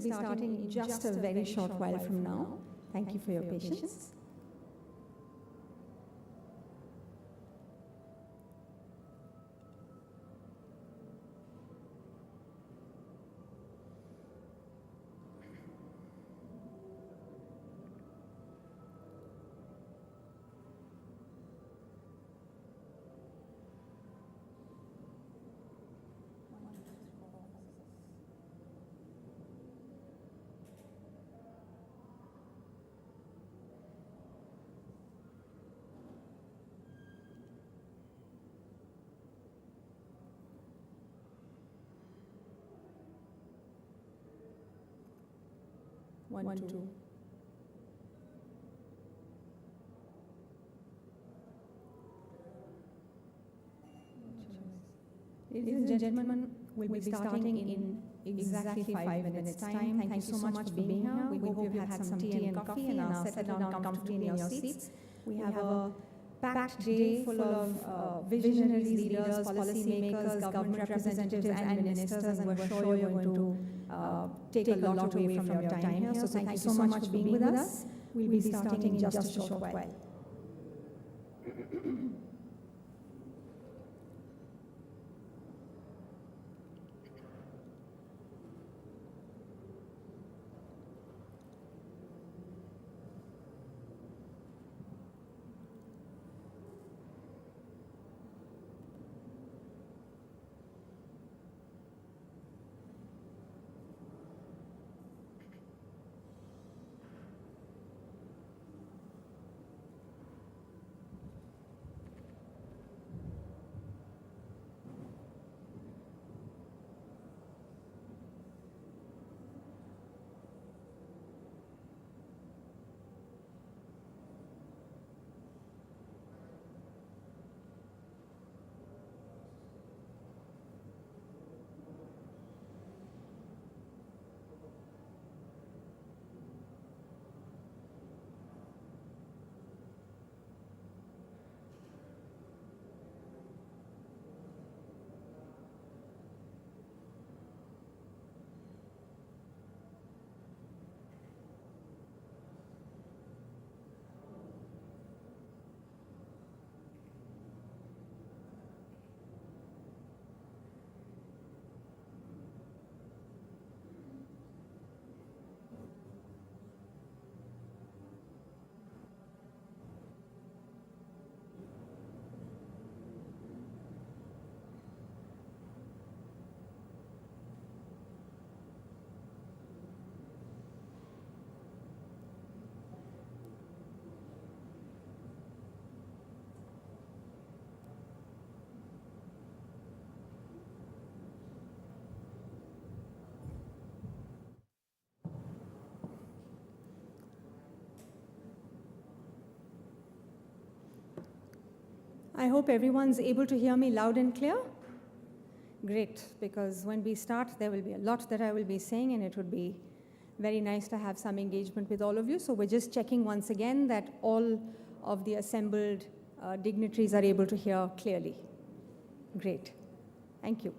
be starting in just a very short while from now. Thank you for your patience. One, two. Ladies and gentlemen, we'll be starting in exactly 5 minutes time. Thank you so much for being here. We hope you've had some tea and coffee and are settled down comfortably in your seats. We have a packed day full of visionaries, leaders, policymakers, government representatives and ministers, and we're sure you're going to take a lot away from your time here. So thank you so much for being with us. We'll be starting in just a short while. I hope everyone's able to hear me loud and clear. Great, because when we start, there will be a lot that I will be saying, and it would be very nice to have some engagement with all of you. So we're just checking once again that all of the assembled dignitaries are able to hear clearly. Great. Thank you.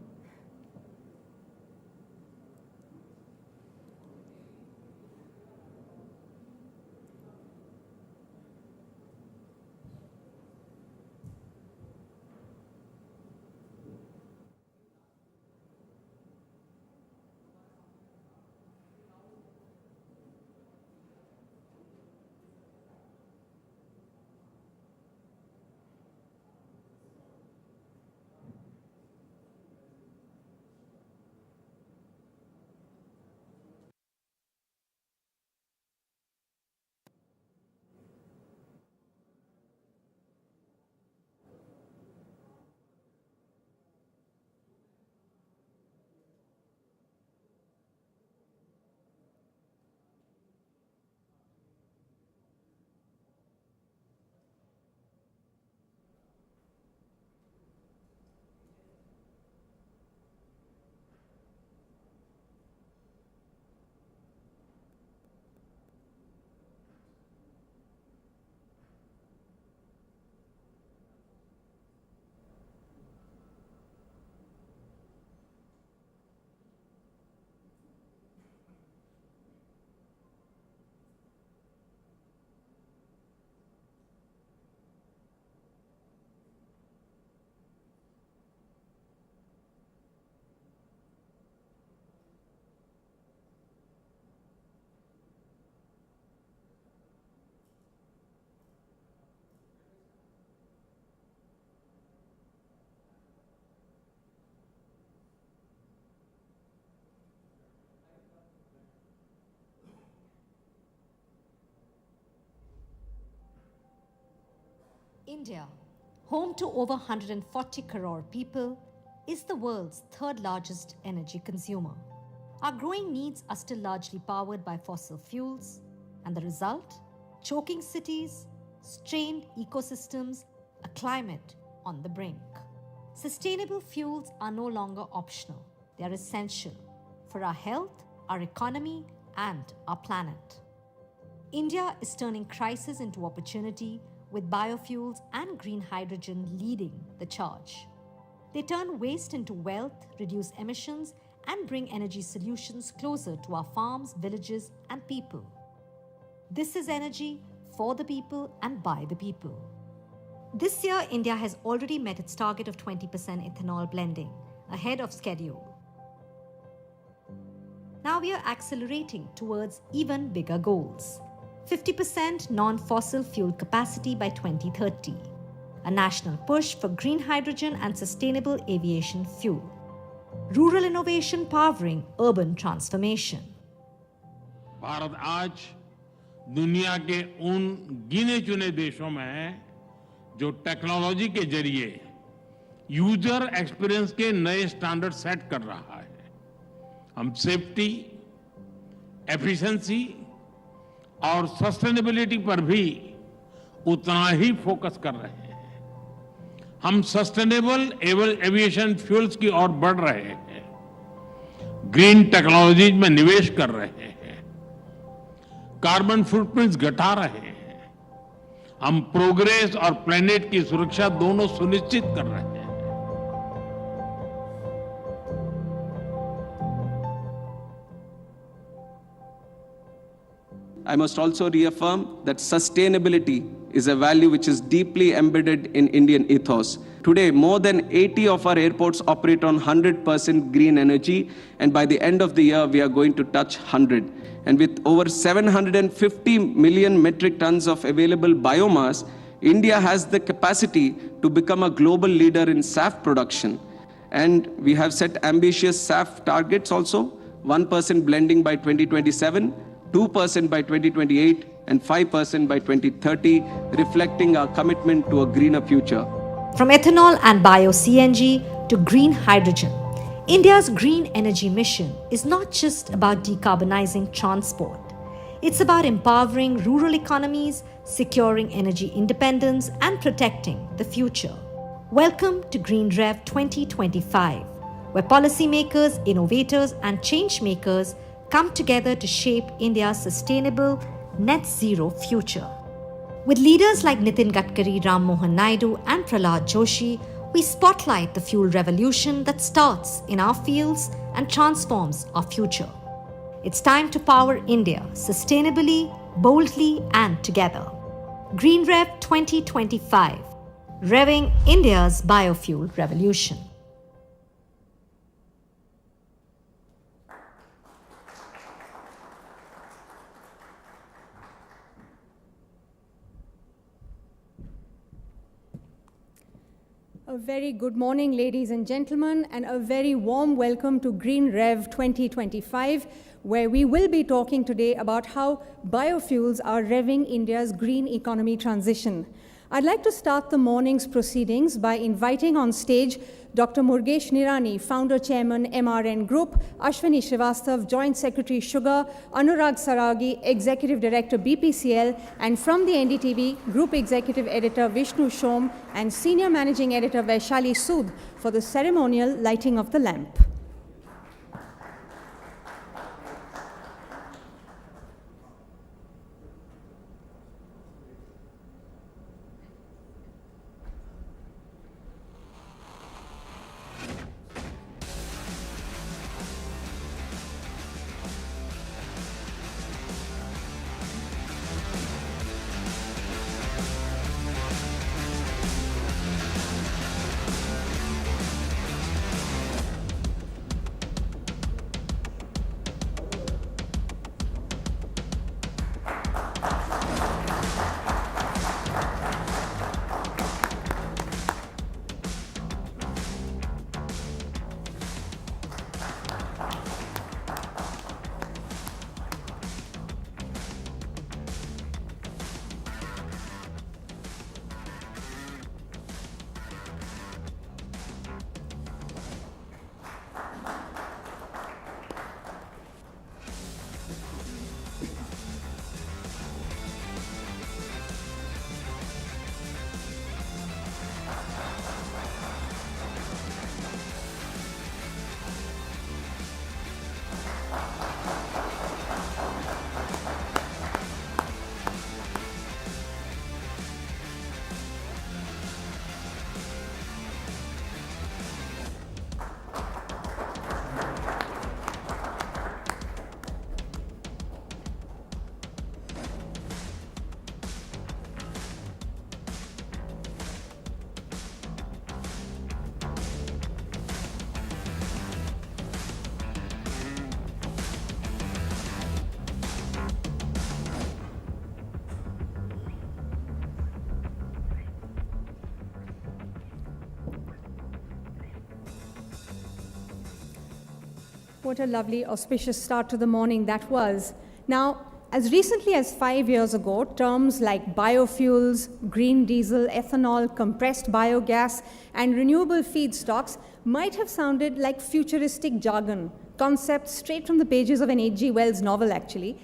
India, home to over 140 crore people, is the world's third largest energy consumer. Our growing needs are still largely powered by fossil fuels, and the result? Choking cities, strained ecosystems, a climate on the brink. Sustainable fuels are no longer optional. They are essential for our health, our economy, and our planet. India is turning crisis into opportunity with biofuels and green hydrogen leading the charge. They turn waste into wealth, reduce emissions, and bring energy solutions closer to our farms, villages, and people. This is energy for the people and by the people. This year, India has already met its target of 20% ethanol blending, ahead of schedule. Now we are accelerating towards even bigger goals. 50% non-fossil fuel capacity by 2030. A national push for green hydrogen and sustainable aviation fuel. Rural innovation powering urban transformation. Bharat आज दुनिया के उन गिने चुने देशों में है जो टेक्नोलॉजी के जरिए यूजर एक्सपीरियंस के नए स्टैंडर्ड सेट कर रहा है। हम सेफ्टी, एफिशिएंसी और सस्टेनेबिलिटी पर भी उतना ही फोकस कर रहे हैं। हम सस्टेनेबल एविएशन फ्यूल्स की ओर बढ़ रहे हैं, ग्रीन टेक्नोलॉजीज में निवेश कर रहे हैं, कार्बन फुटप्रिंट्स घटा रहे हैं। हम प्रोग्रेस और प्लेनेट की सुरक्षा दोनों सुनिश्चित कर रहे हैं। I must also reaffirm that sustainability is a value which is deeply embedded in Indian ethos. Today, more than 80 of our airports operate on 100% green energy, and by the end of the year, we are going to touch 100. And with over 750 million metric tons of available biomass, India has the capacity to become a global leader in SAF production. And we have set ambitious SAF targets also, 1% blending by 2027, 2% by 2028, and 5% by 2030, reflecting our commitment to a greener future. From ethanol and bio-CNG to green hydrogen, India's green energy mission is not just about decarbonizing transport. It's about empowering rural economies, securing energy independence, and protecting the future. Welcome to GreenRev 2025, where policymakers, innovators, and change makers come together to shape India's sustainable, net zero future. With leaders like Nitin Gadkari, Ram Mohan Naidu, and Prahlad Joshi, we spotlight the fuel revolution that starts in our fields and transforms our future. It's time to power India sustainably, boldly, and together. GreenRev 2025, revving India's biofuel revolution. A very good morning, ladies and gentlemen, and a very warm welcome to GreenRev 2025, where we will be talking today about how biofuels are revving India's green economy transition. I'd like to start the morning's proceedings by inviting on stage Dr. Murgesh Nirani, Founder Chairman, MRN Group, Ashwini Srivastav, Joint Secretary, Sugar, Anurag Saragi, Executive Director, BPCL, and from the NDTV, Group Executive Editor, Vishnu Shom, and Senior Managing Editor, Vaishali Sood, for the ceremonial lighting of the lamp. What a lovely, auspicious start to the morning that was. Now, as recently as 5 years ago, terms like biofuels, green diesel, ethanol, compressed biogas, and renewable feedstocks might have sounded like futuristic jargon, concepts straight from the pages of an H.G. Wells novel, actually.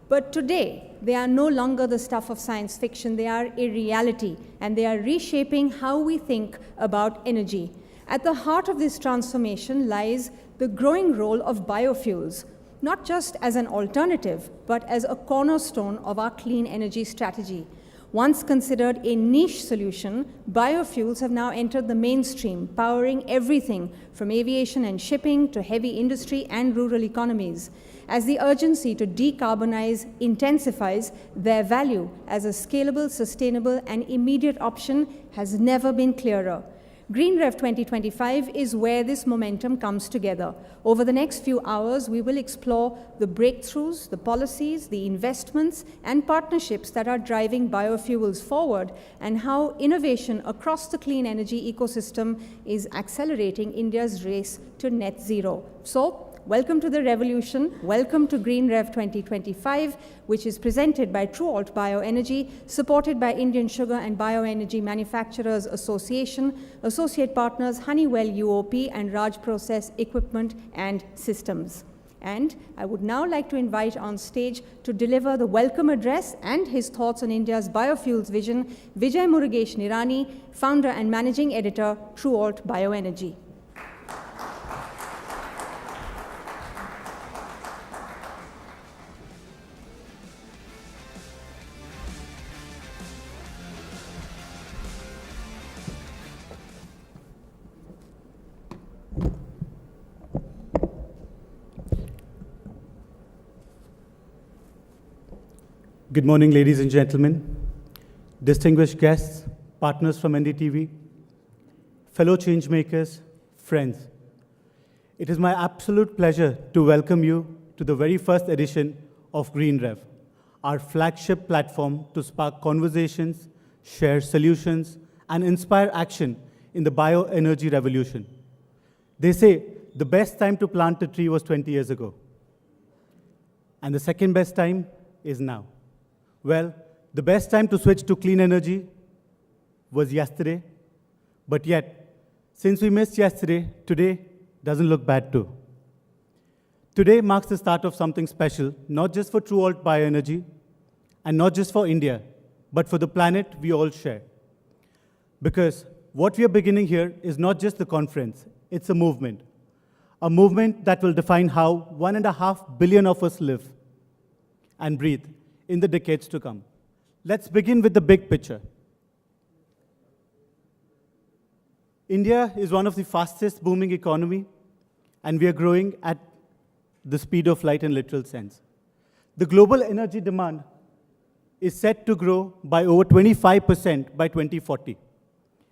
But today, they are no longer the stuff of science fiction. They are a reality, and they are reshaping how we think about energy. At the heart of this transformation lies the growing role of biofuels, not just as an alternative, but as a cornerstone of our clean energy strategy. Once considered a niche solution, biofuels have now entered the mainstream, powering everything from aviation and shipping to heavy industry and rural economies. As the urgency to decarbonize intensifies, their value as a scalable, sustainable, and immediate option has never been clearer. GreenRev 2025 is where this momentum comes together. Over the next few hours, we will explore the breakthroughs, the policies, the investments, and partnerships that are driving biofuels forward, and how innovation across the clean energy ecosystem is accelerating India's race to net zero. So, welcome to the revolution. Welcome to GreenRev 2025, which is presented by TruAlt Bioenergy, supported by Indian Sugar and Bioenergy Manufacturers Association, associate partners Honeywell UOP and Raj Process Equipment and Systems. And I would now like to invite on stage to deliver the welcome address and his thoughts on India's biofuels vision, Vijay Murugesh Nirani, founder and managing editor, TruAlt Bioenergy. Good morning, ladies and gentlemen, distinguished guests, partners from NDTV, fellow changemakers, friends. It is my absolute pleasure to welcome you to the very first edition of GreenRev, our flagship platform to spark conversations, share solutions, and inspire action in the bioenergy revolution. They say the best time to plant a tree was 20 years ago, and the second best time is now. Well, the best time to switch to clean energy was yesterday, but yet, since we missed yesterday, today doesn't look bad too. Today marks the start of something special, not just for TruAlt Bioenergy, and not just for India, but for the planet we all share. Because what we are beginning here is not just the conference, it's a movement that will define how 1.5 billion of us live and breathe in the decades to come. Let's begin with the big picture. India is one of the fastest booming economy, and we are growing at the speed of light in literal sense. The global energy demand is set to grow by over 25% by 2040.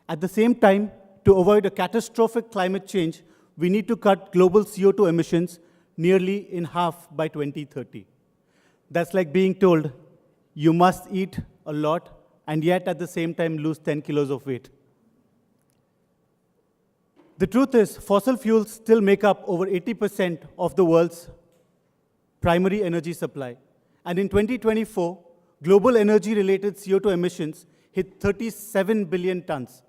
At the same time, to avoid a catastrophic climate change, we need to cut global CO2 emissions nearly in half by 2030. That's like being told, you must eat a lot, and yet at the same time lose 10 kilos of weight. The truth is, fossil fuels still make up over 80% of the world's primary energy supply. And in 2024, global energy-related CO2 emissions hit 37 billion tons,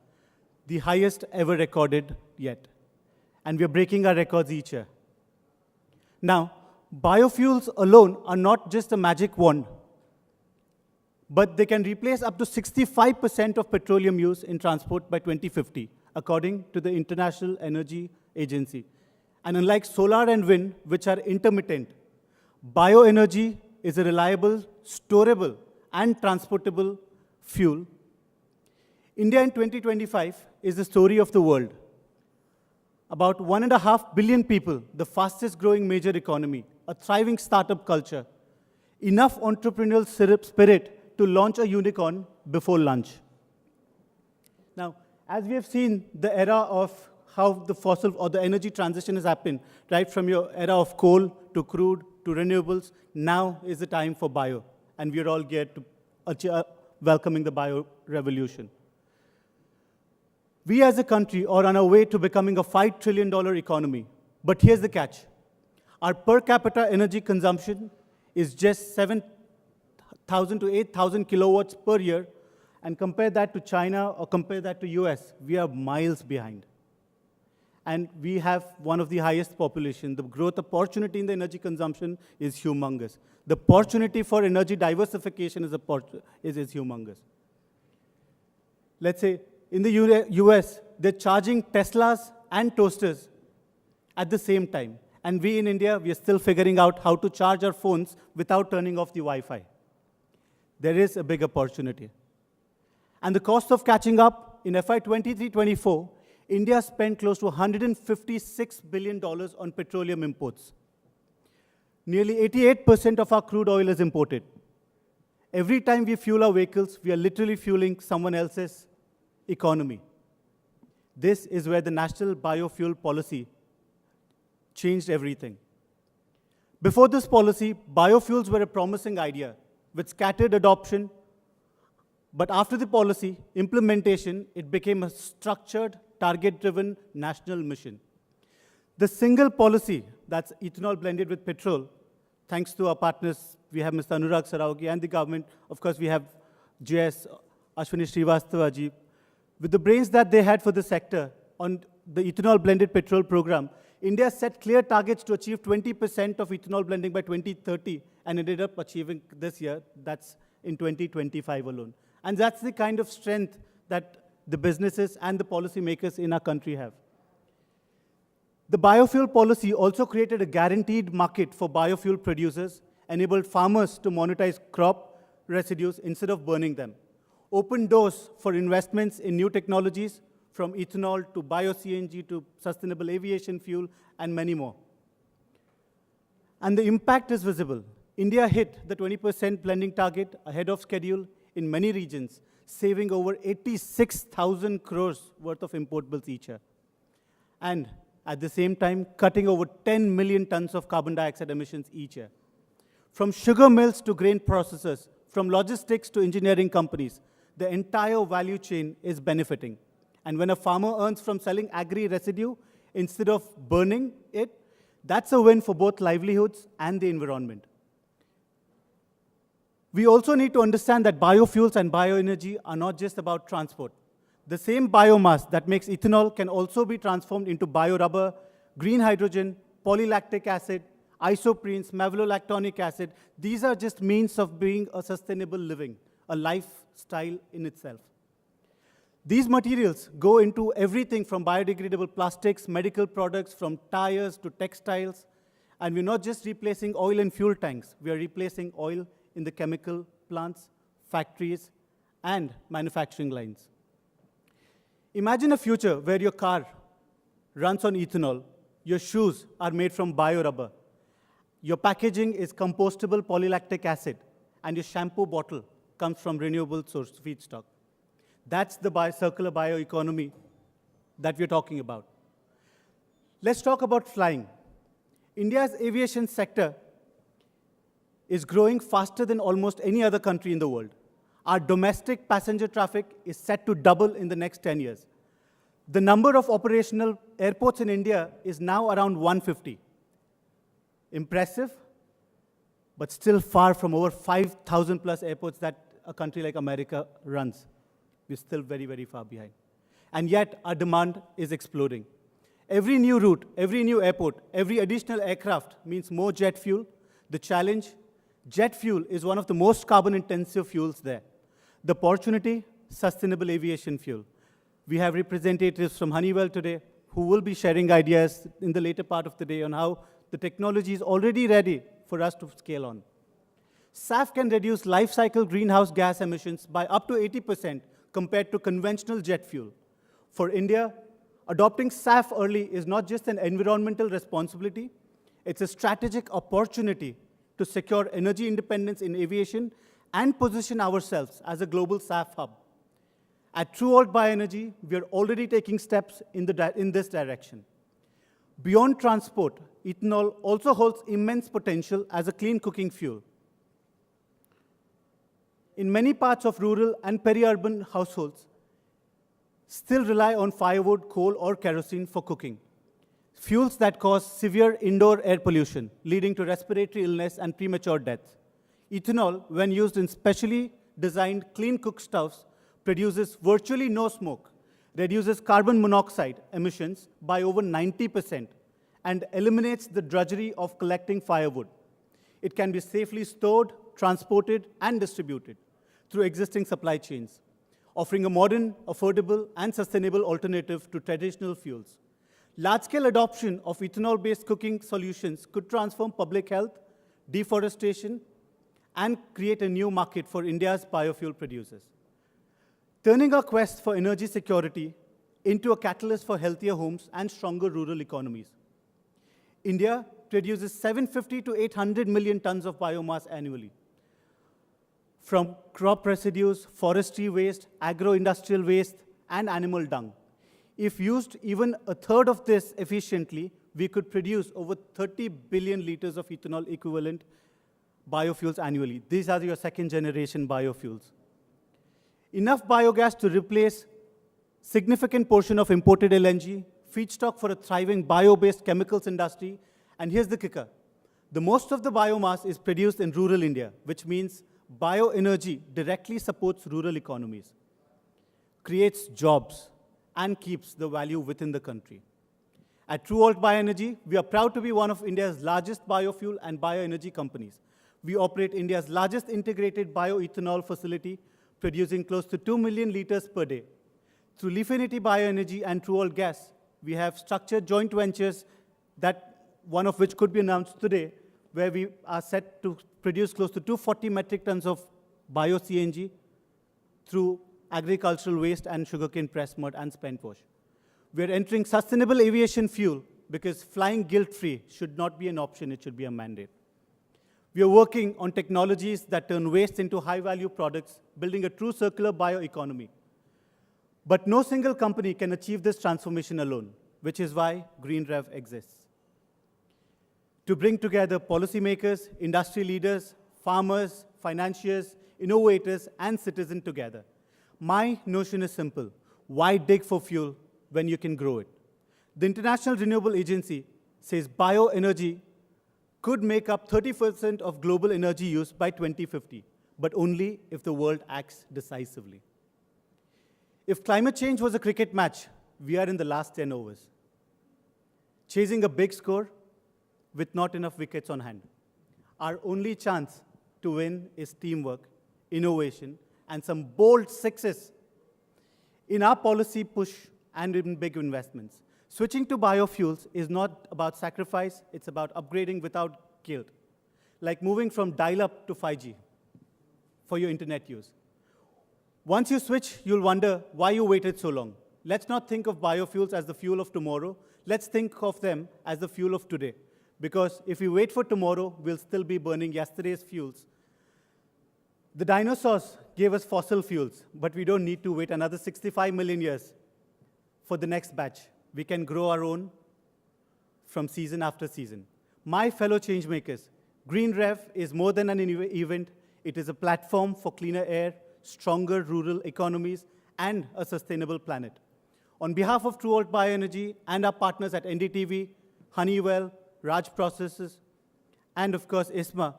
the highest ever recorded yet. And we're breaking our records each year. Now, biofuels alone are not just a magic wand, but they can replace up to 65% of petroleum use in transport by 2050, according to the International Energy Agency. And unlike solar and wind, which are intermittent, bioenergy is a reliable, storable, and transportable fuel. India in 2025 is the story of the world. About 1.5 billion people, the fastest growing major economy, a thriving startup culture, enough entrepreneurial spirit to launch a unicorn before lunch. Now, as we have seen the era of how the fossil or the energy transition has happened, right from your era of coal to crude to renewables, now is the time for bio. And we are all geared to welcoming the bio revolution. We as a country are on our way to becoming a $5 trillion economy. But here's the catch. Our per capita energy consumption is just 7,000 to 8,000 kilowatts per year, and compare that to China or compare that to US, we are miles behind. And we have one of the highest population. The growth opportunity in the energy consumption is humongous. The opportunity for energy diversification is humongous. Let's say in the US, they're charging Teslas and toasters at the same time. And we in India, we are still figuring out how to charge our phones without turning off the Wi-Fi. There is a big opportunity. And the cost of catching up in FY 23-24, India spent close to $156 billion on petroleum imports. Nearly 88% of our crude oil is imported. Every time we fuel our vehicles, we are literally fueling someone else's economy. This is where the national biofuel policy changed everything. Before this policy, biofuels were a promising idea with scattered adoption. But after the policy implementation, it became a structured, target-driven national mission. The single policy, that's ethanol blended with petrol, thanks to our partners, we have Mr. Anurag Saraogi and the government. Of course, we have JS Ashwini Srivastavaji. With the brains that they had for the sector on the ethanol blended petrol program, India set clear targets to achieve 20% of ethanol blending by 2030 and ended up achieving this year. That's in 2025 alone. And that's the kind of strength that the businesses and the policymakers in our country have. The biofuel policy also created a guaranteed market for biofuel producers, enabled farmers to monetize crop residues instead of burning them, opened doors for investments in new technologies, from ethanol to bio-CNG to sustainable aviation fuel, and many more. And the impact is visible. India hit the 20% blending target ahead of schedule in many regions, saving over 86,000 crores worth of import bills each year. And at the same time, cutting over 10 million tons of carbon dioxide emissions each year. From sugar mills to grain processors, from logistics to engineering companies, the entire value chain is benefiting. And when a farmer earns from selling agri residue instead of burning it, that's a win for both livelihoods and the environment. We also need to understand that biofuels and bioenergy are not just about transport. The same biomass that makes ethanol can also be transformed into biorubber, green hydrogen, polylactic acid, isoprenes, malolactonic acid. These are just means of being a sustainable living, a lifestyle in itself. These materials go into everything from biodegradable plastics, medical products, from tires to textiles. And we're not just replacing oil in fuel tanks. We are replacing oil in the chemical plants, factories, and manufacturing lines. Imagine a future where your car runs on ethanol, your shoes are made from biorubber, your packaging is compostable polylactic acid, and your shampoo bottle comes from renewable source feedstock. That's the circular bioeconomy that we're talking about. Let's talk about flying. India's aviation sector is growing faster than almost any other country in the world. Our domestic passenger traffic is set to double in the next 10 years. The number of operational airports in India is now around 150. Impressive, but still far from over 5,000 plus airports that a country like America runs. We're still very, very far behind. And yet, our demand is exploding. Every new route, every new airport, every additional aircraft means more jet fuel. The challenge, jet fuel is one of the most carbon-intensive fuels there. The opportunity, sustainable aviation fuel. We have representatives from Honeywell today who will be sharing ideas in the later part of the day on how the technology is already ready for us to scale on. SAF can reduce life cycle greenhouse gas emissions by up to 80% compared to conventional jet fuel. For India, adopting SAF early is not just an environmental responsibility, it's a strategic opportunity to secure energy independence in aviation and position ourselves as a global SAF hub. At TrueAlt Bioenergy, we are already taking steps in this direction. Beyond transport, ethanol also holds immense potential as a clean cooking fuel. In many parts of rural and peri-urban households, still rely on firewood, coal, or kerosene for cooking. fuels that cause severe indoor air pollution, leading to respiratory illness and premature death. Ethanol, when used in specially designed clean cook stoves, produces virtually no smoke, reduces carbon monoxide emissions by over 90%, and eliminates the drudgery of collecting firewood. It can be safely stored, transported, and distributed through existing supply chains, offering a modern, affordable, and sustainable alternative to traditional fuels. Large-scale adoption of ethanol-based cooking solutions could transform public health, deforestation, and create a new market for India's biofuel producers. Turning our quest for energy security into a catalyst for healthier homes and stronger rural economies. India produces 750 to 800 million tons of biomass annually, from crop residues, forestry waste, agro-industrial waste, and animal dung. If used even a third of this efficiently, we could produce over 30 billion liters of ethanol equivalent biofuels annually. These are your second-generation biofuels. Enough biogas to replace significant portion of imported LNG, feedstock for a thriving bio-based chemicals industry, and here's the kicker. The most of the biomass is produced in rural India, which means bioenergy directly supports rural economies, creates jobs, and keeps the value within the country. At TrueAlt Bioenergy, we are proud to be one of India's largest biofuel and bioenergy companies. We operate India's largest integrated bioethanol facility, producing close to 2 million liters per day. Through Leafinity Bioenergy and TrueAlt Gas, we have structured joint ventures, that one of which could be announced today, where we are set to produce close to 240 metric tons of bio-CNG through agricultural waste and sugarcane press mud and spent wash. We're entering sustainable aviation fuel because flying guilt-free should not be an option, it should be a mandate. We are working on technologies that turn waste into high-value products, building a true circular bioeconomy. But no single company can achieve this transformation alone, which is why GreenRev exists. To bring together policymakers, industry leaders, farmers, financiers, innovators, and citizens together. My notion is simple. Why dig for fuel when you can grow it? The International Renewable Agency says bioenergy could make up 30% of global energy use by 2050, but only if the world acts decisively. If climate change was a cricket match, we are in the last 10 overs, chasing a big score with not enough wickets on hand. Our only chance to win is teamwork, innovation, and some bold sixes in our policy push and in big investments. Switching to biofuels is not about sacrifice, it's about upgrading without guilt, like moving from dial-up to 5G for your internet use. Once you switch, you'll wonder why you waited so long. Let's not think of biofuels as the fuel of tomorrow. Let's think of them as the fuel of today. Because if we wait for tomorrow, we'll still be burning yesterday's fuels. The dinosaurs gave us fossil fuels, but we don't need to wait another 65 million years for the next batch. We can grow our own from season after season. My fellow changemakers, GreenRev is more than an event. It is a platform for cleaner air, stronger rural economies, and a sustainable planet. On behalf of TrueAlt Bioenergy and our partners at NDTV, Honeywell, Raj Processes, and of course, ISMA,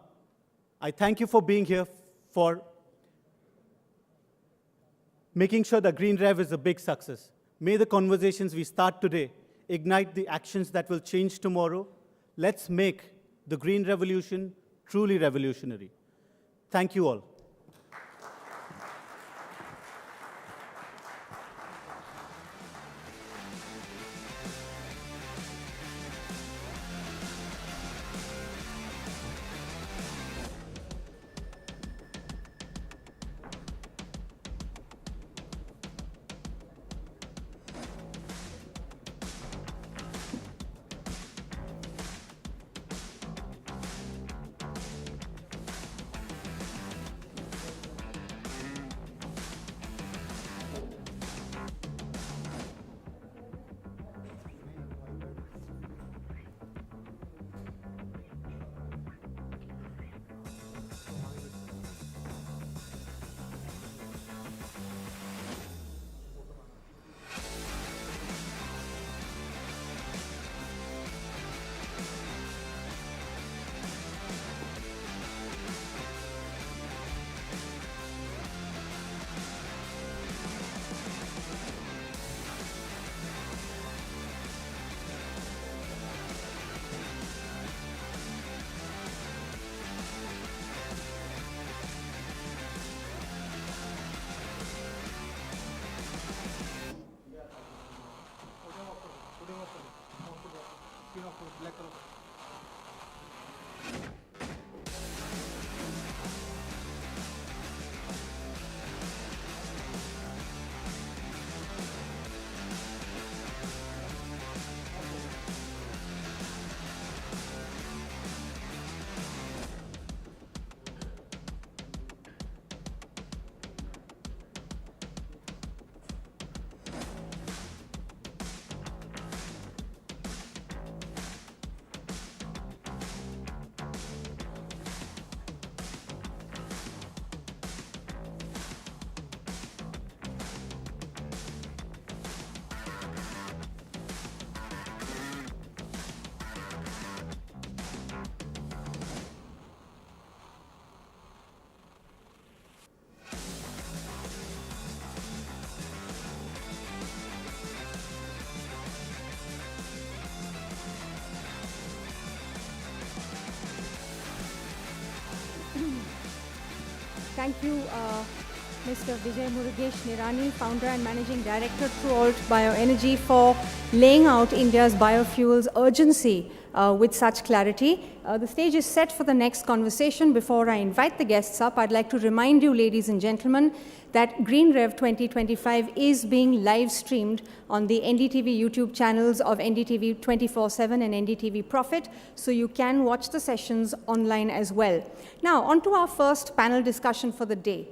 I thank you for being here, for making sure that GreenRev is a big success. May the conversations we start today ignite the actions that will change tomorrow. Let's make the green revolution truly revolutionary. Thank you all. Thank you, Mr. Vijay Murugesh Nirani, Founder and Managing Director, Trualt Bioenergy, for laying out India's biofuels urgency with such clarity. The stage is set for the next conversation. Before I invite the guests up, I'd like to remind you, ladies and gentlemen, that GreenRev 2025 is being live streamed on the NDTV YouTube channels of NDTV 24/7 and NDTV Profit, so you can watch the sessions online as well. Now, on to our first panel discussion for the day.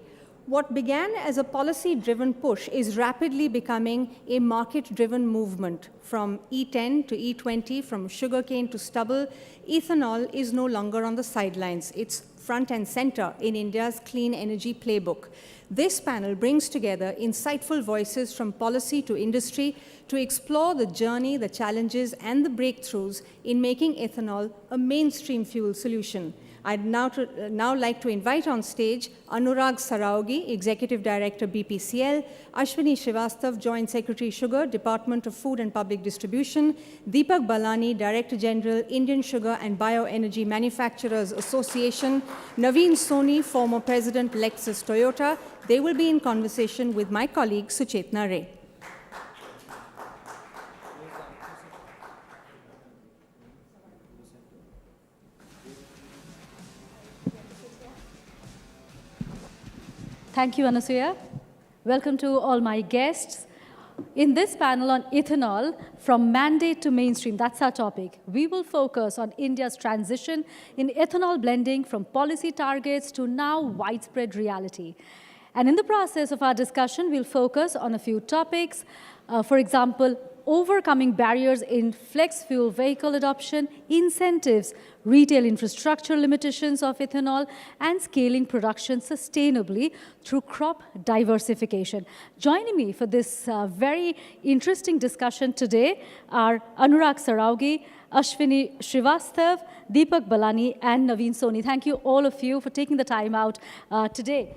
What began as a policy-driven push is rapidly becoming a market-driven movement. From E10 to E20, from sugarcane to stubble, ethanol is no longer on the sidelines. It's front and center in India's clean energy playbook. This panel brings together insightful voices from policy to industry to explore the journey, the challenges, and the breakthroughs in making ethanol a mainstream fuel solution. I'd now like to invite on stage Anurag Saraogi, Executive Director, BPCL, Ashwini Srivastav, Joint Secretary, Sugar, Department of Food and Public Distribution, Deepak Balani, Director General, Indian Sugar and Bioenergy Manufacturers Association, Naveen Soni, former President, Lexus Toyota. They will be in conversation with my colleague, Suchetna Ray. Thank you, Anasuya. Welcome to all my guests. In this panel on ethanol, from mandate to mainstream, that's our topic. We will focus on India's transition in ethanol blending from policy targets to now widespread reality. And in the process of our discussion, we'll focus on a few topics. For example, overcoming barriers in flex fuel vehicle adoption, incentives, retail infrastructure limitations of ethanol, and scaling production sustainably through crop diversification. Joining me for this very interesting discussion today are Anurag Saraogi, Ashwini Srivastav, Deepak Balani, and Naveen Soni. Thank you, all of you, for taking the time out today.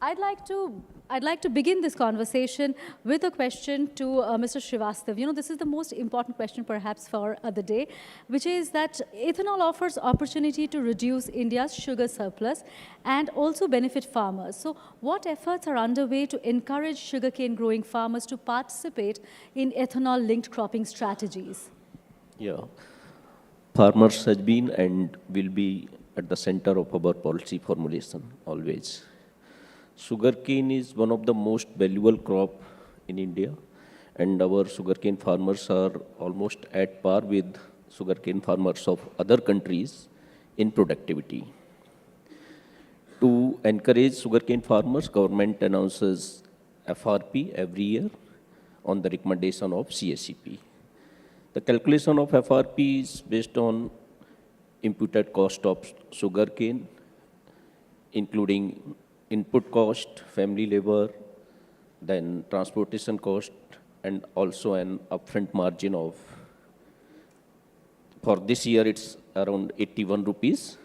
I'd like to begin this conversation with a question to Mr. Srivastav. You know, this is the most important question perhaps for the day, which is that ethanol offers opportunity to reduce India's sugar surplus and also benefit farmers. So what efforts are underway to encourage sugarcane growing farmers to participate in ethanol-linked cropping strategies? Yeah, farmers has been and will be at the center of our policy formulation always. Sugarcane is one of the most valuable crop in India, and our sugarcane farmers are almost at par with sugarcane farmers of other countries in productivity. To encourage sugarcane farmers, government announces FRP every year on the recommendation of CSCP. The calculation of FRP is based on imputed cost of sugarcane, including input cost, family labor, then transportation cost, and also an upfront margin of, for this year it's around 81 rupees.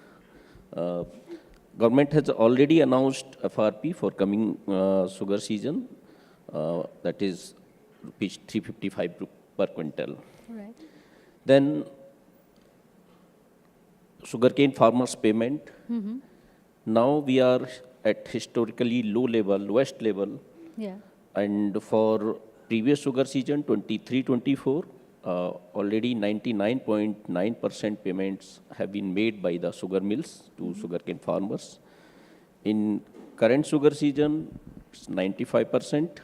Government has already announced FRP for coming sugar season, that is rupees 355 per quintal. Right. Then sugarcane farmers payment. Now we are at historically low level, lowest level. Yeah. And for previous sugar season, 23-24, already 99.9% payments have been made by the sugar mills to sugarcane farmers. In current sugar season, it's 95%.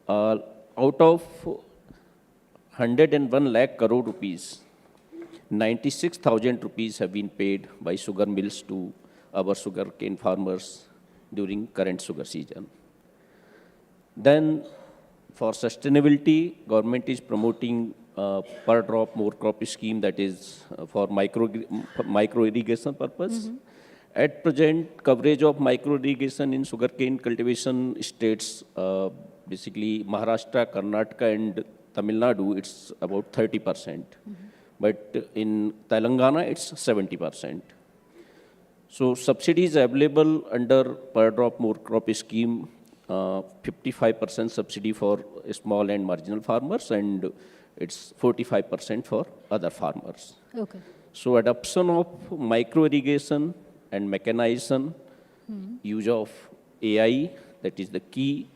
Out of 101 lakh crore rupees, 96,000 rupees have been paid by sugar mills to our sugarcane farmers during current sugar season. Then for sustainability, government is promoting per drop more crop scheme, that is for micro irrigation purpose. At present, coverage of micro irrigation in sugarcane cultivation states, basically Maharashtra, Karnataka and Tamil Nadu, it's about 30%. But in Telangana, it's 70%. So subsidies available under per drop more crop scheme, 55% subsidy for small and marginal farmers, and it's 45% for other farmers. Okay. So adoption of micro irrigation and mechanization use of AI, that is the key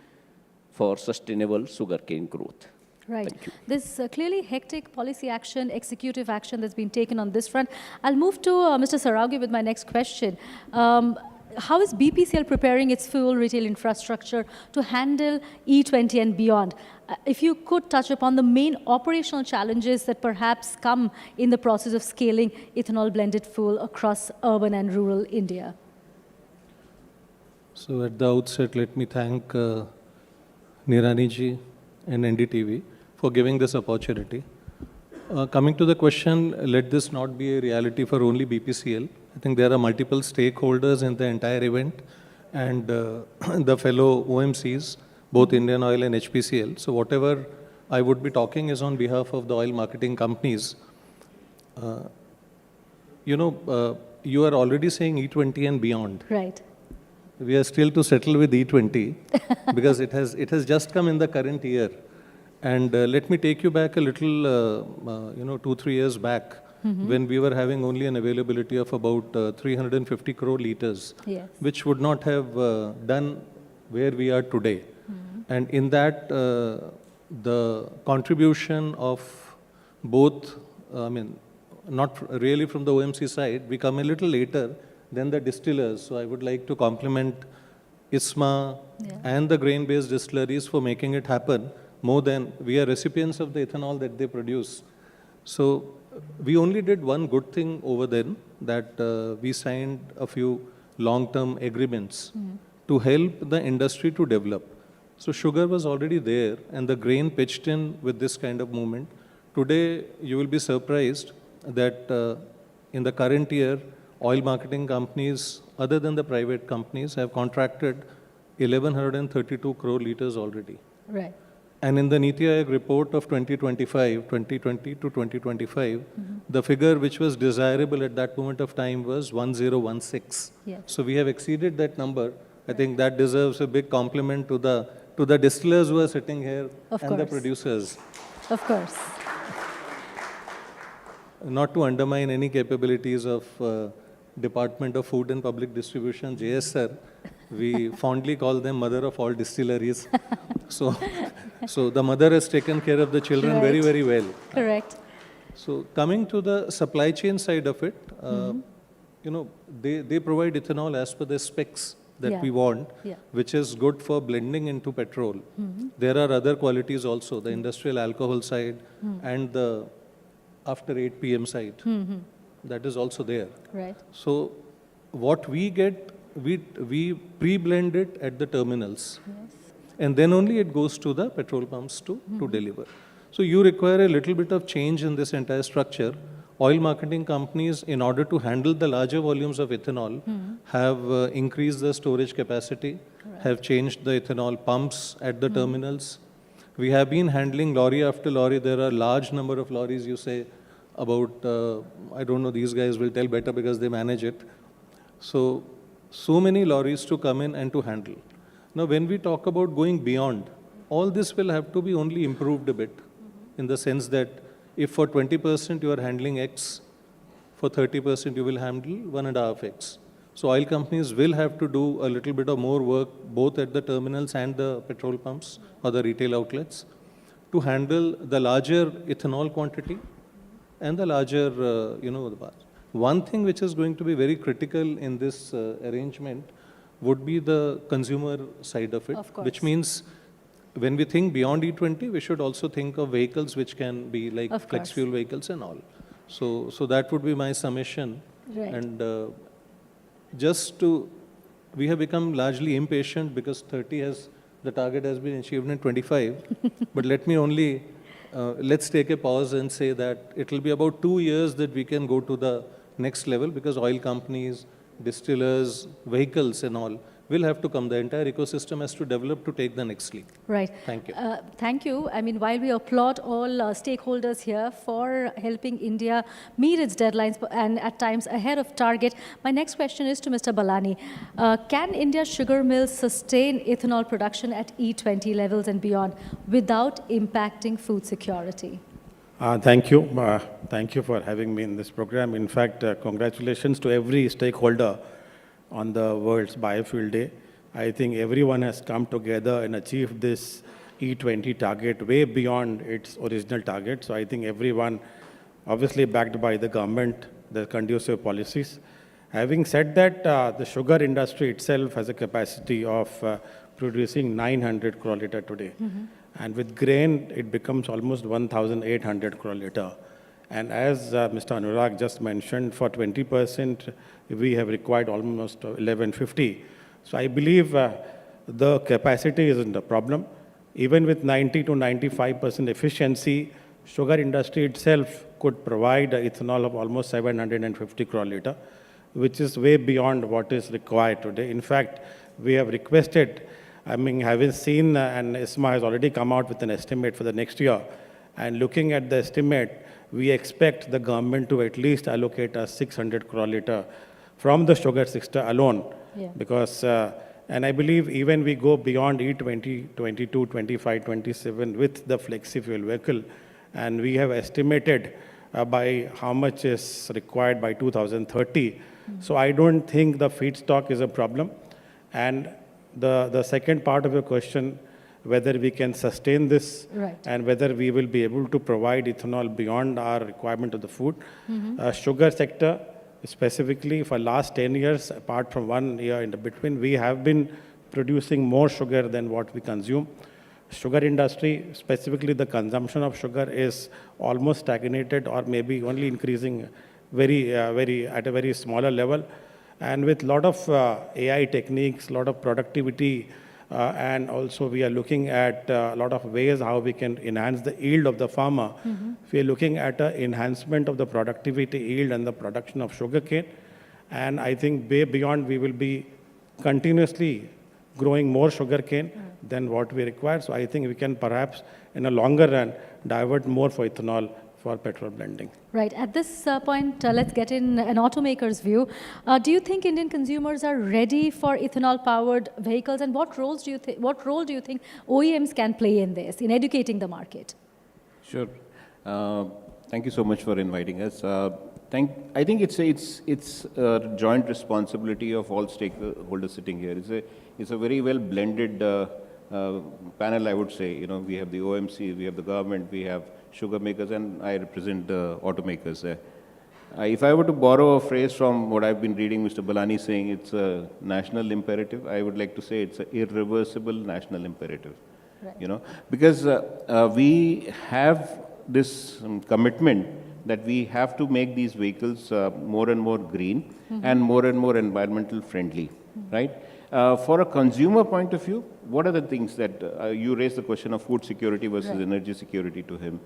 for sustainable sugarcane growth. Right. Thank you. This clearly hectic policy action, executive action that's been taken on this front. I'll move to Mr. Saraugi with my next question. How is BPCL preparing its fuel retail infrastructure to handle E20 and beyond? If you could touch upon the main operational challenges that perhaps come in the process of scaling ethanol blended fuel across urban and rural India. So at the outset, let me thank Nirani ji and NDTV for giving this opportunity. Coming to the question, let this not be a reality for only BPCL. I think there are multiple stakeholders in the entire event and the fellow OMCs, both Indian Oil and HPCL. So whatever I would be talking is on behalf of the oil marketing companies. You are already saying E20 and beyond. Right. We are still to settle with E20 because it has just come in the current year. And let me take you back a little, 2-3 years back, when we were having only an availability of about 350 crore liters, Yes. which would not have done where we are today. And in that, the contribution of both, not really from the OMC side, we come a little later than the distillers. So I would like to compliment ISMA and the grain-based distilleries for making it happen. More than we are recipients of the ethanol that they produce. So we only did one good thing over then, that we signed a few long-term agreements to help the industry to develop. So sugar was already there and the grain pitched in with this kind of movement. Today, you will be surprised that in the current year, oil marketing companies, other than the private companies, have contracted 1,132 crore liters already. Right. And in the Niti Aayog report of 2020 to 2025, the figure which was desirable at that moment of time was 1016. Yes. So we have exceeded that number. I think that deserves a big compliment to the distillers who are sitting here and the producers. Of course. Not to undermine any capabilities of Department of Food and Public Distribution, JS sir, we fondly call them mother of all distilleries. So the mother has taken care of the children very, very well. Correct. So coming to the supply chain side of it, they provide ethanol as per the specs that we want, which is good for blending into petrol. There are other qualities also, the industrial alcohol side and the after 8 p.m. side. That is also there. Right. So what we get, we pre-blend it at the terminals. Yes. And then only it goes to the petrol pumps to deliver. So you require a little bit of change in this entire structure. Oil marketing companies, in order to handle the larger volumes of ethanol, have increased the storage capacity, have changed the ethanol pumps at the terminals. We have been handling lorry after lorry. There are large number of lorries, you say, about, I don't know, these guys will tell better because they manage it. So many lorries to come in and to handle. Now, when we talk about going beyond, all this will have to be only improved a bit in the sense that if for 20% you are handling X, for 30% you will handle 1.5X. So oil companies will have to do a little bit of more work both at the terminals and the petrol pumps or the retail outlets to handle the larger ethanol quantity and the larger, the bars. One thing which is going to be very critical in this arrangement would be the consumer side of it, which means when we think beyond E20, we should also think of vehicles which can be like flex fuel vehicles and all. So that would be my summation. Right. And we have become largely impatient because 30 the target has been achieved in 25. But let me only, let's take a pause and say that it will be about 2 years that we can go to the next level because oil companies, distillers, vehicles and all will have to come. The entire ecosystem has to develop to take the next leap. Right. Thank you. Thank you. I mean, while we applaud all stakeholders here for helping India meet its deadlines and at times ahead of target, my next question is to Mr. Balani. Can India's sugar mills sustain ethanol production at E20 levels and beyond without impacting food security? Thank you. Thank you for having me in this program. In fact, congratulations to every stakeholder on the world's biofuel day. I think everyone has come together and achieved this E20 target way beyond its original target. So I think everyone, obviously backed by the government, the conducive policies. Having said that, the sugar industry itself has a capacity of producing 900 crore litre today. And with grain, it becomes almost 1,800 crore litre. And as Mr. Anurag just mentioned, for 20%, we have required almost 1150. So I believe the capacity isn't a problem. Even with 90 to 95% efficiency, sugar industry itself could provide ethanol of almost 750 crore litre, which is way beyond what is required today. In fact, we have requested, having seen, and ISMA has already come out with an estimate for the next year, and looking at the estimate, we expect the government to at least allocate us 600 crore litre from the sugar sector alone. Yeah. Because, and I believe even we go beyond E20, 22, 25, 27 with the flexi-fuel vehicle, and we have estimated by how much is required by 2030. So I don't think the feedstock is a problem. And the second part of your question, whether we can sustain this and whether we will be able to provide ethanol beyond our requirement of the food. Sugar sector, specifically for last 10 years, apart from 1 year in the between, we have been producing more sugar than what we consume. Sugar industry, specifically the consumption of sugar is almost stagnated or maybe only increasing at a very smaller level. And with a lot of AI techniques, a lot of productivity, and also we are looking at a lot of ways how we can enhance the yield of the farmer. We are looking at an enhancement of the productivity, yield, and the production of sugarcane. And I think way beyond, we will be continuously growing more sugarcane than what we require. So I think we can perhaps, in a longer run, divert more for ethanol for petrol blending. Right. At this point, let's get in an automaker's view. Do you think Indian consumers are ready for ethanol-powered vehicles, and what role do you think OEMs can play in this, in educating the market? Sure. Thank you so much for inviting us. I think it's a joint responsibility of all stakeholders sitting here. It's a very well blended panel, I would say. You know, we have the OMC, we have the government, we have sugar makers, and I represent the automakers. If I were to borrow a phrase from what I've been reading Mr. Balani saying, it's a national imperative, I would like to say it's an irreversible national imperative. Right. You know, because we have this commitment that we have to make these vehicles more and more green and more environmental friendly, right? For a consumer point of view, what are the things that you raised the question of food security versus energy security to him?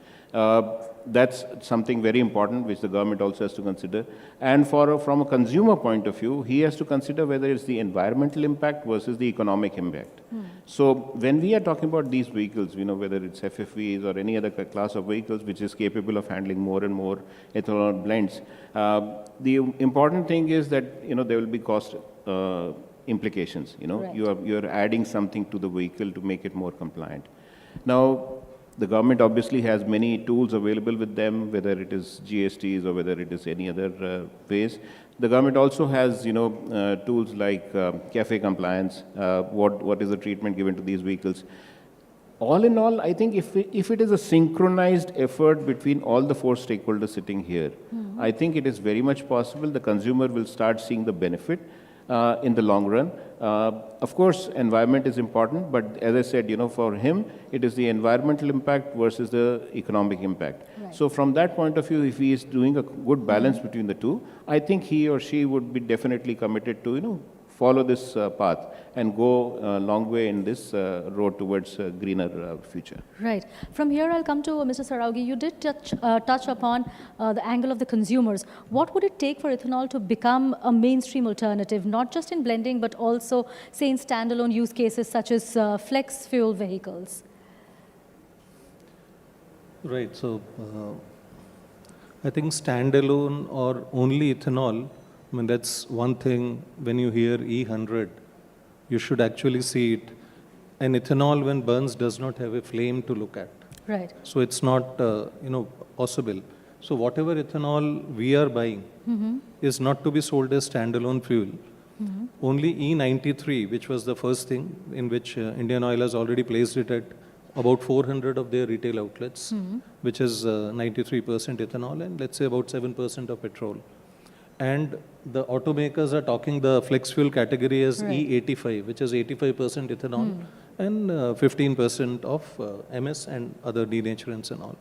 That's something very important which the government also has to consider. And from a consumer point of view, he has to consider whether it's the environmental impact versus the economic impact. So when we are talking about these vehicles, you know, whether it's FFVs or any other class of vehicles which is capable of handling more and more ethanol blends, the important thing is that, you know, there will be cost implications. You know, you're adding something to the vehicle to make it more compliant. Now, the government obviously has many tools available with them, whether it is GSTs or whether it is any other ways. The government also has, you know, tools like CAFE compliance, what is the treatment given to these vehicles. All in all, I think if it is a synchronized effort between all the four stakeholders sitting here, I think it is very much possible the consumer will start seeing the benefit in the long run. Of course, environment is important, but as I said, you know, for him, it is the environmental impact versus the economic impact. Right. So from that point of view, if he is doing a good balance between the two, I think he or she would be definitely committed to, you know, follow this path and go a long way in this road towards a greener future. Right. From here, I'll come to Mr. Saraugi. You did touch upon the angle of the consumers. What would it take for ethanol to become a mainstream alternative, not just in blending, but also, say, in standalone use cases such as flex fuel vehicles? Right. So, I think standalone or only ethanol, I mean, that's one thing. When you hear E100, you should actually see it. And ethanol, when burns, does not have a flame to look at. Right. So it's not, you know, possible. So whatever ethanol we are buying is not to be sold as standalone fuel, Only E93, which was the first thing in which Indian Oil has already placed it at about 400 of their retail outlets, which is 93% ethanol and let's say about 7% of petrol. And the automakers are talking the flex fuel category as E85, which is 85% ethanol and 15% of MS and other denaturants and all.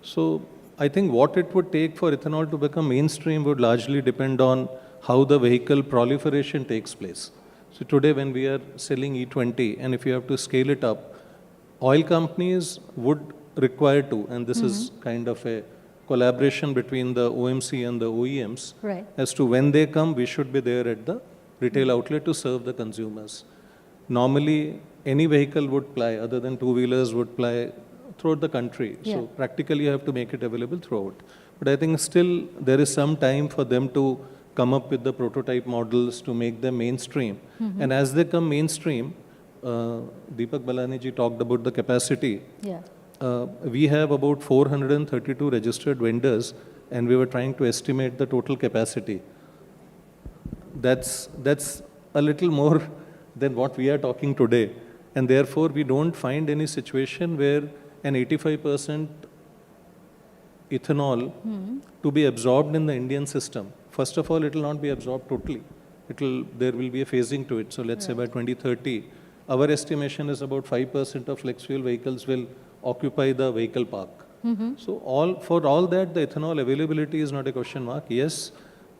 So I think what it would take for ethanol to become mainstream would largely depend on how the vehicle proliferation takes place. So today when we are selling E20 and if you have to scale it up, oil companies would require to, and this is kind of a collaboration between the OMC and the OEMs, as to when they come, we should be there at the retail outlet to serve the consumers. Normally, any vehicle would ply, other than two-wheelers, would ply throughout the country. So practically you have to make it available throughout. But I think still there is some time for them to come up with the prototype models to make them mainstream. And as they come mainstream, Deepak Balani ji talked about the capacity. We have about 432 registered vendors and we were trying to estimate the total capacity. That's a little more than what we are talking today. And therefore, we don't find any situation where an 85% ethanol to be absorbed in the Indian system. First of all, it will not be absorbed totally. There will be a phasing to it. So let's say by 2030, our estimation is about 5% of flex fuel vehicles will occupy the vehicle park. So for all that, the ethanol availability is not a question mark. Yes,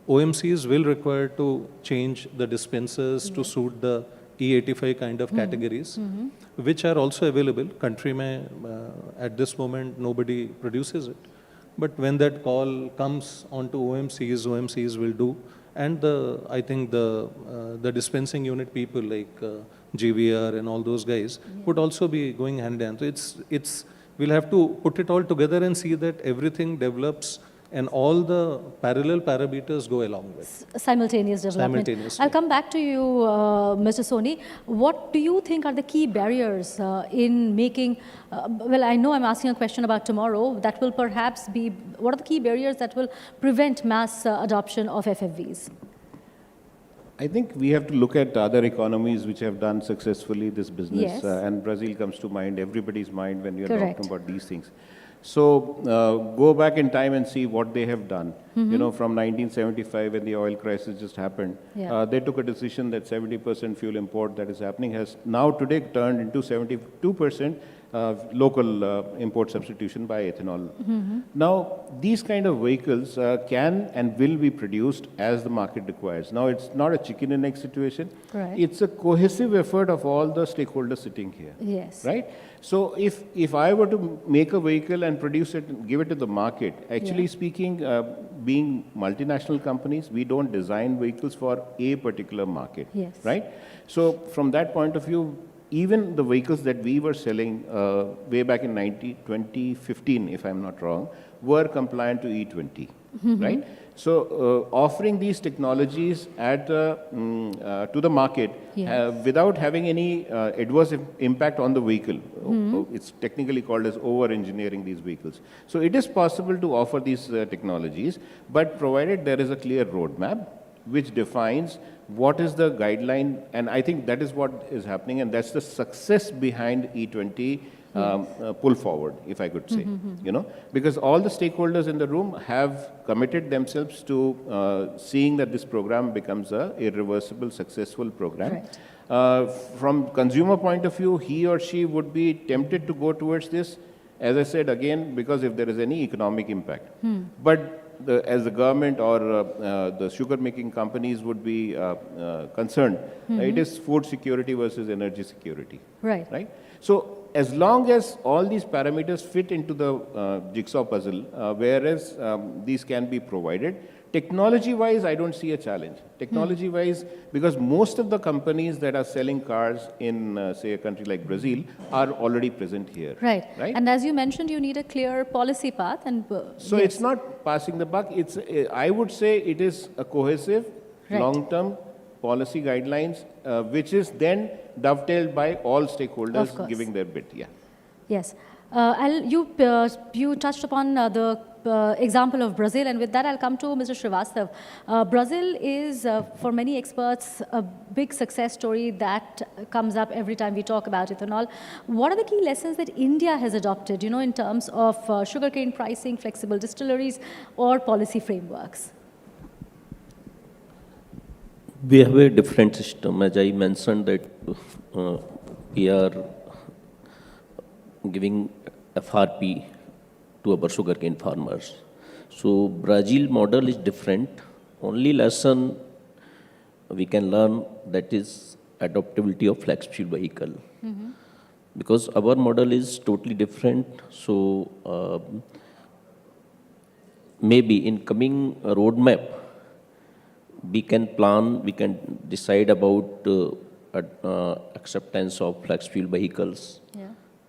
OMCs will require to change the dispensers to suit the E85 kind of categories, which are also available. Country mein, at this moment, nobody produces it. But when that call comes onto OMCs will do. And I think the dispensing unit people like GVR and all those guys would also be going hand in hand. So we'll have to put it all together and see that everything develops and all the parallel parameters go along with. Simultaneous development. I'll come back to you, Mr. Soni. What do you think are the key barriers in making, well, I know I'm asking a question about tomorrow, that will perhaps be, what are the key barriers that will prevent mass adoption of FFVs? I think we have to look at other economies which have done successfully this business. And Brazil comes to mind, everybody's mind when you're talking about these things. So go back in time and see what they have done. You know, from 1975 when the oil crisis just happened, they took a decision that 70% fuel import that is happening has now today turned into 72% local import substitution by ethanol. Now, these kind of vehicles can and will be produced as the market requires. Now, it's not a chicken and egg situation. It's a cohesive effort of all the stakeholders sitting here. Right? So, if I were to make a vehicle and produce it and give it to the market, actually speaking, being multinational companies, we don't design vehicles for a particular market. Right? So, from that point of view, even the vehicles that we were selling way back in 2015, if I'm not wrong, were compliant to E20, right? So offering these technologies at to the market without having any adverse impact on the vehicle, it's technically called as over-engineering these vehicles. So it is possible to offer these technologies, but provided there is a clear roadmap which defines what is the guideline, and I think that is what is happening, and that's the success behind E20 pull forward, if I could say, you know, because all the stakeholders in the room have committed themselves to seeing that this program becomes a irreversible, successful program. From consumer point of view, he or she would be tempted to go towards this, as I said again, because if there is any economic impact. But as the government or the sugar-making companies would be concerned, it is food security versus energy security. Right? So as long as all these parameters fit into the jigsaw puzzle, whereas these can be provided, technology-wise, I don't see a challenge. Technology-wise, because most of the companies that are selling cars in, say, a country like Brazil are already present here. Right. And as you mentioned, you need a clear policy path. And so it's not passing the buck. It's, I would say it is a cohesive, long-term policy guidelines, which is then dovetailed by all stakeholders giving their bit. Yes. You touched upon the example of Brazil, and with that I'll come to Mr. Srivastav. Brazil is, for many experts, a big success story that comes up every time we talk about ethanol. What are the key lessons that India has adopted, in terms of sugarcane pricing, flexible distilleries, or policy frameworks? We have a different system. As I mentioned that we are giving FRP to our sugarcane farmers. So Brazil model is different. Only lesson we can learn that is adaptability of flex fuel vehicle. Because our model is totally different. So maybe in coming roadmap, we can plan, we can decide about acceptance of flex fuel vehicles,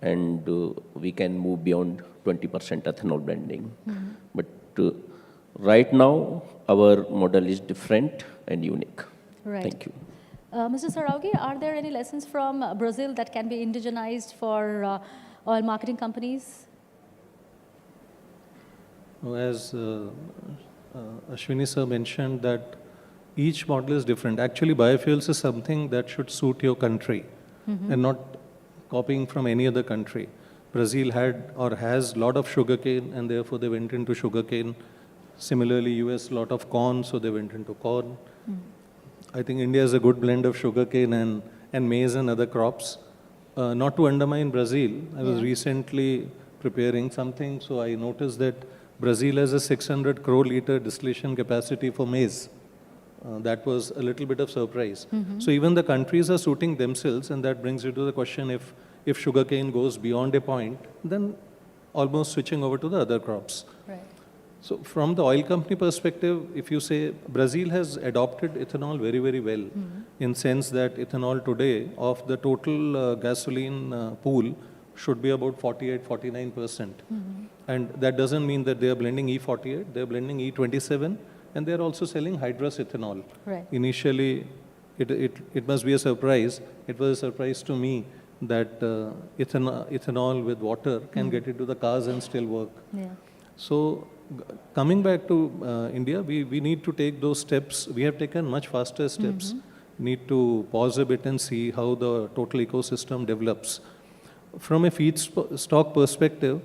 and we can move beyond 20% ethanol blending. But right now, our model is different and unique. Right. Thank you. Mr. Saraugi, are there any lessons from Brazil that can be indigenized for oil marketing companies? As Ashwini sir mentioned that each model is different. Actually, biofuels is something that should suit your country and not copying from any other country. Brazil had or has a lot of sugarcane, and therefore they went into sugarcane. Similarly, US, lot of corn, so they went into corn. I think India is a good blend of sugarcane and maize and other crops. Not to undermine Brazil, I was recently preparing something, so I noticed that Brazil has a 600 crore liter distillation capacity for maize. That was a little bit of surprise. So even the countries are suiting themselves, and that brings you to the question, if sugarcane goes beyond a point, then almost switching over to the other crops. Right. So from the oil company perspective, if you say Brazil has adopted ethanol very, very well, in sense that ethanol today of the total gasoline pool should be about 48-49%. And that doesn't mean that they are blending E48, they are blending E27, and they are also selling hydrous ethanol. Right. Initially, it must be a surprise. It was a surprise to me that ethanol with water can get into the cars and still work. So coming back to India, we need to take those steps. We have taken much faster steps. Need to pause a bit and see how the total ecosystem develops. From a feedstock perspective,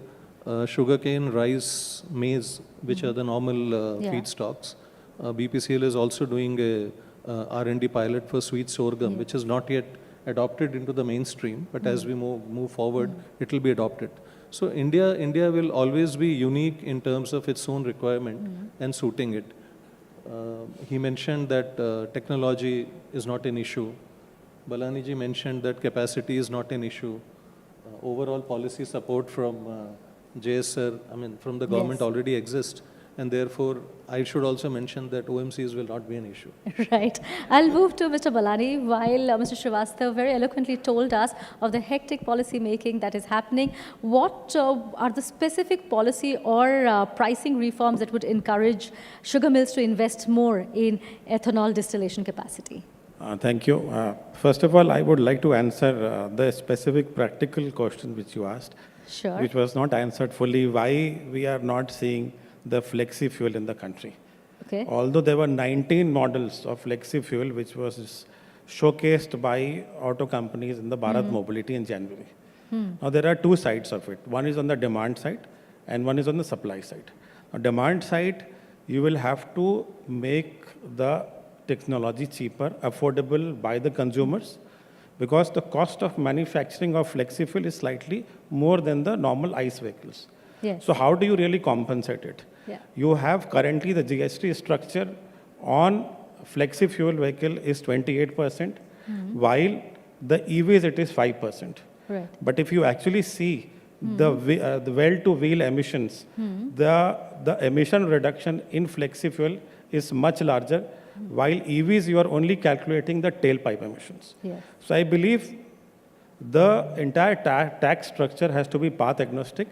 sugarcane, rice, maize, which are the normal feedstocks. BPCL is also doing a R&D pilot for sweet sorghum, which is not yet adopted into the mainstream, but as we move forward, it will be adopted. So India will always be unique in terms of its own requirement and suiting it. He mentioned that technology is not an issue. Balaniji mentioned that capacity is not an issue. Overall policy support from JSR, from the government already exists. And therefore, I should also mention that OMCs will not be an issue. Right. I'll move to Mr. Balani while Mr. Srivastav very eloquently told us of the hectic policy making that is happening. What are the specific policy or pricing reforms that would encourage sugar mills to invest more in ethanol distillation capacity? Thank you. First of all, I would like to answer the specific practical question which you asked, which was not answered fully, why we are not seeing the flexi fuel in the country. Okay. Although there were 19 models of flexi fuel which was showcased by auto companies in the Bharat Mobility in January. Now there are two sides of it. One is on the demand side and one is on the supply side. On demand side, you will have to make the technology cheaper, affordable by the consumers, because the cost of manufacturing of flexi fuel is slightly more than the normal ICE vehicles. Yes. So how do you really compensate it? You have currently the GST structure on flexi fuel vehicle is 28%, while the EVs it is 5%. Right. But if you actually see the well-to-wheel emissions, the emission reduction in flexi fuel is much larger, while EVs you are only calculating the tailpipe emissions. Yes. So I believe the entire tax structure has to be path agnostic,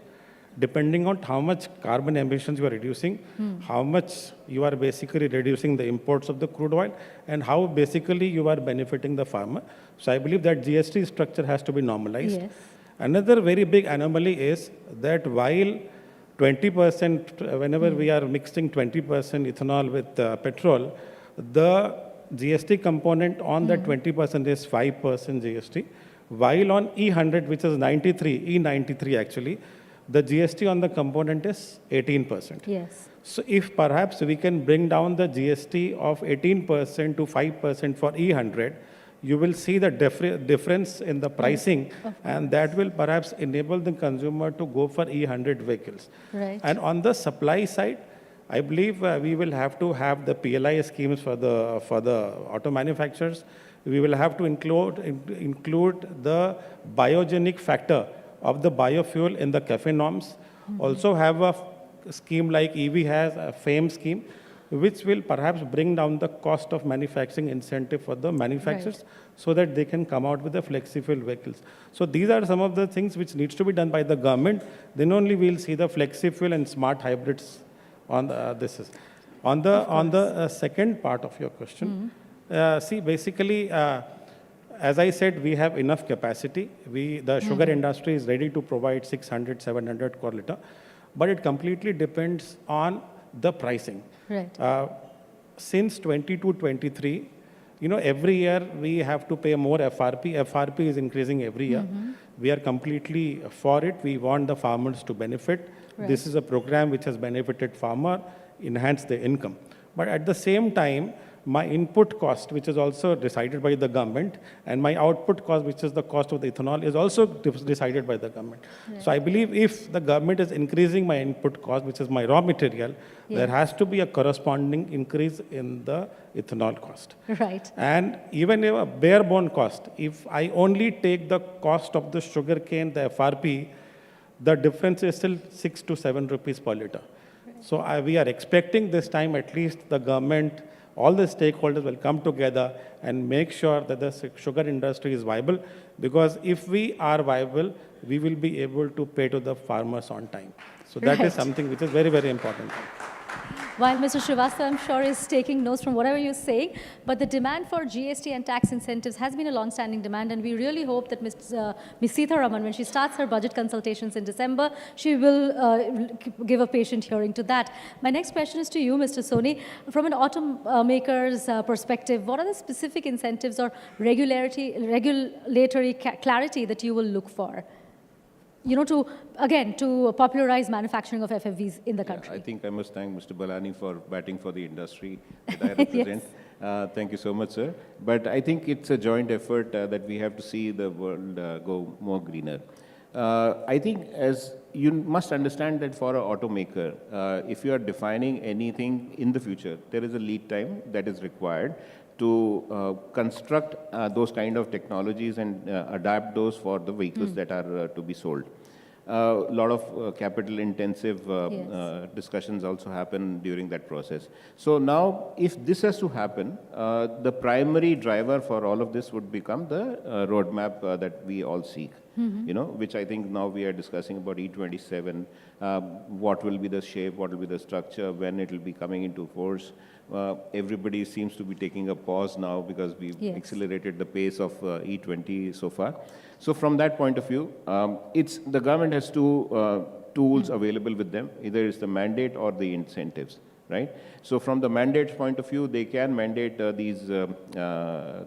depending on how much carbon emissions you are reducing, how much you are basically reducing the imports of the crude oil, and how basically you are benefiting the farmer. So I believe that GST structure has to be normalized. Yes. Another very big anomaly is that while 20%, whenever we are mixing 20% ethanol with petrol, the GST component on that 20% is 5% GST, while on E100, which is E93 actually, the GST on the component is 18%. Yes. So if perhaps we can bring down the GST of 18% to 5% for E100, you will see the difference in the pricing, and that will perhaps enable the consumer to go for E100 vehicles. Right. And on the supply side, I believe we will have to have the PLI schemes for the auto manufacturers. We will have to include the biogenic factor of the biofuel in the CAFE norms. Also have a scheme like EV has, a FAME scheme, which will perhaps bring down the cost of manufacturing incentive for the manufacturers so that they can come out with the flexi-fuel vehicles. So these are some of the things which needs to be done by the government. Then only we'll see the flexi-fuel and smart hybrids on this. On the second part of your question, see, basically, as I said, we have enough capacity. The sugar industry is ready to provide 600, 700 per liter, but it completely depends on the pricing. Right. Since 22-23, every year we have to pay more FRP. FRP is increasing every year. We are completely for it. We want the farmers to benefit. Right. This is a program which has benefited farmer, enhanced the income. But at the same time, my input cost, which is also decided by the government, and my output cost, which is the cost of the ethanol, is also decided by the government. Right. So I believe if the government is increasing my input cost, which is my raw material, there has to be a corresponding increase in the ethanol cost. Right. And even a bare bone cost, if I only take the cost of the sugarcane, the FRP, the difference is still 6 to 7 rupees per liter. Right. So we are expecting this time at least the government, all the stakeholders will come together and make sure that the sugar industry is viable, because if we are viable, we will be able to pay to the farmers on time. So that is something which is very, very important. While Mr. Srivastava, I'm sure, is taking notes from whatever you're saying, but the demand for GST and tax incentives has been a long-standing demand, and we really hope that Ms. Seetharaman, when she starts her budget consultations in December, she will give a patient hearing to that. My next question is to you, Mr. Soni. From an automaker's perspective, what are the specific incentives or regulatory clarity that you will look for? To popularize manufacturing of FFVs in the country. I think I must thank Mr. Balani for batting for the industry that I represent. Thank you so much, sir. But I think it's a joint effort that we have to see the world go more greener. I think as you must understand that for an automaker, if you are defining anything in the future, there is a lead time that is required to construct those kind of technologies and adapt those for the vehicles that are to be sold. A lot of capital-intensive discussions also happen during that process. So now, if this has to happen, the primary driver for all of this would become the roadmap that we all seek. Which I think now we are discussing about E27, what will be the shape, what will be the structure, when it will be coming into force. Everybody seems to be taking a pause now because we've accelerated the pace of E20 so far. So from that point of view, the government has two tools available with them. Either it's the mandate or the incentives, right? So from the mandate point of view, they can mandate these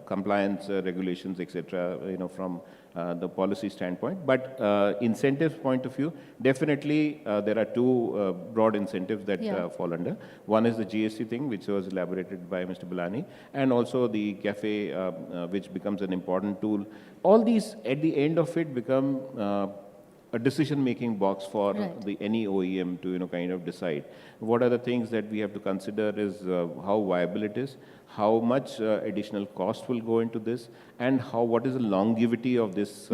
compliance regulations, etc. From the policy standpoint. But incentives point of view, definitely there are two broad incentives that fall under. One is the GST thing, which was elaborated by Mr. Balani, and also the CAFE, which becomes an important tool. All these, at the end of it, become a decision-making box for any OEM to kind of decide. What are the things that we have to consider is how viable it is, how much additional cost will go into this, and what is the longevity of this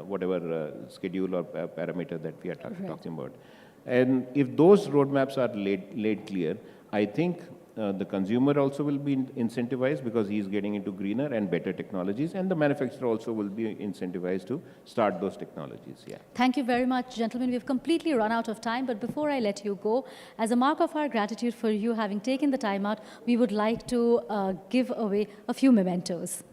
whatever schedule or parameter that we are talking about. And if those roadmaps are laid clear, I think the consumer also will be incentivized because he is getting into greener and better technologies, and the manufacturer also will be incentivized to start those technologies. Thank you very much, gentlemen. We've completely run out of time, but before I let you go, as a mark of our gratitude for you having taken the time out, we would like to give away a few mementos.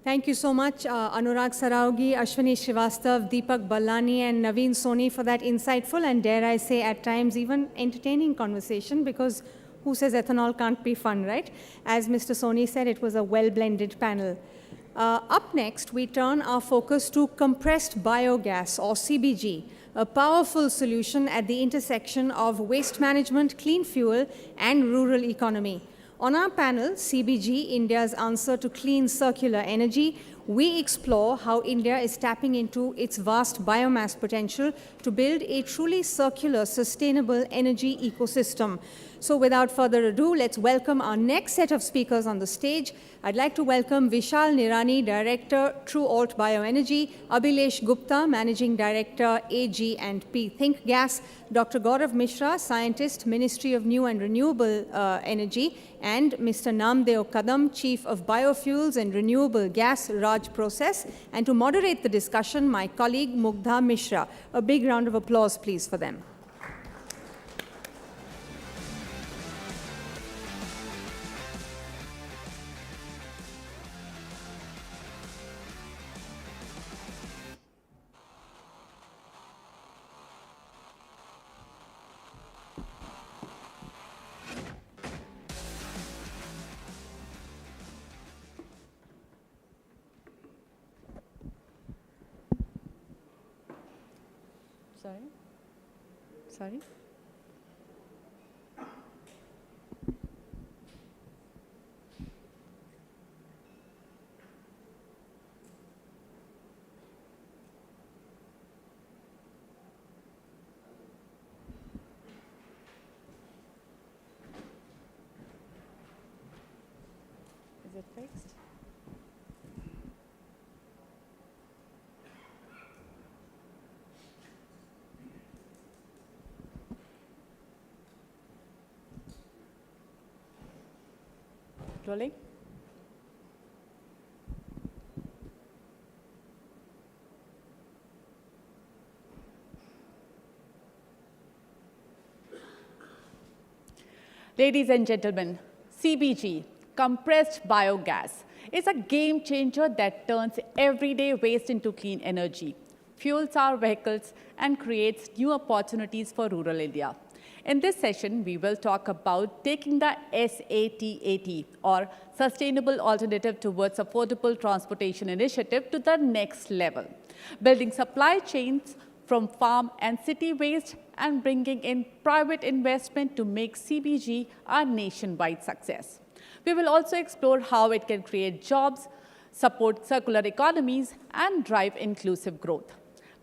Thank you so much, Anurag Saraugi, Ashwini Srivastav, Deepak Ballani, and Naveen Soni for that insightful and, dare I say, at times even entertaining conversation, because who says ethanol can't be fun, right? As Mr. Soni said, it was a well-blended panel. Up next, we turn our focus to compressed biogas, or CBG, a powerful solution at the intersection of waste management, clean fuel, and rural economy. On our panel, CBG, India's answer to clean circular energy, we explore how India is tapping into its vast biomass potential to build a truly circular, sustainable energy ecosystem. So without further ado, let's welcome our next set of speakers on the stage. I'd like to welcome Vishal Nirani, Director, True Alt Bioenergy, Abhilesh Gupta, Managing Director, AG&P Think Gas, Dr. Gaurav Mishra, Scientist, Ministry of New and Renewable Energy, and Mr. Namdeo Kadam, Chief of Biofuels and Renewable Gas, Raj Process. And to moderate the discussion, my colleague Mugdha Mishra. A big round of applause, please, for them. Sorry? Is it fixed? Rolling. Ladies and gentlemen, CBG, compressed biogas, is a game changer that turns everyday waste into clean energy, fuels our vehicles, and creates new opportunities for rural India. In this session, we will talk about taking the SATAT, or Sustainable Alternative Towards Affordable Transportation Initiative, to the next level, building supply chains from farm and city waste and bringing in private investment to make CBG a nationwide success. We will also explore how it can create jobs, support circular economies, and drive inclusive growth.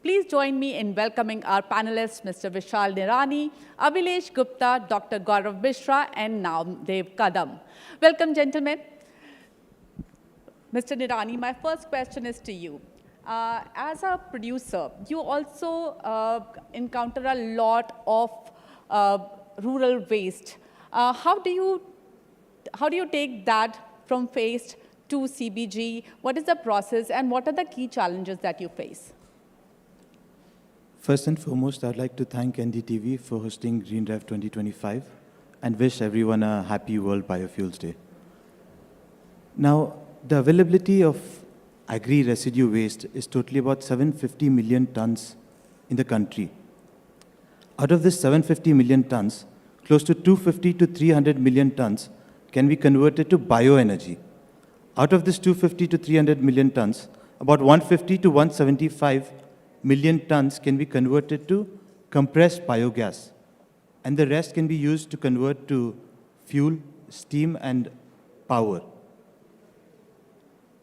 Please join me in welcoming our panelists, Mr. Vishal Nirani, Abhilesh Gupta, Dr. Gaurav Mishra, and Namdeo Kadam. Welcome, gentlemen. Mr. Nirani, my first question is to you. As a producer, you also encounter a lot of rural waste. How do you take that from waste to CBG? What is the process, and what are the key challenges that you face? First and foremost, I'd like to thank NDTV for hosting GreenRev 2025 and wish everyone a happy World Biofuels Day. Now, the availability of agri-residue waste is totally about 750 million tons in the country. Out of this 750 million tons, close to 250 to 300 million tons can be converted to bioenergy. Out of this 250 to 300 million tons, about 150 to 175 million tons can be converted to compressed biogas, and the rest can be used to convert to fuel, steam, and power.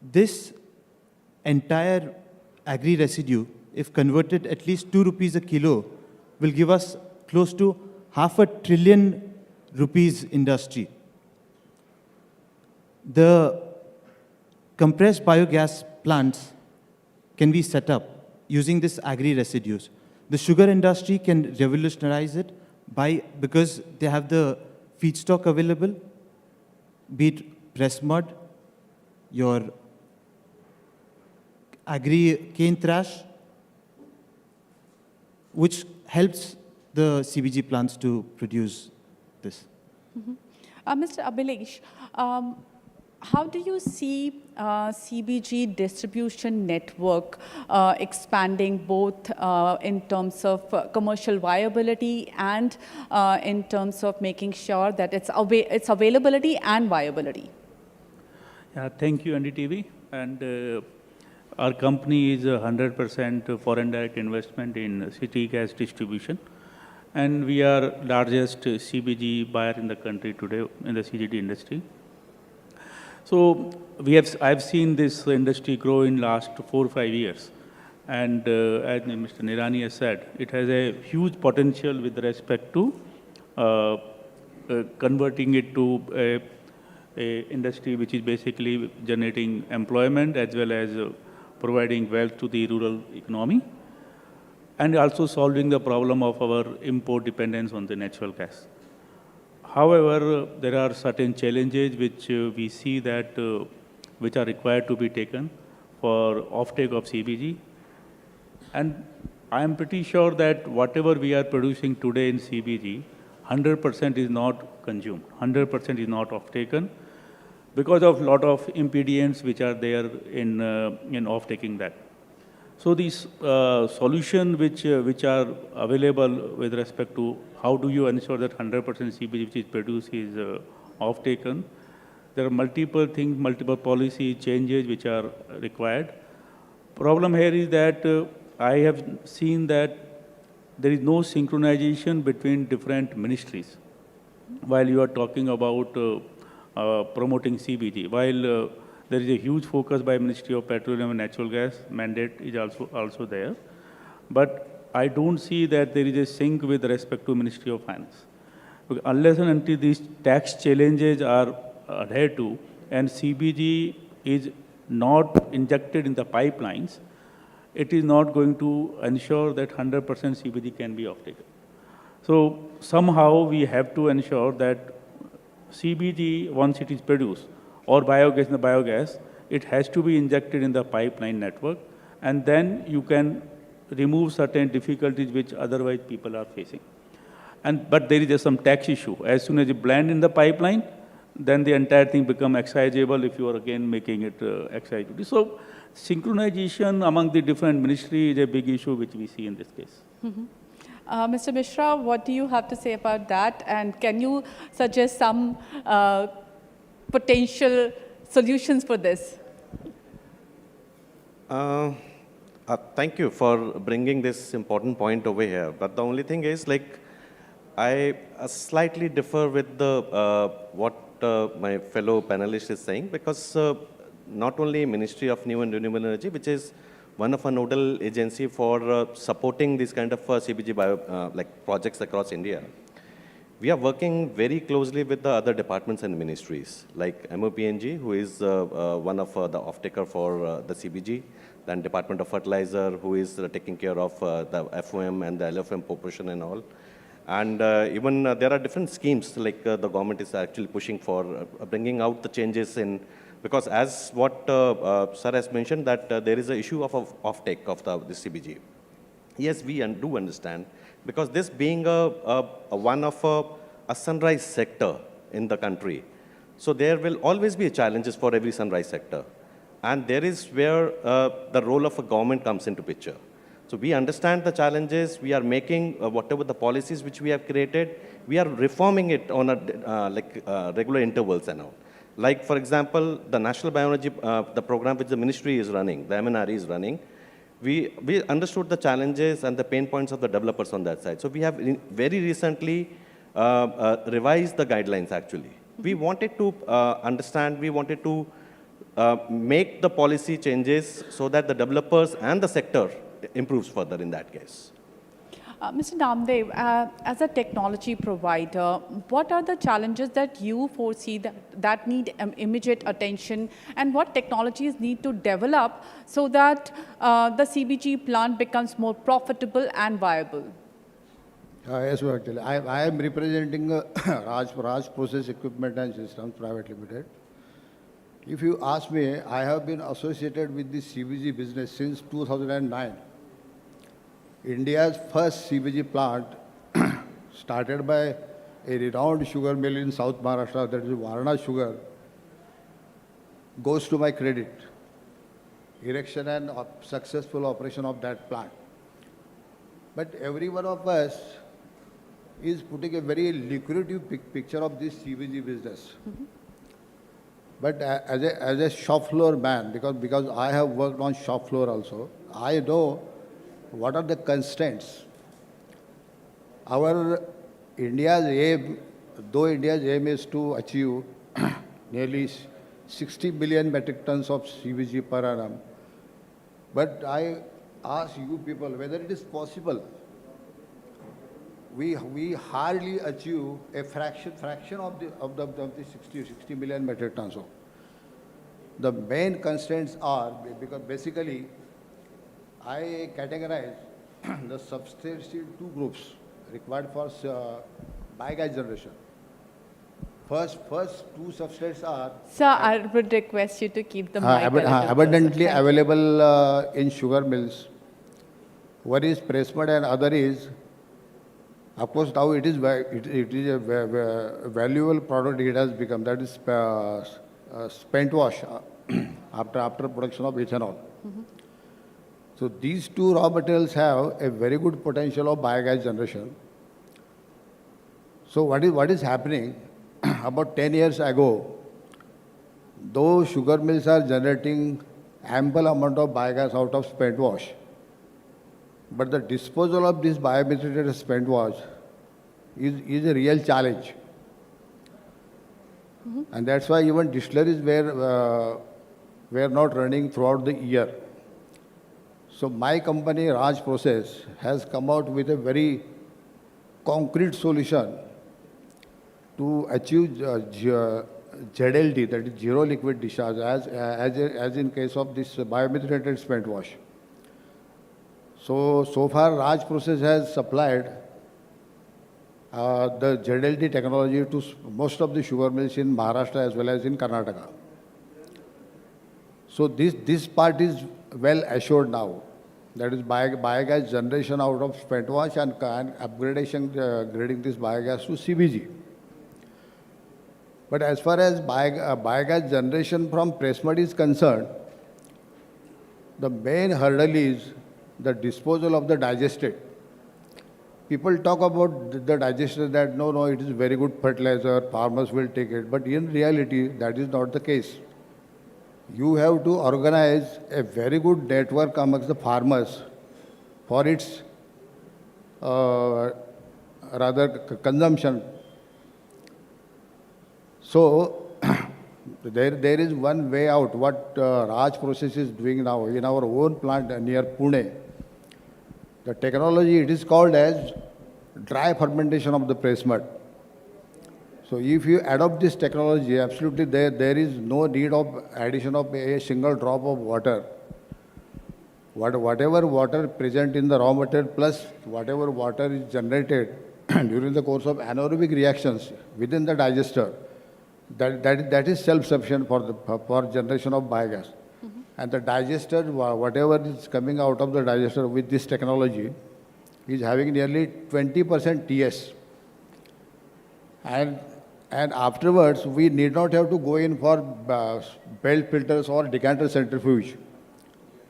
This entire agri-residue, if converted at least 2 rupees a kilo, will give us close to ₹500 billion industry. The compressed biogas plants can be set up using this agri-residues. The sugar industry can revolutionize it because they have the feedstock available, be it press mud, your agri-cane thrash, which helps the CBG plants to produce this. Mr. Abhilesh, How do you see CBG distribution network expanding both in terms of commercial viability and in terms of making sure that its availability and viability? Yeah, thank you, NDTV. And our company is 100% foreign direct investment in city gas distribution. And we are largest CBG buyer in the country today in the CGD industry. So I've seen this industry grow in last 4 or 5 years. And as Mr. Nirani has said, it has a huge potential with respect to converting it to a industry which is basically generating employment as well as providing wealth to the rural economy, and also solving the problem of our import dependence on the natural gas. However, there are certain challenges which we see that which are required to be taken for offtake of CBG. And I am pretty sure that whatever we are producing today in CBG, 100% is not consumed, 100% is not offtaken, because of lot of impediments which are there in off-taking that. So these solutions which are available with respect to how do you ensure that 100% CBG which is produced is off-taken, there are multiple things, multiple policy changes which are required. Problem here is that I have seen that there is no synchronization between different ministries while you are talking about promoting CBG. While there is a huge focus by Ministry of Petroleum and Natural Gas, mandate is also there. But I don't see that there is a sync with respect to Ministry of Finance. Because unless and until these tax challenges are adhered to and CBG is not injected in the pipelines, it is not going to ensure that 100% CBG can be offtaken. So somehow we have to ensure that CBG, once it is produced, or biogas in the biogas, it has to be injected in the pipeline network, and then you can remove certain difficulties which otherwise people are facing. But there is some tax issue. As soon as you blend in the pipeline, then the entire thing becomes exciseable if you are again making it excise duty. So synchronization among the different ministries is a big issue which we see in this case. Mm-hmm. Mr. Mishra, what do you have to say about that? And can you suggest some potential solutions for this? Thank you for bringing this important point over here. But the only thing is, like, I slightly differ with the what my fellow panelist is saying, because not only Ministry of New and Renewable Energy, which is one of a nodal agency for supporting these kind of CBG like projects across India. We are working very closely with the other departments and ministries, like MOPNG, who is one of the off-taker for the CBG, then Department of Fertilizer, who is taking care of the FOM and the LFM proportion and all. And even there are different schemes, like the government is actually pushing for bringing out the changes in, because as what Sir has mentioned, that there is an issue of offtake of the CBG. Yes, we do understand, because this being one of a sunrise sector in the country, so there will always be challenges for every sunrise sector. And there is where the role of a government comes into picture. So we understand the challenges, we are making whatever the policies which we have created, we are reforming it on a regular intervals and all. Like, for example, the National Bioenergy, the program which the ministry is running, the MNRE is running, we understood the challenges and the pain points of the developers on that side. So we have very recently revised the guidelines actually. We wanted to understand, we wanted to make the policy changes so that the developers and the sector improves further in that case. Mr. Namdev, as a technology provider, what are the challenges that you foresee that need immediate attention, and what technologies need to develop so that the CBG plant becomes more profitable and viable? Yes, actually. I am representing Raj Process Equipment and Systems Private Limited. If you ask me, I have been associated with the CBG business since 2009. India's first CBG plant started by a renowned sugar mill in South Maharashtra, that is Varna Sugar. goes to my credit. Erection and successful operation of that plant. But every one of us is putting a very lucrative picture of this CBG business. But as a shop floor man, because I have worked on shop floor also, I know what are the constraints. India's aim is to achieve nearly 60 million metric tons of CBG per annum. But I ask you people whether it is possible. We hardly achieve a fraction of the 60 million metric tons. So the main constraints are, because basically I categorize the substrates in two groups required for biogas generation. First two substrates are... Sir, I would request you to keep the mic abundantly available in sugar mills. One is press mud and other is, of course, now it is a valuable product it has become, that is spent wash after production of ethanol. So these two raw materials have a very good potential of biogas generation. So what is happening? About 10 years ago, those sugar mills are generating ample amount of biogas out of spent wash. But the disposal of this biomethated spent wash is a real challenge. And that's why even distilleries were not running throughout the year. So my company, Raj Process, has come out with a very concrete solution to achieve ZLD, that is zero liquid discharge, as in case of this biomethated spent wash. So far Raj Process has supplied the ZLD technology to most of the sugar mills in Maharashtra as well as in Karnataka. So this part is well assured now. That is biogas generation out of spent wash and grading this biogas to CBG. But as far as biogas generation from press mud is concerned, the main hurdle is the disposal of the digestate. People talk about the digestate that no, it is very good fertilizer, farmers will take it. But in reality, that is not the case. You have to organize a very good network amongst the farmers for its consumption. So there is one way out. What Raj Process is doing now in our own plant near Pune. The technology, it is called as dry fermentation of the press mud. So if you adopt this technology, absolutely there is no need of addition of a single drop of water. Whatever water present in the raw material plus whatever water is generated during the course of anaerobic reactions within the digester, that is self-sufficient for generation of biogas. And the digester, whatever is coming out of the digester with this technology, is having nearly 20% TS. And afterwards, we need not have to go in for belt filters or decanter centrifuge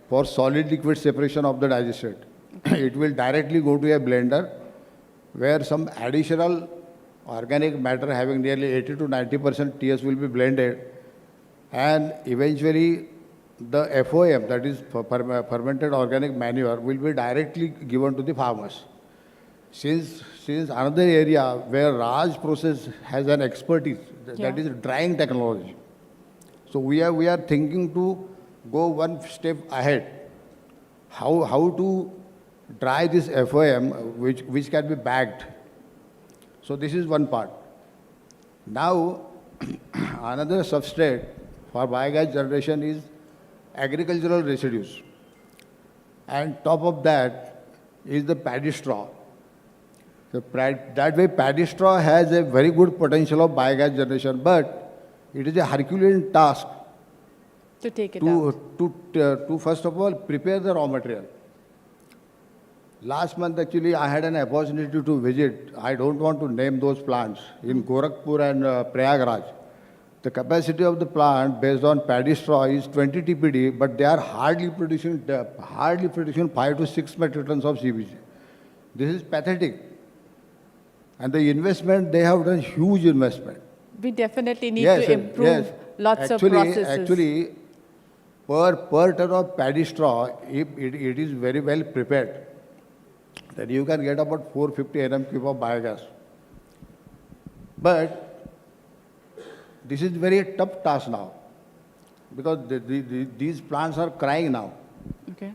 for solid liquid separation of the digestate. It will directly go to a blender where some additional organic matter having nearly 80 to 90% TS will be blended, and eventually the FOM, that is fermented organic manure, will be directly given to the farmers. Since another area where Raj Process has an expertise, that is drying technology. So we are thinking to go one step ahead. How to dry this FOM, which can be bagged. So this is one part. Now, another substrate for biogas generation is agricultural residues. And top of that is the paddy straw. So that way paddy straw has a very good potential of biogas generation, but it is a Herculean task to take it out. To first of all prepare the raw material. Last month, actually, I had an opportunity to visit, I don't want to name those plants, in Gorakhpur and Prayagraj. The capacity of the plant based on paddy straw is 20 TPD, but they are hardly producing 5 to 6 metric tons of CBG. This is pathetic. And the investment, they have done huge investment. We definitely need to improve lots of processes. Actually, per ton of paddy straw, if it is very well prepared, then you can get about 450 nm³ of biogas. But this is very tough task now, because these plants are crying now. Okay.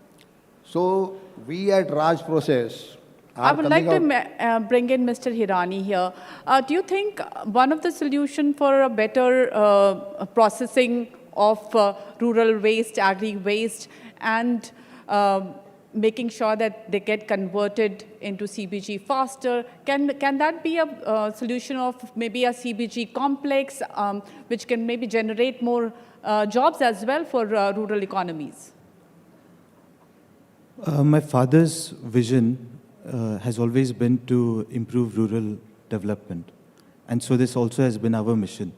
So we at Raj Process I would like to bring in Mr. Hirani here. Do you think one of the solutions for a better processing of rural waste, agri-waste, and making sure that they get converted into CBG faster, can that be a solution of maybe a CBG complex, which can maybe generate more jobs as well for rural economies? My father's vision has always been to improve rural development. And so this also has been our mission.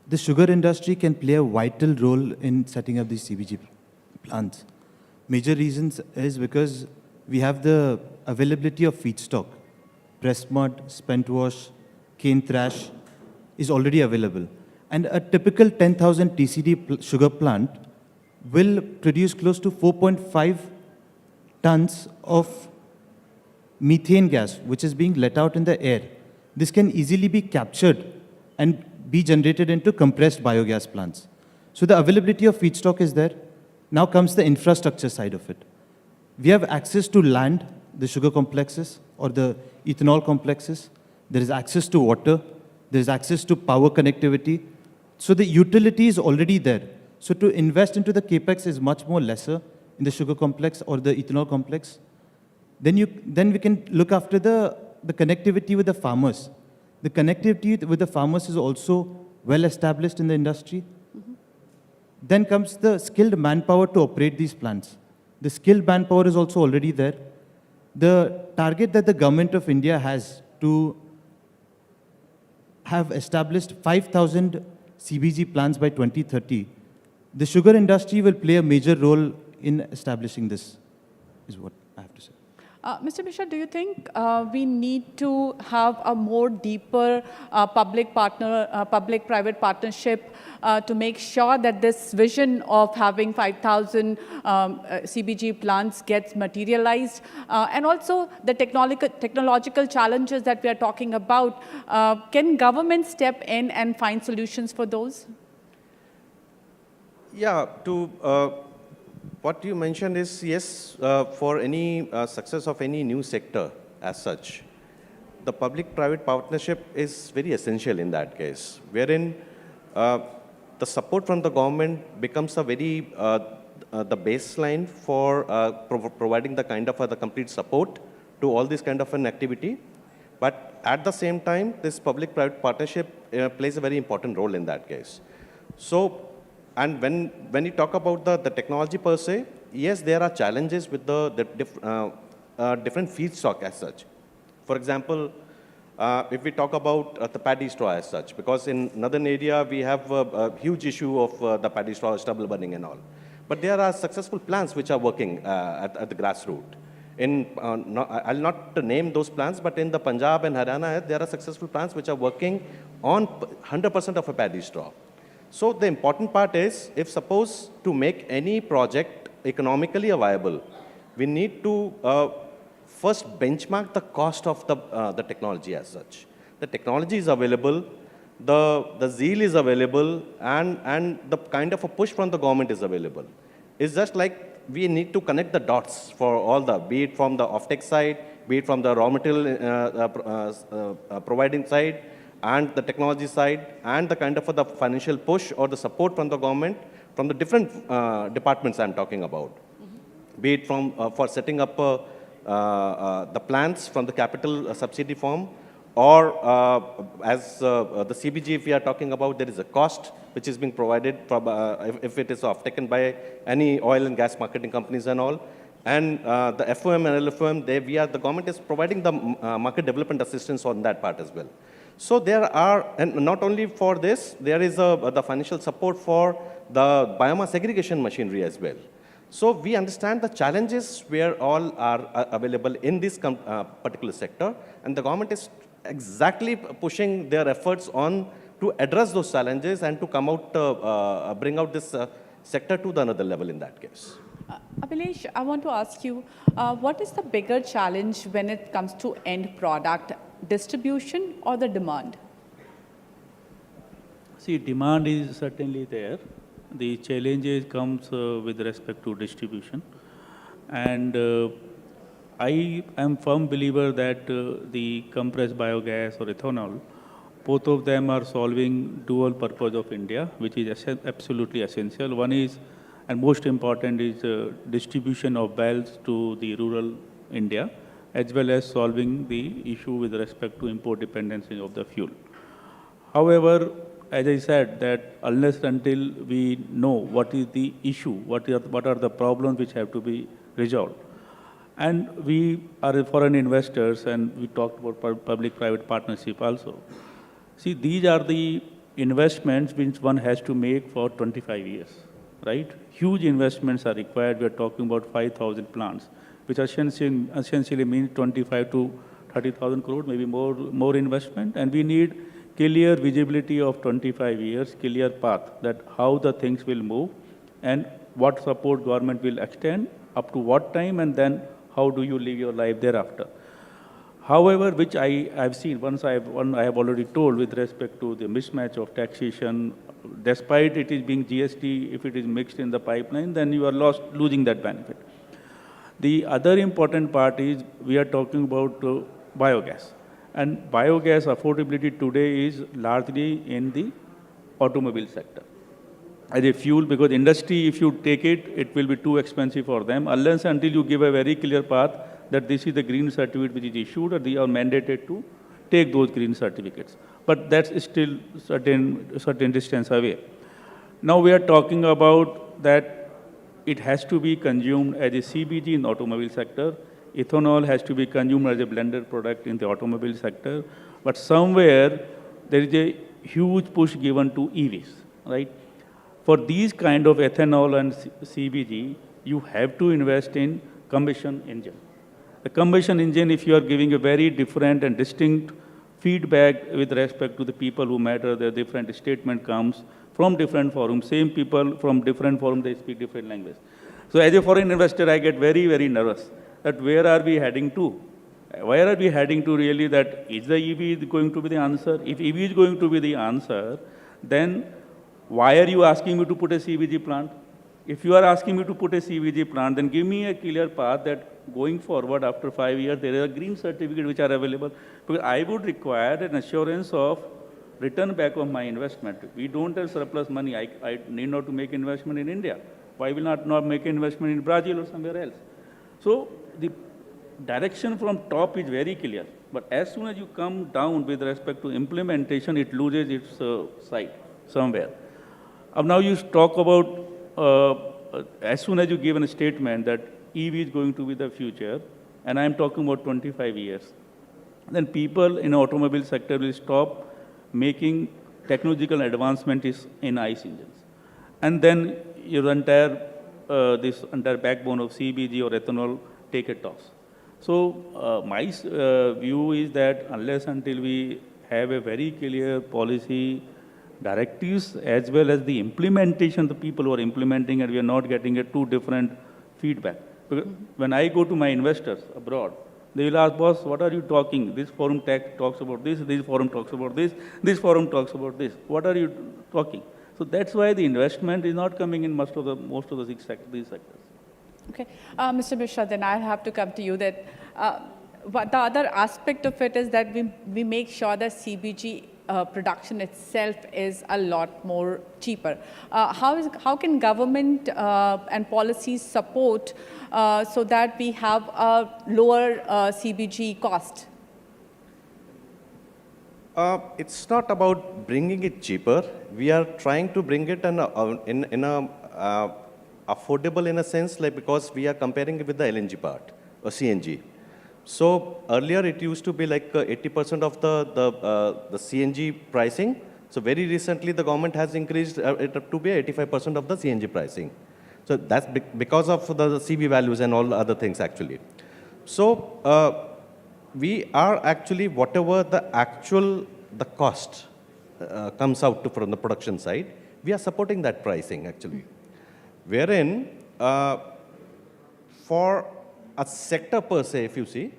The sugar industry can play a vital role in setting up these CBG plants. Major reasons is because we have the availability of feedstock. Pressed mud, spent wash, cane thrash is already available. And a typical 10,000 TCD sugar plant will produce close to 4.5 tons of methane gas, which is being let out in the air. This can easily be captured and be generated into compressed biogas plants. So the availability of feedstock is there. Now comes the infrastructure side of it. We have access to land, the sugar complexes or the ethanol complexes. There is access to water. There is access to power connectivity. So the utility is already there. So to invest into the capex is much more lesser in the sugar complex or the ethanol complex. Then we can look after the connectivity with the farmers. The connectivity with the farmers is also well established in the industry. Then comes the skilled manpower to operate these plants. The skilled manpower is also already there. The target that the government of India has to have established 5,000 CBG plants by 2030, the sugar industry will play a major role in establishing this, is what I have to say. Mr. Mishra, do you think we need to have a more deeper public-private partnership to make sure that this vision of having 5,000 CBG plants gets materialized? And also the technological challenges that we are talking about, can government step in and find solutions for those? Yeah, what you mentioned is, yes, for any success of any new sector as such, the public-private partnership is very essential in that case, wherein the support from the government becomes a very, the baseline for providing the kind of the complete support to all this kind of an activity. But at the same time, this public-private partnership plays a very important role in that case. So, and when you talk about the technology per se, yes, there are challenges with the different feedstock as such. For example, if we talk about the paddy straw as such, because in northern area we have a huge issue of the paddy straw, stubble burning and all. But there are successful plants which are working at the grassroots. I'll not name those plants, but in the Punjab and Haryana, there are successful plants which are working on 100% of a paddy straw. So the important part is, if suppose to make any project economically viable, we need to first benchmark the cost of the technology as such. The technology is available, the zeal is available, and the kind of a push from the government is available. It's just like we need to connect the dots for all be it from the offtake side, be it from the raw material providing side, and the technology side, and the kind of the financial push or the support from the government, from the different departments I'm talking about. Be it from for setting up the plants from the capital subsidy form, or as the CBG, if we are talking about, there is a cost which is being provided from, if it is offtaken by any oil and gas marketing companies and all. And the FOM and LFOM, the government is providing the market development assistance on that part as well. So there are, and not only for this, there is the financial support for the biomass aggregation machinery as well. So we understand the challenges where all are available in this particular sector, and the government is exactly pushing their efforts on to address those challenges and to come out, bring out this sector to the another level in that case. Abhilesh, I want to ask you, what is the bigger challenge when it comes to end product, distribution or the demand? See, demand is certainly there. The challenges comes with respect to distribution. And I am firm believer that the compressed biogas or ethanol, both of them are solving dual purpose of India, which is absolutely essential. One is, and most important, is distribution of wells to the rural India, as well as solving the issue with respect to import dependency of the fuel. However, as I said, that unless until we know what is the issue, what are the problems which have to be resolved, and we are foreign investors, and we talked about public-private partnership also. See, these are the investments which one has to make for 25 years, right? Huge investments are required. We are talking about 5,000 plants, which essentially means 25 to 30,000 crore, maybe more investment, and we need clear visibility of 25 years, clear path that how the things will move and what support government will extend up to what time, and then how do you live your life thereafter. However, which I have seen, I have already told with respect to the mismatch of taxation, despite it is being GST, if it is mixed in the pipeline, then you are losing that benefit. The other important part is we are talking about biogas. And biogas affordability today is largely in the automobile sector as a fuel, because industry, if you take it, it will be too expensive for them unless until you give a very clear path that this is the green certificate which is issued, or they are mandated to take those green certificates. But that's still certain distance away. Now we are talking about that it has to be consumed as a CBG in the automobile sector. Ethanol has to be consumed as a blended product in the automobile sector. But somewhere there is a huge push given to EVs, right? For these kind of ethanol and CBG, you have to invest in combustion engine. The combustion engine, if you are giving a very different and distinct feedback with respect to the people who matter, the different statement comes from different forums. Same people from different forums, they speak different language. So as a foreign investor, I get very, very nervous that where are we heading to? Where are we heading to really, that is the EV going to be the answer? If EV is going to be the answer, then why are you asking me to put a CBG plant? If you are asking me to put a CBG plant, then give me a clear path that going forward after 5 years, there is a green certificate which are available. Because I would require an assurance of return back of my investment. We don't have surplus money. I need not to make investment in India. Why will not make investment in Brazil or somewhere else? So the direction from top is very clear. But as soon as you come down with respect to implementation, it loses its sight somewhere. Now you talk about, as soon as you give a statement that EV is going to be the future, and I am talking about 25 years, then people in the automobile sector will stop making technological advancement in ICE engines. And then your this entire backbone of CBG or ethanol take a toss. So my view is that unless until we have a very clear policy directives as well as the implementation, the people who are implementing, and we are not getting a two different feedback. Because when I go to my investors abroad, they will ask, boss, what are you talking? This forum talks about this forum talks about this forum talks about this. What are you talking? So that's why the investment is not coming in most of the these sectors. Okay, Mr. Mishra, then I have to come to you that the other aspect of it is that we make sure that CBG production itself is a lot more cheaper. How can government and policies support so that we have a lower CBG cost? It's not about bringing it cheaper. We are trying to bring it in affordable in a sense, like because we are comparing it with the LNG part or CNG. So earlier it used to be like 80% of the CNG pricing. So very recently the government has increased it up to be 85% of the CNG pricing. So that's because of the CB values and all other things actually. So we are actually, whatever the cost comes out from the production side, we are supporting that pricing actually. Wherein for a sector per se, if you see,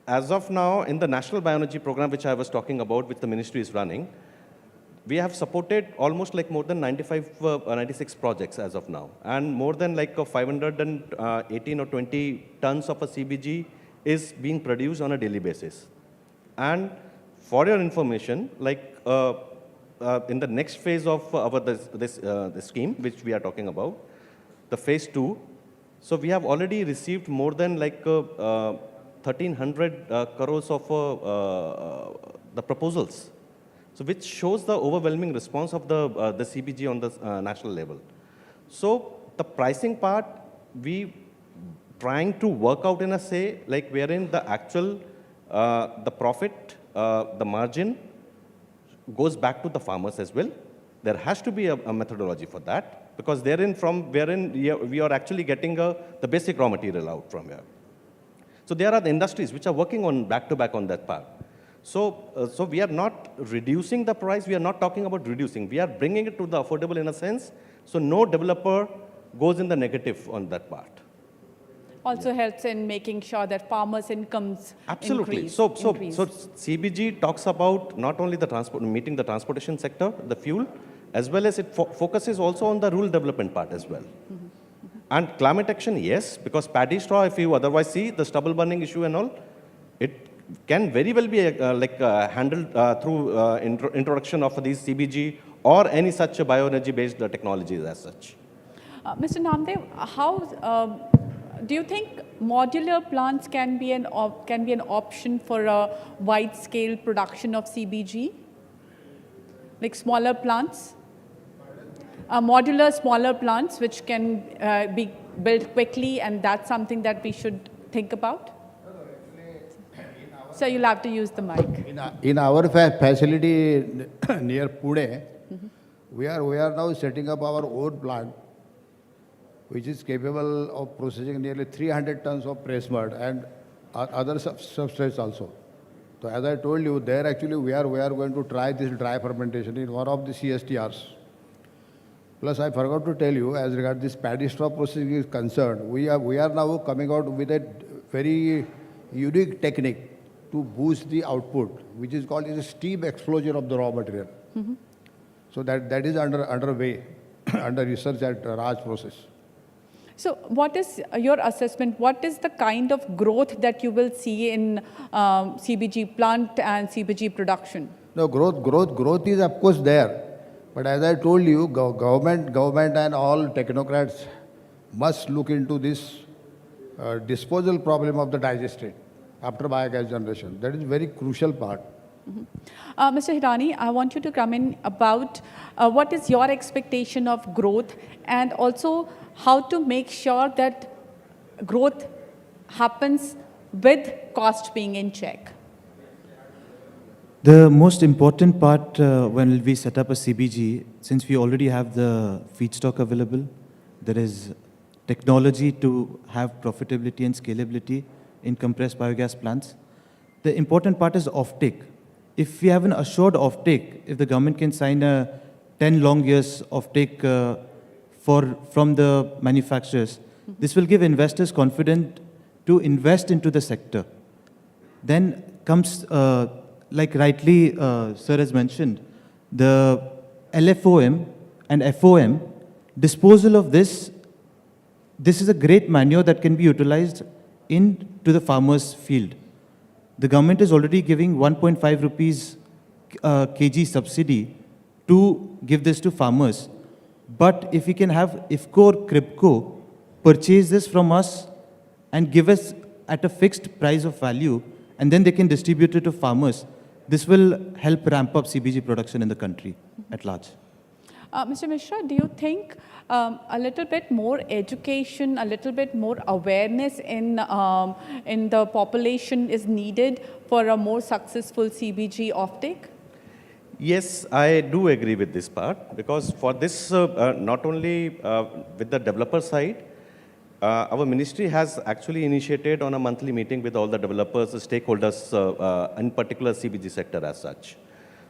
as of now in the National Bioenergy Program, which I was talking about, which the ministry is running, we have supported almost like more than 96 projects as of now. And more than like 518 or 20 tons of a CBG is being produced on a daily basis. And for your information, like in the next phase of this scheme, which we are talking about, the phase 2, so we have already received more than like 1,300 crores of the proposals. So which shows the overwhelming response of the CBG on the national level. So the pricing part, we trying to work out in a say, like wherein the actual, the profit, the margin goes back to the farmers as well. There has to be a methodology for that, because wherein we are actually getting the basic raw material out from here. So there are the industries which are working on back-to-back on that part. So, so we are not reducing the price, we are not talking about reducing, we are bringing it to the affordable in a sense, so no developer goes in the negative on that part. Also helps in making sure that farmers' incomes Absolutely. increase. So CBG talks about not only the meeting the transportation sector, the fuel, as well as it focuses also on the rural development part as well. And climate action, yes, because paddy straw, if you otherwise see the stubble burning issue and all, it can very well be handled through introduction of these CBG or any such bioenergy-based technologies as such. Mr. Namdev, how do you think modular plants can be an option for a wide-scale production of CBG, like smaller plants? Modular, smaller plants which can be built quickly, and that's something that we should think about? So you'll have to use the mic. In our facility near Pune, we are now setting up our own plant, which is capable of processing nearly 300 tons of press mud and other substrates also. So as I told you, there actually we are going to try this dry fermentation in one of the CSTRs. Plus, I forgot to tell you, as regards this paddy straw processing is concerned, we are now coming out with a very unique technique to boost the output, which is called a steam explosion of the raw material. So that is underway, under research at Raj process. So what is your assessment? What is the kind of growth that you will see in CBG plant and CBG production? No, growth is of course there. But as I told you, government and all technocrats must look into this disposal problem of the digestate after biogas generation. That is a very crucial part. Mr. Hirani, I want you to come in about what is your expectation of growth, and also how to make sure that growth happens with cost being in check. The most important part when we set up a CBG, since we already have the feedstock available, there is technology to have profitability and scalability in compressed biogas plants. The important part is offtake. If we have an assured offtake, if the government can sign a 10 long years offtake from the manufacturers, this will give investors confidence to invest into the sector. Then comes, like rightly sir has mentioned, the LFOM and FOM, disposal of this is a great manure that can be utilized into the farmer's field. The government is already giving 1.5 rupees kg subsidy to give this to farmers. But if we can have IFCO or CRIBCO purchase this from us and give us at a fixed price of value, and then they can distribute it to farmers, this will help ramp up CBG production in the country at large. Mr. Mishra, do you think a little bit more education, a little bit more awareness in the population is needed for a more successful CBG offtake? Yes, I do agree with this part, because for this, not only with the developer side, our ministry has actually initiated on a monthly meeting with all the developers, the stakeholders, in particular CBG sector as such.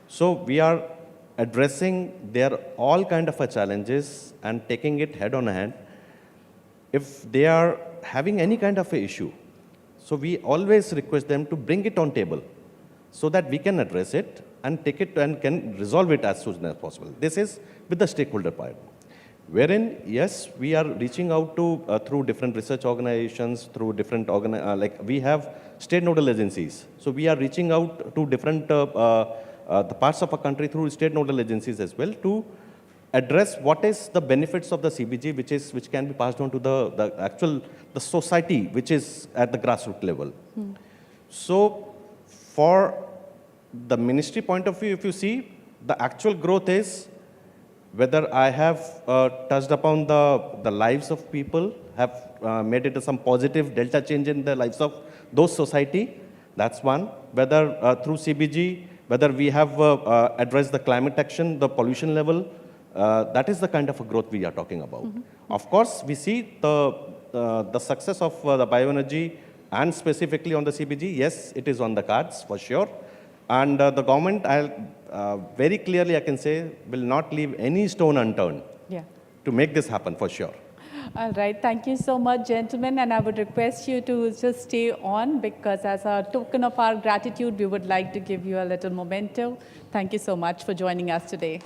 So we are addressing their all kind of challenges and taking it head on hand. If they are having any kind of a issue, so we always request them to bring it on table so that we can address it and take it and can resolve it as soon as possible. This is with the stakeholder part. Wherein, yes, we are reaching out to, through different research organizations, through different, like we have state nodal agencies. So we are reaching out to different the parts of a country through state nodal agencies as well to address what is the benefits of the CBG, which can be passed on to the society, which is at the grassroots level. So for the ministry point of view, if you see, the actual growth is whether I have touched upon the lives of people, have made it some positive delta change in the lives of those society, that's one. Whether through CBG, whether we have addressed the climate action, the pollution level, that is the kind of a growth we are talking about. Of course, we see the success of the bioenergy and specifically on the CBG, yes, it is on the cards for sure. And the government, very clearly I can say, will not leave any stone unturned to make this happen for sure. All right, thank you so much, gentlemen, and I would request you to just stay on, because as a token of our gratitude, we would like to give you a little memento. Thank you so much for joining us today.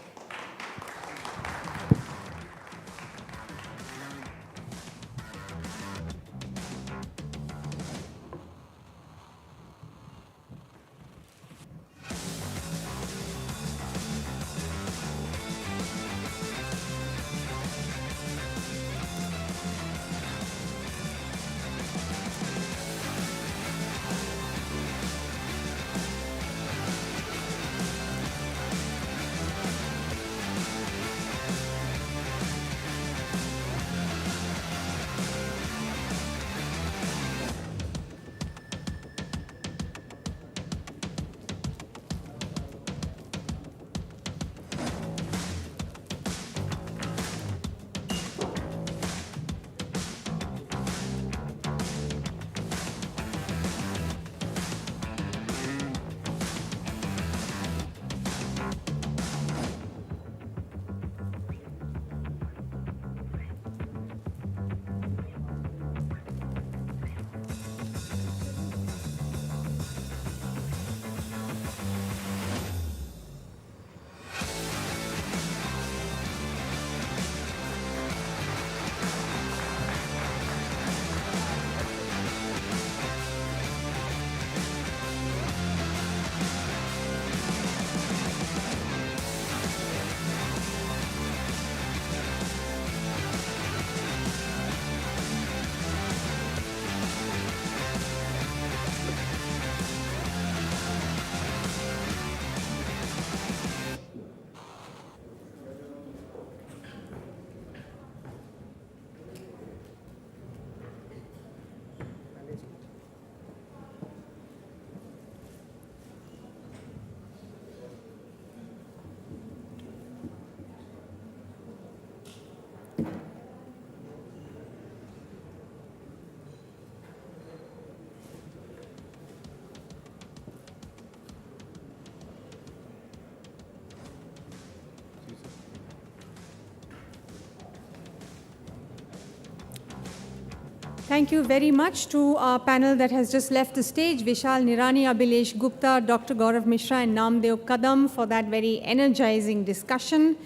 Thank you very much to our panel that has just left the stage, Vishal Nirani, Abhilesh Gupta, Dr. Gaurav Mishra and Namdev Kadam, for that very energizing discussion.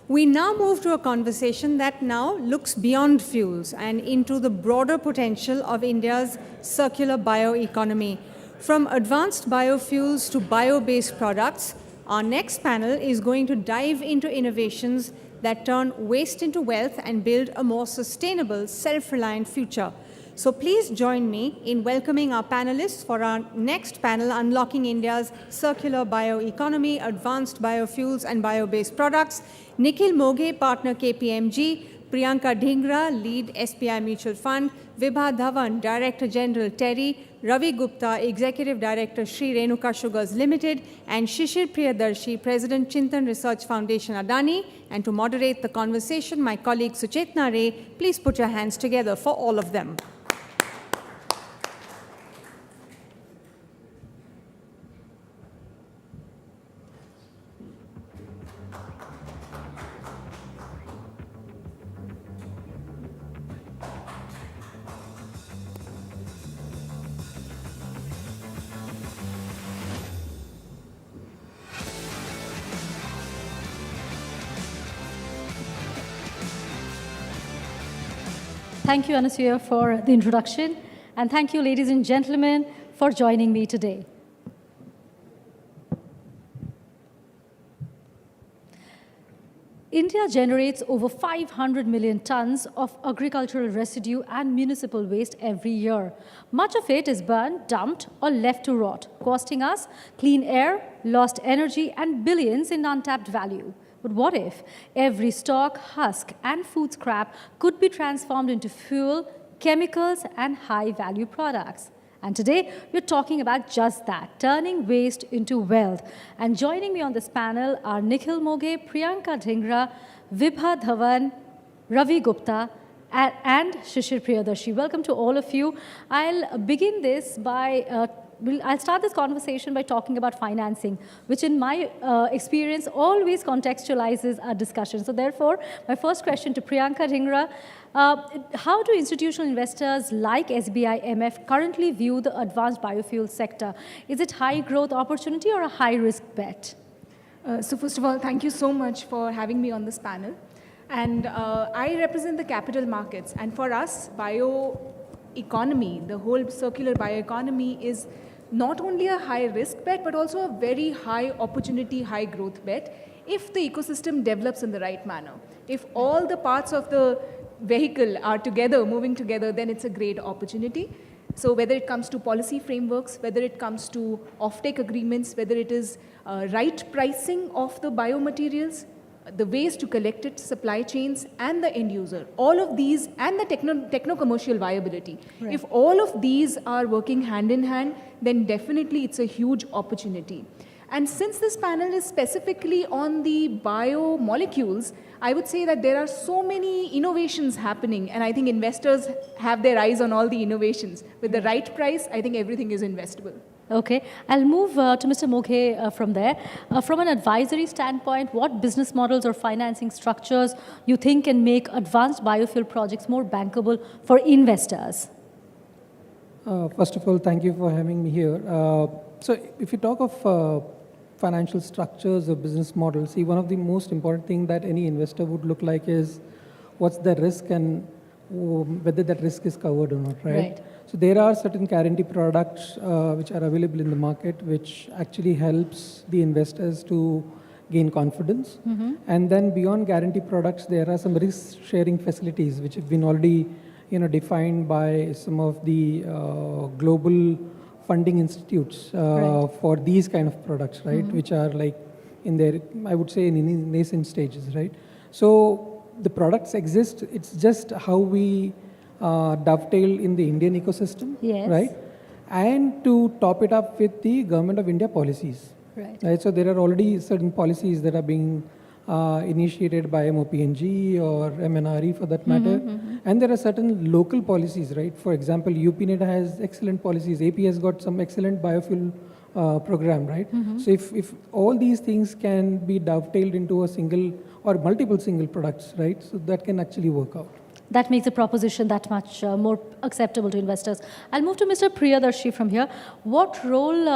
We now move to a conversation that now looks beyond fuels and into the broader potential of India's circular bioeconomy. From advanced biofuels to bio-based products, our next panel is going to dive into innovations that turn waste into wealth and build a more sustainable, self-reliant future. So please join me in welcoming our panelists for our next panel, Unlocking India's Circular Bioeconomy, Advanced Biofuels and Bio-Based Products. Nikhil Moghe, Partner KPMG, Priyanka Dhingra, Lead SBI Mutual Fund, Vibha Dhawan, Director General TERI, Ravi Gupta, Executive Director Sri Renuka Sugars Limited, and Shishir Priyadarshi, President Chintan Research Foundation Adani. And to moderate the conversation, my colleague Suchetna Ray. Please put your hands together for all of them. Thank you, Anasuya, for the introduction. And thank you, ladies and gentlemen, for joining me today. India generates over 500 million tons of agricultural residue and municipal waste every year. Much of it is burned, dumped, or left to rot, costing us clean air, lost energy, and billions in untapped value. But what if every stalk, husk, and food scrap could be transformed into fuel, chemicals, and high-value products? And today, we're talking about just that, turning waste into wealth. And joining me on this panel are Nikhil Moghe, Priyanka Dhingra, Vibha Dhawan, Ravi Gupta, and Shishir Priyadarshi. Welcome to all of you. I'll begin this by I'll start this conversation by talking about financing, which in my experience always contextualizes our discussion. So therefore, my first question to Priyanka Dhingra, how do institutional investors like SBI MF currently view the advanced biofuel sector? Is it high growth opportunity or a high risk bet? So first of all, thank you so much for having me on this panel. And I represent the capital markets. And for us, bioeconomy, the whole circular bioeconomy is not only a high risk bet, but also a very high opportunity, high growth bet if the ecosystem develops in the right manner. If all the parts of the vehicle are together, moving together, then it's a great opportunity. So whether it comes to policy frameworks, whether it comes to offtake agreements, whether it is right pricing of the biomaterials, the ways to collect it, supply chains, and the end user, all of these, and the techno-commercial viability. Right. If all of these are working hand in hand, then definitely it's a huge opportunity. And since this panel is specifically on the biomolecules, I would say that there are so many innovations happening, and I think investors have their eyes on all the innovations. With the right price, I think everything is investable. Okay, I'll move to Mr. Moghe from there. From an advisory standpoint, what business models or financing structures you think can make advanced biofuel projects more bankable for investors? First of all, thank you for having me here. So if you talk of financial structures or business models, see, one of the most important things that any investor would look like is what's the risk and whether that risk is covered or not, right? So there are certain guarantee products which are available in the market, which actually helps the investors to gain confidence. Mm-hmm. And then beyond guarantee products, there are some risk sharing facilities which have been already, defined by some of the global funding institutes for these kind of products, right? Mm-hmm. Which are like in their, I would say, in nascent stages, right? So the products exist. It's just how we dovetail in the Indian ecosystem, yes, right? And to top it up with the Government of India policies, right? So there are already certain policies that are being initiated by MOPNG or MNRE for that matter. Mm-hmm, mm-hmm. And there are certain local policies, right? For example, UPNED has excellent policies. AP has got some excellent biofuel program, right? Mm-hmm. So if all these things can be dovetailed into a single or multiple single products, right? So that can actually work out. That makes the proposition that much more acceptable to investors. I'll move to Mr. Priyadarshi from here. What role,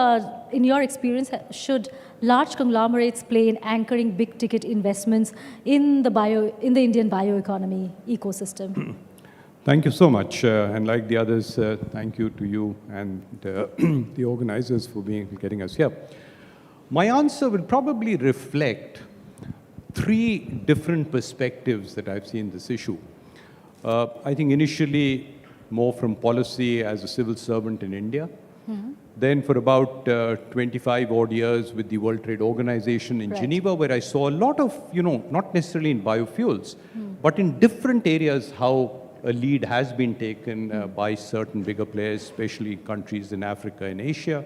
in your experience, should large conglomerates play in anchoring big-ticket investments in the Indian bioeconomy ecosystem? Thank you so much. And like the others, thank you to you and the organizers for getting us here. My answer will probably reflect three different perspectives that I've seen this issue. I think initially more from policy as a civil servant in India. Then for about 25 odd years with the World Trade Organization in Geneva, where I saw a lot of, not necessarily in biofuels, but in different areas how a lead has been taken by certain bigger players, especially countries in Africa and Asia.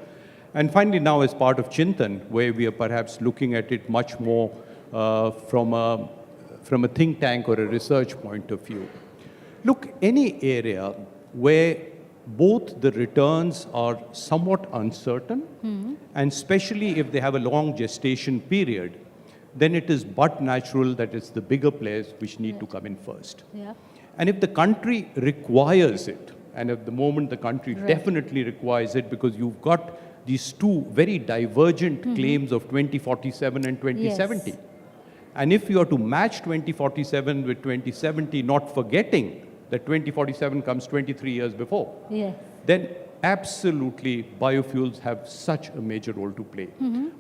And finally now as part of Chintan, where we are perhaps looking at it much more from a think tank or a research point of view. Look, any area where both the returns are somewhat uncertain, and especially if they have a long gestation period, then it is but natural that it's the bigger players which need to come in first. And if the country requires it, and at the moment the country definitely requires it, because you've got these two very divergent claims of 2047 and 2070. And if you are to match 2047 with 2070, not forgetting that 2047 comes 23 years before, then absolutely biofuels have such a major role to play.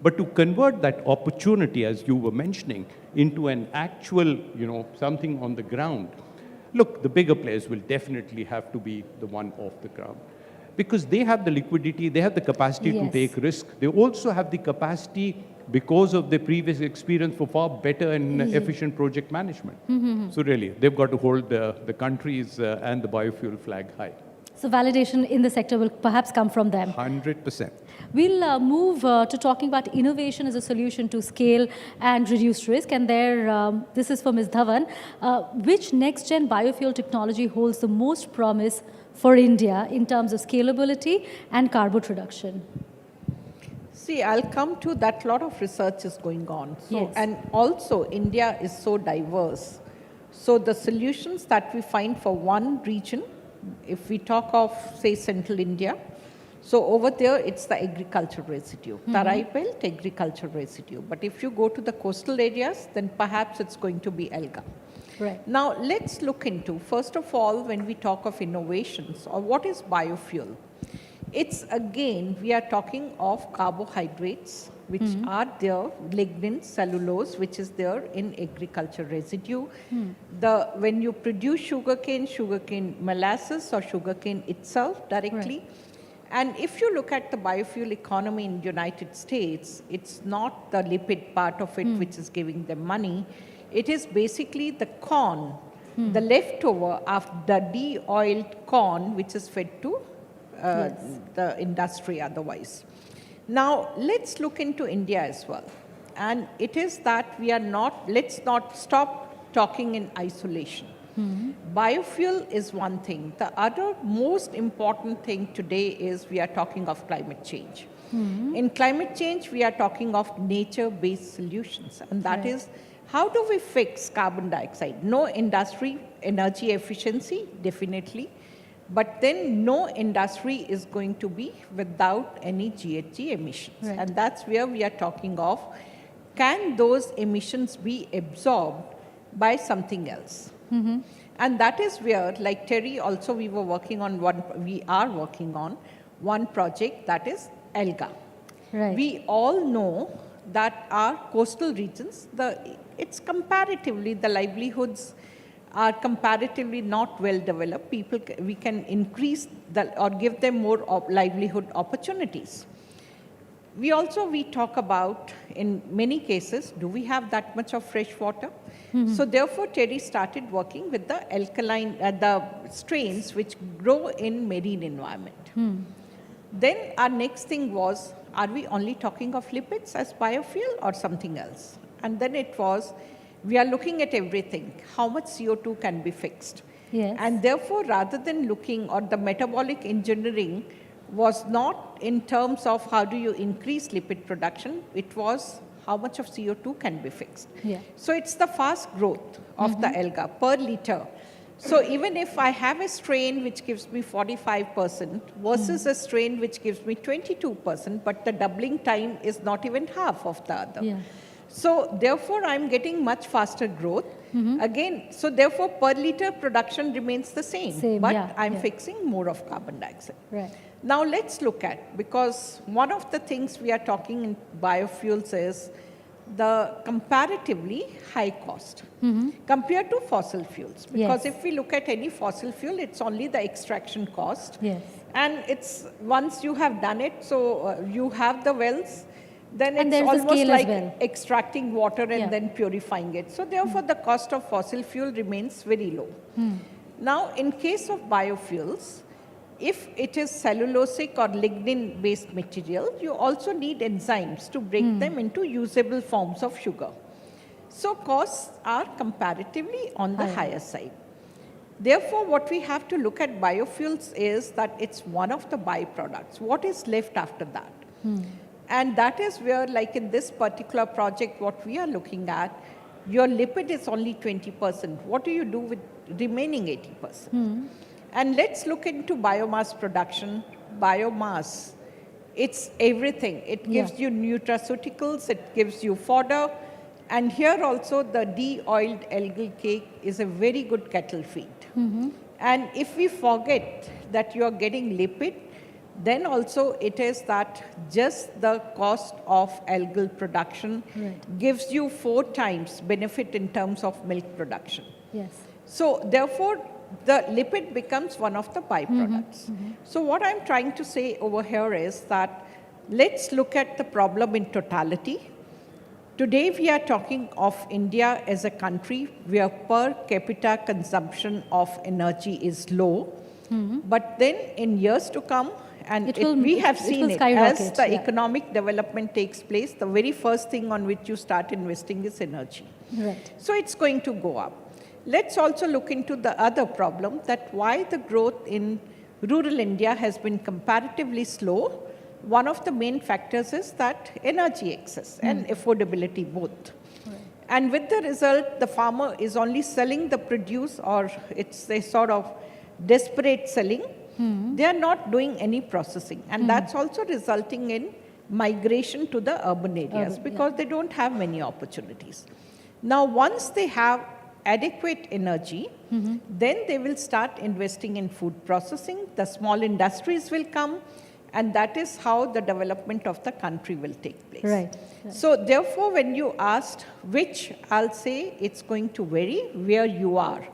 But to convert that opportunity, as you were mentioning, into an actual, something on the ground, look, the bigger players will definitely have to be the one off the ground. Because they have the liquidity, they have the capacity to take risk. They also have the capacity, because of their previous experience, for far better and efficient project management. So really, they've got to hold the countries and the biofuel flag high. So validation in the sector will perhaps come from them. 100%. We'll move to talking about innovation as a solution to scale and reduce risk. And there, this is for Ms. Dhawan. Which next-gen biofuel technology holds the most promise for India in terms of scalability and carbon reduction? See, I'll come to that. Lot of research is going on. So, and also India is so diverse. So the solutions that we find for one region, if we talk of, say, central India, so over there, it's the agricultural residue. Tarai belt, agricultural residue. But if you go to the coastal areas, then perhaps it's going to be alga. Now, let's look into, first of all, when we talk of innovations, or what is biofuel? It's again, we are talking of carbohydrates, which are there, lignin, cellulose, which is there in agriculture residue. When you produce sugarcane molasses or sugarcane itself directly. And if you look at the biofuel economy in the United States, it's not the lipid part of it which is giving them money. It is basically the corn, the leftover of the de-oiled corn, which is fed to the industry otherwise. Now, let's look into India as well. And it is that we are not, let's not stop talking in isolation. Biofuel is one thing. The other most important thing today is we are talking of climate change. In climate change, we are talking of nature-based solutions. And that is, how do we fix carbon dioxide? No industry, energy efficiency, definitely. But then no industry is going to be without any GHG emissions. And that's where we are talking of, can those emissions be absorbed by something else? And that is where, like Terry, also we are working on one project, that is alga. We all know that our coastal regions, it's comparatively, the livelihoods are comparatively not well developed. We can increase or give them more livelihood opportunities. We talk about, in many cases, do we have that much of fresh water? So therefore, Terry started working with the alkaline, the strains which grow in marine environment. Then our next thing was, are we only talking of lipids as biofuel or something else? And then it was, we are looking at everything. How much CO2 can be fixed? And therefore, rather than looking, or the metabolic engineering was not in terms of how do you increase lipid production, it was how much of CO2 can be fixed. So it's the fast growth of the alga per liter. So even if I have a strain which gives me 45% versus a strain which gives me 22%, but the doubling time is not even half of the other. So therefore, I'm getting much faster growth. Again, so therefore, per liter production remains the same but I'm fixing more of carbon dioxide. Now let's look at, because one of the things we are talking in biofuels is the comparatively high cost compared to fossil fuels. Because if we look at any fossil fuel, it's only the extraction cost. Yes. And it's once you have done it, so you have the wells, then And it's there's a almost scale as like well. extracting water and then purifying it. So therefore, the cost of fossil fuel remains very low. Now, in case of biofuels, if it is cellulosic or lignin-based material, you also need enzymes to break them into usable forms of sugar. So costs are comparatively on the higher side. Therefore, what we have to look at biofuels is that it's one of the byproducts. What is left after that? And that is where, like in this particular project, what we are looking at, your lipid is only 20%. What do you do with remaining 80%? And let's look into biomass production. Biomass, it's everything. It gives you nutraceuticals, it gives you fodder, and here also the de-oiled algal cake is a very good cattle feed. And if we forget that you are getting lipid, then also it is that just the cost of algal production gives you 4 times benefit in terms of milk production. Yes. So therefore, the lipid becomes one of the byproducts. So what I'm trying to say over here is that let's look at the problem in totality. Today we are talking of India as a country where per capita consumption of energy is low. But then in years to come, and we have seen it, as the economic development takes place, the very first thing on which you start investing is energy. Right. So it's going to go up. Let's also look into the other problem, that why the growth in rural India has been comparatively slow. One of the main factors is that energy access and affordability both. And with the result, the farmer is only selling the produce, or it's a sort of desperate selling. They are not doing any processing. And that's also resulting in migration to the urban areas because they don't have many opportunities. Now, once they have adequate energy, then they will start investing in food processing. The small industries will come, and that is how the development of the country will take place. Right. So therefore, when you asked which, I'll say it's going to vary where you are.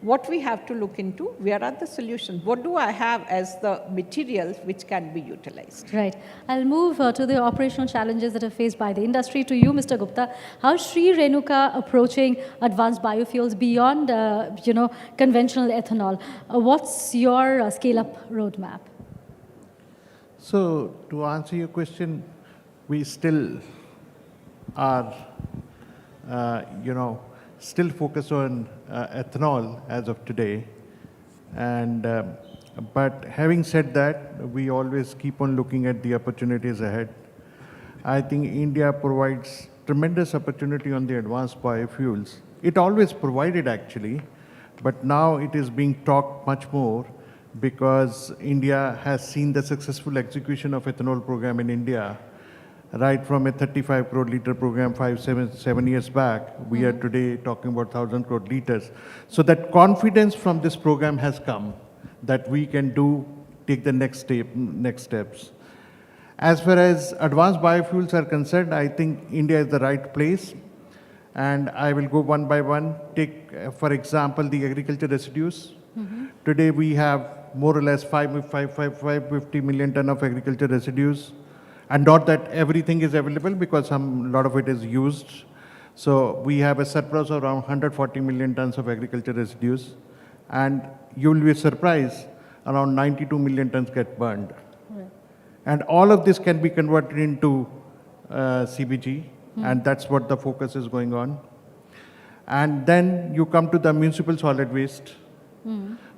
What we have to look into, where are the solutions? What do I have as the materials which can be utilized? Right. I'll move to the operational challenges that are faced by the industry. To you, Mr. Gupta, how is Sri Renuka approaching advanced biofuels beyond, conventional ethanol? What's your scale-up roadmap? So, to answer your question, we still are, still focused on ethanol as of today. And, but having said that, we always keep on looking at the opportunities ahead. I think India provides tremendous opportunity on the advanced biofuels. It always provided actually, but now it is being talked much more because India has seen the successful execution of ethanol program in India. Right from a 35 crore liter program 7 years back, we are today talking about 1,000 crore liters. So that confidence from this program has come that we can take the next steps. As far as advanced biofuels are concerned, I think India is the right place. And I will go one by one. Take, for example, the agriculture residues. Today we have more or less 550 million ton of agriculture residues. And not that everything is available because a lot of it is used. So we have a surplus of around 140 million tons of agriculture residues. And you will be surprised, around 92 million tons get burned. Right. And all of this can be converted into CBG, and that's what the focus is going on. And then you come to the municipal solid waste.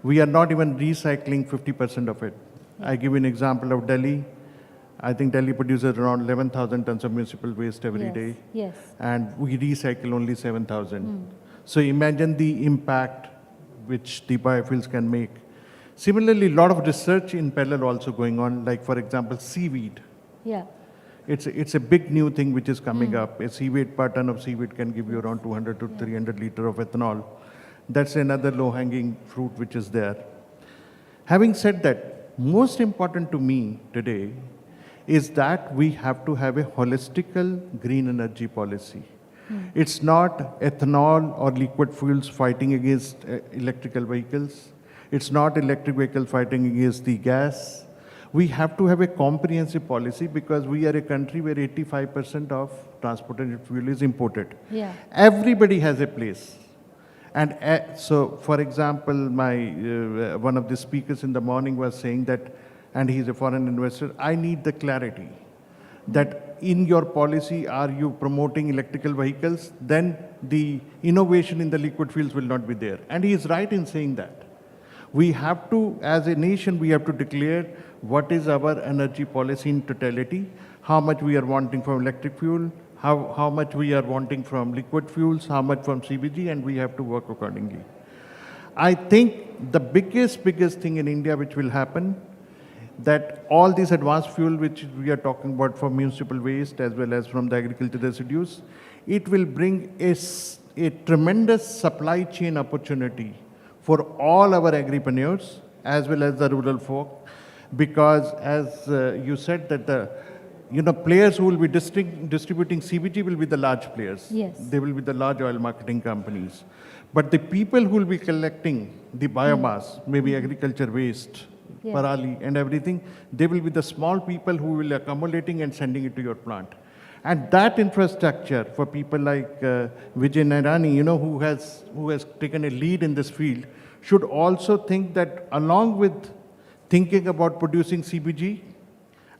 We are not even recycling 50% of it. I give you an example of Delhi. I think Delhi produces around 11,000 tons of municipal waste every day. Yes. And we recycle only 7,000. So imagine the impact which the biofuels can make. Similarly, a lot of research in parallel also going on, like for example, seaweed. Yeah. It's a big new thing which is coming up. A seaweed per ton of seaweed can give you around 200 to 300 liter of ethanol. That's another low-hanging fruit which is there. Having said that, most important to me today is that we have to have a holistical green energy policy. It's not ethanol or liquid fuels fighting against electrical vehicles. It's not electric vehicle fighting against the gas. We have to have a comprehensive policy because we are a country where 85% of transported fuel is imported. Yeah. Everybody has a place. And so, for example, one of the speakers in the morning was saying that, and he's a foreign investor, I need the clarity that in your policy, are you promoting electrical vehicles? Then the innovation in the liquid fuels will not be there. And he is right in saying that. We have to, as a nation, we have to declare what is our energy policy in totality, how much we are wanting from electric fuel, how much we are wanting from liquid fuels, how much from CBG, and we have to work accordingly. I think the biggest thing in India which will happen, that all these advanced fuel which we are talking about from municipal waste as well as from the agricultural residues, it will bring a tremendous supply chain opportunity for all our agripreneurs as well as the rural folk, because as you said that the players who will be distributing CBG will be the large players. Yes. They will be the large oil marketing companies. But the people who will be collecting the biomass, maybe agriculture waste, parali and everything, they will be the small people who will accumulating and sending it to your plant. And that infrastructure for people like Vijay Nairani, who has taken a lead in this field, should also think that along with thinking about producing CBG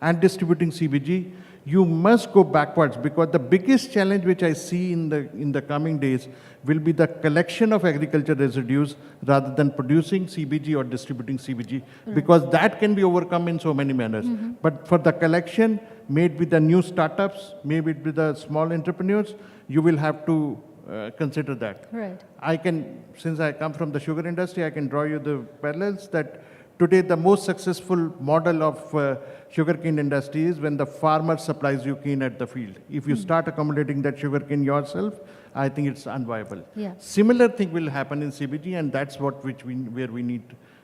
and distributing CBG, you must go backwards, because the biggest challenge which I see in the coming days will be the collection of agriculture residues rather than producing CBG or distributing CBG, because that can be overcome in so many manners. But for the collection, made with the new startups, maybe with the small entrepreneurs, you will have to consider that. Right. Since I come from the sugar industry, I can draw you the parallels that today the most successful model of sugarcane industry is when the farmer supplies you cane at the field. If you start accumulating that sugarcane yourself, I think it's unviable. Yeah. Similar thing will happen in CBG, and that's where we need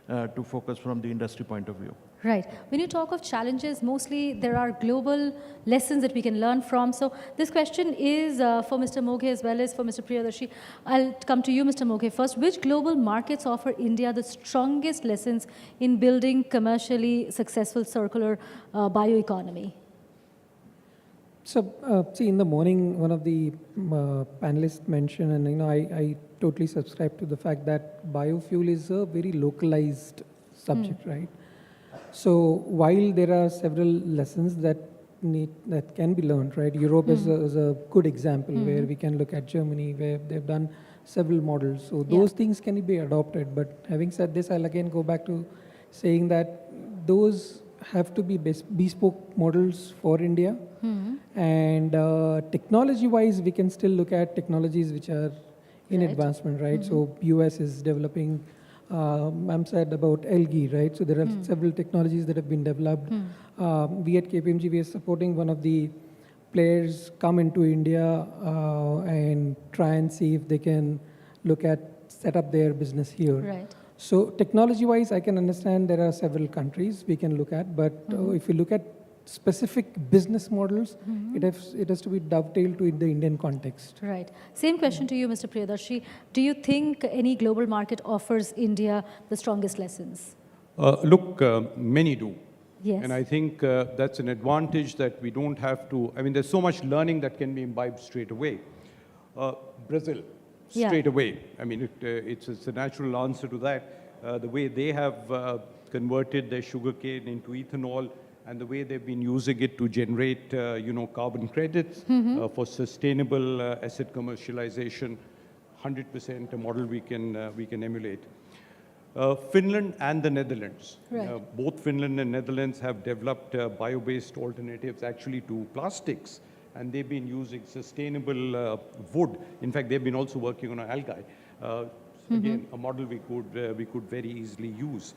to focus from the industry point of view. Right. When you talk of challenges, mostly there are global lessons that we can learn from. So this question is for Mr. Moghe as well as for Mr. Priyadarshi. I'll come to you, Mr. Moghe, first. Which global markets offer India the strongest lessons in building commercially successful circular bioeconomy? So, see, in the morning, one of the panelists mentioned, and I totally subscribe to the fact that biofuel is a very localized subject, right? So while there are several lessons that can be learned, right? Europe is a good example where we can look at Germany, where they've done several models. So those things can be adopted. But having said this, I'll again go back to saying that those have to be bespoke models for India. And technology-wise, we can still look at technologies which are in advancement, right? So US is developing. Ma'am said about algae, right? So there are several technologies that have been developed. We at KPMG, we are supporting one of the players come into India and try and see if they can set up their business here. Right. So technology-wise, I can understand there are several countries we can look at, but if you look at specific business models, it has to be dovetailed to the Indian context. Right. Same question to you, Mr. Priyadarshi. Do you think any global market offers India the strongest lessons? Look, many do. Yes. And I think that's an advantage that we don't have to, there's so much learning that can be imbibed straight away. Brazil, straight away. It's a natural answer to that. The way they have converted their sugarcane into ethanol, and the way they've been using it to generate, carbon credits for sustainable asset commercialization, 100% a model we can emulate. Finland and the Netherlands. Right. Both Finland and Netherlands have developed bio-based alternatives actually to plastics, and they've been using sustainable wood. In fact, they've been also working on algae. Again, a model we could very easily use.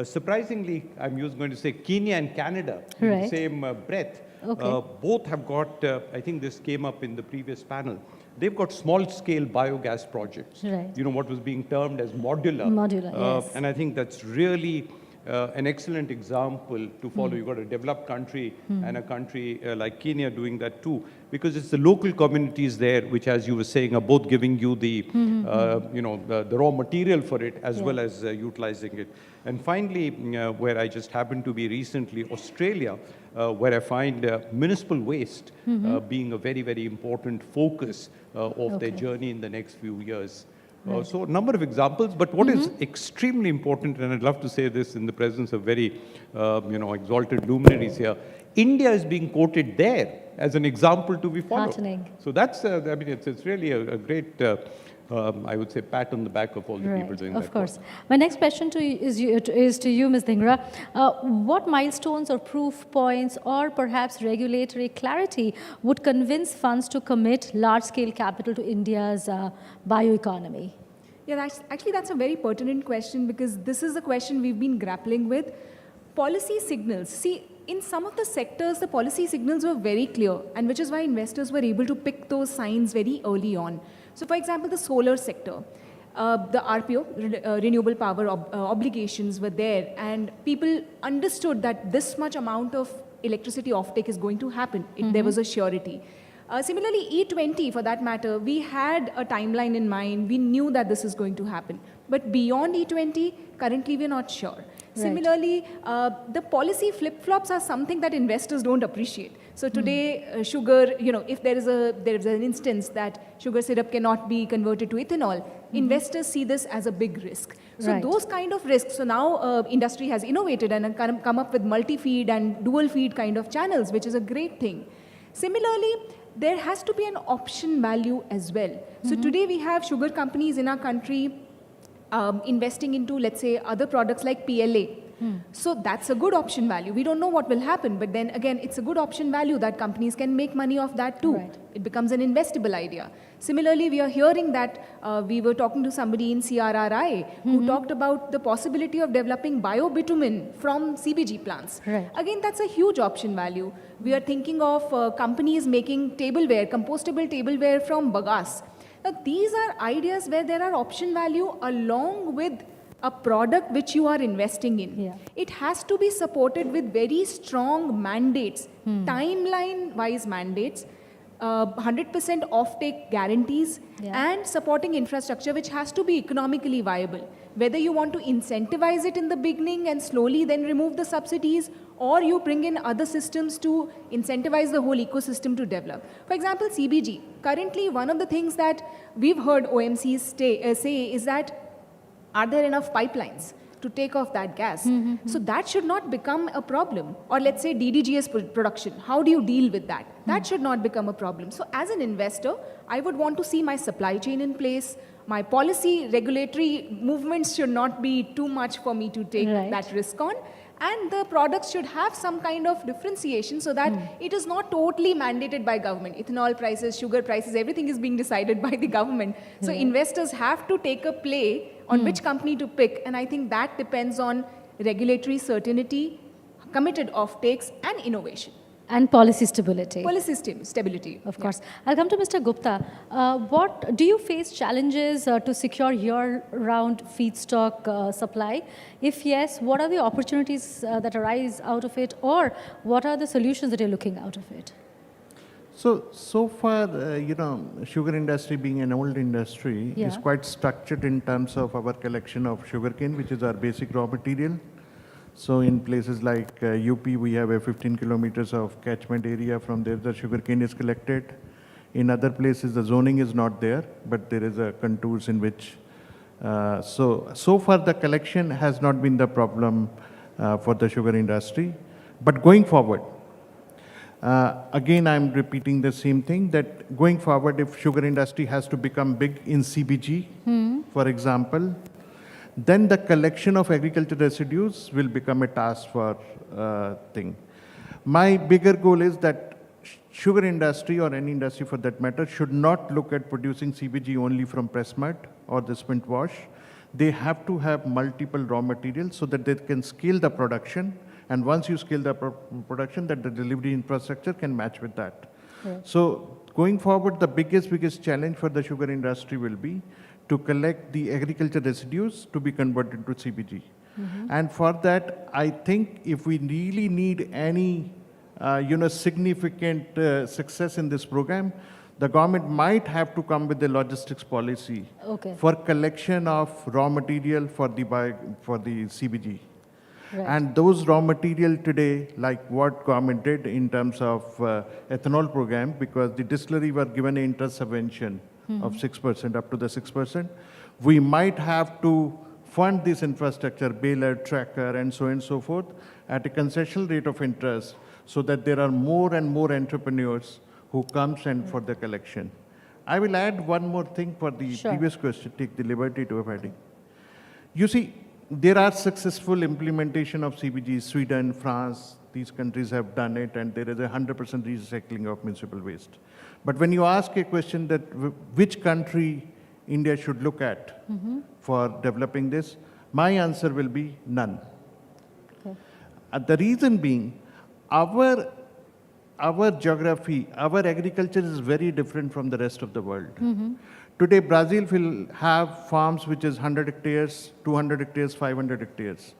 Surprisingly, I'm going to say Kenya and Canada in the same breath. Both have got, I think this came up in the previous panel, they've got small-scale biogas projects. Right. What was being termed as modular. Modular, yes. And I think that's really an excellent example to follow. You've got a developed country and a country like Kenya doing that too, because it's the local communities there which, as you were saying, are both giving you the, the raw material for it as well as utilizing it. And finally, where I just happened to be recently, Australia, where I find municipal waste being a very, very important focus of their journey in the next few years. So a number of examples, but what is extremely important, and I'd love to say this in the presence of very, exalted luminaries here, India is being quoted there as an example to be followed. Heartening. So that's, it's really a great, I would say, pat on the back of all the people doing that. Of course. My next question is to you, Ms. Dhingra. What milestones or proof points or perhaps regulatory clarity would convince funds to commit large-scale capital to India's bioeconomy? Yeah, that's a very pertinent question, because this is a question we've been grappling with. Policy signals. See, in some of the sectors, the policy signals were very clear, and which is why investors were able to pick those signs very early on. So, for example, the solar sector, the RPO, renewable power obligations were there, and people understood that this much amount of electricity offtake is going to happen. There was a surety. Similarly, E20, for that matter, we had a timeline in mind. We knew that this is going to happen. But beyond E20, currently we're not sure. Similarly, the policy flip-flops are something that investors don't appreciate. So today, sugar, if there is an instance that sugar syrup cannot be converted to ethanol, investors see this as a big risk. So those kind of risks, so now industry has innovated and come up with multi-feed and dual-feed kind of channels, which is a great thing. Similarly, there has to be an option value as well. So today we have sugar companies in our country investing into, let's say, other products like PLA. So that's a good option value. We don't know what will happen, but then again, it's a good option value that companies can make money off that too. It becomes an investable idea. Similarly, we are hearing that we were talking to somebody in CRRI who talked about the possibility of developing biobitumen from CBG plants. Again, that's a huge option value. We are thinking of companies making tableware, compostable tableware from bagasse. Now, these are ideas where there are option value along with a product which you are investing in. It has to be supported with very strong mandates, timeline-wise mandates, 100% offtake guarantees, and supporting infrastructure which has to be economically viable. Whether you want to incentivize it in the beginning and slowly then remove the subsidies, or you bring in other systems to incentivize the whole ecosystem to develop. For example, CBG. Currently, one of the things that we've heard OMCs say is that, are there enough pipelines to take off that gas? So that should not become a problem. Or let's say DDGS production. How do you deal with that? That should not become a problem. So as an investor, I would want to see my supply chain in place. My policy regulatory movements should not be too much for me to take that risk on. And the products should have some kind of differentiation so that it is not totally mandated by government. Ethanol prices, sugar prices, everything is being decided by the government. So investors have to take a play on which company to pick. And I think that depends on regulatory certainty, committed offtakes, and innovation. And policy stability. Policy stability. Of course. I'll come to Mr. Gupta. What do you face challenges to secure year-round feedstock supply? If yes, what are the opportunities that arise out of it, or what are the solutions that you're looking out of it? So far, sugar industry being an old industry is quite structured in terms of our collection of sugarcane, which is our basic raw material. So in places like UP, we have a 15 kilometers of catchment area. From there, the sugarcane is collected. In other places, the zoning is not there, but there is a contours in which. So far, the collection has not been the problem for the sugar industry. But going forward, again, I'm repeating the same thing, that going forward, if sugar industry has to become big in CBG, for example, then the collection of agricultural residues will become a task for thing. My bigger goal is that sugar industry, or any industry for that matter, should not look at producing CBG only from press mud or the spent wash. They have to have multiple raw materials so that they can scale the production. And once you scale the production, that the delivery infrastructure can match with that. So going forward, the biggest challenge for the sugar industry will be to collect the agriculture residues to be converted to CBG. And for that, I think if we really need any significant success in this program, the government might have to come with a logistics policy for collection of raw material for the CBG. Right. And those raw material today, like what government did in terms of ethanol program, because the distillery were given an interest subvention of 6%, up to the 6%, we might have to fund this infrastructure, baler, tracker, and so forth, at a concessional rate of interest, so that there are more and more entrepreneurs who comes and for the collection. I will add one more thing for the previous question, take the liberty to adding. You see, there are successful implementation of CBG. Sweden, France, these countries have done it, and there is 100% recycling of municipal waste. But when you ask a question that which country India should look at for developing this, my answer will be none. The reason being, our geography, our agriculture is very different from the rest of the world. Today, Brazil will have farms which is 100 hectares, 200 hectares, 500 hectares.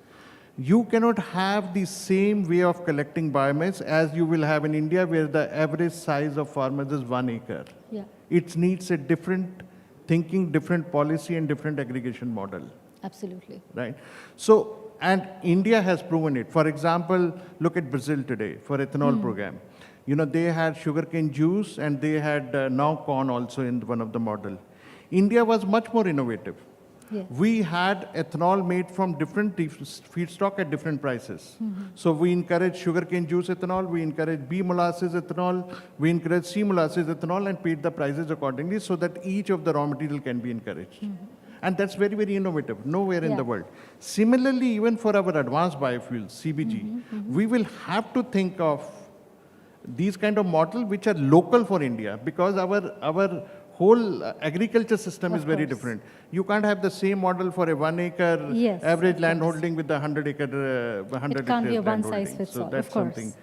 You cannot have the same way of collecting biomass as you will have in India, where the average size of farmers is 1 acre. Yeah. It needs a different thinking, different policy, and different aggregation model. Absolutely. Right. So, and India has proven it. For example, look at Brazil today for ethanol program. You know, they had sugarcane juice, and they had now corn also in one of the model. India was much more innovative. Yes. We had ethanol made from different feedstock at different prices. So we encourage sugarcane juice ethanol, we encourage B molasses ethanol, we encourage C molasses ethanol, and paid the prices accordingly so that each of the raw material can be encouraged. And that's very, very innovative, nowhere in the world. Similarly, even for our advanced biofuels, CBG, we will have to think of these kind of models which are local for India, because our whole agriculture system is very different. You can't have the same model for a 1 acre average land holding with the 100 acre 100 It can't be a one-size-fits-all, so that's something.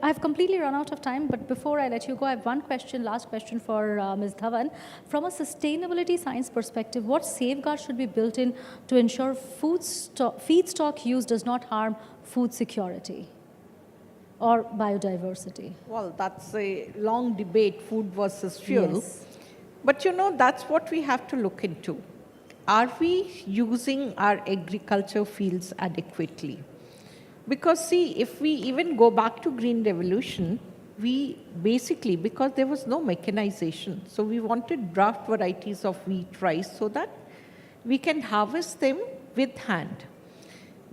I've completely run out of time, but before I let you go, I have one question, last question for Ms. Dhawan. From a sustainability science perspective, what safeguards should be built in to ensure feedstock use does not harm food security or biodiversity? Well, that's a long debate, food versus fuel. Yes. But you know, that's what we have to look into. Are we using our agriculture fields adequately? Because see, if we even go back to Green Revolution, we basically, because there was no mechanization, so we wanted draft varieties of wheat, rice, so that we can harvest them with hand.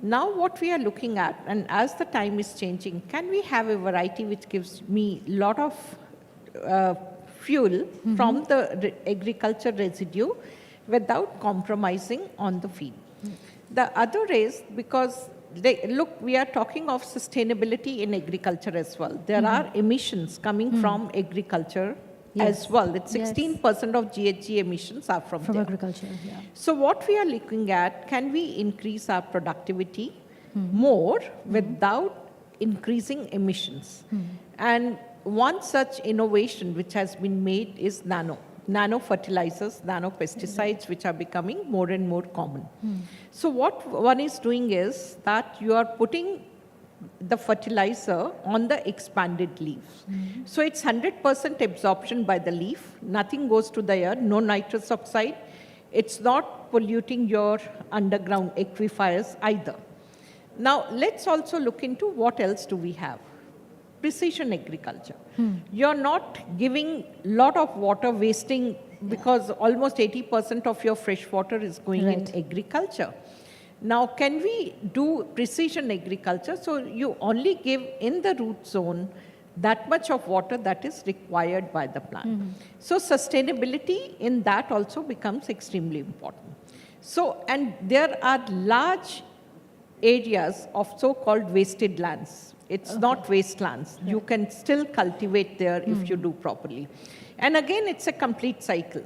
Now what we are looking at, and as the time is changing, can we have a variety which gives me a lot of fuel from the agriculture residue without compromising on the feed? The other is, because look, we are talking of sustainability in agriculture as well. There are emissions coming from agriculture as well. It's 16% of GHG emissions are from there. Agriculture. Yeah. So what we are looking at, can we increase our productivity more without increasing emissions? And one such innovation which has been made is nano fertilizers, nano pesticides, which are becoming more and more common. So what one is doing is that you are putting the fertilizer on the expanded leaves. So it's 100% absorption by the leaf, nothing goes to the air, no nitrous oxide, it's not polluting your underground aquifers either. Now let's also look into what else do we have. Precision agriculture. You're not giving a lot of water wasting, because almost 80% of your fresh water is going in agriculture. Now, can we do precision agriculture? So you only give in the root zone that much of water that is required by the plant. So sustainability in that also becomes extremely important. So, and there are large areas of so-called wasted lands. It's not wastelands. You can still cultivate there if you do properly. And again, it's a complete cycle.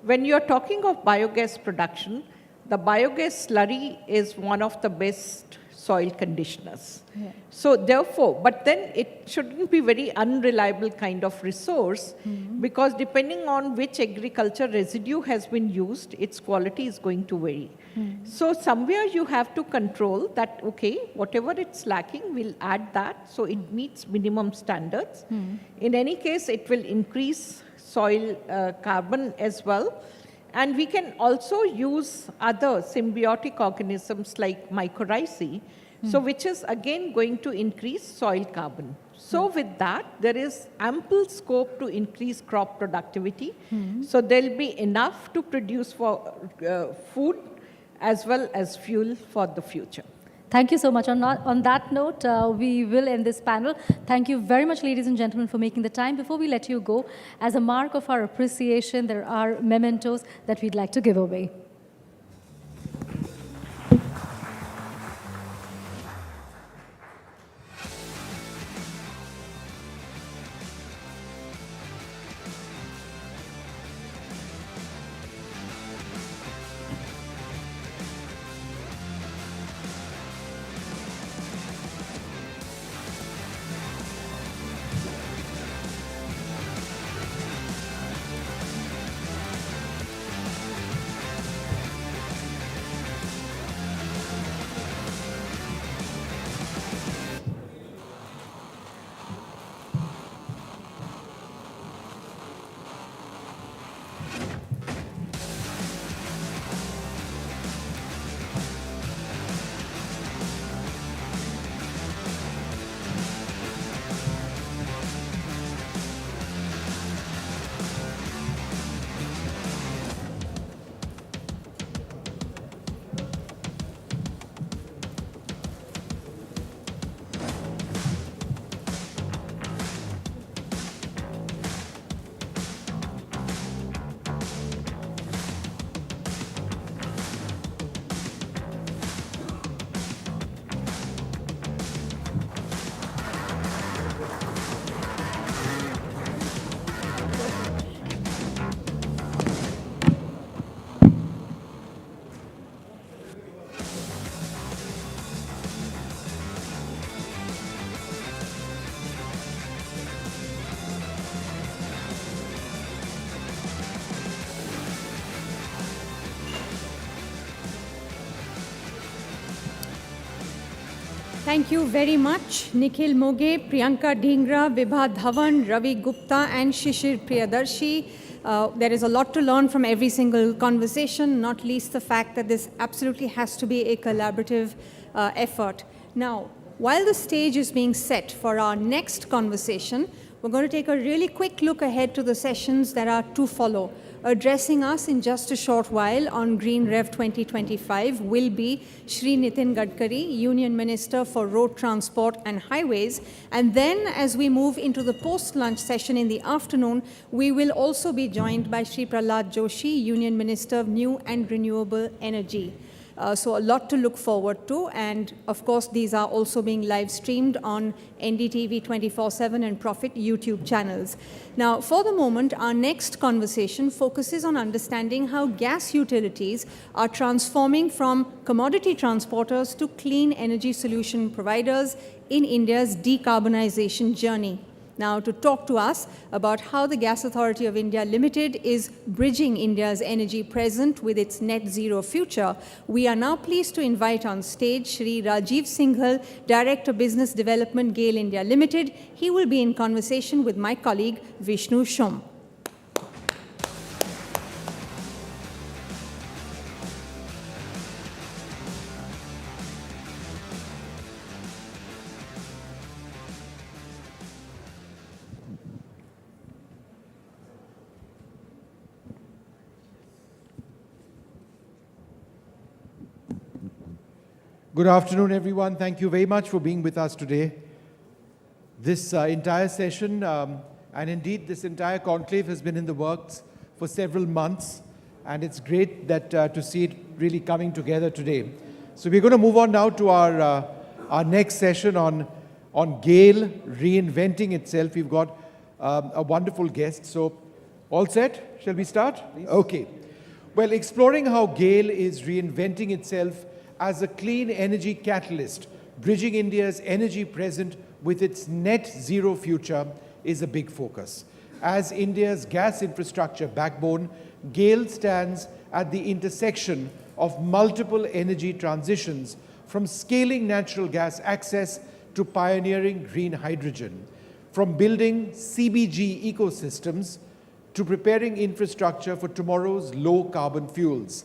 When you're talking of biogas production, the biogas slurry is one of the best soil conditioners. Yeah. So therefore, but then it shouldn't be very unreliable kind of resource, because depending on which agriculture residue has been used, its quality is going to vary. So somewhere you have to control that, okay, whatever it's lacking, we'll add that so it meets minimum standards. In any case, it will increase soil carbon as well. And we can also use other symbiotic organisms like mycorrhizae, so which is again going to increase soil carbon. So with that, there is ample scope to increase crop productivity. So there'll be enough to produce for food as well as fuel for the future. Thank you so much. On that note, we will end this panel. Thank you very much, ladies and gentlemen, for making the time. Before we let you go, as a mark of our appreciation, there are mementos that we'd like to give away. Thank you very much, Nikhil Moge, Priyanka Dhingra, Vibha Dhawan, Ravi Gupta, and Shishir Priyadarshi. There is a lot to learn from every single conversation, not least the fact that this absolutely has to be a collaborative effort. Now, while the stage is being set for our next conversation, we're going to take a really quick look ahead to the sessions that are to follow. Addressing us in just a short while on GreenRev 2025 will be Shri Nitin Gadkari, Union Minister for Road Transport and Highways. And then as we move into the post-lunch session in the afternoon, we will also be joined by Shri Prahlad Joshi, Union Minister of New and Renewable Energy. So a lot to look forward to, and of course these are also being live streamed on NDTV 24/7 and Profit YouTube channels. Now for the moment, our next conversation focuses on understanding how gas utilities are transforming from commodity transporters to clean energy solution providers in India's decarbonization journey. Now, to talk to us about how the Gas Authority of India Limited is bridging India's energy present with its net zero future, we are now pleased to invite on stage Shri Rajiv Singhal, Director Business Development, GAIL India Limited. He will be in conversation with my colleague Vishnu Shom. Good afternoon, everyone. Thank you very much for being with us today. This entire session, and indeed this entire conclave, has been in the works for several months, and it's great that to see it really coming together today. So we're going to move on now to our next session on GAIL reinventing itself. We've got a wonderful guest. So all set? Shall we start? Please. Okay. Well, exploring how GAIL is reinventing itself as a clean energy catalyst bridging India's energy present with its net zero future is a big focus. As India's gas infrastructure backbone, GAIL stands at the intersection of multiple energy transitions, from scaling natural gas access to pioneering green hydrogen, from building CBG ecosystems to preparing infrastructure for tomorrow's low-carbon fuels.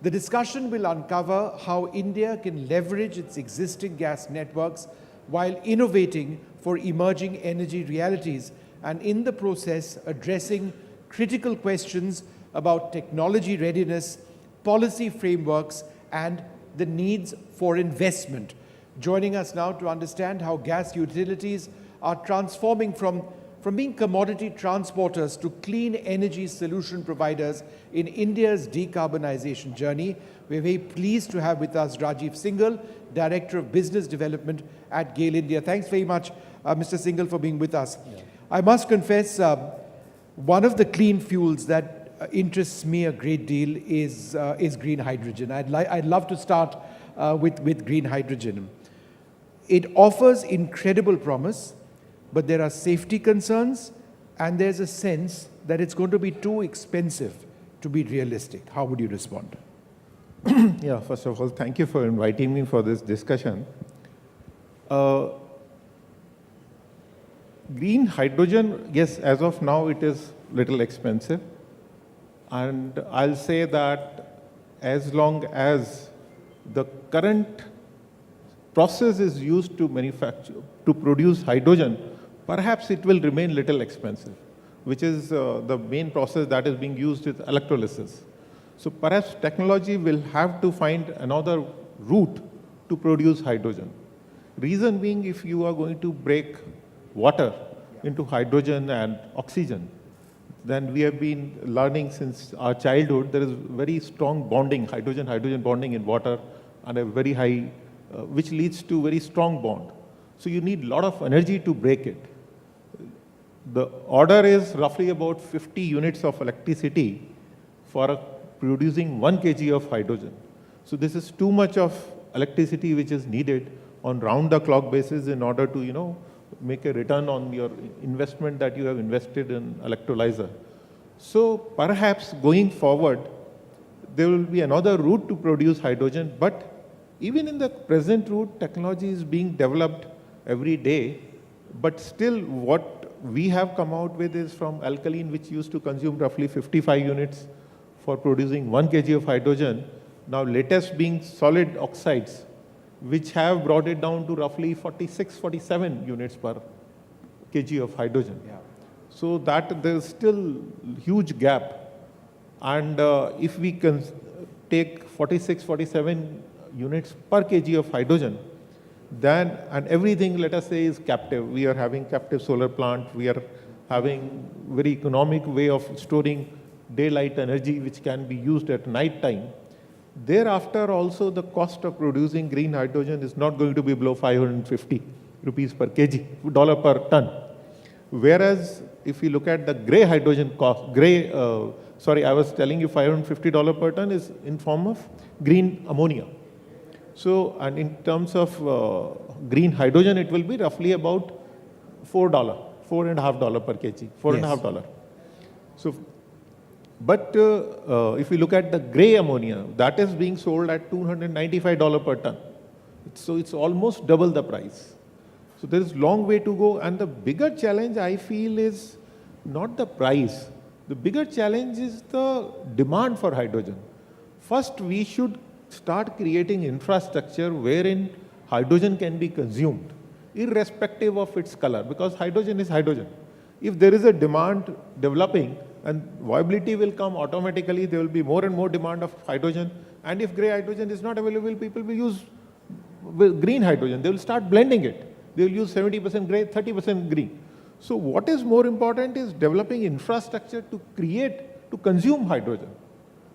The discussion will uncover how India can leverage its existing gas networks while innovating for emerging energy realities, and in the process addressing critical questions about technology readiness, policy frameworks, and the needs for investment. Joining us now to understand how gas utilities are transforming from being commodity transporters to clean energy solution providers in India's decarbonization journey, we're very pleased to have with us Rajiv Singhal, Director of Business Development at GAIL India. Thanks very much, Mr. Singhal, for being with us. Yeah. I must confess, one of the clean fuels that interests me a great deal is green hydrogen. I'd love to start with green hydrogen. It offers incredible promise, but there are safety concerns, and there's a sense that it's going to be too expensive to be realistic. How would you respond? Yeah, first of all, thank you for inviting me for this discussion. Green hydrogen, yes, as of now, it is little expensive. And I'll say that as long as the current process is used to produce hydrogen, perhaps it will remain little expensive, which is the main process that is being used with electrolysis. So perhaps technology will have to find another route to produce hydrogen. Reason being, if you are going to break water into hydrogen and oxygen, then we have been learning since our childhood, there is very strong bonding, hydrogen-hydrogen bonding in water, and a very high, which leads to very strong bond. So you need a lot of energy to break it. The order is roughly about 50 units of electricity for producing 1 kg of hydrogen. So this is too much of electricity which is needed on round-the-clock basis in order to, make a return on your investment that you have invested in electrolyzer. So perhaps going forward, there will be another route to produce hydrogen, but even in the present route, technology is being developed every day, but still what we have come out with is from alkaline, which used to consume roughly 55 units for producing 1 kg of hydrogen, now latest being solid oxides, which have brought it down to roughly 46, 47 units per kg of hydrogen. Yeah. So that there's still huge gap. And if we can take 46, 47 units per kg of hydrogen, then, and everything, let us say, is captive. We are having captive solar plant. We are having very economic way of storing daylight energy, which can be used at night time. Thereafter, also, the cost of producing green hydrogen is not going to be below 550 rupees per kg, dollar per ton. Whereas, if you look at the gray hydrogen cost, I was telling you $550 per ton is in form of green ammonia. So, and in terms of green hydrogen, it will be roughly about $4.50 per kg, $4.50. Yes. So, but if you look at the gray ammonia, that is being sold at $295 per ton. So it's almost double the price. So there is a long way to go. And the bigger challenge, I feel, is not the price. The bigger challenge is the demand for hydrogen. First, we should start creating infrastructure wherein hydrogen can be consumed, irrespective of its color, because hydrogen is hydrogen. If there is a demand developing, and viability will come automatically, there will be more and more demand of hydrogen. And if gray hydrogen is not available, people will use green hydrogen. They will start blending it. They will use 70% gray, 30% green. So what is more important is developing infrastructure to consume hydrogen,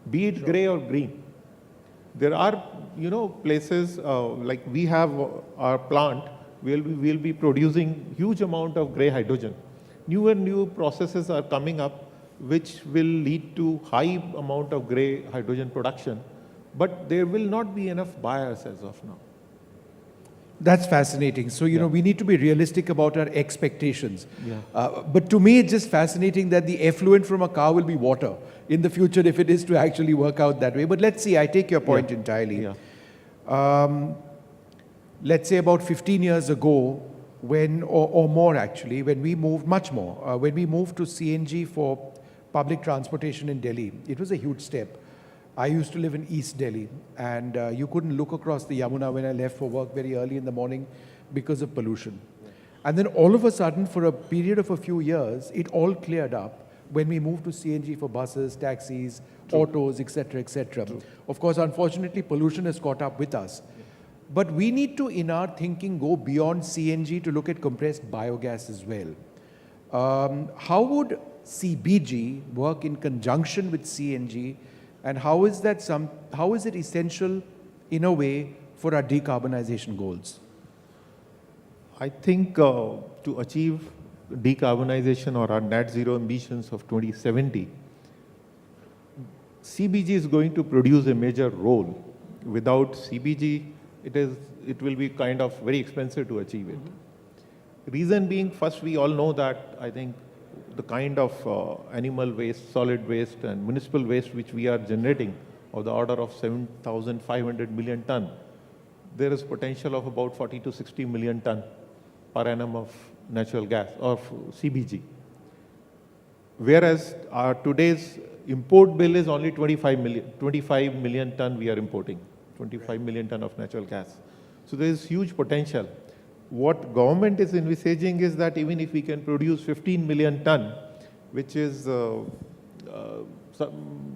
be it gray or green. There are, places like we have our plant, we'll be producing huge amount of gray hydrogen. New processes are coming up, which will lead to high amount of gray hydrogen production, but there will not be enough buyers as of now. That's fascinating. So, you know, we need to be realistic about our expectations. But to me, it's just fascinating that the effluent from a car will be water in the future if it is to actually work out that way. But let's see, I take your point entirely. Let's say about 15 years ago, when, or more actually, when we moved, much more, when we moved to CNG for public transportation in Delhi, it was a huge step. I used to live in East Delhi, and you couldn't look across the Yamuna when I left for work very early in the morning because of pollution. And then all of a sudden, for a period of a few years, it all cleared up when we moved to CNG for buses, taxis, autos, etc., etc. Of course, unfortunately, pollution has caught up with us. But we need to, in our thinking, go beyond CNG to look at compressed biogas as well. How would CBG work in conjunction with CNG, and how is it essential in a way for our decarbonization goals? I think to achieve decarbonization or our net zero emissions of 2070, CBG is going to produce a major role. Without CBG, it will be kind of very expensive to achieve it. Reason being, first, we all know that I think the kind of animal waste, solid waste, and municipal waste which we are generating of the order of 7,500 million ton, there is potential of about 40 to 60 million ton per annum of natural gas, of CBG. Whereas our today's import bill is only 25 million ton we are importing, 25 million ton of natural gas. So there is huge potential. What government is envisaging is that even if we can produce 15 million ton, which is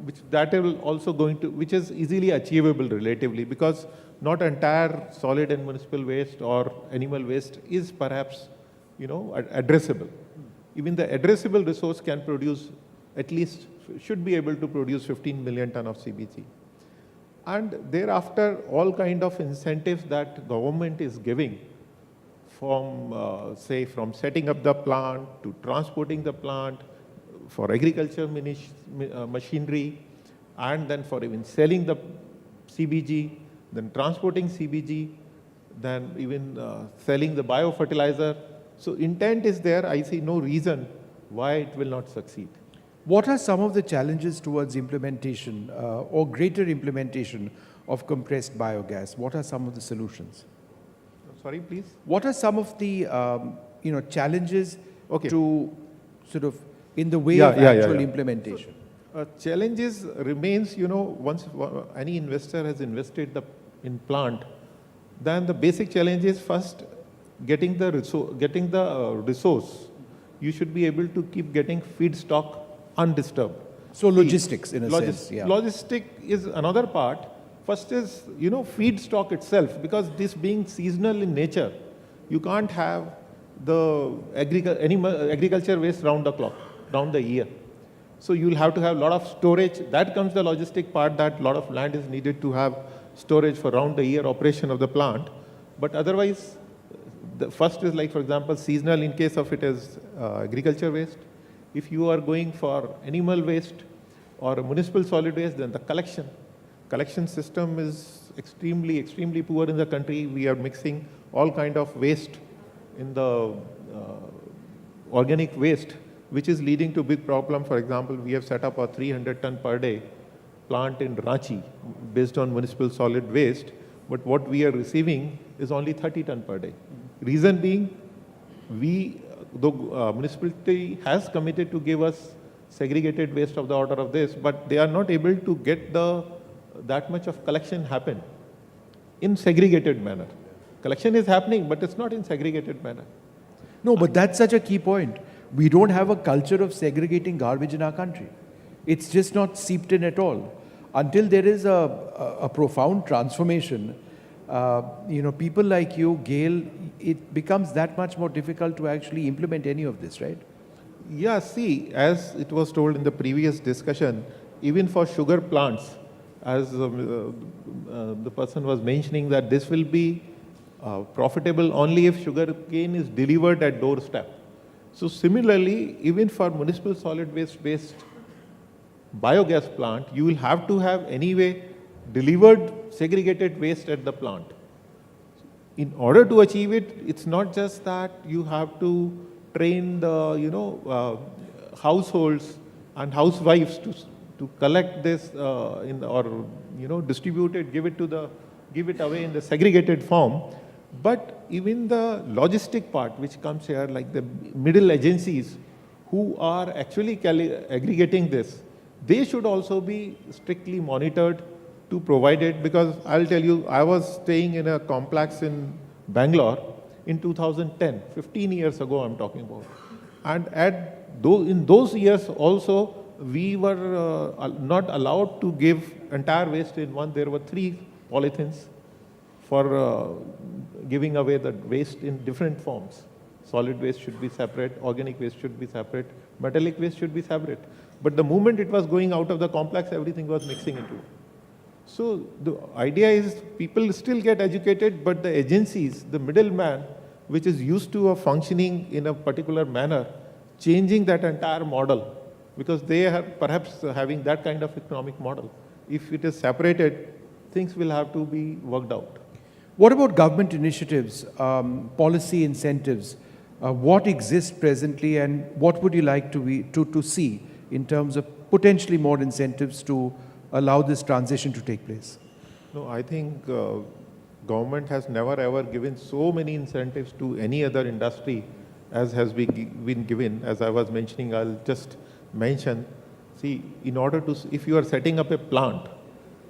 which is easily achievable relatively, because not entire solid and municipal waste or animal waste is perhaps, you know, addressable. Even the addressable resource can produce, at least should be able to produce 15 million ton of CBG. And thereafter, all kind of incentives that government is giving, from say from setting up the plant to transporting the plant, for agriculture machinery, and then for even selling the CBG, then transporting CBG, then even selling the biofertilizer. So intent is there. I see no reason why it will not succeed. What are some of the challenges towards implementation or greater implementation of compressed biogas? What are some of the solutions? Sorry, please? What are some of the challenges to sort of in the way of actual implementation? So, challenges remains, you know, once any investor has invested in plant, then the basic challenge is first getting the resource. You should be able to keep getting feedstock undisturbed. So logistics in a sense. Logistic is another part. First is, you know, feedstock itself, because this being seasonal in nature, you can't have the agriculture waste round the clock, round the year. So you'll have to have a lot of storage. That comes the logistic part, that a lot of land is needed to have storage for round the year operation of the plant. But otherwise, the first is like, for example, seasonal in case of it is agriculture waste. If you are going for animal waste or a municipal solid waste, then the collection system is extremely poor in the country. We are mixing all kind of waste in the organic waste, which is leading to big problem. For example, we have set up a 300 ton per day plant in Ranchi based on municipal solid waste, but what we are receiving is only 30 ton per day. Reason being, the municipality has committed to give us segregated waste of the order of this, but they are not able to get that much of collection happen in segregated manner. Collection is happening, but it's not in segregated manner. No, but that's such a key point. We don't have a culture of segregating garbage in our country. It's just not seeped in at all. Until there is a profound transformation, people like you, Gail, it becomes that much more difficult to actually implement any of this, right? Yeah, see, as it was told in the previous discussion, even for sugar plants, as the person was mentioning, that this will be profitable only if sugar cane is delivered at doorstep. So similarly, even for municipal solid waste based biogas plant, you will have to have anyway delivered segregated waste at the plant. in order to achieve it, it's not just that you have to train the, households and housewives to collect this distribute it, give it away in the segregated form. But even the logistic part which comes here, like the middle agencies who are actually aggregating this, they should also be strictly monitored to provide it. Because I'll tell you, I was staying in a complex in Bangalore in 2010, 15 years ago I'm talking about. And in those years also, we were not allowed to give entire waste in one. There were 3 polythene for giving away the waste in different forms. Solid waste should be separate, organic waste should be separate, metallic waste should be separate. But the moment it was going out of the complex, everything was mixing into it. So the idea is people still get educated, but the agencies, the middleman, which is used to functioning in a particular manner, changing that entire model, because they are perhaps having that kind of economic model. If it is separated, things will have to be worked out. What about government initiatives, policy incentives? What exists presently, and what would you like to see in terms of potentially more incentives to allow this transition to take place? No, I think government has never ever given so many incentives to any other industry as has been given. As I was mentioning, I'll just mention, see, in order to, if you are setting up a plant,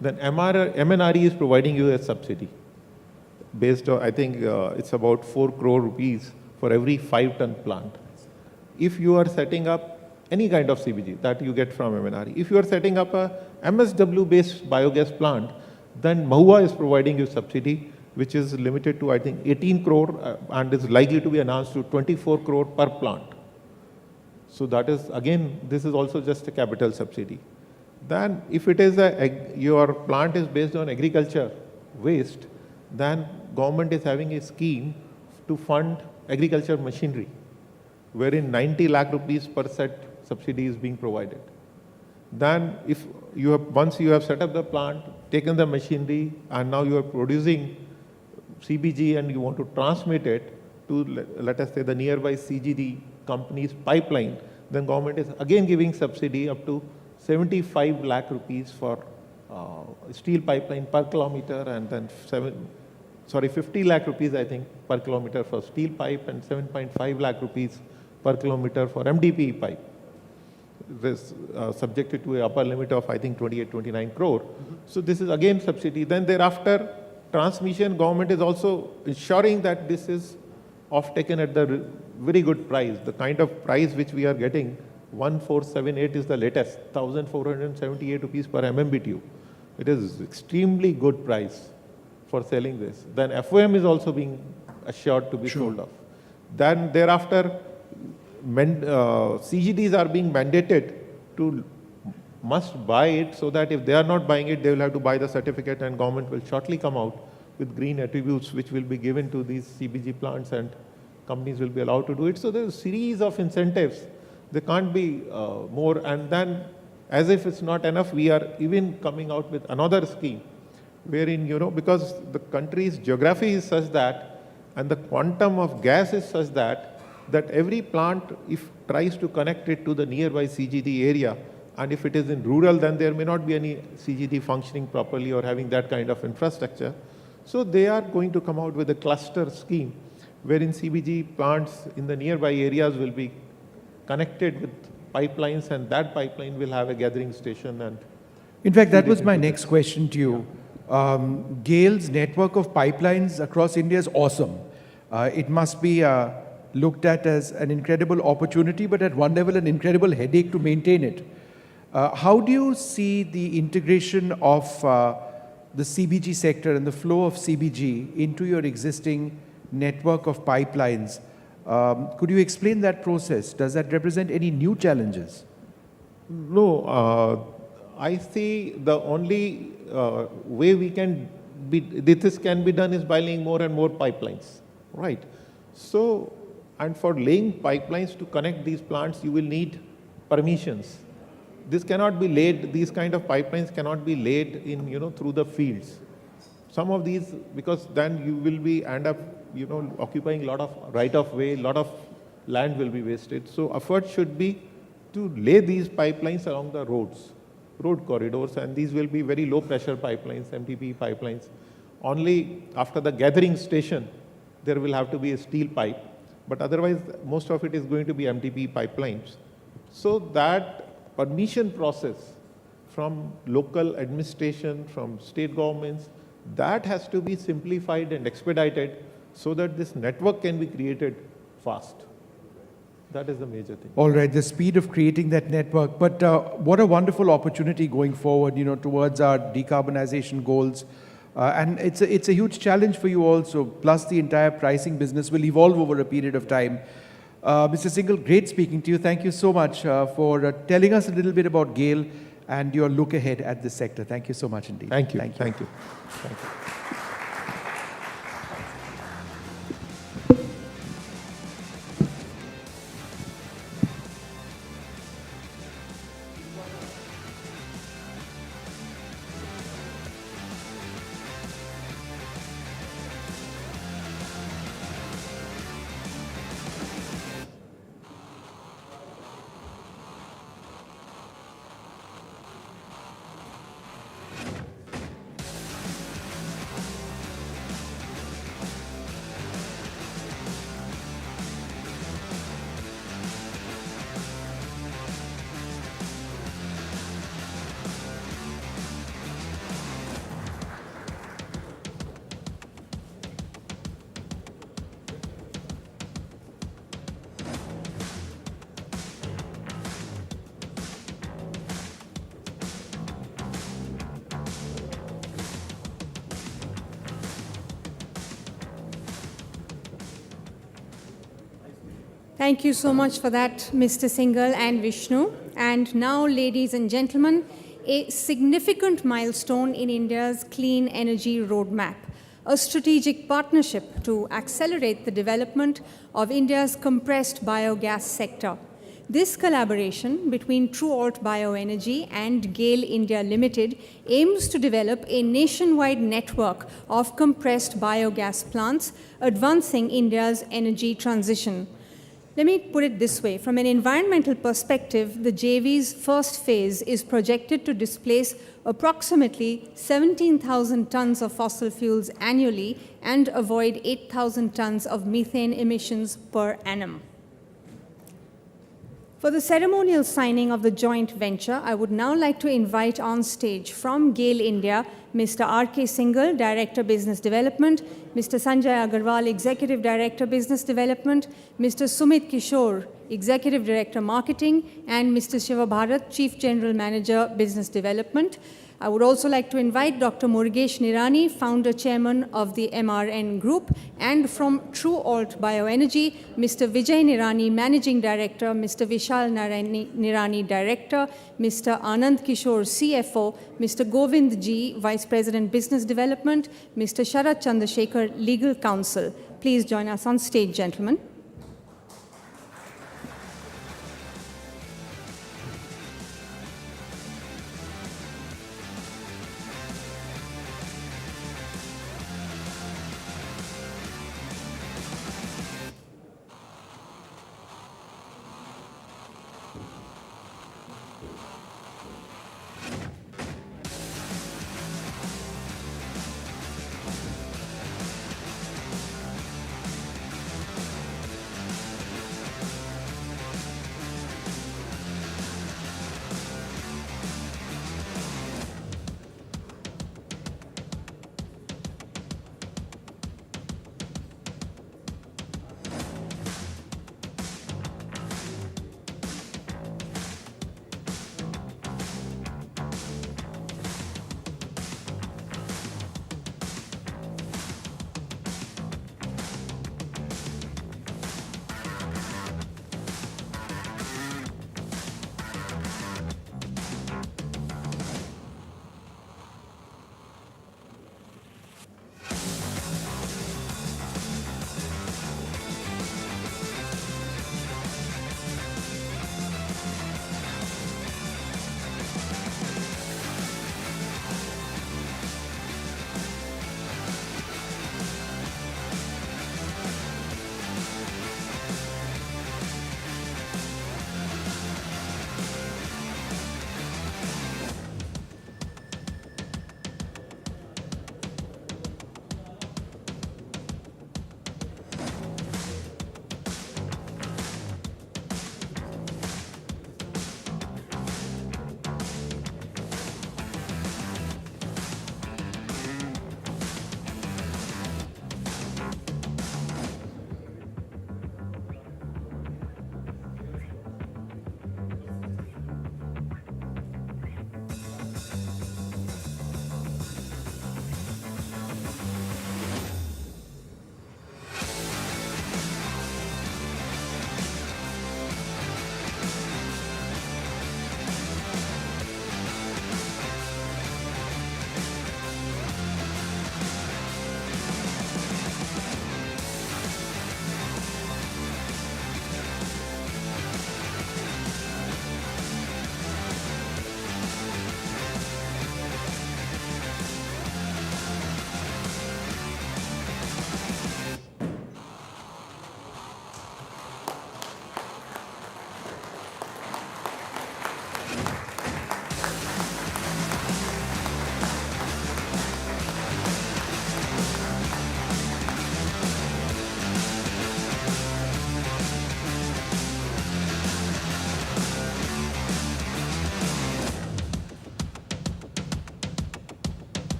then MNRE is providing you a subsidy. Based on, I think it's about 4 crore rupees for every 5-ton plant. If you are setting up any kind of CBG that you get from MNRE, if you are setting up a MSW-based biogas plant, then Mahua is providing you subsidy, which is limited to, I think, 18 crore and is likely to be announced to 24 crore per plant. So that is, again, this is also just a capital subsidy. Then if it is your plant is based on agriculture waste, then government is having a scheme to fund agriculture machinery, wherein 90 lakh rupees per set subsidy is being provided. Then if you have, once you have set up the plant, taken the machinery, and now you are producing CBG and you want to transmit it to, let us say, the nearby CGD company's pipeline, then government is again giving subsidy up to 75 lakh rupees for steel pipeline per kilometer, and then 50 lakh rupees, I think, per kilometer for steel pipe, and 7.5 lakh rupees per kilometer for MDPE pipe. This subjected to an upper limit of, I think, 29 crore. So this is again subsidy. Then thereafter, transmission, government is also ensuring that this is off-taken at the very good price. The kind of price which we are getting, 1478 is the latest, 1,478 rupees per MMBTU. It is extremely good price for selling this. Then FOM is also being assured to be sold off. Then thereafter, CGDs are being mandated to must buy it, so that if they are not buying it, they will have to buy the certificate, and government will shortly come out with green attributes which will be given to these CBG plants, and companies will be allowed to do it. So there's a series of incentives. There can't be more. And then, as if it's not enough, we are even coming out with another scheme wherein, because the country's geography is such that, and the quantum of gas is such that every plant, if tries to connect it to the nearby CGD area, and if it is in rural, then there may not be any CGD functioning properly or having that kind of infrastructure. So they are going to come out with a cluster scheme wherein CBG plants in the nearby areas will be connected with pipelines, and that pipeline will have a gathering station. And in fact, that was my next question to you. GAIL's network of pipelines across India is awesome. It must be looked at as an incredible opportunity, but at one level, an incredible headache to maintain it. How do you see the integration of the CBG sector and the flow of CBG into your existing network of pipelines? Could you explain that process? Does that represent any new challenges? No, I see the only way we can this can be done is by laying more and more pipelines, right? So, and for laying pipelines to connect these plants, you will need permissions. This cannot be laid, these kind of pipelines cannot be laid in, through the fields. some of these, because then you will be end up, occupying a lot of right-of-way, a lot of land will be wasted. So effort should be to lay these pipelines along the roads, road corridors, and these will be very low-pressure pipelines, MTP pipelines. Only after the gathering station, there will have to be a steel pipe, but otherwise, most of it is going to be MTP pipelines. So that permission process from local administration, from state governments, that has to be simplified and expedited so that this network can be created fast. That is the major thing. All right, the speed of creating that network. But what a wonderful opportunity going forward, towards our decarbonization goals. And it's a huge challenge for you also. Plus, the entire pricing business will evolve over a period of time. Mr. Singhal, great speaking to you. Thank you so much for telling us a little bit about GAIL and your look ahead at this sector. Thank you so much indeed. Thank you. Thank you. Thank you. Thank you. Thank you so much for that, Mr. Singhal and Vishnu. And now, ladies and gentlemen, a significant milestone in India's clean energy roadmap, a strategic partnership to accelerate the development of India's compressed biogas sector. This collaboration between TrueAlt Bioenergy and GAIL India Limited aims to develop a nationwide network of compressed biogas plants, advancing India's energy transition. Let me put it this way. From an environmental perspective, the JV's first phase is projected to displace approximately 17,000 tons of fossil fuels annually and avoid 8,000 tons of methane emissions per annum. For the ceremonial signing of the joint venture, I would now like to invite on stage from GAIL India, Mr. R.K. Singhal, Director Business Development, Mr. Sanjay Agarwal, Executive Director Business Development, Mr. Sumit Kishore, Executive Director Marketing, and Mr. Shiva Bharat, Chief General Manager Business Development. I would also like to invite Dr. Murugesh Nirani, Founder Chairman of the MRN Group, and from TrueAlt Bioenergy, Mr. Vijay Nirani, Managing Director, Mr. Vishal Nirani, Director, Mr. Anand Kishore, CFO, Mr. Govind G, Vice President Business Development, Mr. Sharat Chandrasekhar, Legal Counsel. Please join us on stage, gentlemen.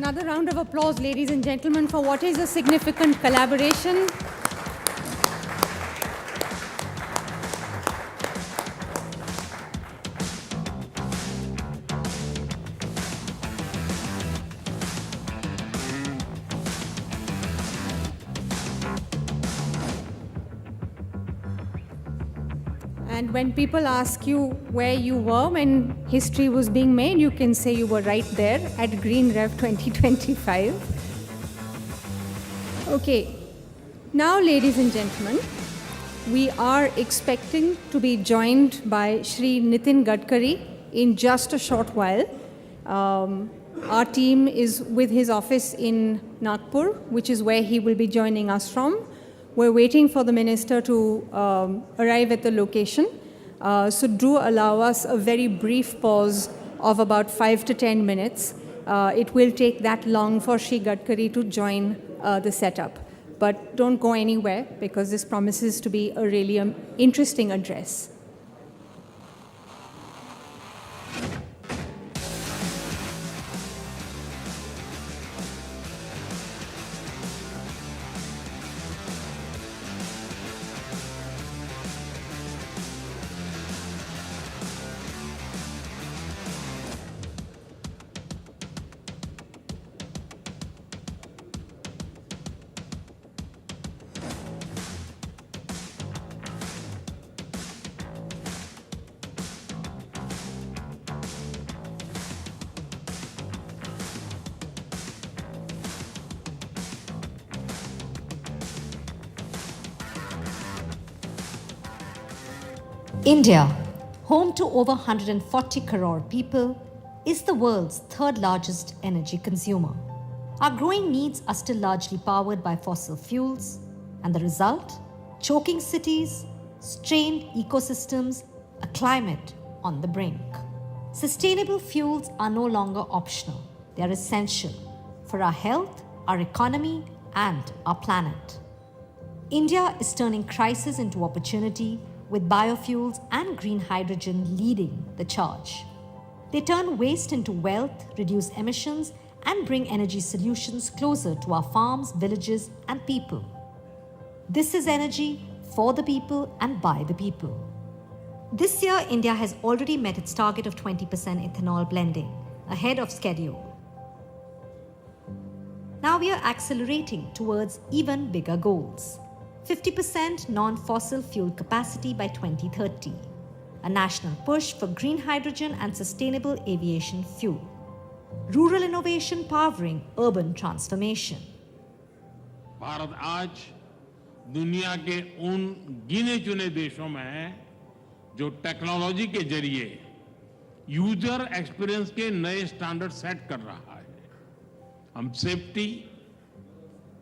Another round of applause, ladies and gentlemen, for what is a significant collaboration. And when people ask you where you were when history was being made, you can say you were right there at GreenRev 2025. Okay, now ladies and gentlemen, we are expecting to be joined by Shri Nitin Gadkari in just a short while. Our team is with his office in Nagpur, which is where he will be joining us from. We're waiting for the minister to arrive at the location. So do allow us a very brief pause of about 5 to 10 minutes. It will take that long for Shri Gadkari to join the setup. But don't go anywhere because this promises to be a really interesting address. India, home to over 140 crore people, is the world's third largest energy consumer. Our growing needs are still largely powered by fossil fuels, and the result? Choking cities, strained ecosystems, a climate on the brink. Sustainable fuels are no longer optional. They are essential for our health, our economy, and our planet. India is turning crisis into opportunity with biofuels and green hydrogen leading the charge. They turn waste into wealth, reduce emissions, and bring energy solutions closer to our farms, villages, and people. This is energy for the people and by the people. This year, India has already met its target of 20% ethanol blending, ahead of schedule. Now we are accelerating towards even bigger goals. 50% non-fossil fuel capacity by 2030, a national push for green hydrogen and sustainable aviation fuel, rural innovation powering urban transformation. Bharat आज दुनिया के उन गिने चुने देशों में है जो टेक्नोलॉजी के जरिए यूजर एक्सपीरियंस के नए स्टैंडर्ड सेट कर रहा है। हम सेफ्टी,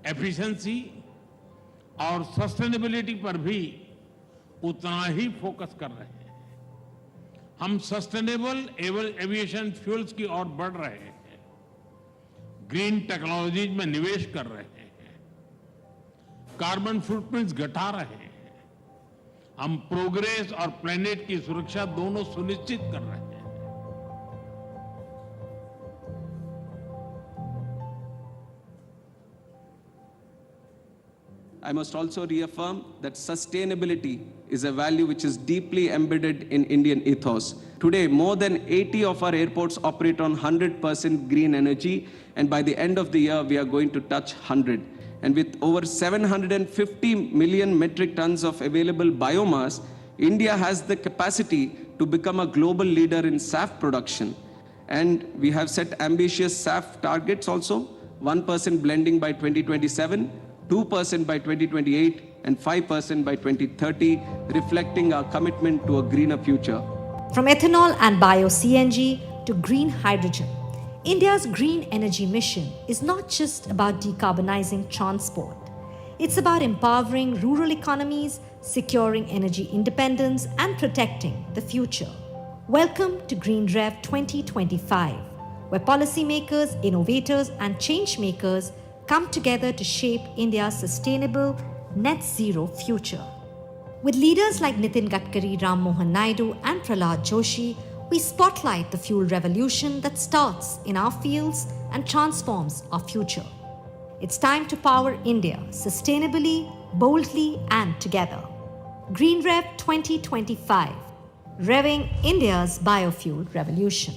एफिशिएंसी और सस्टेनेबिलिटी पर भी उतना ही फोकस कर रहे हैं। हम सस्टेनेबल एविएशन फ्यूल्स की ओर बढ़ रहे हैं, ग्रीन टेक्नोलॉजीज में निवेश कर रहे हैं, कार्बन फुटप्रिंट्स घटा रहे हैं, हम प्रोग्रेस और प्लेनेट की सुरक्षा दोनों सुनिश्चित कर रहे हैं। I must also reaffirm that sustainability is a value which is deeply embedded in Indian ethos. Today, more than 80 of our airports operate on 100% green energy, and by the end of the year, we are going to touch 100. And with over 750 million metric tons of available biomass, India has the capacity to become a global leader in SAF production. And we have set ambitious SAF targets also, 1% blending by 2027, 2% by 2028, and 5% by 2030, reflecting our commitment to a greener future. From ethanol and bio-CNG to green hydrogen, India's green energy mission is not just about decarbonizing transport. It's about empowering rural economies, securing energy independence, and protecting the future. Welcome to GreenRev 2025, where policymakers, innovators, and change makers come together to shape India's sustainable, net zero future. With leaders like Nitin Gadkari, Ram Mohan Naidu, and Prahlad Joshi, we spotlight the fuel revolution that starts in our fields and transforms our future. It's time to power India sustainably, boldly, and together. GreenRev 2025, revving India's biofuel revolution.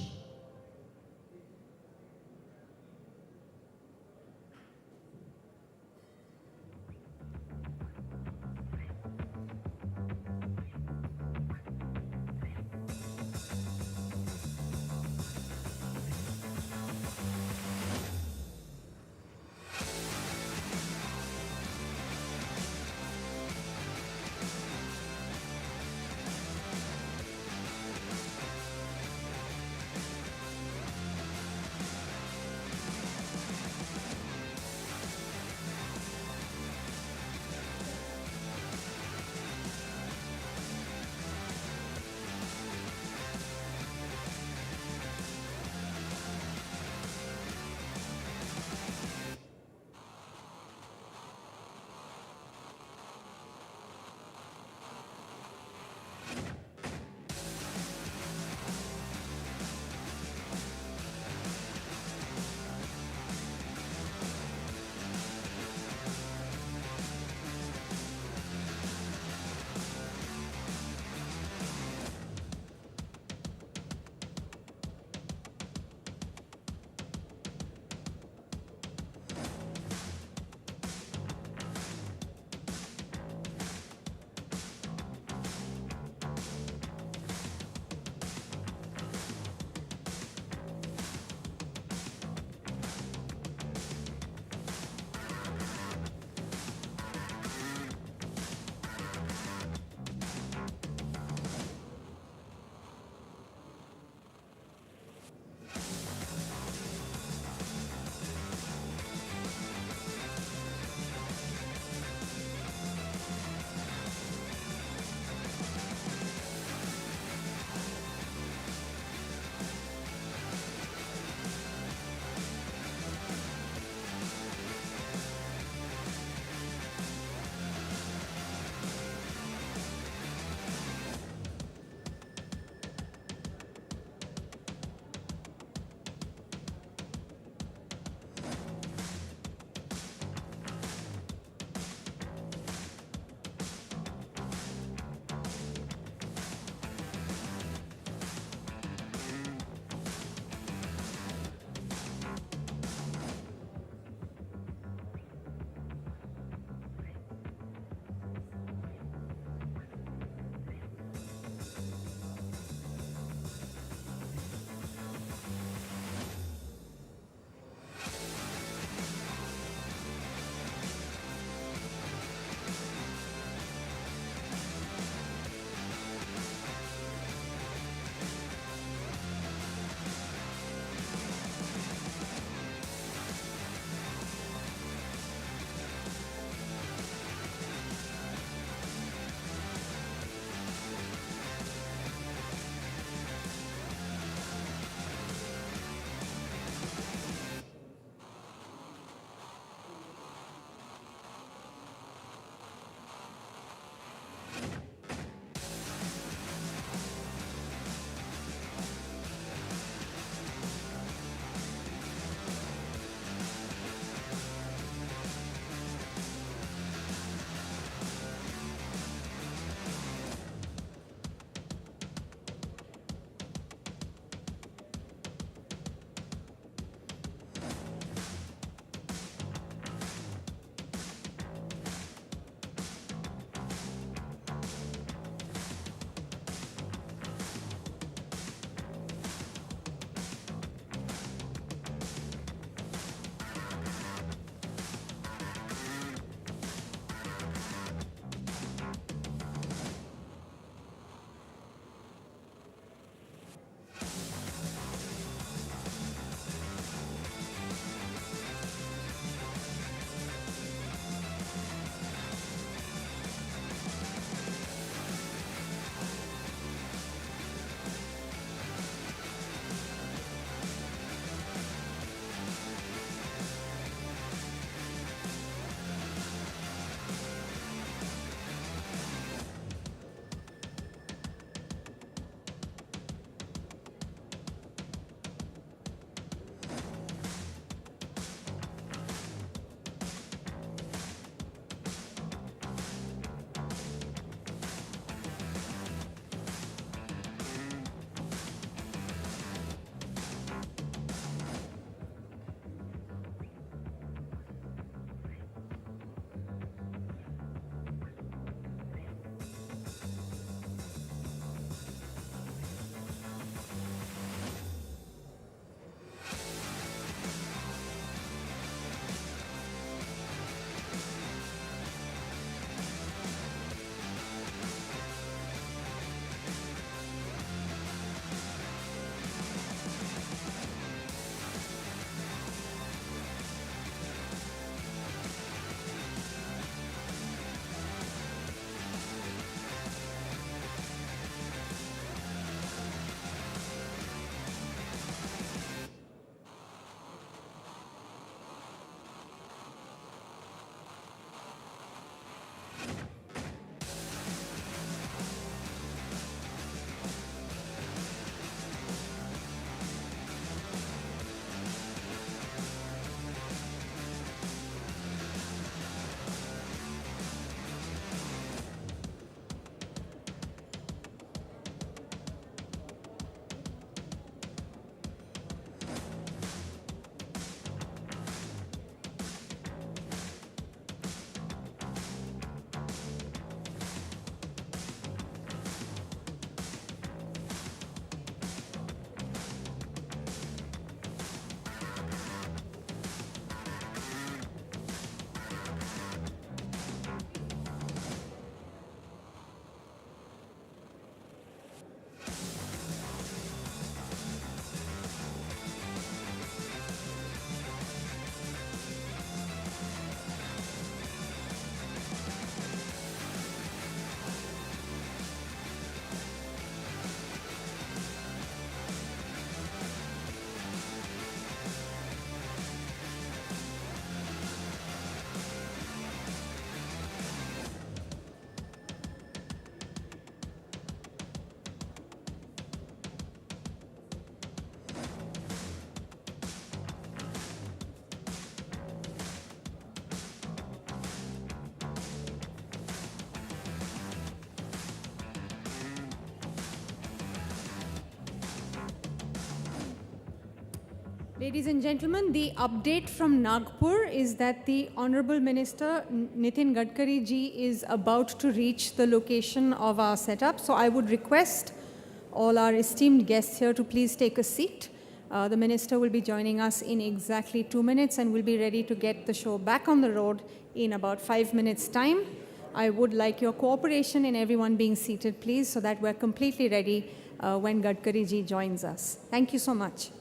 Ladies and gentlemen, the update from Nagpur is that the Honorable Minister Nitin Gadkari ji is about to reach the location of our setup. So I would request all our esteemed guests here to please take a seat. The Minister will be joining us in exactly 2 minutes and will be ready to get the show back on the road in about 5 minutes' time. I would like your cooperation in everyone being seated, please, so that we're completely ready when Gadkari ji joins us. Thank you so much.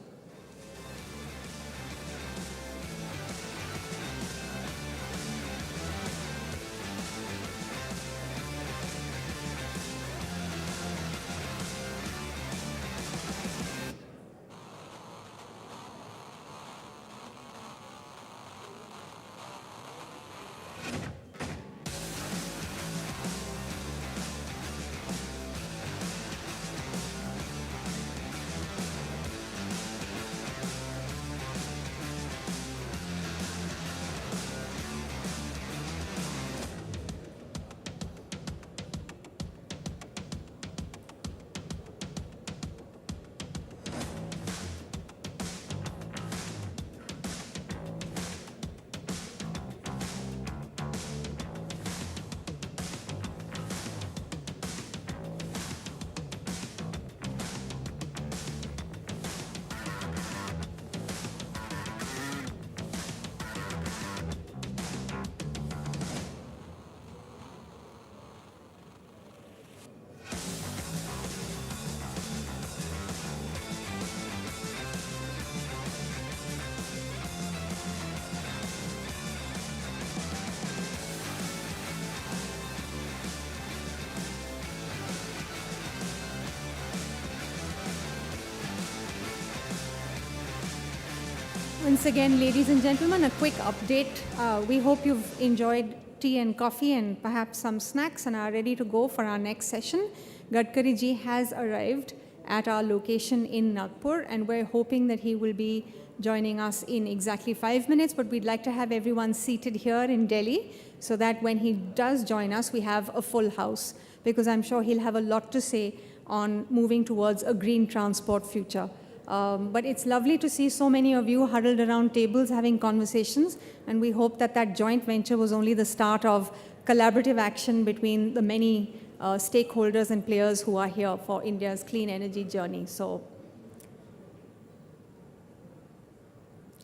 Once again, ladies and gentlemen, a quick update. We hope you've enjoyed tea and coffee and perhaps some snacks and are ready to go for our next session. Gadkari ji has arrived at our location in Nagpur, and we're hoping that he will be joining us in exactly 5 minutes, but we'd like to have everyone seated here in Delhi so that when he does join us, we have a full house, because I'm sure he'll have a lot to say on moving towards a green transport future. But it's lovely to see so many of you huddled around tables having conversations, and we hope that that joint venture was only the start of collaborative action between the many stakeholders and players who are here for India's clean energy journey. So,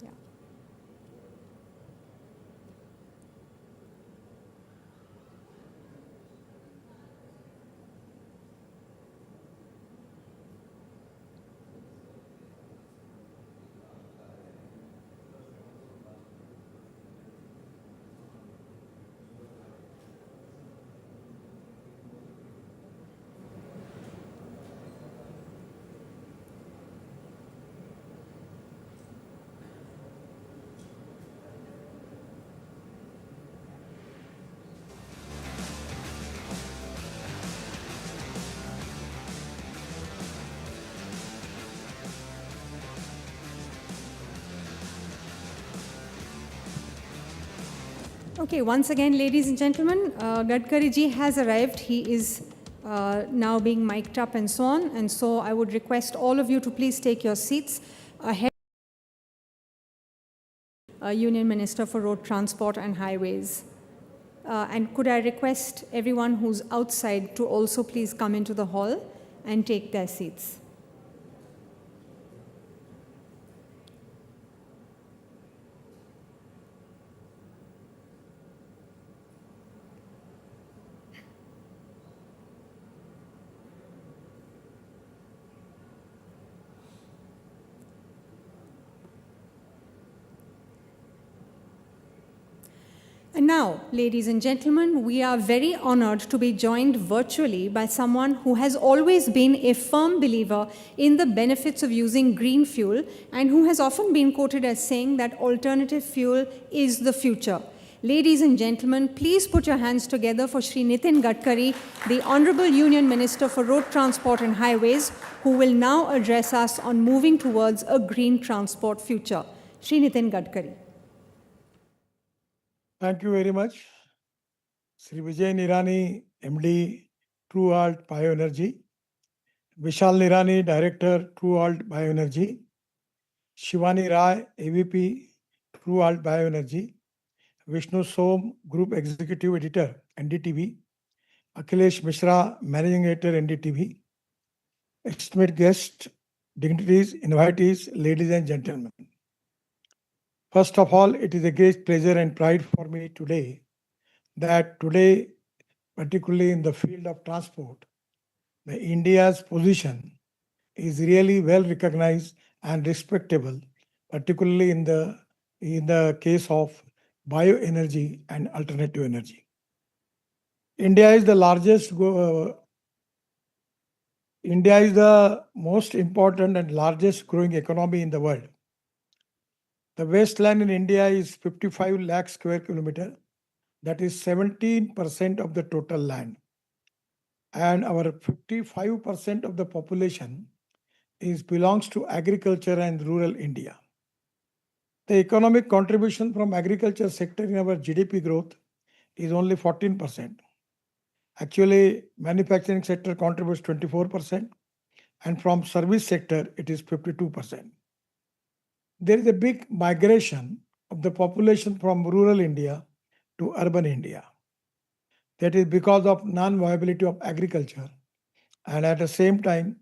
yeah. Okay, once again, ladies and gentlemen, Gadkari ji has arrived. He is now being mic'd up and so on. And so I would request all of you to please take your seats ahead. Union Minister for Road Transport and Highways. And could I request everyone who's outside to also please come into the hall and take their seats. And now, ladies and gentlemen, we are very honored to be joined virtually by someone who has always been a firm believer in the benefits of using green fuel and who has often been quoted as saying that alternative fuel is the future. Ladies and gentlemen, please put your hands together for Shri Nitin Gadkari, the Honorable Union Minister for Road Transport and Highways, who will now address us on moving towards a green transport future. Shri Nitin Gadkari. Thank you very much. Sri Vijay Nirani, MD, True Alt Bioenergy. Vishal Nirani, Director, True Alt Bioenergy. Shivani Rai, AVP, True Alt Bioenergy, Vishnu Som, Group Executive Editor, NDTV, Akhilesh Mishra, Managing Editor, NDTV, esteemed guests, dignitaries, invitees, ladies and gentlemen. First of all, it is a great pleasure and pride for me today that today, particularly in the field of transport, the India's position is really well recognized and respectable, particularly in the case of bioenergy and alternative energy. India is the most important and largest growing economy in the world. The wasteland in India is 55 lakh square kilometer. That is 17% of the total land. And our 55% of the population belongs to agriculture and rural India. The economic contribution from agriculture sector in our GDP growth is only 14%. Actually, manufacturing sector contributes 24%, and from service sector, it is 52%. There is a big migration of the population from rural India to urban India. That is because of non-viability of agriculture. And at the same time,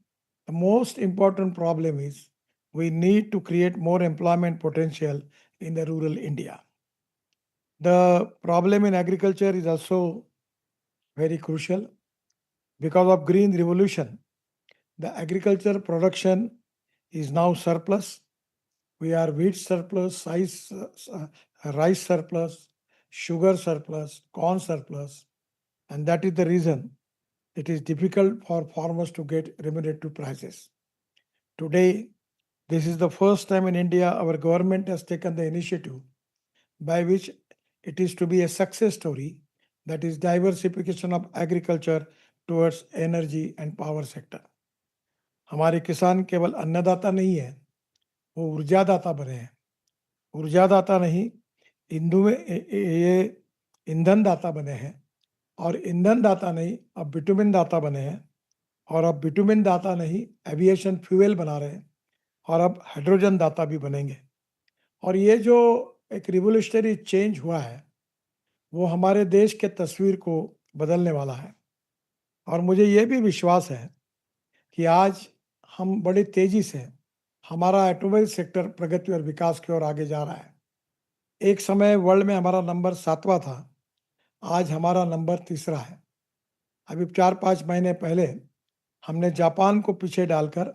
the most important problem is we need to create more employment potential in the rural India. The problem in agriculture is also very crucial. Because of green revolution, the agriculture production is now surplus. We are wheat surplus, rice surplus, sugar surplus, corn surplus, and that is the reason it is difficult for farmers to get remunerative prices. Today, this is the first time in India our government has taken the initiative by which it is to be a success story, that is diversification of agriculture towards energy and power sector. हमारे किसान केवल अन्नदाता नहीं है, वो ऊर्जादाता बने हैं. ऊर्जादाता नहीं, ये ईंधन दाता बने हैं, और ईंधन दाता नहीं, अब बिटुमिन दाता बने हैं, और अब बिटुमिन दाता नहीं, एविएशन फ्यूल बना रहे हैं, और अब हाइड्रोजन दाता भी बनेंगे. और ये जो एक रिवोल्यूशनरी चेंज हुआ है, वो हमारे देश के तस्वीर को बदलने वाला है. और मुझे ये भी विश्वास है कि आज हम बड़ी तेजी से हमारा ऑटोमोबाइल सेक्टर प्रगति और विकास की ओर आगे जा रहा है. एक समय वर्ल्ड में हमारा नंबर 7वां था, आज हमारा नंबर 3रा है. अभी 4-5 महीने पहले हमने जापान को पीछे डालकर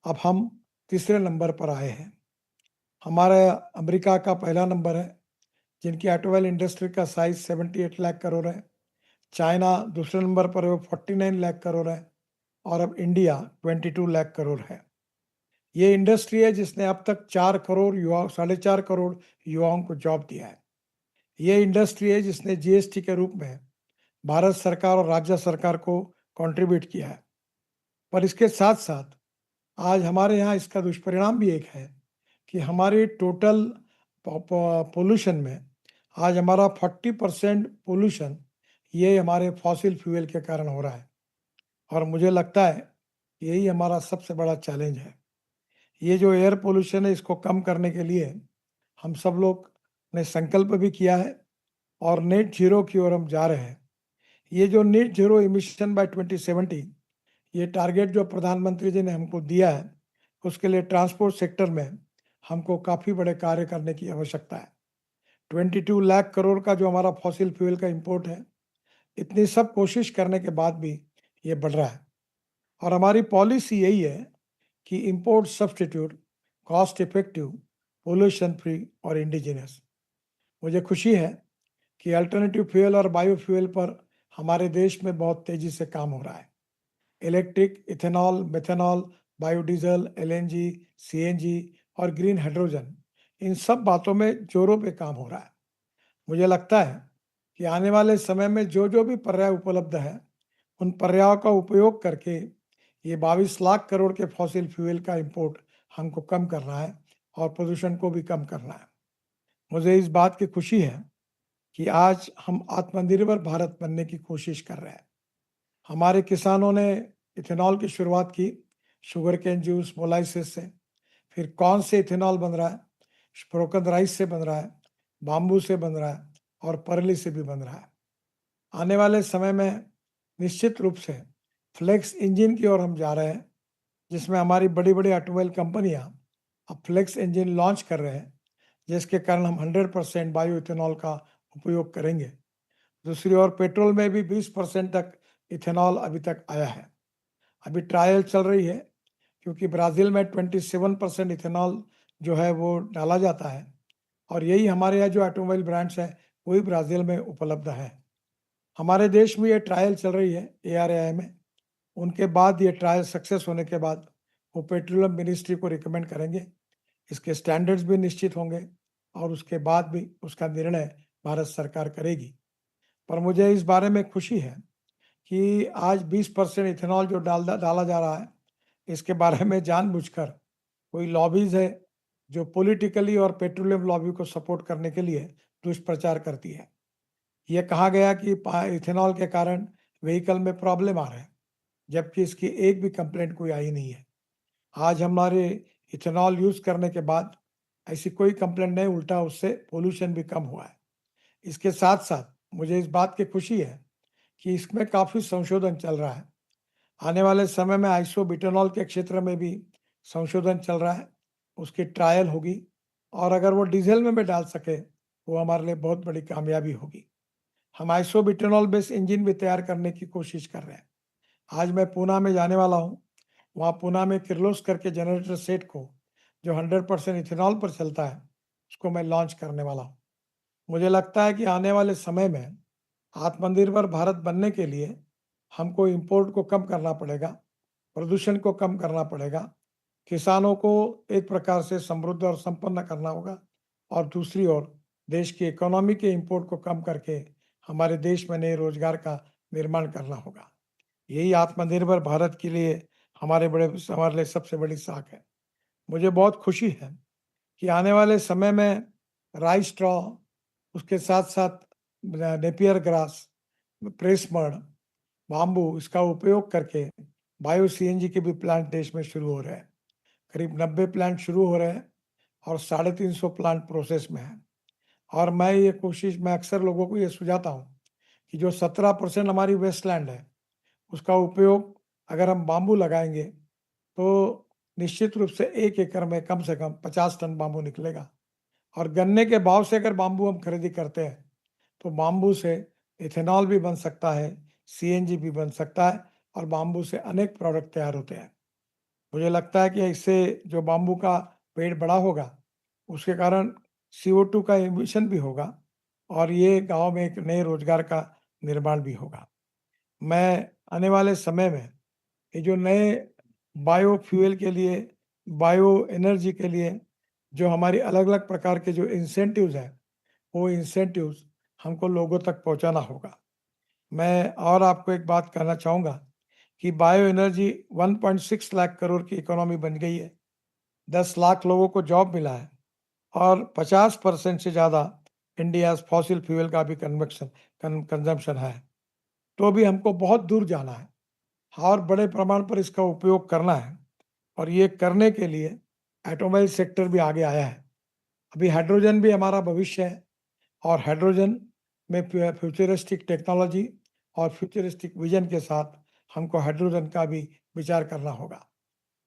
अब हम 3रे नंबर पर आए हैं. हमारा अमेरिका का पहला नंबर है, जिनकी ऑटोमोबाइल इंडस्ट्री का साइज 78 लाख करोड़ है. चाइना दूसरे नंबर पर है, 49 लाख करोड़ है, और अब इंडिया 22 लाख करोड़ है. ये इंडस्ट्री है जिसने अब तक 4 करोड़ युवा 4.5 करोड़ युवाओं को जॉब दिया है. ये इंडस्ट्री है जिसने जीएसटी के रूप में भारत सरकार और राज्य सरकार को कंट्रीब्यूट किया है. पर इसके साथ साथ आज हमारे यहाँ इसका दुष्परिणाम भी एक है कि हमारी टोटल पोल्यूशन में आज हमारा 40% पोल्यूशन ये हमारे फॉसिल फ्यूल के कारण हो रहा है. और मुझे लगता है यही हमारा सबसे बड़ा चैलेंज है. ये जो एयर पोल्यूशन है, इसको कम करने के लिए हम सब लोग ने संकल्प भी किया है और नेट जीरो की ओर हम जा रहे हैं. ये जो नेट जीरो इमिशन बाय 2070, ये टारगेट जो प्रधानमंत्री जी ने हमको दिया है, उसके लिए ट्रांसपोर्ट सेक्टर में हमको काफ़ी बड़े कार्य करने की आवश्यकता है. 22 लाख करोड़ का जो हमारा फॉसिल फ्यूल का इंपोर्ट है, इतनी सब कोशिश करने के बाद भी ये बढ़ रहा है. और हमारी पॉलिसी यही है कि import substitute, cost effective, pollution free और इंडिजिनस. मुझे खुशी है कि अल्टरनेटिव फ्यूल और बायोफ्यूल पर हमारे देश में बहुत तेजी से काम हो रहा है. Electric, ethanol, methanol, biodiesel, LNG, CNG और ग्रीन हाइड्रोजन, इन सब बातों में जोरों पे काम हो रहा है. मुझे लगता है कि आने वाले समय में जो भी पर्याय उपलब्ध है, उन पर्यायों का उपयोग करके ये 22 लाख करोड़ के फॉसिल फ्यूल का इंपोर्ट हमको कम करना है और प्रदूषण को भी कम करना है. मुझे इस बात की खुशी है कि आज हम आत्मनिर्भर भारत बनने की कोशिश कर रहे हैं. हमारे किसानों ने इथेनॉल की शुरुआत की, शुगर केन जूस, मोलाइसिस से. फिर कॉर्न से इथेनॉल बन रहा है, स्पोकन राइस से बन रहा है, बाम्बू से बन रहा है और परली से भी बन रहा है। आने वाले समय में निश्चित रूप से फ्लेक्स इंजन की ओर हम जा रहे हैं, जिसमें हमारी बड़ी बड़ी ऑटोमोबाइल कंपनियां अब फ्लेक्स इंजन लॉन्च कर रहे हैं, जिसके कारण हम 100% बायो इथेनॉल का उपयोग करेंगे। दूसरी ओर पेट्रोल में भी 20% तक इथेनॉल अभी तक आया है। अभी ट्रायल चल रही है, क्योंकि ब्राज़ील में 27% इथेनॉल जो है वो डाला जाता है, और यही हमारे यहाँ जो ऑटोमोबाइल ब्रांड्स हैं वही ब्राज़ील में उपलब्ध है। हमारे देश में ये ट्रायल चल रही है ARAI में। उनके बाद ये ट्रायल सक्सेस होने के बाद वो पेट्रोलियम मिनिस्ट्री को रिकमेंड करेंगे, इसके स्टैंडर्ड्स भी निश्चित होंगे और उसके बाद भी उसका निर्णय भारत सरकार करेगी। पर मुझे इस बारे में खुशी है कि आज 20% इथेनॉल जो डाला जा रहा है, इसके बारे में जानबूझकर कोई लॉबीज है जो पॉलिटिकली और पेट्रोलियम लॉबी को सपोर्ट करने के लिए दुष्प्रचार करती है। यह कहा गया कि इथेनॉल के कारण व्हीकल में प्रॉब्लम आ रहा है, जबकि इसकी एक भी कंप्लेंट कोई आई नहीं है। आज हमारे इथेनॉल यूज़ करने के बाद ऐसी कोई कंप्लेंट नहीं, उल्टा उससे पोल्यूशन भी कम हुआ है। इसके साथ साथ मुझे इस बात की खुशी है कि इसमें काफ़ी संशोधन चल रहा है। आने वाले समय में आइसोब्यूटेनॉल के क्षेत्र में भी संशोधन चल रहा है, उसकी ट्रायल होगी, और अगर वो डीजल में भी डाल सके वो हमारे लिए बहुत बड़ी कामयाबी होगी। हम आइसोब्यूटेनॉल बेस्ड इंजन भी तैयार करने की कोशिश कर रहे हैं। आज मैं पूना में जाने वाला हूँ। वहाँ पूना में किर्लोस्कर के जनरेटर सेट को, जो 100% इथेनॉल पर चलता है, उसको मैं लॉन्च करने वाला हूँ। मुझे लगता है कि आने वाले समय में आत्मनिर्भर भारत बनने के लिए हमको इंपोर्ट को कम करना पड़ेगा, प्रदूषण को कम करना पड़ेगा, किसानों को एक प्रकार से समृद्ध और संपन्न करना होगा, और दूसरी ओर देश की इकोनॉमी के इंपोर्ट को कम करके हमारे देश में नए रोजगार का निर्माण करना होगा। यही आत्मनिर्भर भारत के लिए हमारे लिए सबसे बड़ी साख है। मुझे बहुत खुशी है कि आने वाले समय में राइस स्ट्रॉ, उसके साथ साथ Napier grass, press mud, bamboo, इसका उपयोग करके बायो CNG के भी प्लांट देश में शुरू हो रहे हैं। करीब 90 प्लांट शुरू हो रहे हैं और 350 प्लांट प्रोसेस में हैं। और मैं अक्सर लोगों को ये सुझाता हूँ कि जो 17% हमारी वेस्टलैंड है, उसका उपयोग अगर हम बाम्बू लगाएंगे तो निश्चित रूप से 1 एकड़ में कम से कम 50 टन बाम्बू निकलेगा। और गन्ने के भाव से अगर बाम्बू हम खरीदी करते हैं तो बाम्बू से इथेनॉल भी बन सकता है, CNG भी बन सकता है, और बाम्बू से अनेक प्रोडक्ट तैयार होते हैं। मुझे लगता है कि इससे जो बाम्बू का पेड़ बड़ा होगा, उसके कारण CO2 का एमिशन भी होगा, और ये गांव में एक नए रोजगार का निर्माण भी होगा। मैं आने वाले समय में ये जो नए बायोफ्यूल के लिए, बायो एनर्जी के लिए जो हमारी अलग अलग प्रकार के जो इंसेंटिव्स हैं, वो इंसेंटिव्स हमको लोगों तक पहुंचाना होगा। मैं और आपको एक बात कहना चाहूँगा कि बायो एनर्जी 1.6 लाख करोड़ की इकोनॉमी बन गई है, 10 लाख लोगों को जॉब मिला है, और 50% से ज़्यादा इंडिया फॉसिल फ्यूल का भी कंजम्पशन है। तो भी हमको बहुत दूर जाना है और बड़े प्रमाण पर इसका उपयोग करना है, और ये करने के लिए ऑटोमोबाइल सेक्टर भी आगे आया है। अभी हाइड्रोजन भी हमारा भविष्य है, और हाइड्रोजन में फ्यूचरिस्टिक टेक्नोलॉजी और फ्यूचरिस्टिक विजन के साथ हमको हाइड्रोजन का भी विचार करना होगा।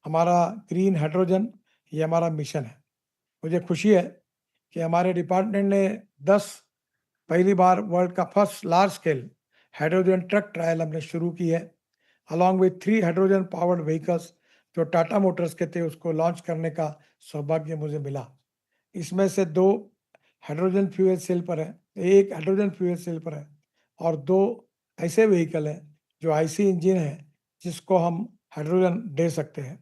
हमारा ग्रीन हाइड्रोजन, ये हमारा मिशन है। मुझे खुशी है कि हमारे डिपार्टमेंट ने पहली बार वर्ल्ड का first large scale hydrogen truck trial हमने शुरू की है, along with 3 hydrogen powered vehicles जो टाटा मोटर्स के थे, उसको लॉन्च करने का सौभाग्य मुझे मिला। इसमें से 2 हाइड्रोजन फ्यूल सेल पर है, 1 हाइड्रोजन फ्यूल सेल पर है, और 2 ऐसे व्हीकल हैं जो IC इंजन है, जिसको हम हाइड्रोजन दे सकते हैं।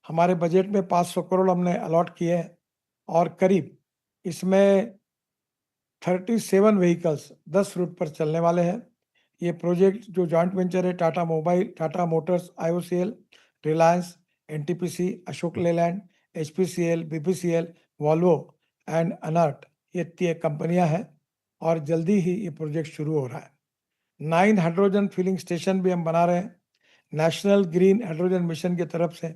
हमारे बजट में 500 करोड़ हमने अलॉट किए हैं, और करीब इसमें 37 व्हीकल्स 10 रूट पर चलने वाले हैं। ये प्रोजेक्ट जो जॉइंट वेंचर है Tata Motors, IOCL, Reliance, NTPC, Ashok Leyland, HPCL, BPCL, Volvo and अनर्ट, ये 3 कंपनियां हैं, और जल्दी ही ये प्रोजेक्ट शुरू हो रहा है। 9 हाइड्रोजन फिलिंग स्टेशन भी हम बना रहे हैं। नेशनल ग्रीन हाइड्रोजन मिशन की तरफ से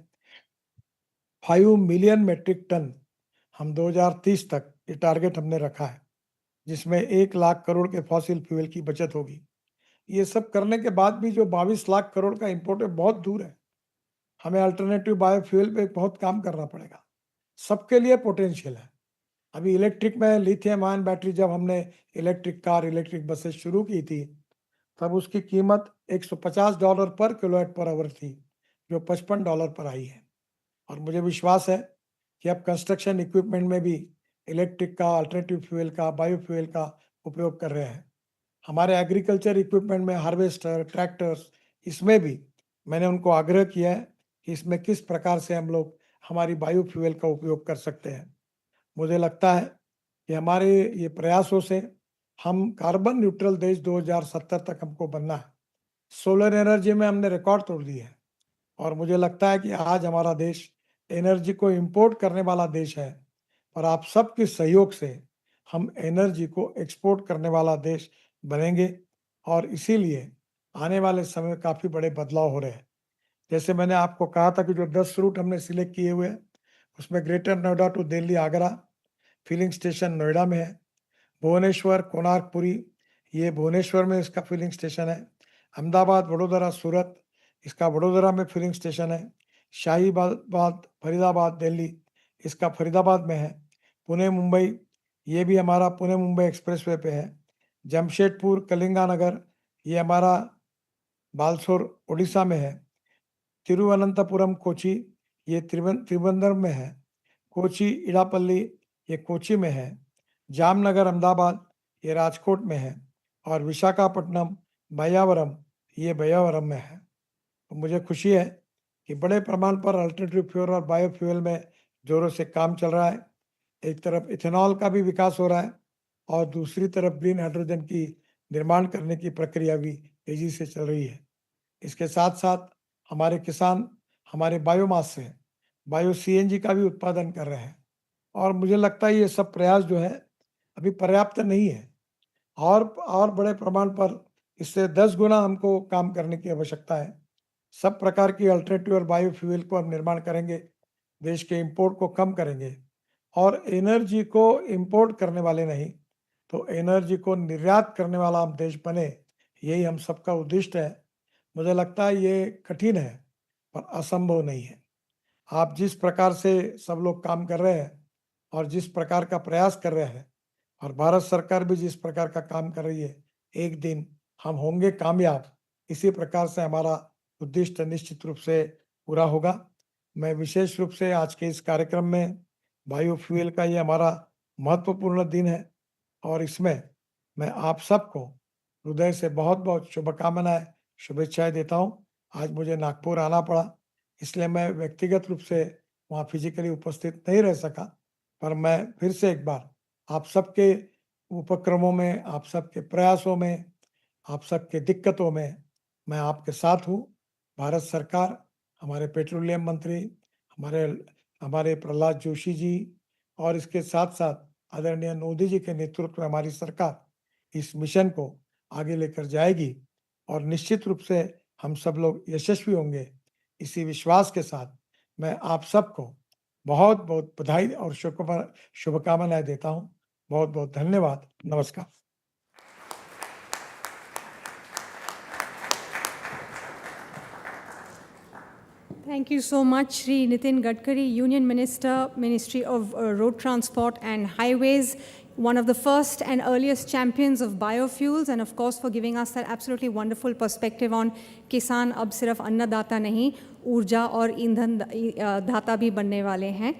5 मिलियन मेट्रिक टन हम 2030 तक ये टारगेट हमने रखा है, जिसमें 1 लाख करोड़ के फॉसिल फ्यूल की बचत होगी। ये सब करने के बाद भी जो 22 लाख करोड़ का इंपोर्ट है, बहुत दूर है। हमें अल्टरनेटिव बायोफ्यूल पे बहुत काम करना पड़ेगा। सबके लिए पोटेंशियल है। अभी इलेक्ट्रिक में लिथियम आयन बैटरी, जब हमने इलेक्ट्रिक कार, इलेक्ट्रिक बसेस शुरू की थी, तब उसकी कीमत $150 पर किलोवाट पर आवर थी, जो $55 पर आई है। और मुझे विश्वास है कि अब कंस्ट्रक्शन इक्विपमेंट में भी इलेक्ट्रिक का, अल्टरनेटिव फ्यूल का, बायोफ्यूल का उपयोग कर रहे हैं। हमारे एग्रीकल्चर इक्विपमेंट में हार्वेस्टर, ट्रैक्टर्स, इसमें भी मैंने उनको आग्रह किया है कि इसमें किस प्रकार से हम लोग हमारी बायोफ्यूल का उपयोग कर सकते हैं। मुझे लगता है कि हमारे ये प्रयासों से हम कार्बन न्यूट्रल देश 2070 तक हमको बनना है। सोलर एनर्जी में हमने रिकॉर्ड तोड़ दिए हैं और मुझे लगता है कि आज हमारा देश एनर्जी को इंपोर्ट करने वाला देश है, पर आप सबके सहयोग से हम एनर्जी को एक्सपोर्ट करने वाला देश बनेंगे। और इसीलिए आने वाले समय में काफ़ी बड़े बदलाव हो रहे हैं। जैसे मैंने आपको कहा था कि जो 10 रूट हमने सिलेक्ट किए हुए हैं, उसमें greater Noida to Delhi Agra filling station Noida में है। भुवनेश्वर कोणार्क पुरी, ये भुवनेश्वर में इसका फिलिंग स्टेशन है। अहमदाबाद वडोदरा सूरत, इसका वडोदरा में फिलिंग स्टेशन है। शाहीबाद फरीदाबाद दिल्ली, इसका फरीदाबाद में है। पुणे मुंबई, ये भी हमारा पुणे मुंबई एक्सप्रेसवे पे है। जमशेदपुर कलिंगानगर, ये हमारा बालसोर उड़ीसा में है। तिरुवनंतपुरम कोची, ये त्रिवेंद्रम में है। कोची इडापल्ली, ये कोची में है। जामनगर अहमदाबाद, ये राजकोट में है। और विशाखापट्टनम बयावरम, ये बयावरम में है। तो मुझे खुशी है कि बड़े प्रमाण पर अल्टरनेटिव फ्यूल और बायोफ्यूल में जोरों से काम चल रहा है। एक तरफ इथेनॉल का भी विकास हो रहा है और दूसरी तरफ ग्रीन हाइड्रोजन की निर्माण करने की प्रक्रिया भी तेजी से चल रही है। इसके साथ साथ हमारे किसान हमारे बायोमास से बायो सीएनजी का भी उत्पादन कर रहे हैं और मुझे लगता है ये सब प्रयास जो है अभी पर्याप्त नहीं है और बड़े प्रमाण पर इससे 10 गुना हमको काम करने की आवश्यकता है। सब प्रकार की अल्टरनेटिव और बायोफ्यूल को हम निर्माण करेंगे, देश के इंपोर्ट को कम करेंगे और एनर्जी को इंपोर्ट करने वाले नहीं तो एनर्जी को निर्यात करने वाला हम देश बने, यही हम सबका उद्देश्य है। मुझे लगता है ये कठिन है पर असंभव नहीं है। आप जिस प्रकार से सब लोग काम कर रहे हैं और जिस प्रकार का प्रयास कर रहे हैं और भारत सरकार भी जिस प्रकार का काम कर रही है, एक दिन हम होंगे कामयाब। इसी प्रकार से हमारा उद्देश्य निश्चित रूप से पूरा होगा। मैं विशेष रूप से आज के इस कार्यक्रम में बायोफ्यूल का ये हमारा महत्वपूर्ण दिन है और इसमें मैं आप सबको हृदय से बहुत बहुत शुभकामनाएं, शुभेच्छाएं देता हूं। आज मुझे नागपुर आना पड़ा, इसलिए मैं व्यक्तिगत रूप से वहाँ फिजिकली उपस्थित नहीं रह सका, पर मैं फिर से एक बार आप सबके उपक्रमों में, आप सबके प्रयासों में, आप सबके दिक्कतों में मैं आपके साथ हूँ। भारत सरकार, हमारे पेट्रोलियम मंत्री, हमारे प्रहलाद जोशी जी और इसके साथ साथ आदरणीय मोदी जी के नेतृत्व में हमारी सरकार इस मिशन को आगे लेकर जाएगी और निश्चित रूप से हम सब लोग यशस्वी होंगे। इसी विश्वास के साथ मैं आप सबको बहुत बहुत बधाई और शुभकामनाएं देता हूं। बहुत बहुत धन्यवाद। नमस्कार। Thank you so much, Shri Nitin Gadkari, Union Minister, Ministry of Road Transport and Highways, one of the first and earliest champions of biofuels, and of course for giving us that absolutely wonderful perspective on Kisan ab sirf annadata nahi, urja aur indhan data bhi banne wale hain.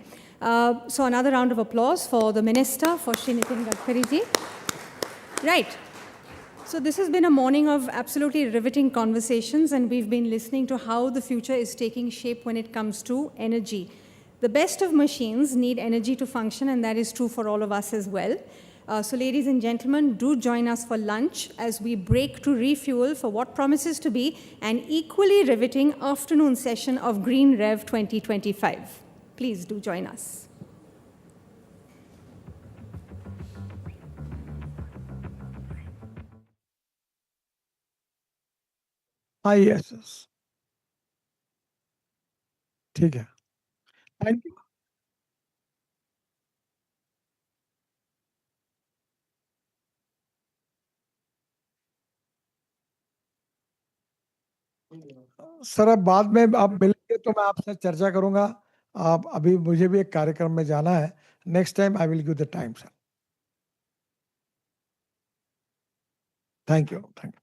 So another round of applause for the Minister, for Shri Nitin Gadkari ji. Right. So this has been a morning of absolutely riveting conversations, and we've been listening to how the future is taking shape when it comes to energy. The best of machines need energy to function, and that is true for all of us as well. So ladies and gentlemen, do join us for lunch as we break to refuel for what promises to be an equally riveting afternoon session of GreenRev 2025. Please do join us. हाँ, yes, ठीक है। Thank you. Sir अब बाद में आप मिलेंगे तो मैं आपसे चर्चा करूंगा. आप अभी मुझे भी एक कार्यक्रम में जाना है. Next time I will give the time sir. Thank you. Thank you.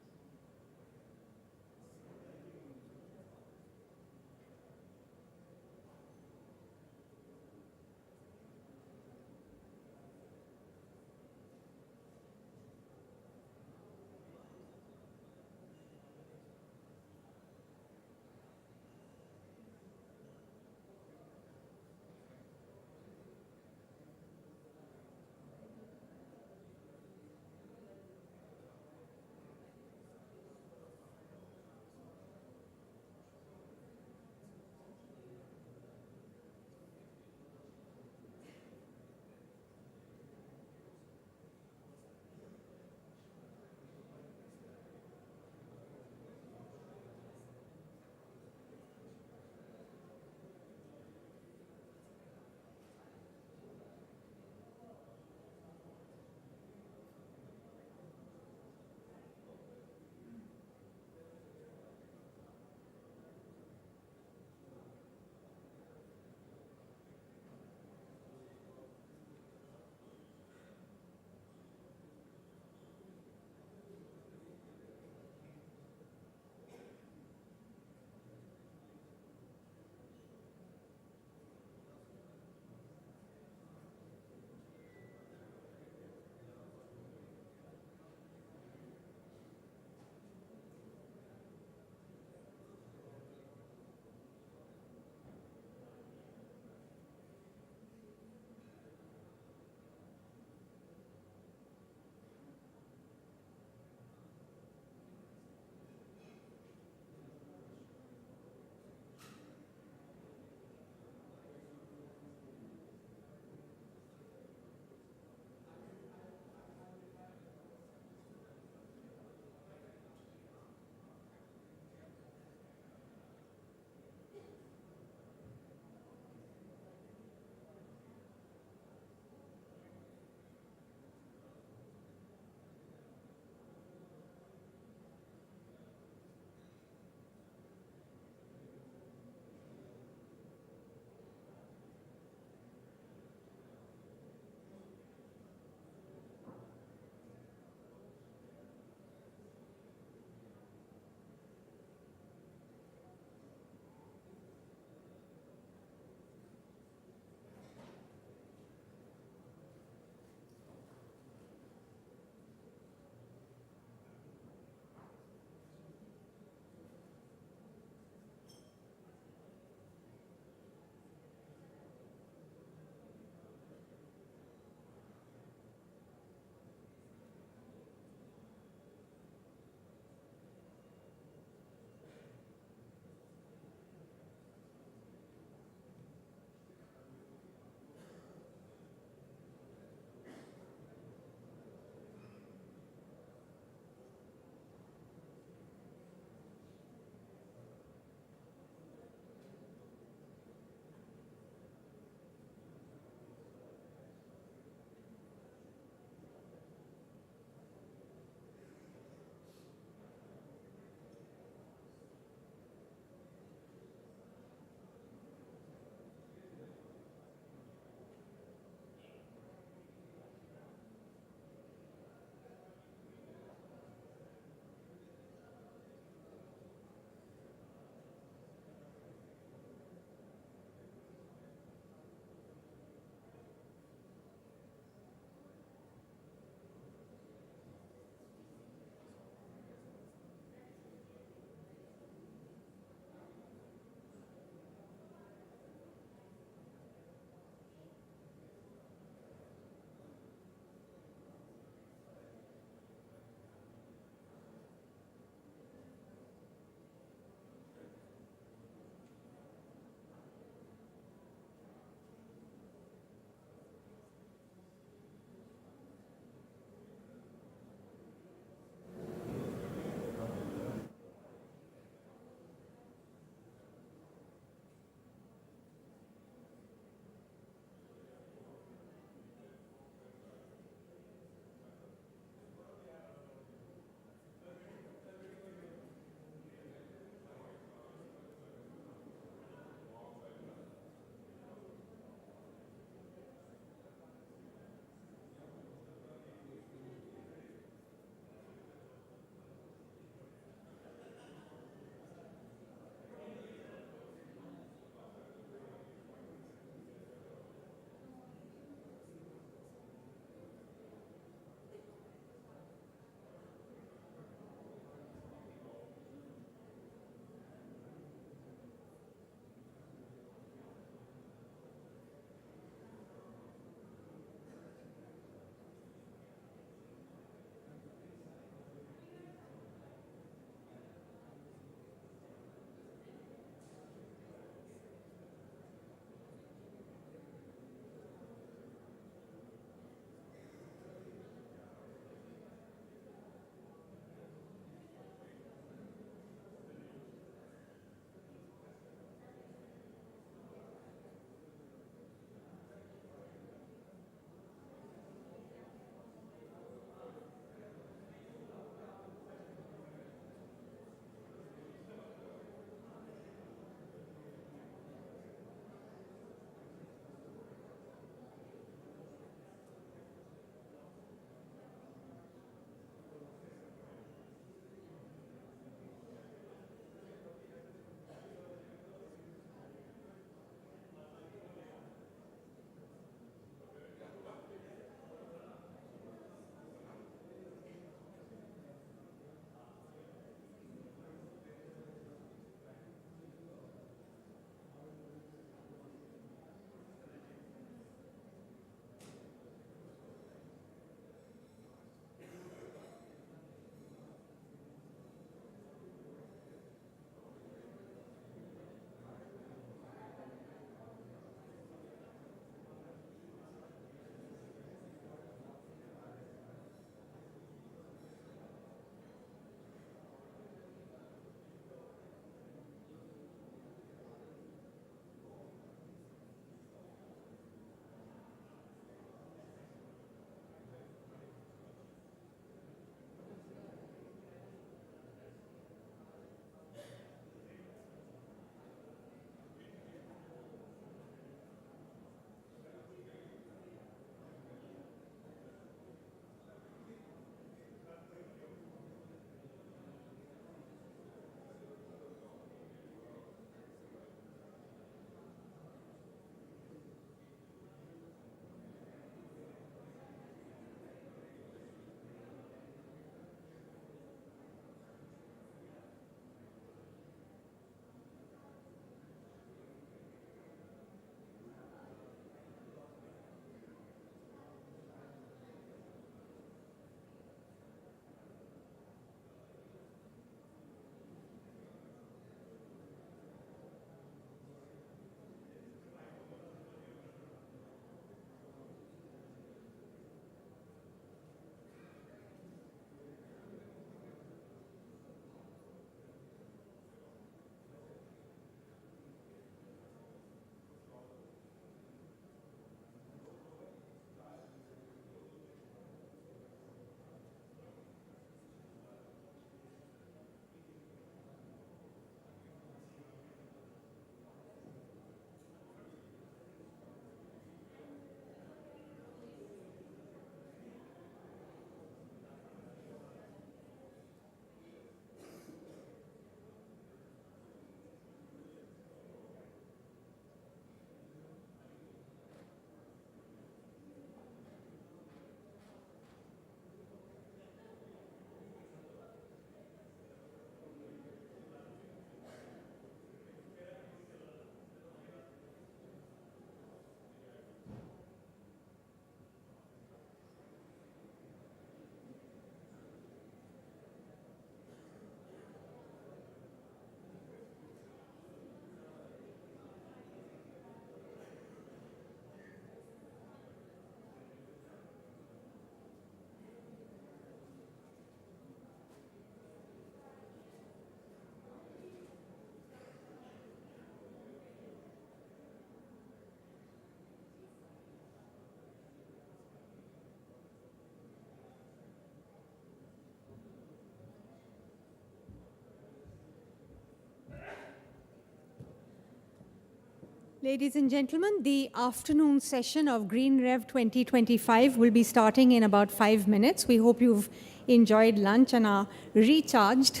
Ladies and gentlemen, the afternoon session of GreenRev 2025 will be starting in about 5 minutes. We hope you've enjoyed lunch and are recharged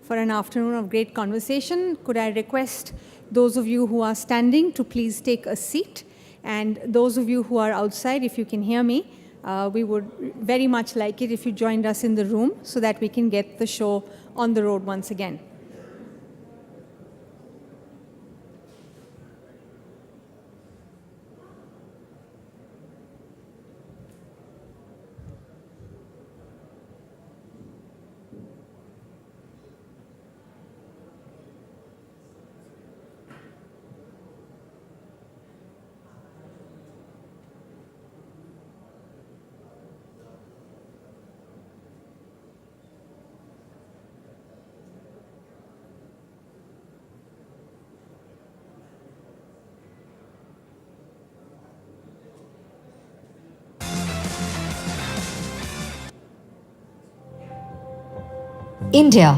for an afternoon of great conversation. Could I request those of you who are standing to please take a seat, and those of you who are outside, if you can hear me, we would very much like it if you joined us in the room so that we can get the show on the road once again. India,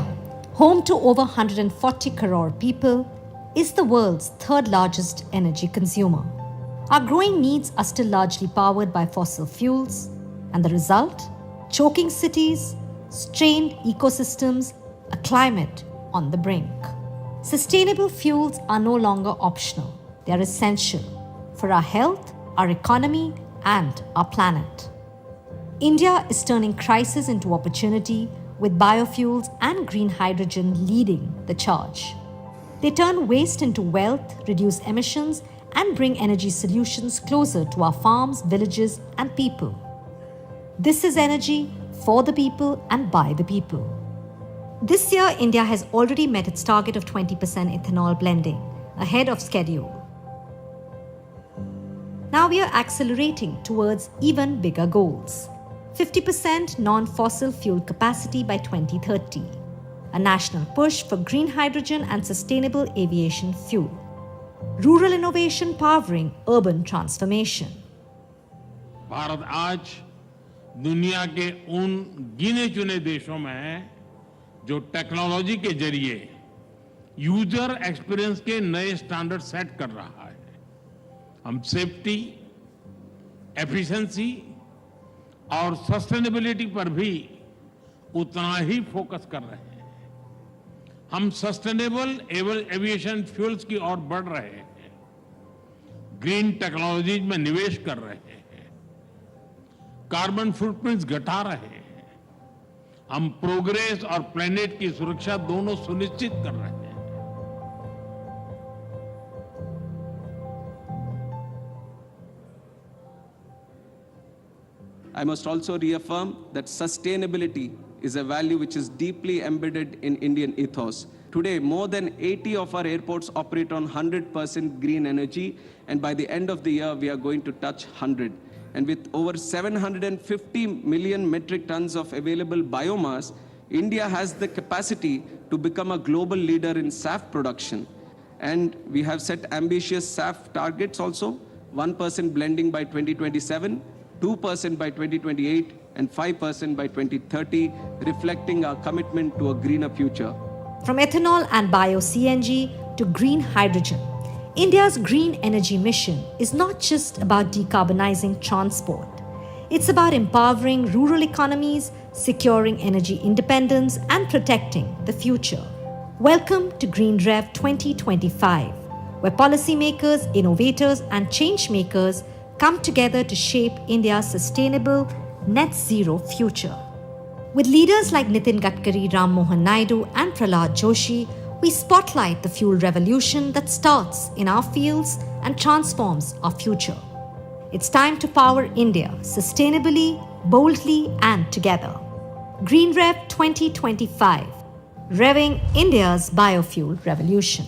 home to over 140 crore people, is the world's third largest energy consumer. Our growing needs are still largely powered by fossil fuels, and the result? Choking cities, strained ecosystems, a climate on the brink. Sustainable fuels are no longer optional. They are essential for our health, our economy, and our planet. India is turning crisis into opportunity, with biofuels and green hydrogen leading the charge. They turn waste into wealth, reduce emissions, and bring energy solutions closer to our farms, villages, and people. This is energy for the people and by the people. This year, India has already met its target of 20% ethanol blending, ahead of schedule. Now we are accelerating towards even bigger goals. 50% non-fossil fuel capacity by 2030, a national push for green hydrogen and sustainable aviation fuel, rural innovation powering urban transformation. Bharat आज दुनिया के उन गिने चुने देशों में है जो टेक्नोलॉजी के जरिए यूजर एक्सपीरियंस के नए स्टैंडर्ड सेट कर रहा है। हम सेफ्टी, एफिशिएंसी और सस्टेनेबिलिटी पर भी उतना ही फोकस कर रहे हैं। हम सस्टेनेबल एविएशन फ्यूल्स की ओर बढ़ रहे हैं, ग्रीन टेक्नोलॉजीज में निवेश कर रहे हैं, कार्बन फुटप्रिंट्स घटा रहे हैं। हम प्रोग्रेस और प्लेनेट की सुरक्षा दोनों सुनिश्चित कर रहे हैं। I must also reaffirm that sustainability is a value which is deeply embedded in Indian ethos. Today, more than 80 of our airports operate on 100% green energy, and by the end of the year, we are going to touch 100. And with over 750 million metric tons of available biomass, India has the capacity to become a global leader in SAF production. And we have set ambitious SAF targets also, 1% blending by 2027, 2% by 2028, and 5% by 2030, reflecting our commitment to a greener future. From ethanol and bio-CNG to green hydrogen, India's green energy mission is not just about decarbonizing transport. It's about empowering rural economies, securing energy independence, and protecting the future. Welcome to GreenRev 2025, where policymakers, innovators, and change-makers come together to shape India's sustainable, net-zero future. With leaders like Nitin Gadkari, Ram Mohan Naidu, and Prahlad Joshi, we spotlight the fuel revolution that starts in our fields and transforms our future. It's time to power India sustainably, boldly, and together. GreenRev 2025, revving India's biofuel revolution.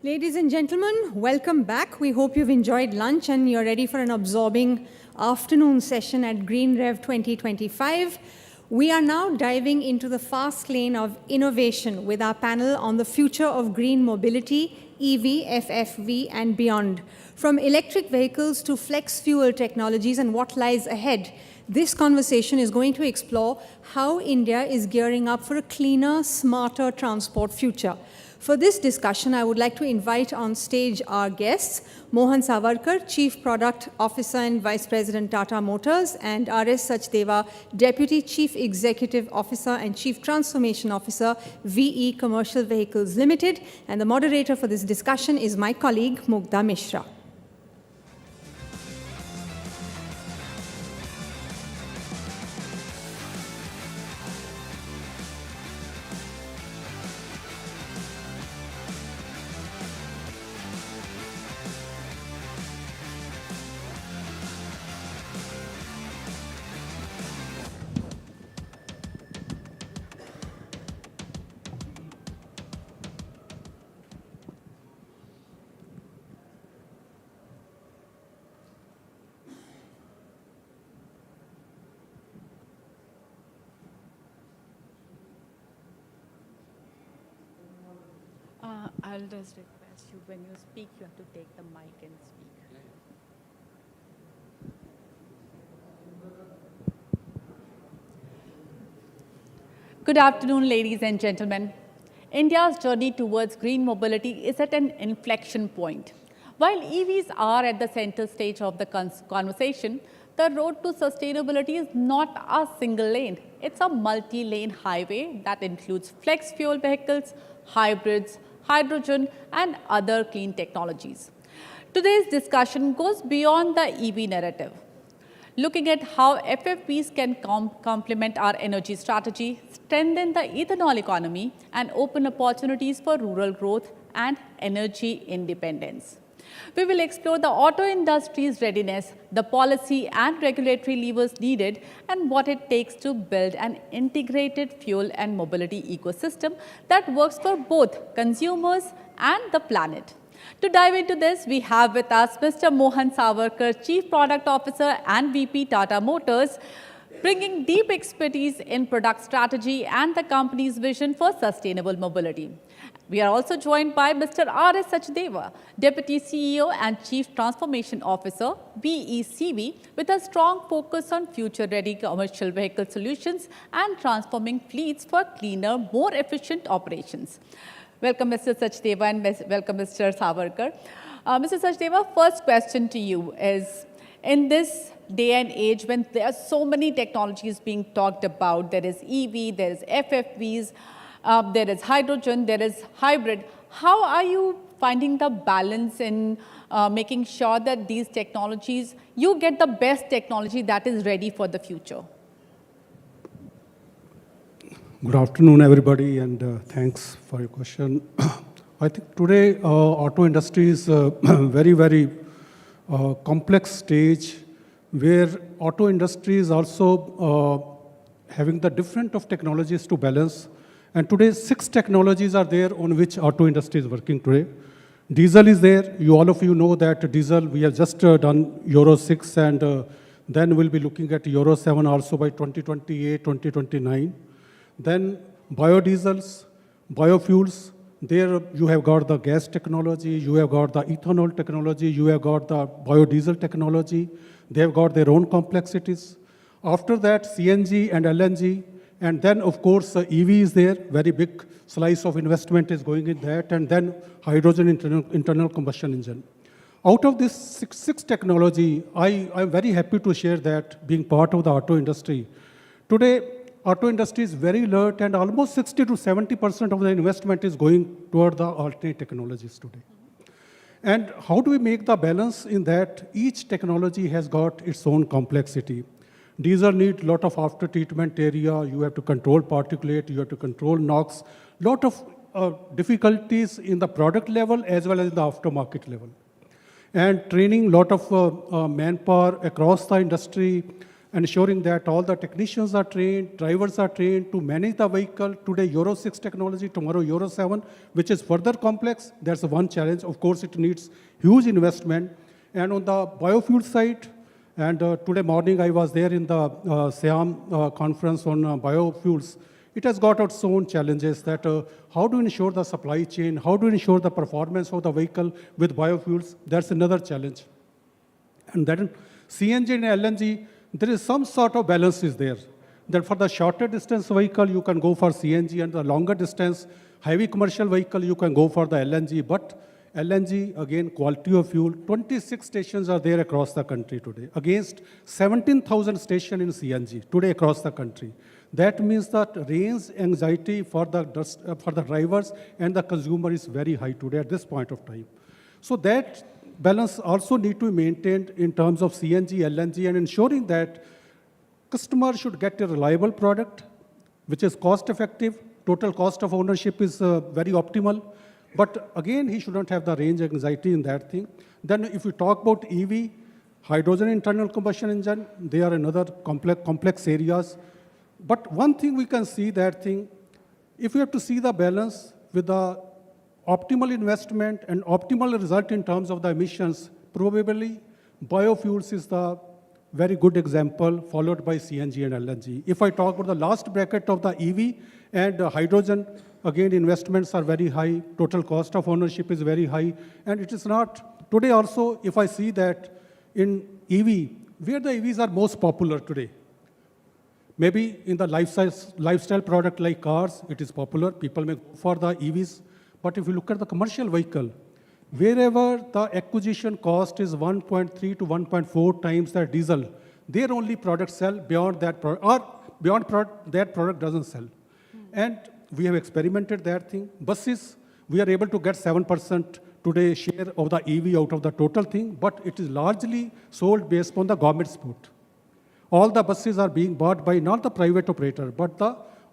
Ladies and gentlemen, welcome back. We hope you've enjoyed lunch and you're ready for an absorbing afternoon session at GreenRev 2025. We are now diving into the fast lane of innovation with our panel on the future of green mobility, EV, FFV, and beyond. From electric vehicles to flex fuel technologies and what lies ahead, this conversation is going to explore how India is gearing up for a cleaner, smarter transport future. For this discussion, I would like to invite on stage our guests, Mohan Savarkar, Chief Product Officer and Vice President, Tata Motors, and R.S. Sachdeva, Deputy Chief Executive Officer and Chief Transformation Officer, VE Commercial Vehicles Limited. And the moderator for this discussion is my colleague, Mugdha Mishra. I'll just request you, when you speak, you have to take the mic and speak. Good afternoon, ladies and gentlemen. India's journey towards green mobility is at an inflection point. While EVs are at the center stage of the conversation, the road to sustainability is not a single lane. It's a multi-lane highway that includes flex fuel vehicles, hybrids, hydrogen, and other clean technologies. Today's discussion goes beyond the EV narrative, looking at how FFVs can complement our energy strategy, strengthen the ethanol economy, and open opportunities for rural growth and energy independence. We will explore the auto industry's readiness, the policy and regulatory levers needed, and what it takes to build an integrated fuel and mobility ecosystem that works for both consumers and the planet. To dive into this, we have with us Mr. Mohan Savarkar, Chief Product Officer and VP Tata Motors, bringing deep expertise in product strategy and the company's vision for sustainable mobility. We are also joined by Mr. R.S. Sachdeva, Deputy CEO and Chief Transformation Officer, VECV, with a strong focus on future-ready commercial vehicle solutions and transforming fleets for cleaner, more efficient operations. Welcome, Mr. Sachdeva, and welcome, Mr. Savarkar. Mr. Sachdeva, first question to you is, in this day and age when there are so many technologies being talked about, there is EV, there is FFVs, there is hydrogen, there is hybrid. How are you finding the balance in making sure that these technologies, you get the best technology that is ready for the future? Good afternoon, everybody, and thanks for your question. I think today auto industry is a very complex stage where auto industry is also having the different of technologies to balance. And today, 6 technologies are there on which auto industry is working today. Diesel is there. All of you know that diesel, we have just done Euro 6, and then we'll be looking at Euro 7 also by 2028, 2029. Then biodiesels, biofuels, there you have got the gas technology, you have got the ethanol technology, you have got the biodiesel technology. They have got their own complexities. After that, CNG and LNG. And then, of course, EV is there, very big slice of investment is going in that, and then hydrogen internal combustion engine. Out of this six technology, I'm very happy to share that being part of the auto industry. Today, auto industry is very alert, and almost 60 to 70% of the investment is going toward the alternate technologies today. And how do we make the balance in that? Each technology has got its own complexity. Diesel need a lot of after treatment area. You have to control particulate, you have to control NOx. Lot of difficulties in the product level as well as in the aftermarket level. And training, lot of manpower across the industry, ensuring that all the technicians are trained, drivers are trained to manage the vehicle. Today, Euro 6 technology, tomorrow, Euro 7, which is further complex. That's one challenge. Of course, it needs huge investment. And on the biofuel side, and today morning I was there in the SIAM conference on biofuels. It has got its own challenges that how to ensure the supply chain, how to ensure the performance of the vehicle with biofuels. That's another challenge. And then CNG and LNG, there is some sort of balance is there. That for the shorter distance vehicle, you can go for CNG, and the longer distance, heavy commercial vehicle, you can go for the LNG. But LNG, again, quality of fuel, 26 stations are there across the country today, against 17,000 stations in CNG today across the country. That means that range anxiety for the drivers and the consumer is very high today at this point of time. So that balance also need to be maintained in terms of CNG, LNG, and ensuring that customers should get a reliable product, which is cost effective. Total cost of ownership is very optimal. But again, he shouldn't have the range anxiety in that thing. Then if we talk about EV, hydrogen internal combustion engine, they are another complex areas. But one thing we can see that thing, if we have to see the balance with the optimal investment and optimal result in terms of the emissions, probably biofuels is the very good example, followed by CNG and LNG. If I talk about the last bracket of the EV and hydrogen, again, investments are very high, total cost of ownership is very high, and it is not. Today also, if I see that in EV, where the EVs are most popular today, maybe in the lifestyle product like cars, it is popular, people may go for the EVs, but if you look at the commercial vehicle, wherever the acquisition cost is 1.3 to 1.4 times the diesel, their only product sell beyond that product, or beyond that product doesn't sell. And we have experimented that thing. Buses, we are able to get 7% today share of the EV out of the total thing, but it is largely sold based on the government support. All the buses are being bought by not the private operator, but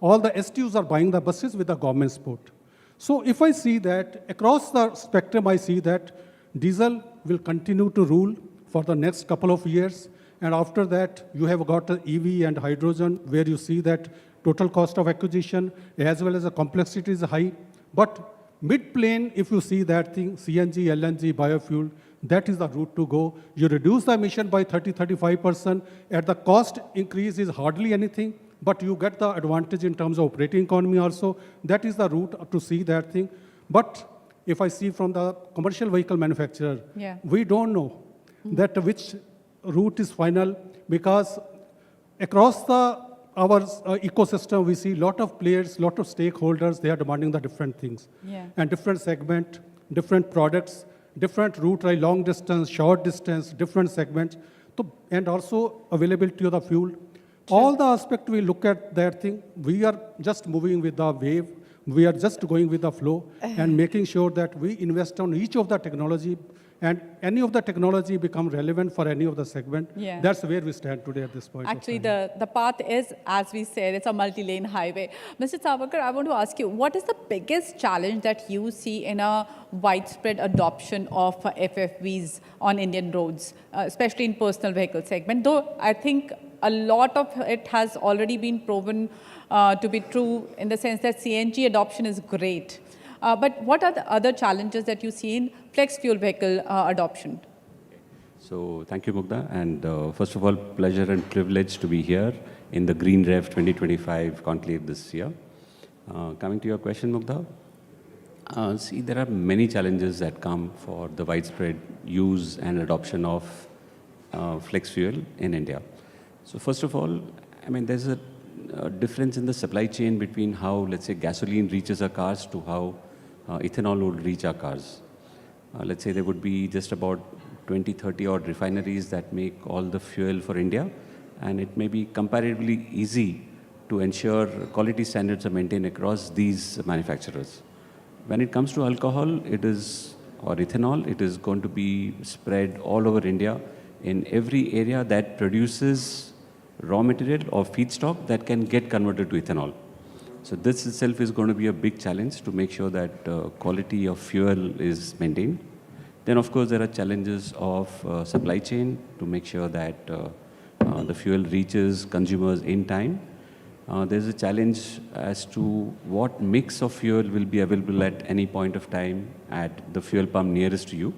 all the STUs are buying the buses with the government support. So if I see that across the spectrum, I see that diesel will continue to rule for the next couple of years. And after that, you have got the EV and hydrogen, where you see that total cost of acquisition as well as the complexity is high. But mid-plane, if you see that thing, CNG, LNG, biofuel, that is the route to go. You reduce the emission by 30-35%. At the cost increase is hardly anything, but you get the advantage in terms of operating economy also. That is the route to see that thing. But if I see from the commercial vehicle manufacturer, we don't know that which route is final, because across our ecosystem, we see a lot of players, lot of stakeholders, they are demanding the different things. And different segment, different products, different route, like long distance, short distance, different segments, and also availability of the fuel. All the aspects we look at that thing, we are just moving with the wave, we are just going with the flow and making sure that we invest on each of the technology, and any of the technology become relevant for any of the segment. That's where we stand today at this point. Actually, the path is, as we said, it's a multi-lane highway. Mr. Savakar, I want to ask you, what is the biggest challenge that you see in a widespread adoption of FFVs on Indian roads, especially in personal vehicle segment? Though I think a lot of it has already been proven to be true in the sense that CNG adoption is great. But what are the other challenges that you see in flex fuel vehicle adoption? So thank you, Mugdha. And first of all, pleasure and privilege to be here in the GreenRev 2025 conclave this year. Coming to your question, Mugdha, see, there are many challenges that come for the widespread use and adoption of flex fuel in India. So first of all, I mean, there's a difference in the supply chain between how, let's say, gasoline reaches our cars to how ethanol would reach our cars. Let's say there would be just about 20-30 odd refineries that make all the fuel for India, and it may be comparatively easy to ensure quality standards are maintained across these manufacturers. When it comes to alcohol, or ethanol, it is going to be spread all over India in every area that produces raw material or feedstock that can get converted to ethanol. So this itself is going to be a big challenge to make sure that quality of fuel is maintained. Then, of course, there are challenges of supply chain to make sure that the fuel reaches consumers in time. There's a challenge as to what mix of fuel will be available at any point of time at the fuel pump nearest to you.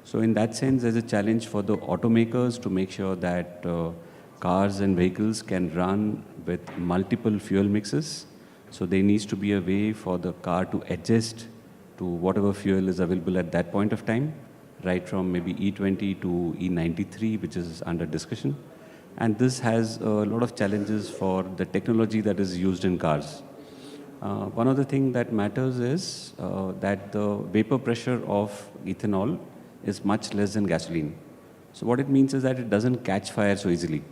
So in that sense, there's a challenge for the automakers to make sure that cars and vehicles can run with multiple fuel mixes. So there needs to be a way for the car to adjust to whatever fuel is available at that point of time, right from maybe E20 to E93, which is under discussion. And this has a lot of challenges for the technology that is used in cars. One of the things that matters is that the vapor pressure of ethanol is much less than gasoline. So what it means is that it doesn't catch fire so easily.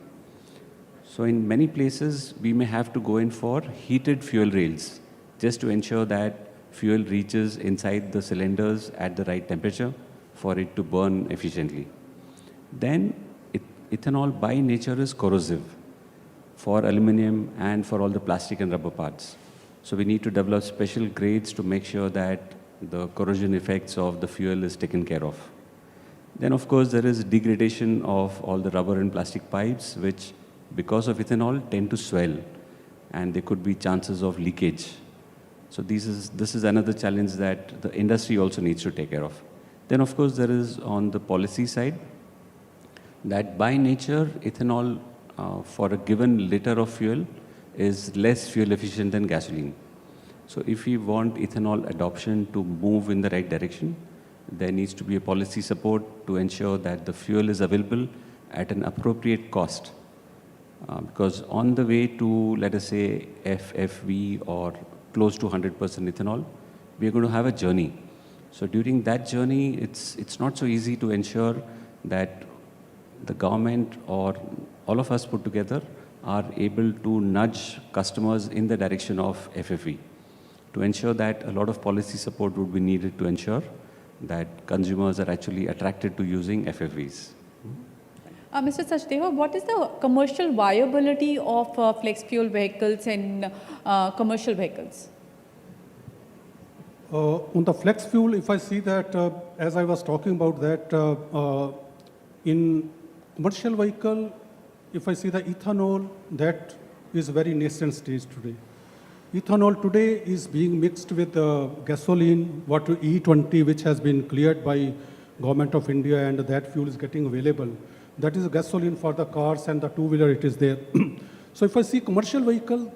So in many places, we may have to go in for heated fuel rails just to ensure that fuel reaches inside the cylinders at the right temperature for it to burn efficiently. Then ethanol by nature is corrosive for aluminum and for all the plastic and rubber parts. So we need to develop special grades to make sure that the corrosion effects of the fuel is taken care of. Then of course there is degradation of all the rubber and plastic pipes, which because of ethanol tend to swell and there could be chances of leakage. So this is another challenge that the industry also needs to take care of. Then of course there is on the policy side that by nature ethanol for a given liter of fuel is less fuel efficient than gasoline. So if we want ethanol adoption to move in the right direction, there needs to be a policy support to ensure that the fuel is available at an appropriate cost. Because on the way to, let us say, FFV or close to 100% ethanol, we are going to have a journey. So during that journey, it's not so easy to ensure that the government or all of us put together are able to nudge customers in the direction of FFV. To ensure that a lot of policy support would be needed to ensure that consumers are actually attracted to using FFVs. Mr. Sachdeva, what is the commercial viability of flex fuel vehicles in commercial vehicles? On the flex fuel, if I see that, as I was talking about that, in commercial vehicle, if I see the ethanol, that is very nascent stage today. Ethanol today is being mixed with gasoline, what E20, which has been cleared by Government of India, and that fuel is getting available. That is gasoline for the cars and the two-wheeler, it is there. So if I see commercial vehicle,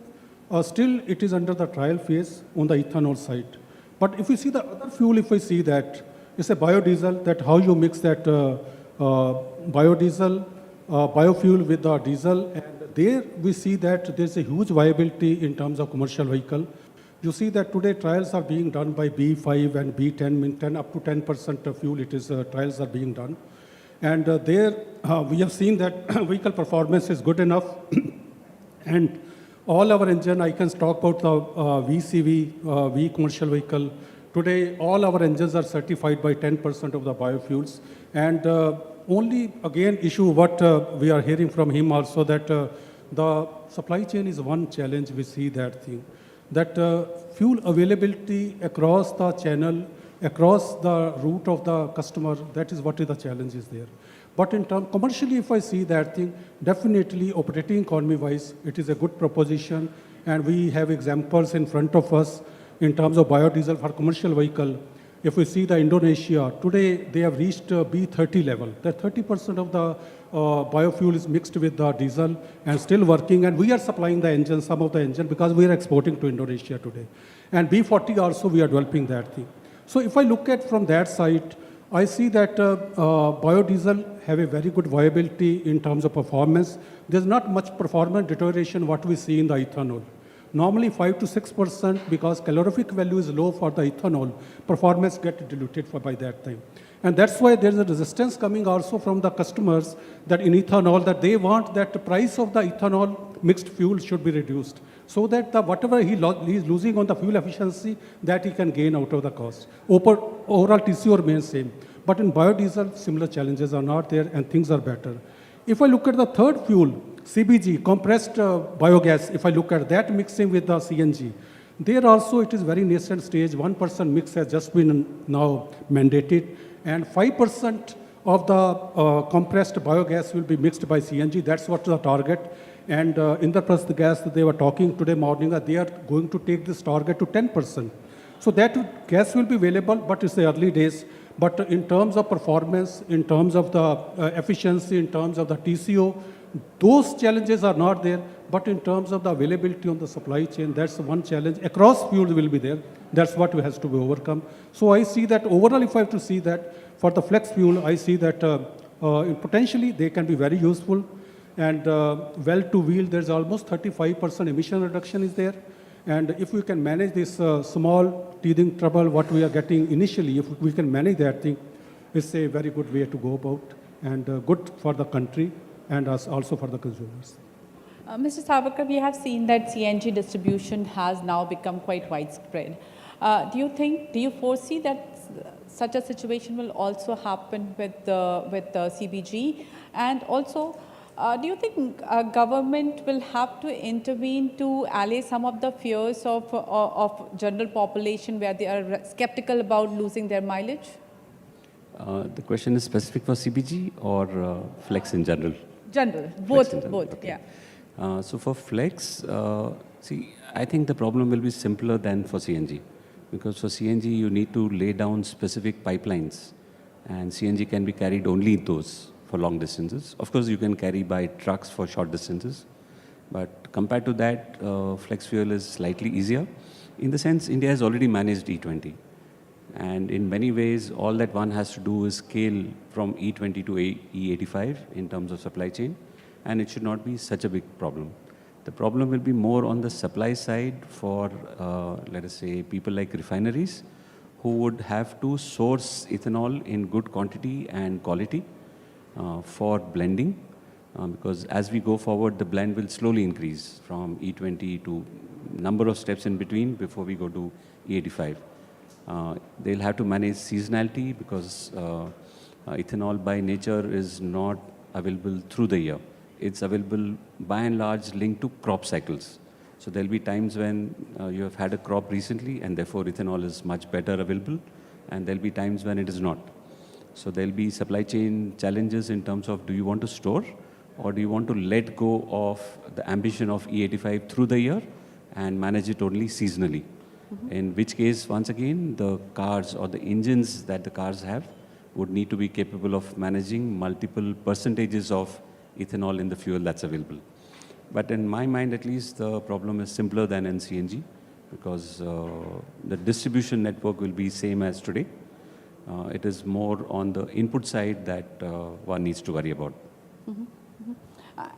still it is under the trial phase on the ethanol side. But if you see the other fuel, if I see that, it's a biodiesel, that how you mix that biodiesel, biofuel with the diesel, and there we see that there's a huge viability in terms of commercial vehicle. You see that today trials are being done by B5 and B10, mean 10 up to 10% of fuel, it is trials are being done. And there we have seen that vehicle performance is good enough. And all our engine, I can talk about the VCV, V commercial vehicle. Today, all our engines are certified by 10% of the biofuels. And only, again, issue what we are hearing from him also, that the supply chain is one challenge, we see that thing. That fuel availability across the channel, across the route of the customer, that is what is the challenge is there. But in terms, commercially, if I see that thing, definitely operating economy-wise, it is a good proposition. And we have examples in front of us in terms of biodiesel for commercial vehicle. If we see the Indonesia, today they have reached B30 level. That 30% of the biofuel is mixed with the diesel and still working. And we are supplying the engine, some of the engine, because we are exporting to Indonesia today. And B40 also, we are developing that thing. So if I look at from that side, I see that biodiesel have a very good viability in terms of performance. There's not much performance deterioration what we see in the ethanol. Normally 5 to 6%, because calorific value is low for the ethanol, performance get diluted by that time. And that's why there's a resistance coming also from the customers that in ethanol, that they want that the price of the ethanol mixed fuel should be reduced, so that the whatever he is losing on the fuel efficiency, that he can gain out of the cost. Overall TCO remains same. But in biodiesel, similar challenges are not there and things are better. If I look at the third fuel, CBG, compressed biogas, if I look at that mixing with the CNG, there also it is very nascent stage. 1% mix has just been now mandated, and 5% of the compressed biogas will be mixed by CNG. That's what the target. And Indraprasth gas that they were talking today morning, they are going to take this target to 10%. So that gas will be available, but it's the early days. But in terms of performance, in terms of the efficiency, in terms of the TCO, those challenges are not there. But in terms of the availability on the supply chain, that's one challenge. Across fuels will be there. That's what has to be overcome. So I see that overall, if I have to see that for the flex fuel, I see that potentially they can be very useful. And well to wheel, there's almost 35% emission reduction is there. And if we can manage this small teething trouble, what we are getting initially, if we can manage that thing, it's a very good way to go about and good for the country and us also for the consumers. Mr. Savarkar, we have seen that CNG distribution has now become quite widespread. Do you foresee that such a situation will also happen with the CBG? And also, do you think government will have to intervene to allay some of the fears of general population where they are skeptical about losing their mileage? The question is specific for CBG or flex in general? General, both, Okay. yeah. So for flex, see, I think the problem will be simpler than for CNG. Because for CNG, you need to lay down specific pipelines. And CNG can be carried only in those for long distances. Of course, you can carry by trucks for short distances. But compared to that, flex fuel is slightly easier. In the sense, India has already managed E20. And in many ways, all that one has to do is scale from E20 to E85 in terms of supply chain. And it should not be such a big problem. The problem will be more on the supply side for, let us say, people like refineries who would have to source ethanol in good quantity and quality for blending. Because as we go forward, the blend will slowly increase from E20 to number of steps in between before we go to E85. They'll have to manage seasonality because ethanol by nature is not available through the year. It's available by and large linked to crop cycles. So there'll be times when you have had a crop recently and therefore ethanol is much better available, and there'll be times when it is not. So there'll be supply chain challenges in terms of do you want to store or do you want to let go of the ambition of E85 through the year and manage it only seasonally. In which case, once again, the cars or the engines that the cars have would need to be capable of managing multiple percentages of ethanol in the fuel that's available. But in my mind, at least, the problem is simpler than in CNG because the distribution network will be same as today. It is more on the input side that one needs to worry about.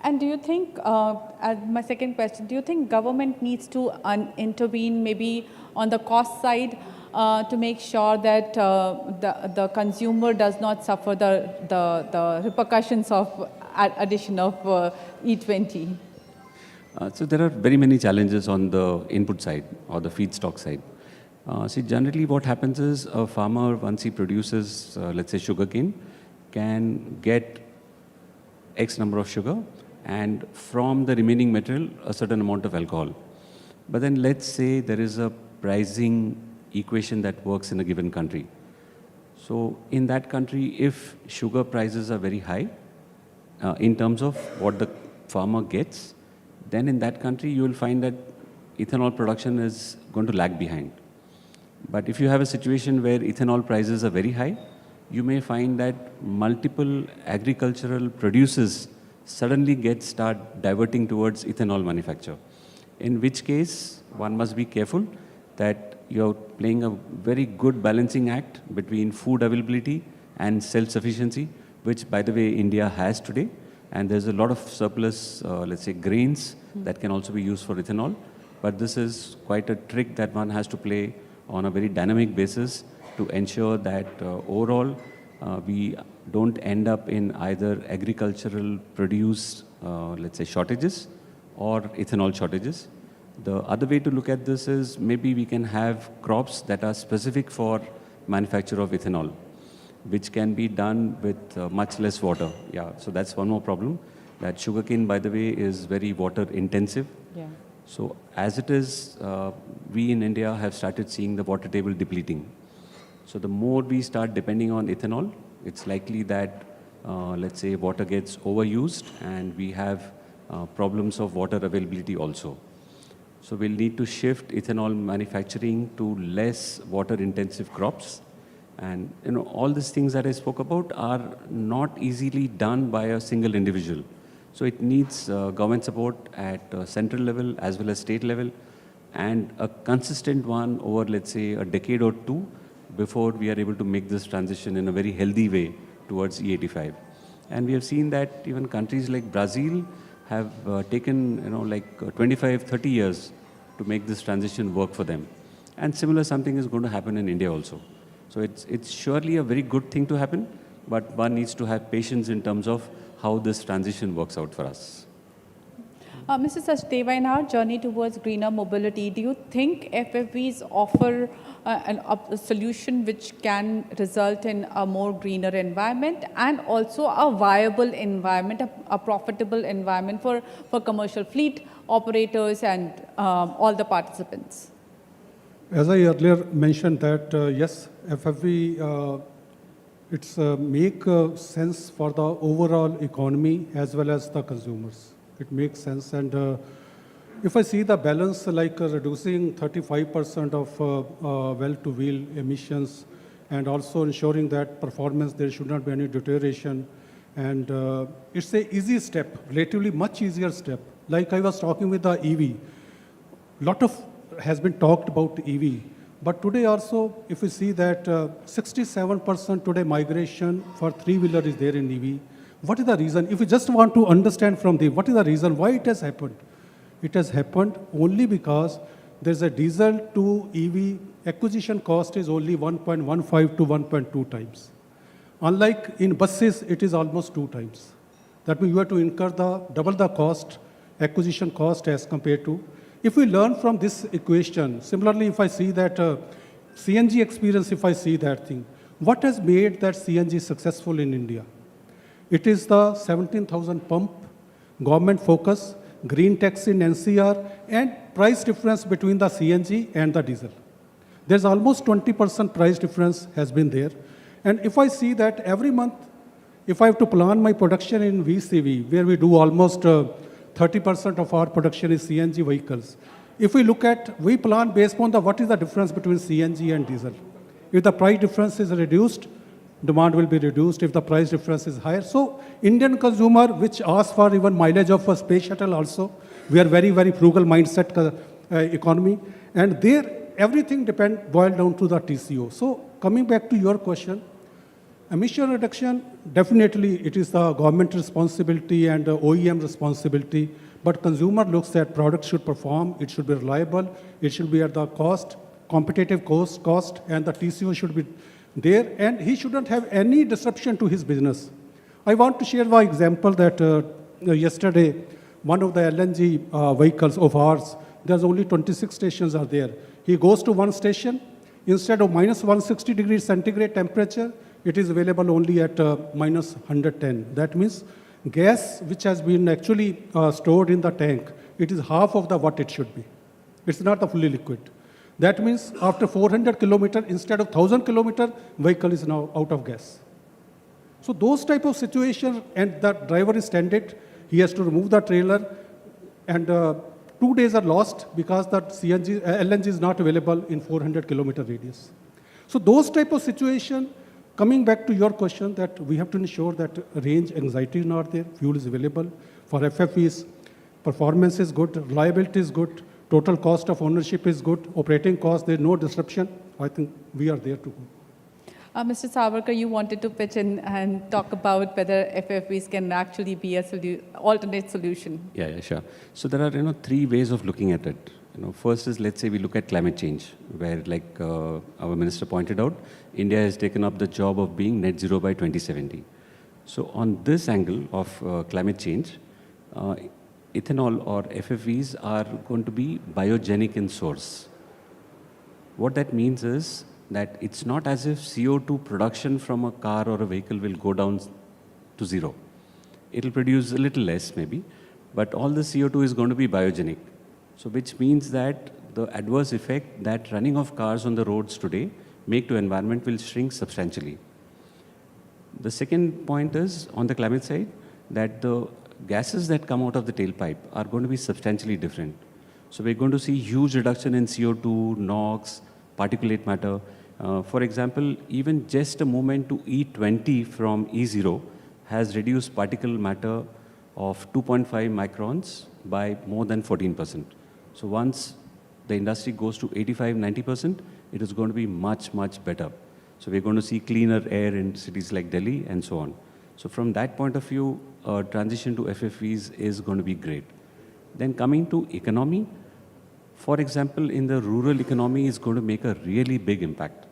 And do you think, my second question, do you think government needs to intervene maybe on the cost side to make sure that the consumer does not suffer the repercussions of addition of E20? So there are very many challenges on the input side or the feedstock side. See, generally what happens is a farmer, once he produces, let's say, sugarcane, can get X number of sugar and from the remaining material, a certain amount of alcohol. But then let's say there is a pricing equation that works in a given country. So in that country, if sugar prices are very high, in terms of what the farmer gets, then in that country you will find that ethanol production is going to lag behind. But if you have a situation where ethanol prices are very high, you may find that multiple agricultural producers suddenly start diverting towards ethanol manufacture. In which case, one must be careful that you're playing a very good balancing act between food availability and self-sufficiency, which, by the way, India has today. And there's a lot of surplus, let's say, grains that can also be used for ethanol. But this is quite a trick that one has to play on a very dynamic basis to ensure that overall we don't end up in either agricultural produce, let's say, shortages or ethanol shortages. The other way to look at this is maybe we can have crops that are specific for manufacture of ethanol, which can be done with much less water. Yeah, so that's one more problem. That sugarcane, by the way, is very water intensive. Yeah. So as it is, we in India have started seeing the water table depleting. So the more we start depending on ethanol, it's likely that, let's say, water gets overused and we have problems of water availability also. So we'll need to shift ethanol manufacturing to less water-intensive crops. And all these things that I spoke about are not easily done by a single individual. So it needs government support at central level as well as state level, and a consistent one over, let's say, a decade or two before we are able to make this transition in a very healthy way towards E85. And we have seen that even countries like Brazil have taken, like 25, 30 years to make this transition work for them. And similar something is going to happen in India also. So it's surely a very good thing to happen, but one needs to have patience in terms of how this transition works out for us. Mr. Sachdeva, in our journey towards greener mobility, do you think FFVs offer a solution which can result in a more greener environment and also a viable environment, a profitable environment for commercial fleet operators and all the participants? As I earlier mentioned that, yes, FFV, it's make sense for the overall economy as well as the consumers. It makes sense. And if I see the balance, like reducing 35% of well-to-wheel emissions and also ensuring that performance, there should not be any deterioration. And it's an easy step, relatively much easier step. Like I was talking with the EV, lot of has been talked about EV. But today also, if we see that 67% today migration for three-wheeler is there in EV. What is the reason? If we just want to understand from what is the reason why it has happened? It has happened only because there's a diesel to EV acquisition cost is only 1.15 to 1.2 times. Unlike in buses, it is almost 2 times. That means you have to incur double the cost, acquisition cost as compared to. If we learn from this equation, similarly, if I see that CNG experience, if I see that thing, what has made that CNG successful in India? It is the 17,000 pump, government focus, green tax in NCR, and price difference between the CNG and the diesel. There's almost 20% price difference has been there. And if I see that every month, if I have to plan my production in VCV, where we do almost 30% of our production is CNG vehicles. If we look at, we plan based on what is the difference between CNG and diesel. If the price difference is reduced, demand will be reduced. If the price difference is higher. So Indian consumer, which asks for even mileage of a space shuttle also, we are very, very frugal mindset economy. And there, everything boiled down to the TCO. So coming back to your question, emission reduction, definitely it is the government responsibility and OEM responsibility, but consumer looks at products should perform, it should be reliable, it should be at the cost, competitive cost, and the TCO should be there, and he shouldn't have any disruption to his business. I want to share one example that yesterday, one of the LNG vehicles of ours, there's only 26 stations are there. He goes to one station, instead of minus 160 degrees centigrade temperature, it is available only at minus 110. That means gas which has been actually stored in the tank, it is half of what it should be. It's not the fully liquid. That means after 400 kilometers, instead of 1,000 kilometers, vehicle is now out of gas. So those type of situations, and the driver is stranded, he has to remove the trailer, and 2 days are lost because that LNG is not available in 400 kilometer radius. So those type of situation, coming back to your question, that we have to ensure that range anxiety is not there, fuel is available. For FFEs, performance is good, reliability is good, total cost of ownership is good, operating cost, there's no disruption. I think we are there to go. Mr. Savarkar, you wanted to pitch in and talk about whether FFVs can actually be a alternate solution. Yeah, sure. So there are 3 ways of looking at it. First is, let's say we look at climate change, where like our minister pointed out, India has taken up the job of being net zero by 2070. So on this angle of climate change, ethanol or FFVs are going to be biogenic in source. What that means is that it's not as if CO2 production from a car or a vehicle will go down to zero. It'll produce a little less maybe, but all the CO2 is going to be biogenic. So which means that the adverse effect that running of cars on the roads today make to environment will shrink substantially. The second point is on the climate side that the gases that come out of the tailpipe are going to be substantially different. So we're going to see huge reduction in CO2, NOx, particulate matter. For example, even just a movement to E20 from E0 has reduced particle matter of 2.5 microns by more than 14%. So once the industry goes to 85, 90%, it is going to be much, much better. So we're going to see cleaner air in cities like Delhi and so on. So from that point of view, transition to FFVs is going to be great. Then coming to economy, for example, in the rural economy is going to make a really big impact.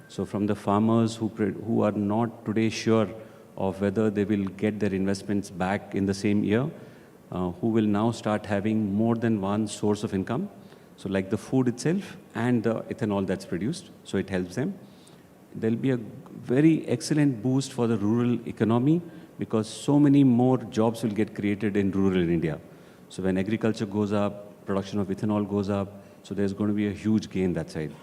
So from the farmers who are not today sure of whether they will get their investments back in the same year, who will now start having more than one source of income. So like the food itself and the ethanol that's produced, so it helps them. There'll be a very excellent boost for the rural economy because so many more jobs will get created in rural India. So when agriculture goes up, production of ethanol goes up, so there's going to be a huge gain that side.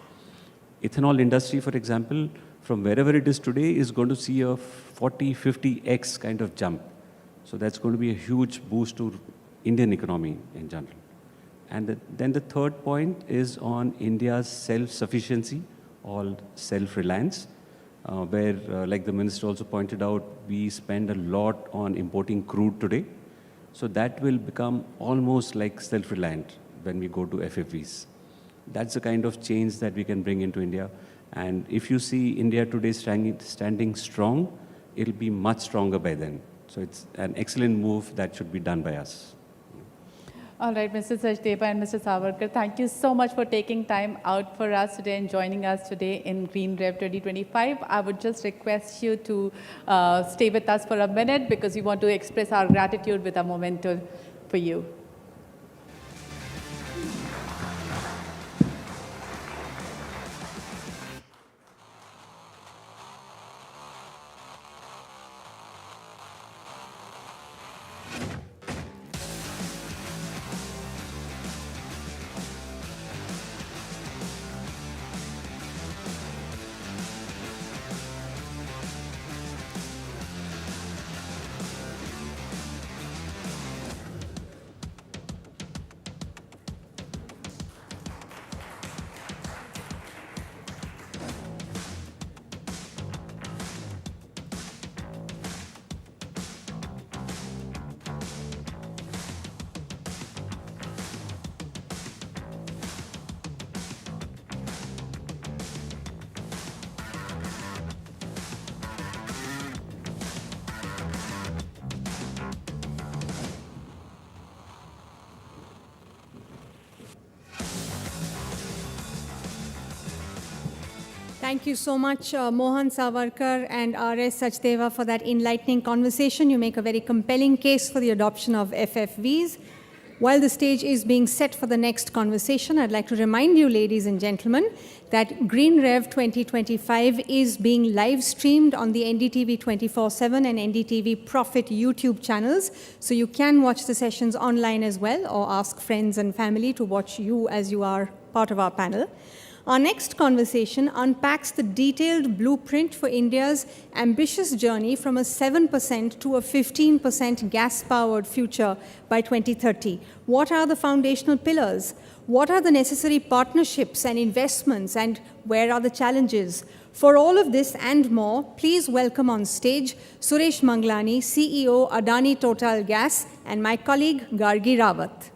Ethanol industry, for example, from wherever it is today is going to see a 40, 50x kind of jump. So that's going to be a huge boost to Indian economy in general. And then the third point is on India's self-sufficiency or self-reliance, where, like the minister also pointed out, we spend a lot on importing crude today. So that will become almost like self-reliant when we go to FFVs. That's the kind of change that we can bring into India. And if you see India today standing strong, it'll be much stronger by then. So it's an excellent move that should be done by us. All right, Mr. Sachdeva and Mr. Savarkar, thank you so much for taking time out for us today and joining us today in GreenRev 2025. I would just request you to stay with us for a minute because we want to express our gratitude with a memento for you. Thank you so much, Mohan Savarkar and R.S. Sachdeva, for that enlightening conversation. You make a very compelling case for the adoption of FFVs. While the stage is being set for the next conversation, I'd like to remind you, ladies and gentlemen, that GreenRev 2025 is being live streamed on the NDTV 24/7 and NDTV Profit YouTube channels. So you can watch the sessions online as well, or ask friends and family to watch you as you are part of our panel. Our next conversation unpacks the detailed blueprint for India's ambitious journey from a 7% to a 15% gas-powered future by 2030. What are the foundational pillars? What are the necessary partnerships and investments, and where are the challenges? For all of this and more, please welcome on stage Suresh Manglani, CEO, Adani Total Gas, and my colleague, Gargi Rawat.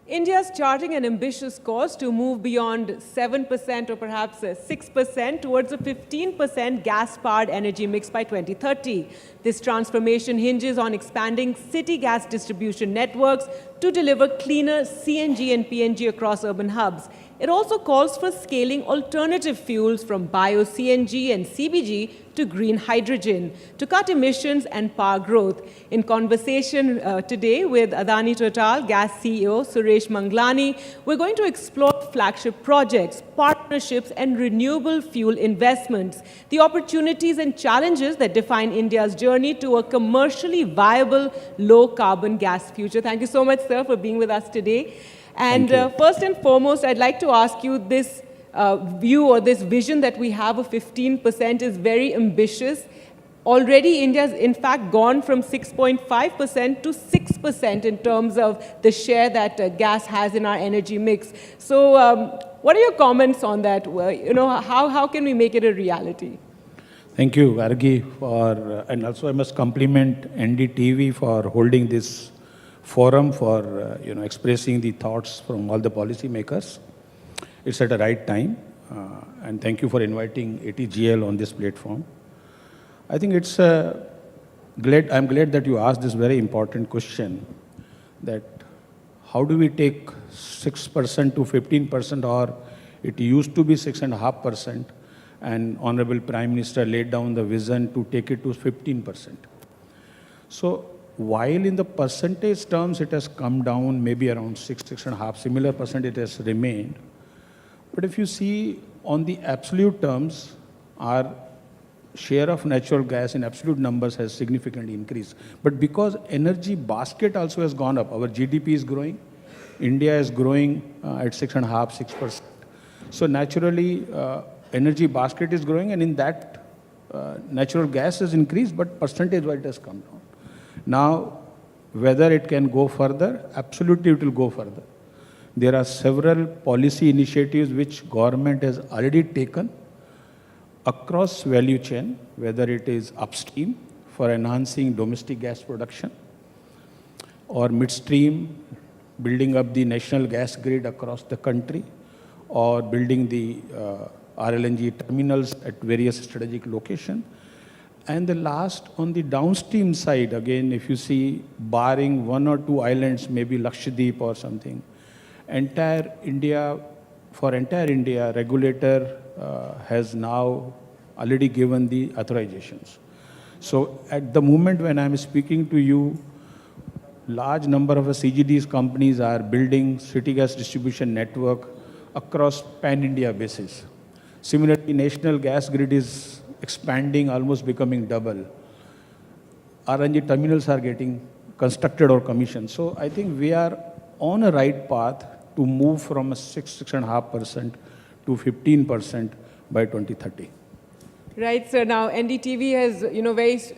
India is charting an ambitious course to move beyond 7% or perhaps 6% towards a 15% gas-powered energy mix by 2030. This transformation hinges on expanding city gas distribution networks to deliver cleaner CNG and PNG across urban hubs. it also calls for scaling alternative fuels from bio-CNG and CBG to green hydrogen to cut emissions and power growth. In conversation today with Adani Total Gas CEO Suresh Manglani, we're going to explore flagship projects, partnerships, and renewable fuel investments, the opportunities and challenges that define India's journey to a commercially viable, low-carbon gas future. Thank you so much, sir, for being with us today. And first and foremost, I'd like to ask you this view or this vision that we have of 15% is very ambitious. Already, India has in fact gone from 6.5% to 6% in terms of the share that gas has in our energy mix. So what are your comments on that? How can we make it a reality? Thank you, Vargi, and also I must compliment NDTV for holding this forum for expressing the thoughts from all the policymakers. It's at the right time, and thank you for inviting ATGL on this platform. I think it's I'm glad that you asked this very important question, that how do we take 6% to 15%, or it used to be 6.5%, and Honorable Prime Minister laid down the vision to take it to 15%. So while in the percentage terms it has come down maybe around 6.5, similar percent it has remained. But if you see on the absolute terms, our share of natural gas in absolute numbers has significantly increased. But because energy basket also has gone up, our GDP is growing, India is growing at 6.5, 6%. So naturally, energy basket is growing, and in that, natural gas has increased, but percentage-wise it has come down. Now, whether it can go further, absolutely it will go further. There are several policy initiatives which government has already taken across value chain, whether it is upstream for enhancing domestic gas production, or midstream, building up the national gas grid across the country, or building the RLNG terminals at various strategic locations. And the last, on the downstream side, again, if you see, barring one or two islands, maybe Lakshadweep or something, entire India, regulator has now already given the authorizations. So at the moment when I'm speaking to you, large number of CGDs companies are building city gas distribution network across pan-India basis. Similarly, national gas grid is expanding, almost becoming double. RNG terminals are getting constructed or commissioned. So I think we are on a right path to move from a 6.5% to 15% by 2030. Right, sir. Now, NDTV has,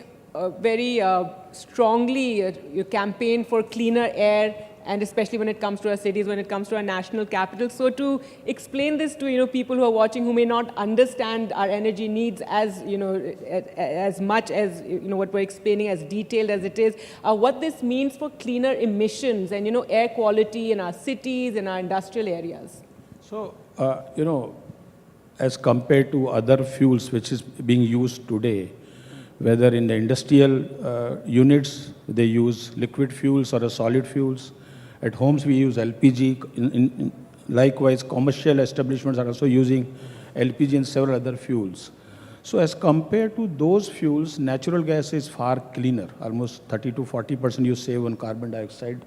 very strongly campaigned for cleaner air, and especially when it comes to our cities, when it comes to our national capital. So to explain this to people who are watching who may not understand our energy needs as as much as what we're explaining, as detailed as it is, what this means for cleaner emissions and air quality in our cities, in our industrial areas. So as compared to other fuels which is being used today, whether in the industrial units they use liquid fuels or solid fuels. At homes we use LPG. Likewise, commercial establishments are also using LPG and several other fuels. So as compared to those fuels, natural gas is far cleaner. Almost 30 to 40% you save on carbon dioxide.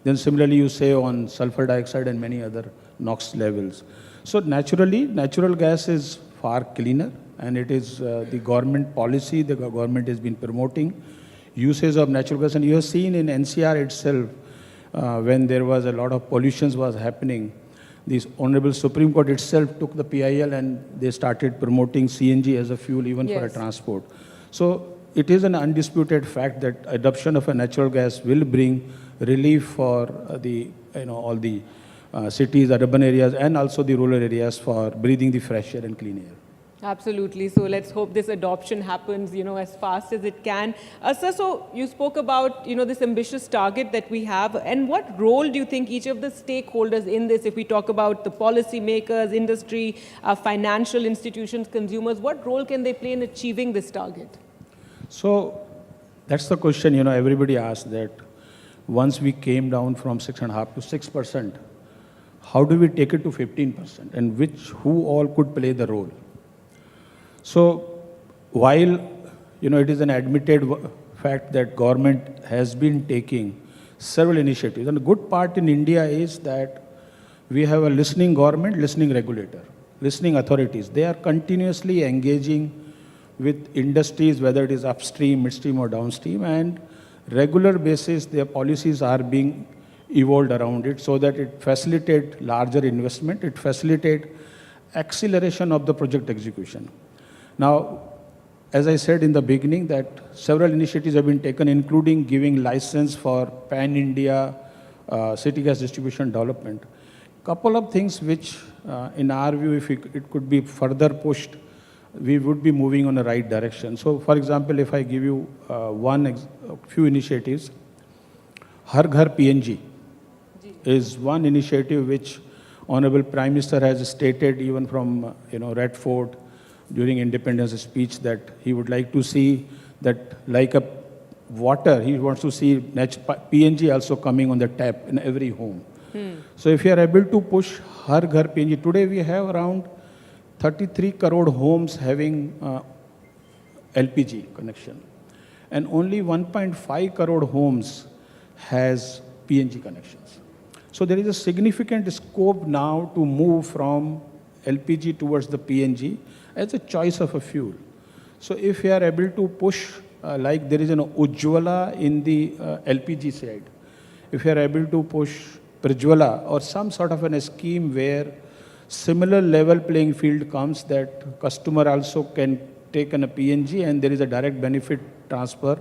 Then similarly you save on sulfur dioxide and many other NOx levels. So naturally, natural gas is far cleaner, and it is the government policy. The government has been promoting usage of natural gas, and you have seen in NCR itself, when there was a lot of pollution was happening, this Honorable Supreme Court itself took the PIL and they started promoting CNG as a fuel even for a transport. So it is an undisputed fact that adoption of a natural gas will bring relief for the all the cities, urban areas, and also the rural areas for breathing the fresh air and clean air. Absolutely. So let's hope this adoption happens, as fast as it can. Sir, so you spoke about, this ambitious target that we have. And what role do you think each of the stakeholders in this, if we talk about the policy makers, industry, financial institutions, consumers, what role can they play in achieving this target? So that's the question, everybody asks that once we came down from 6.5 to 6%, how do we take it to 15%, and who all could play the role? So while, it is an admitted fact that government has been taking several initiatives, and the good part in India is that we have a listening government, listening regulator, listening authorities. They are continuously engaging with industries, whether it is upstream, midstream, or downstream, and regular basis their policies are being evolved around it so that it facilitate larger investment, it facilitate acceleration of the project execution. Now, as I said in the beginning, that several initiatives have been taken, including giving license for pan-India city gas distribution development. Couple of things which, in our view, if it could be further pushed, we would be moving on the right direction. So, for example, if I give you few initiatives, Har Ghar PNG is one initiative which Honorable Prime Minister has stated even from Red Fort during Independence speech that he would like to see that like a water, he wants to see PNG also coming on the tap in every home. So if you are able to push Har Ghar PNG, today we have around 33 crore homes having LPG connection, and only 1.5 crore homes has PNG connections. So there is a significant scope now to move from LPG towards the PNG as a choice of a fuel. So if you are able to push, like there is an Ujjwala in the LPG side, if you are able to push Prajwala or some sort of a scheme where similar level playing field comes, that customer also can take a PNG and there is a direct benefit transfer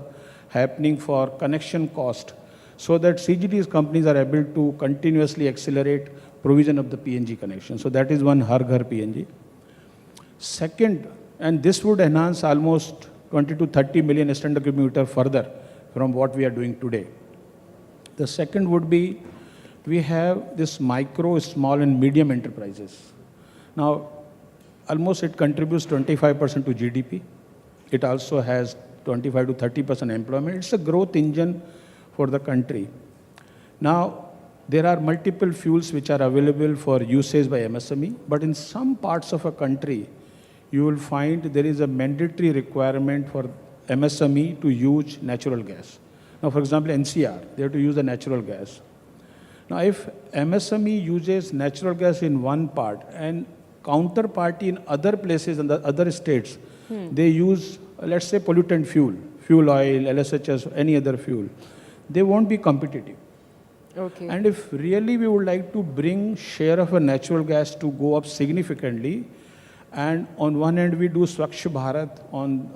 happening for connection cost, so that CGD's companies are able to continuously accelerate provision of the PNG connection. So that is one Har Ghar PNG. Second, and this would enhance almost 20 to 30 million standard cubic meter further from what we are doing today. The second would be, we have this micro, small and medium enterprises. Now, almost it contributes 25% to GDP. It also has 25 to 30% employment. It's a growth engine for the country. Now, there are multiple fuels which are available for usage by MSME, but in some parts of a country, you will find there is a mandatory requirement for MSME to use natural gas. Now, for example, NCR, they have to use the natural gas. Now, if MSME uses natural gas in one part and counterparty in other places and the other states, they use, let's say, pollutant fuel oil, LSHS, any other fuel, they won't be competitive. Okay. And if really we would like to bring share of a natural gas to go up significantly, and on one end we do Swachh Bharat on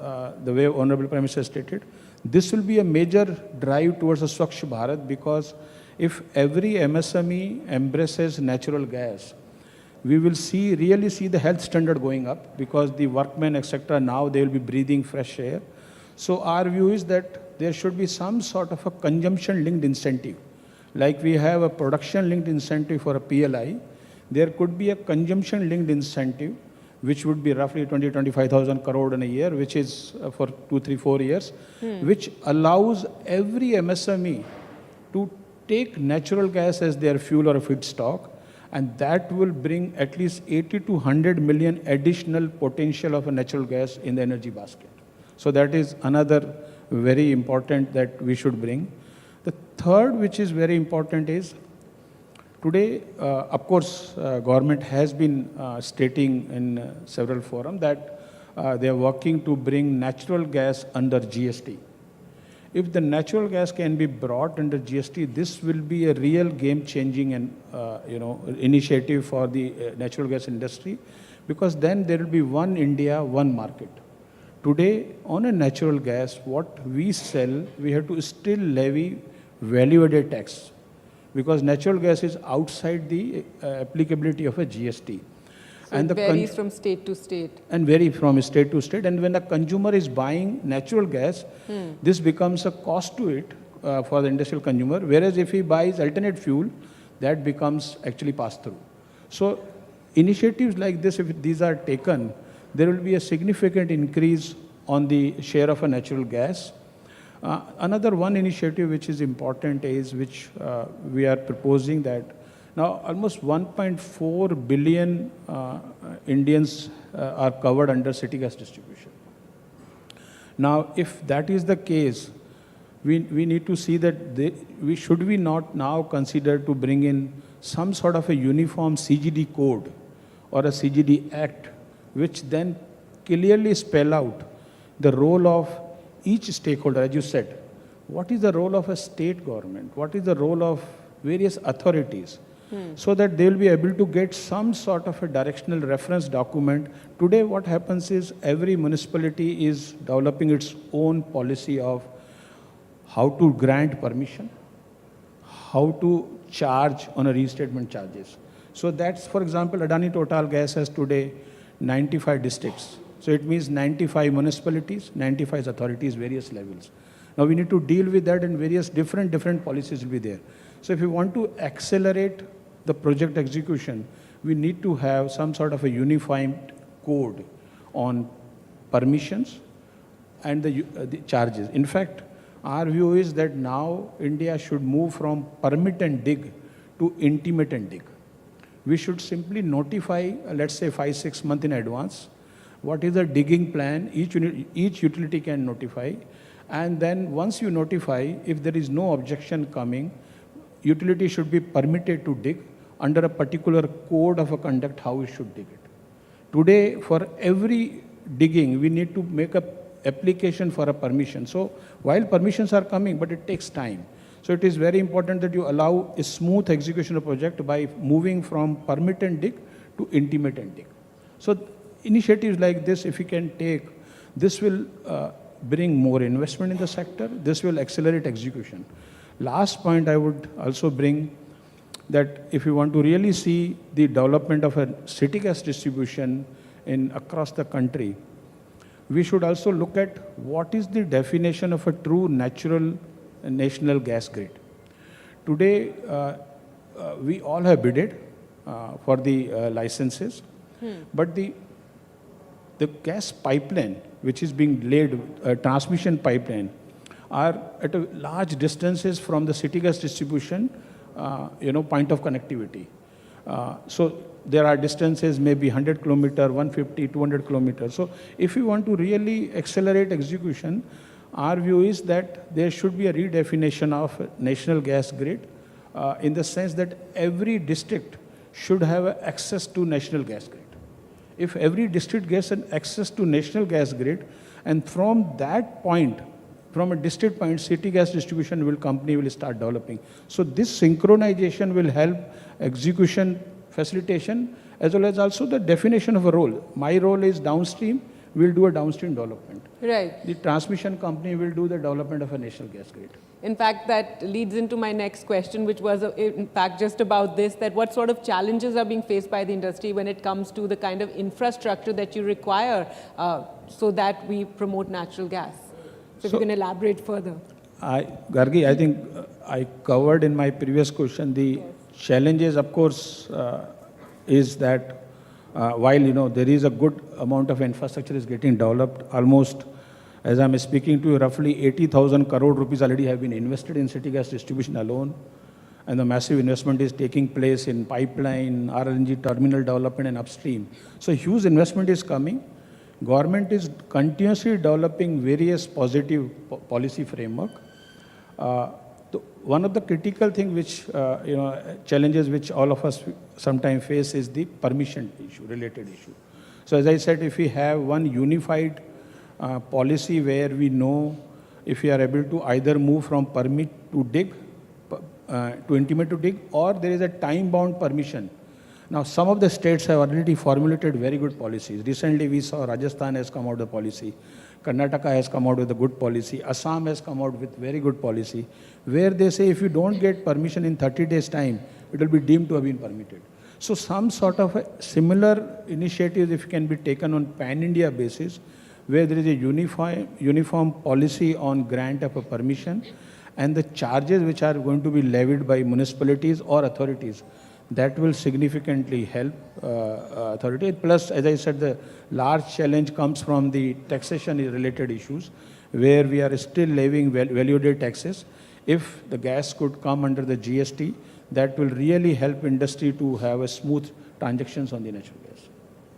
the way Honorable Prime Minister stated, this will be a major drive towards a Swachh Bharat, because if every MSME embraces natural gas, we will really see the health standard going up, because the workmen, etc., now they will be breathing fresh air. So our view is that there should be some sort of a consumption-linked incentive. Like we have a production-linked incentive for a PLI, there could be a consumption-linked incentive, which would be roughly 25,000 crore in a year, which is for 2, 3, 4 years, which allows every MSME to take natural gas as their fuel or a feedstock, and that will bring at least 80 to 100 million additional potential of a natural gas in the energy basket. So that is another very important that we should bring. The third, which is very important, is today, of course, government has been stating in several forums that they are working to bring natural gas under GST. If the natural gas can be brought under GST, this will be a real game-changing and initiative for the natural gas industry, because then there will be one India, one market. Today, on a natural gas, what we sell, we have to still levy value-added tax, because natural gas is outside the applicability of a GST. So and it varies from state to state. And vary from state to state. And when a consumer is buying natural gas, this becomes a cost to it for the industrial consumer. Whereas if he buys alternate fuel, that becomes actually passed through. So initiatives like this, if these are taken, there will be a significant increase on the share of a natural gas. Another one initiative which is important is which we are proposing, that Now, almost 1.4 billion Indians are covered under city gas distribution. Now, if that is the case, we need to see that should we not now consider to bring in some sort of a uniform CGD code or a CGD act, which then clearly spell out the role of each stakeholder, as you said. What is the role of a state government? What is the role of various authorities? So that they will be able to get some sort of a directional reference document. Today, what happens is every municipality is developing its own policy of how to grant permission, how to charge on a restatement charges. So that's, for example, Adani Total Gas has today 95 districts. So it means 95 municipalities, 95 authorities, various levels. Now we need to deal with that, and various different policies will be there. So if we want to accelerate the project execution, we need to have some sort of a unified code on permissions and the charges. In fact, our view is that now India should move from permit and dig to intimate and dig. We should simply notify, let's say 5-6 months in advance, what is the digging plan. Each utility can notify, and then once you notify, if there is no objection coming, utility should be permitted to dig under a particular code of a conduct how we should dig it. Today, for every digging, we need to make a application for a permission. So while permissions are coming, but it takes time. So it is very important that you allow a smooth execution of project by moving from permit and dig to intimate and dig. So initiatives like this, if we can take, this will bring more investment in the sector. This will accelerate execution. Last point I would also bring, that if you want to really see the development of a city gas distribution across the country, we should also look at what is the definition of a true natural national gas grid. Today, we all have bidded for the licenses, but the gas pipeline, which is being laid, transmission pipeline, are at a large distances from the city gas distribution point of connectivity. So there are distances maybe 100 kilometer, 150, 200 kilometers. So if you want to really accelerate execution, our view is that there should be a redefinition of national gas grid in the sense that every district should have access to national gas grid. If every district gets an access to national gas grid, and from that point, from a district point, city gas distribution company will start developing. So this synchronization will help execution facilitation, as well as also the definition of a role. My role is downstream, we'll do a downstream development. Right. The transmission company will do the development of a national gas grid. In fact, that leads into my next question, which was in fact just about this, that what sort of challenges are being faced by the industry when it comes to the kind of infrastructure that you require so that we promote natural gas? So if you can elaborate further. Gargi, I think I covered in my previous question the challenges, of course, is that while there is a good amount of infrastructure is getting developed, almost, as I'm speaking to you, roughly 80,000 crore rupees already have been invested in city gas distribution alone, and the massive investment is taking place in pipeline, RLNG terminal development and upstream. So huge investment is coming. Government is continuously developing various positive policy framework. One of the critical things which, challenges which all of us sometimes face is the permission issue, related issue. So as I said, if we have one unified policy where we know if we are able to either move from permit to dig, to intimate to dig, or there is a time-bound permission. Now, some of the states have already formulated very good policies. Recently, we saw Rajasthan has come out with a policy. Karnataka has come out with a good policy. Assam has come out with very good policy, where they say if you don't get permission in 30 days' time, it will be deemed to have been permitted. So some sort of a similar initiatives, if can be taken on pan-India basis, where there is a uniform policy on grant of a permission, and the charges which are going to be levied by municipalities or authorities, that will significantly help authority. Plus, as I said, the large challenge comes from the taxation-related issues, where we are still levying value-added taxes. If the gas could come under the GST, that will really help industry to have a smooth transactions on the natural gas.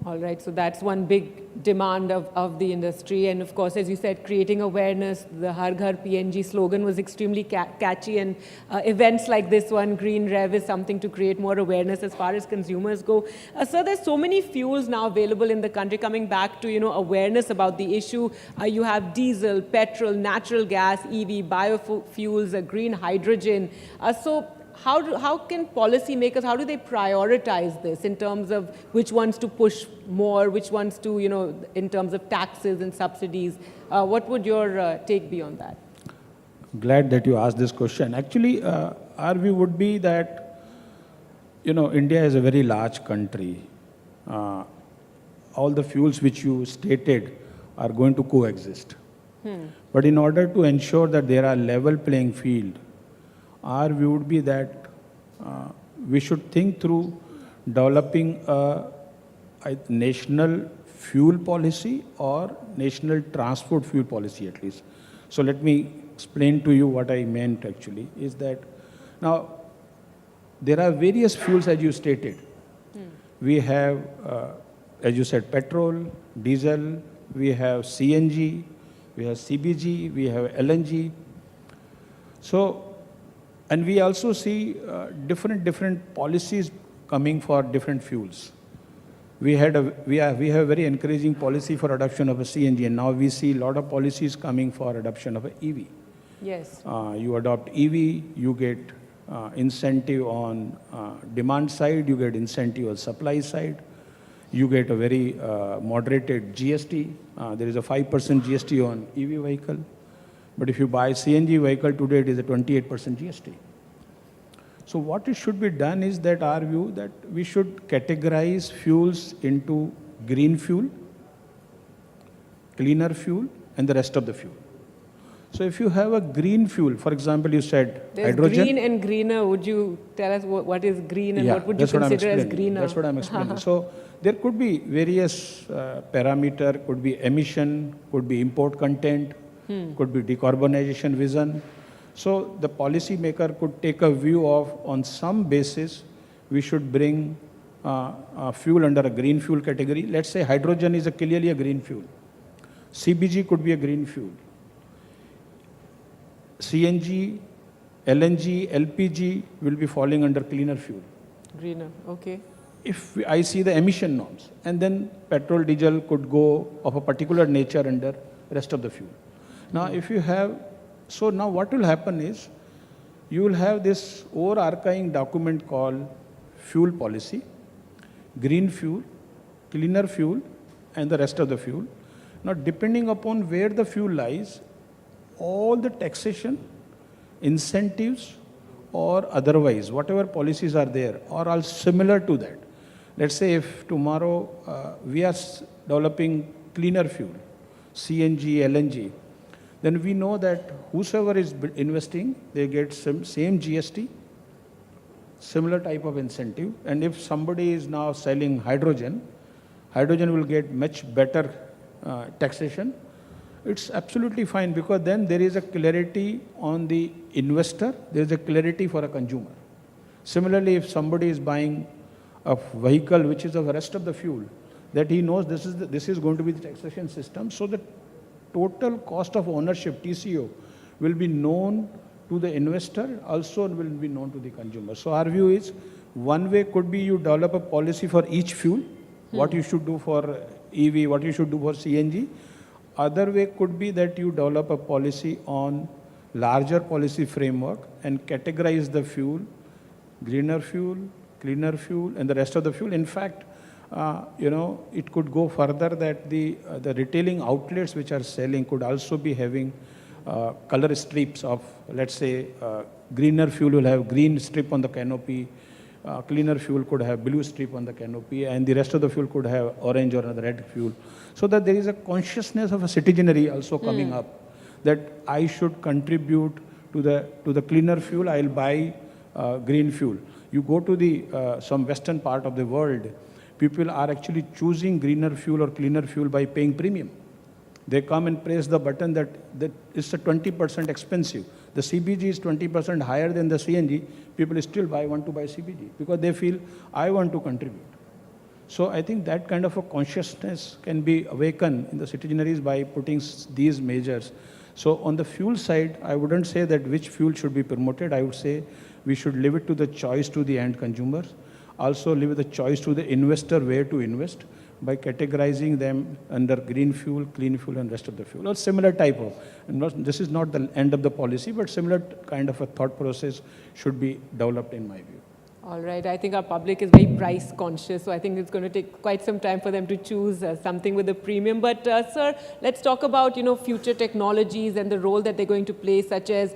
All right, so that's one big demand of the industry. And of course, as you said, creating awareness, the Har Ghar PNG slogan was extremely catchy. And events like this one, GreenRev, is something to create more awareness as far as consumers go. Sir, there's so many fuels now available in the country. Coming back to, awareness about the issue, you have diesel, petrol, natural gas, EV, biofuels, green hydrogen. So how can policymakers, how do they prioritize this in terms of which ones to push more, which ones to, in terms of taxes and subsidies? What would your take be on that? Glad that you asked this question. Actually, our view would be that, India is a very large country. All the fuels which you stated are going to coexist. But in order to ensure that there are level playing field, our view would be that we should think through developing a national fuel policy or national transport fuel policy at least. So let me explain to you what I meant actually, is that now there are various fuels as you stated. We have, as you said, petrol, diesel, we have CNG, we have CBG, we have LNG. So, and we also see different policies coming for different fuels. We have a very encouraging policy for adoption of a CNG, and now we see a lot of policies coming for adoption of an EV. Yes. You adopt EV, you get incentive on demand side, you get incentive on supply side, you get a very moderated GST. There is a 5% GST on EV vehicle. But if you buy CNG vehicle today, it is a 28% GST. So what it should be done is that our view that we should categorize fuels into green fuel, cleaner fuel, and the rest of the fuel. So if you have a green fuel, for example, you said there's hydrogen. Green and greener. Would you tell us what is green and what would you consider as greener? That's what I'm explaining. So there could be various parameter, could be emission, could be import content, could be decarbonization vision. So the policy maker could take a view of, on some basis, we should bring fuel under a green fuel category. Let's say hydrogen is clearly a green fuel. CBG could be a green fuel. CNG, LNG, LPG will be falling under cleaner fuel. Greener, okay. If I see the emission norms, and then petrol, diesel could go of a particular nature under rest of the fuel. Now, if you have, so now what will happen is, you will have this overarching document called fuel policy, green fuel, cleaner fuel, and the rest of the fuel. Now, depending upon where the fuel lies, all the taxation, incentives, or otherwise, whatever policies are there, are all similar to that. Let's say if tomorrow we are developing cleaner fuel, CNG, LNG, then we know that whosoever is investing, they get same GST, similar type of incentive. And if somebody is now selling hydrogen, hydrogen will get much better taxation. It's absolutely fine because then there is a clarity on the investor, there is a clarity for a consumer. Similarly, if somebody is buying a vehicle which is of the rest of the fuel, that he knows this is going to be the taxation system, so the total cost of ownership, TCO, will be known to the investor, also will be known to the consumer. So our view is, one way could be you develop a policy for each fuel, what you should do for EV, what you should do for CNG. Other way could be that you develop a policy on larger policy framework and categorize the fuel, greener fuel, cleaner fuel, and the rest of the fuel. In fact, it could go further that the retailing outlets which are selling could also be having color strips of, let's say, greener fuel will have green strip on the canopy, cleaner fuel could have blue strip on the canopy, and the rest of the fuel could have orange or red fuel. So that there is a consciousness of a citizenry also coming up, that I should contribute to the cleaner fuel, I'll buy green fuel. You go to the some western part of the world, people are actually choosing greener fuel or cleaner fuel by paying premium. They come and press the button that it's a 20% expensive. the CBG is 20% higher than the CNG, people still want to buy CBG because they feel, I want to contribute. So I think that kind of a consciousness can be awakened in the citizenry by putting these measures. So on the fuel side, I wouldn't say that which fuel should be promoted. I would say we should leave it to the choice to the end consumers. Also leave the choice to the investor where to invest by categorizing them under green fuel, clean fuel, and rest of the fuel. Or similar type of, this is not the end of the policy, but similar kind of a thought process should be developed in my view. All right, I think our public is very price conscious, so I think it's going to take quite some time for them to choose something with a premium. But sir, let's talk about, future technologies and the role that they're going to play, such as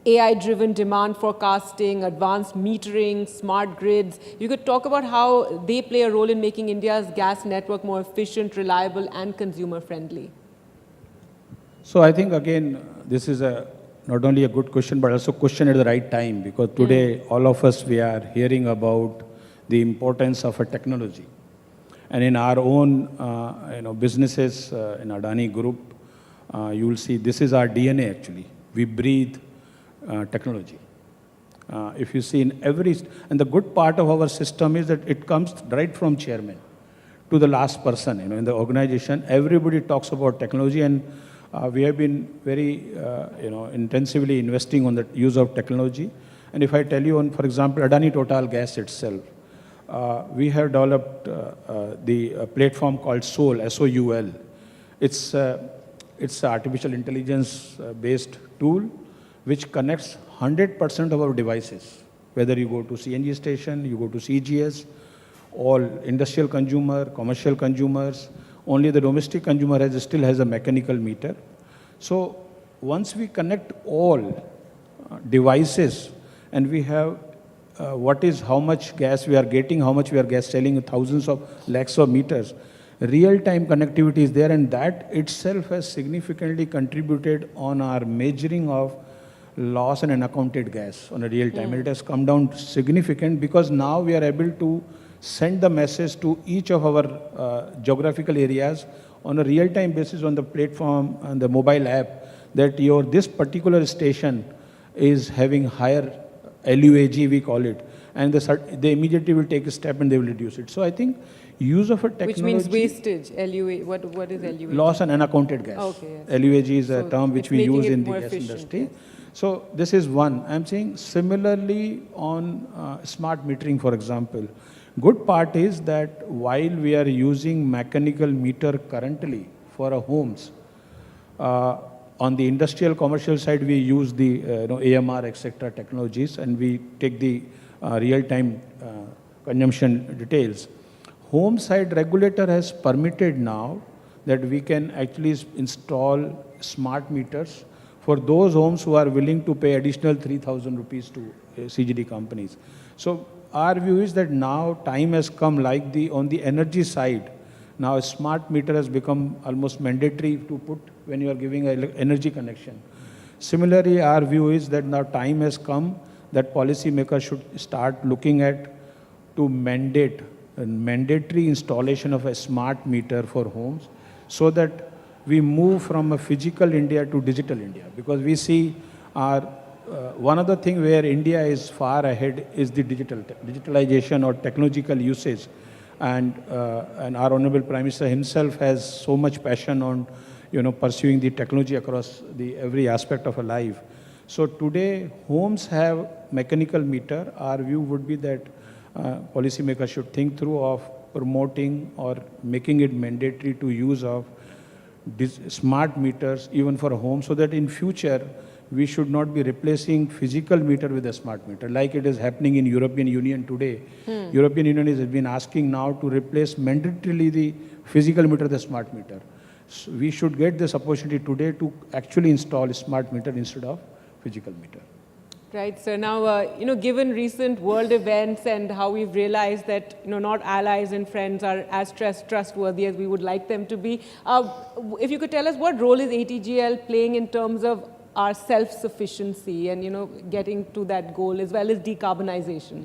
AI-driven demand forecasting, advanced metering, smart grids. You could talk about how they play a role in making India's gas network more efficient, reliable, and consumer-friendly. So I think, again, this is not only a good question, but also a question at the right time, because today, all of us, we are hearing about the importance of a technology. And in our own businesses, in Adani Group, you will see this is our DNA, actually. We breathe technology. If you see in and the good part of our system is that it comes right from chairman to the last person, in the organization. Everybody talks about technology, and we have been very, intensively investing on the use of technology. And if I tell you for example, Adani Total Gas itself, we have developed the platform called SOUL, S-O-U-L. It's an artificial intelligence-based tool which connects 100% of our devices, whether you go to CNG station, you go to CGS, all industrial consumer, commercial consumers. Only the domestic consumer still has a mechanical meter. So once we connect all devices and we have how much gas we are getting, how much we are gas selling, thousands of lakhs of meters, real-time connectivity is there, and that itself has significantly contributed on our measuring of loss and unaccounted gas on a real time. And it has come down significant because now we are able to send the message to each of our geographical areas on a real-time basis on the platform and the mobile app that this particular station is having higher LUAG, we call it, and they immediately will take a step and they will reduce it. So I think use of a technology... Which means wastage, LUA. What is LUAG? Loss and unaccounted gas. Okay, yes. LUAG is a term which we use in the gas industry. Yes. So this is one. I'm saying similarly on smart metering, for example. Good part is that while we are using mechanical meter currently for our homes, on the industrial commercial side, we use the AMR, etc. technologies, and we take the real-time consumption details. Home side regulator has permitted now that we can actually install smart meters for those homes who are willing to pay additional 3,000 rupees to CGD companies. So our view is that now time has come on the energy side. Now a smart meter has become almost mandatory to put when you are giving an energy connection. Similarly, our view is that now time has come that policymakers should start looking at to mandate a mandatory installation of a smart meter for homes so that we move from a physical India to digital India. Because we see one other thing where India is far ahead is the digitalization or technological usage. And our Honorable Prime Minister himself has so much passion on pursuing the technology across every aspect of our life. So today, homes have mechanical meter. Our view would be that policymakers should think through of promoting or making it mandatory to use of smart meters even for a home, so that in future we should not be replacing physical meter with a smart meter like it is happening in European Union today. European Union has been asking now to replace mandatorily the physical meter with a smart meter. So we should get this opportunity today to actually install a smart meter instead of physical meter. Right, so now, given recent world events and how we've realized that, not allies and friends are as trustworthy as we would like them to be, if you could tell us what role is ATGL playing in terms of our self-sufficiency and, getting to that goal as well as decarbonization?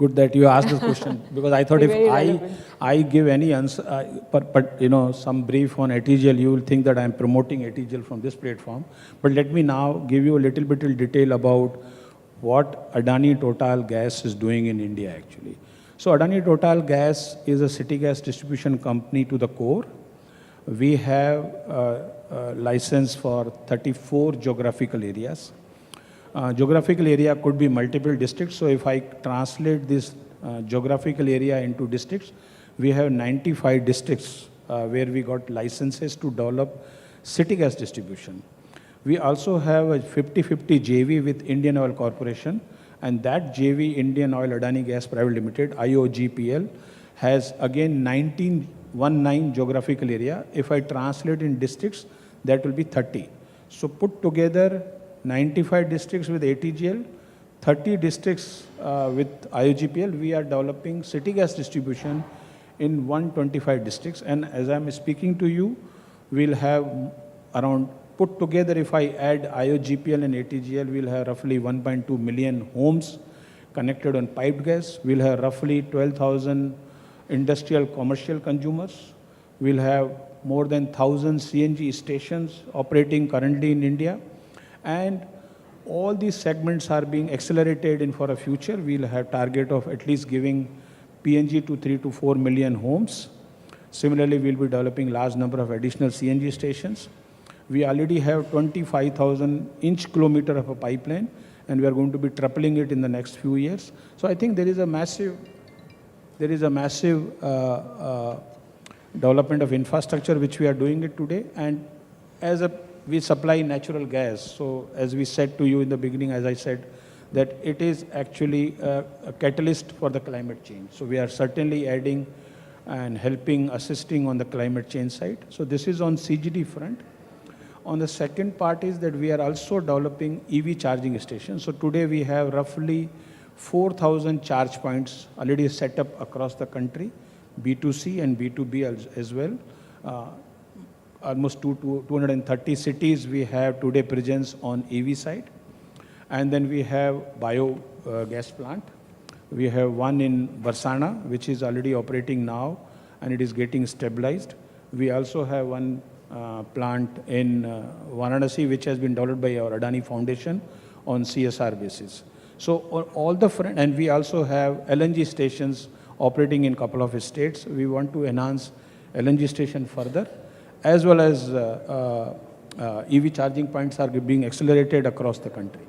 good that you asked this question, because I thought if I give any answer, but you know, some brief on ATGL, you will think that I'm promoting ATGL from this platform. But let me now give you a little bit of detail about what Adani Total Gas is doing in India actually. So Adani Total Gas is a city gas distribution company to the core. We have a license for 34 geographical areas. Geographical area could be multiple districts. So if I translate this geographical area into districts, we have 95 districts where we got licenses to develop city gas distribution. We also have a 50-50 JV with Indian Oil Corporation, and that JV, Indian Oil Adani Gas Private Limited, IOGPL, has again 19 geographical area. If I translate in districts, that will be 30. So put together 95 districts with ATGL, 30 districts with IOGPL, we are developing city gas distribution in 125 districts. And as I'm speaking to you, we'll have around, put together, if I add IOGPL and ATGL, we'll have roughly 1.2 million homes connected on piped gas. We'll have roughly 12,000 industrial commercial consumers. We'll have more than 1,000 CNG stations operating currently in India. And all these segments are being accelerated in for a future. We'll have target of at least giving PNG to 3 to 4 million homes. Similarly, we'll be developing large number of additional CNG stations. We already have 25,000 inch kilometer of a pipeline, and we are going to be tripling it in the next few years. So I think there is a massive development of infrastructure which we are doing it today. And we supply natural gas. So as we said to you in the beginning, as I said, that it is actually a catalyst for the climate change. So we are certainly adding and helping, assisting on the climate change side. So this is on CGD front. On the second part is that we are also developing EV charging stations. So today we have roughly 4,000 charge points already set up across the country, B2C and B2B as well. Almost 230 cities we have today presence on EV side. And then we have gas plant. We have one in Barsana, which is already operating now, and it is getting stabilized. We also have one plant in Varanasi, which has been developed by our Adani Foundation on CSR basis. So on all the front, and we also have LNG stations operating in a couple of states. We want to enhance LNG station further, as well as EV charging points are being accelerated across the country.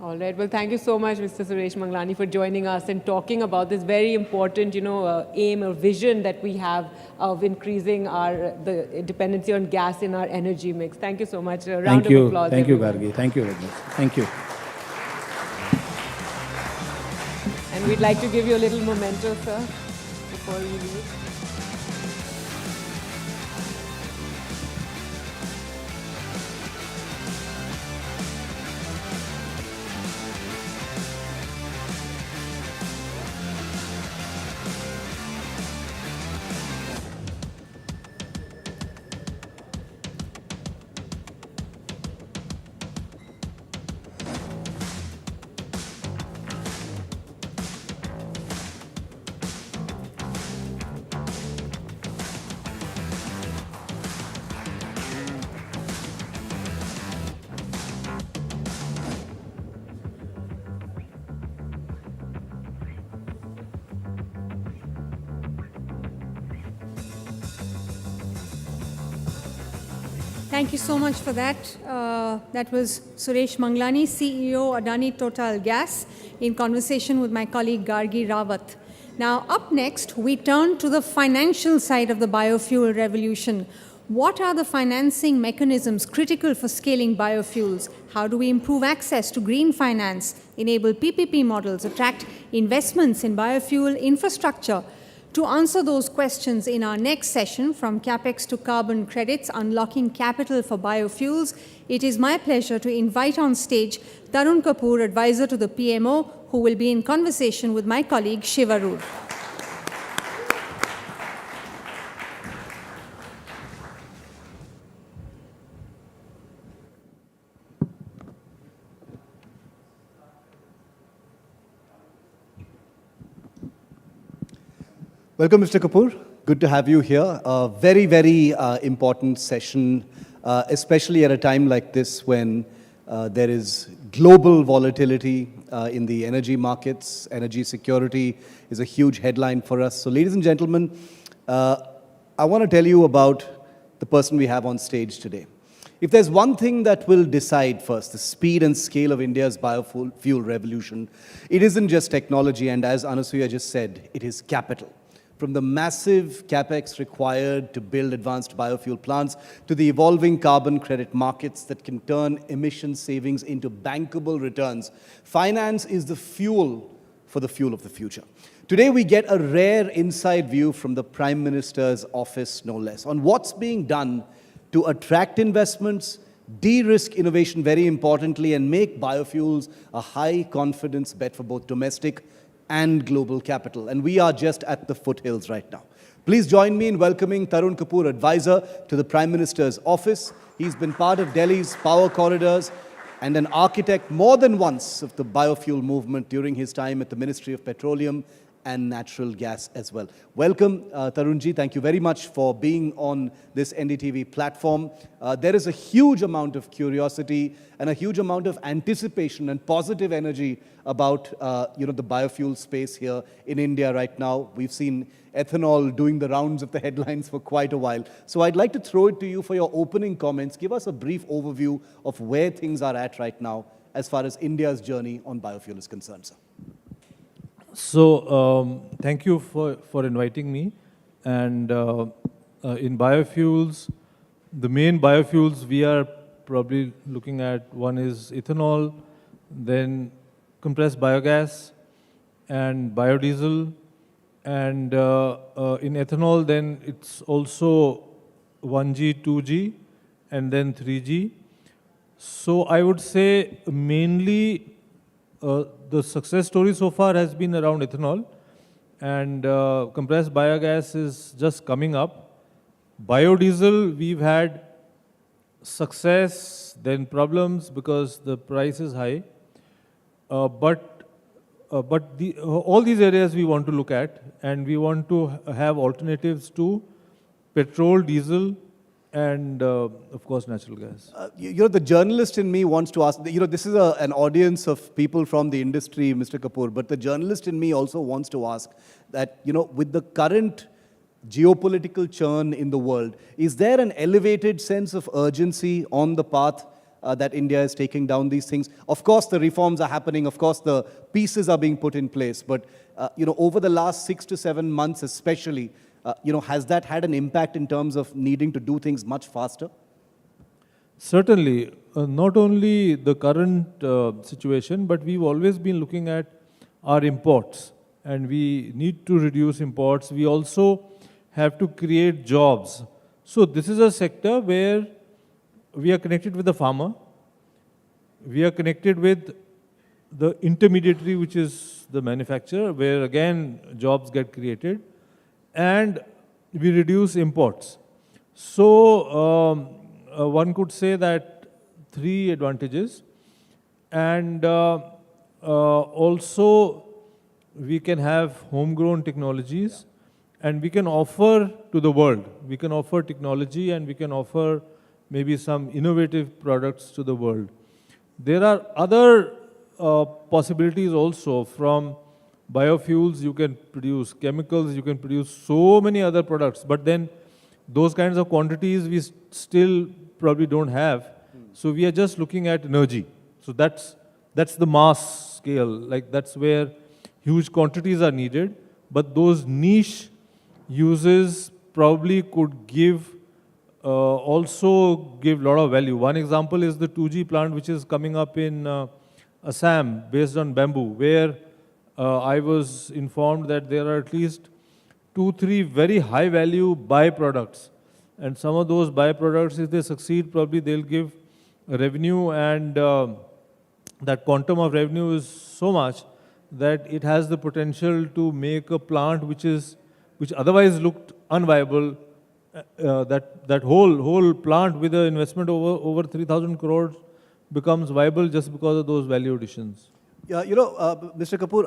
All right. Well, thank you so much, Mr. Suresh Manglani, for joining us and talking about this very important, aim or vision that we have of increasing the dependency on gas in our energy mix. Thank you so much. A round of applause. Thank you, Gargi. Thank you very much. Thank you. And we'd like to give you a little memento, sir, before you leave. Thank you so much for that. That was Suresh Manglani, CEO, Adani Total Gas, in conversation with my colleague Gargi Rawat. Now, up next, we turn to the financial side of the biofuel revolution. What are the financing mechanisms critical for scaling biofuels? How do we improve access to green finance, enable PPP models, attract investments in biofuel infrastructure? To answer those questions in our next session, From Capex to Carbon Credits, Unlocking Capital for Biofuels, it is my pleasure to invite on stage Tarun Kapoor, advisor to the PMO, who will be in conversation with my colleague Shivarur. Welcome, Mr. Kapoor. Good to have you here. A very, very important session, especially at a time like this when there is global volatility in the energy markets. Energy security is a huge headline for us. So, ladies and gentlemen, I want to tell you about the person we have on stage today. If there's one thing that will decide first the speed and scale of India's biofuel revolution, it isn't just technology, and as Anasuya just said, it is capital. From the massive capex required to build advanced biofuel plants to the evolving carbon credit markets that can turn emission savings into bankable returns, finance is the fuel for the fuel of the future. Today, we get a rare inside view from the Prime Minister's office, no less, on what's being done to attract investments, de-risk innovation very importantly, and make biofuels a high-confidence bet for both domestic and global capital. And we are just at the foothills right now. Please join me in welcoming Tarun Kapoor, advisor to the Prime Minister's office. He's been part of Delhi's power corridors and an architect more than once of the biofuel movement during his time at the Ministry of Petroleum and natural gas as well. Welcome, Tarunji. Thank you very much for being on this NDTV platform. There is a huge amount of curiosity and a huge amount of anticipation and positive energy about the biofuel space here in India right now. We've seen ethanol doing the rounds of the headlines for quite a while. So I'd like to throw it to you for your opening comments. Give us a brief overview of where things are at right now as far as India's journey on biofuel is concerned, sir. So, thank you for inviting me. And in biofuels, the main biofuels we are probably looking at, one is ethanol, then compressed biogas, and biodiesel. And in ethanol, then it's also 1G, 2G, and then 3G. So I would say mainly the success story so far has been around ethanol, and compressed biogas is just coming up. Biodiesel, we've had success, then problems because the price is high. But all these areas we want to look at, and we want to have alternatives to petrol, diesel, and of course natural gas. The journalist in me wants to ask, this is an audience of people from the industry, Mr. Kapoor, but the journalist in me also wants to ask that, with the current geopolitical churn in the world, is there an elevated sense of urgency on the path that India is taking down these things? Of course, the reforms are happening. Of course, the pieces are being put in place. But, over the last 6 to 7 months especially, has that had an impact in terms of needing to do things much faster? Certainly. Not only the current situation, but we've always been looking at our imports. And we need to reduce imports. We also have to create jobs. So this is a sector where we are connected with the farmer. We are connected with the intermediary, which is the manufacturer, where again jobs get created. And we reduce imports. So one could say that 3 advantages. And also we can have homegrown technologies, and we can offer to the world. We can offer technology, and we can offer maybe some innovative products to the world. There are other possibilities also. From biofuels, you can produce chemicals, you can produce so many other products, but then those kinds of quantities we still probably don't have. So we are just looking at energy. So that's the mass scale, like that's where huge quantities are needed, but those niche uses probably could also give a lot of value. One example is the 2G plant, which is coming up in Assam, based on bamboo, where I was informed that there are at least 2-3 very high value byproducts. And some of those byproducts, if they succeed, probably they'll give revenue, and that quantum of revenue is so much that it has the potential to make a plant which otherwise looked unviable. That whole plant with an investment over 3,000 crores becomes viable just because of those value additions. Yeah, Mr. Kapoor,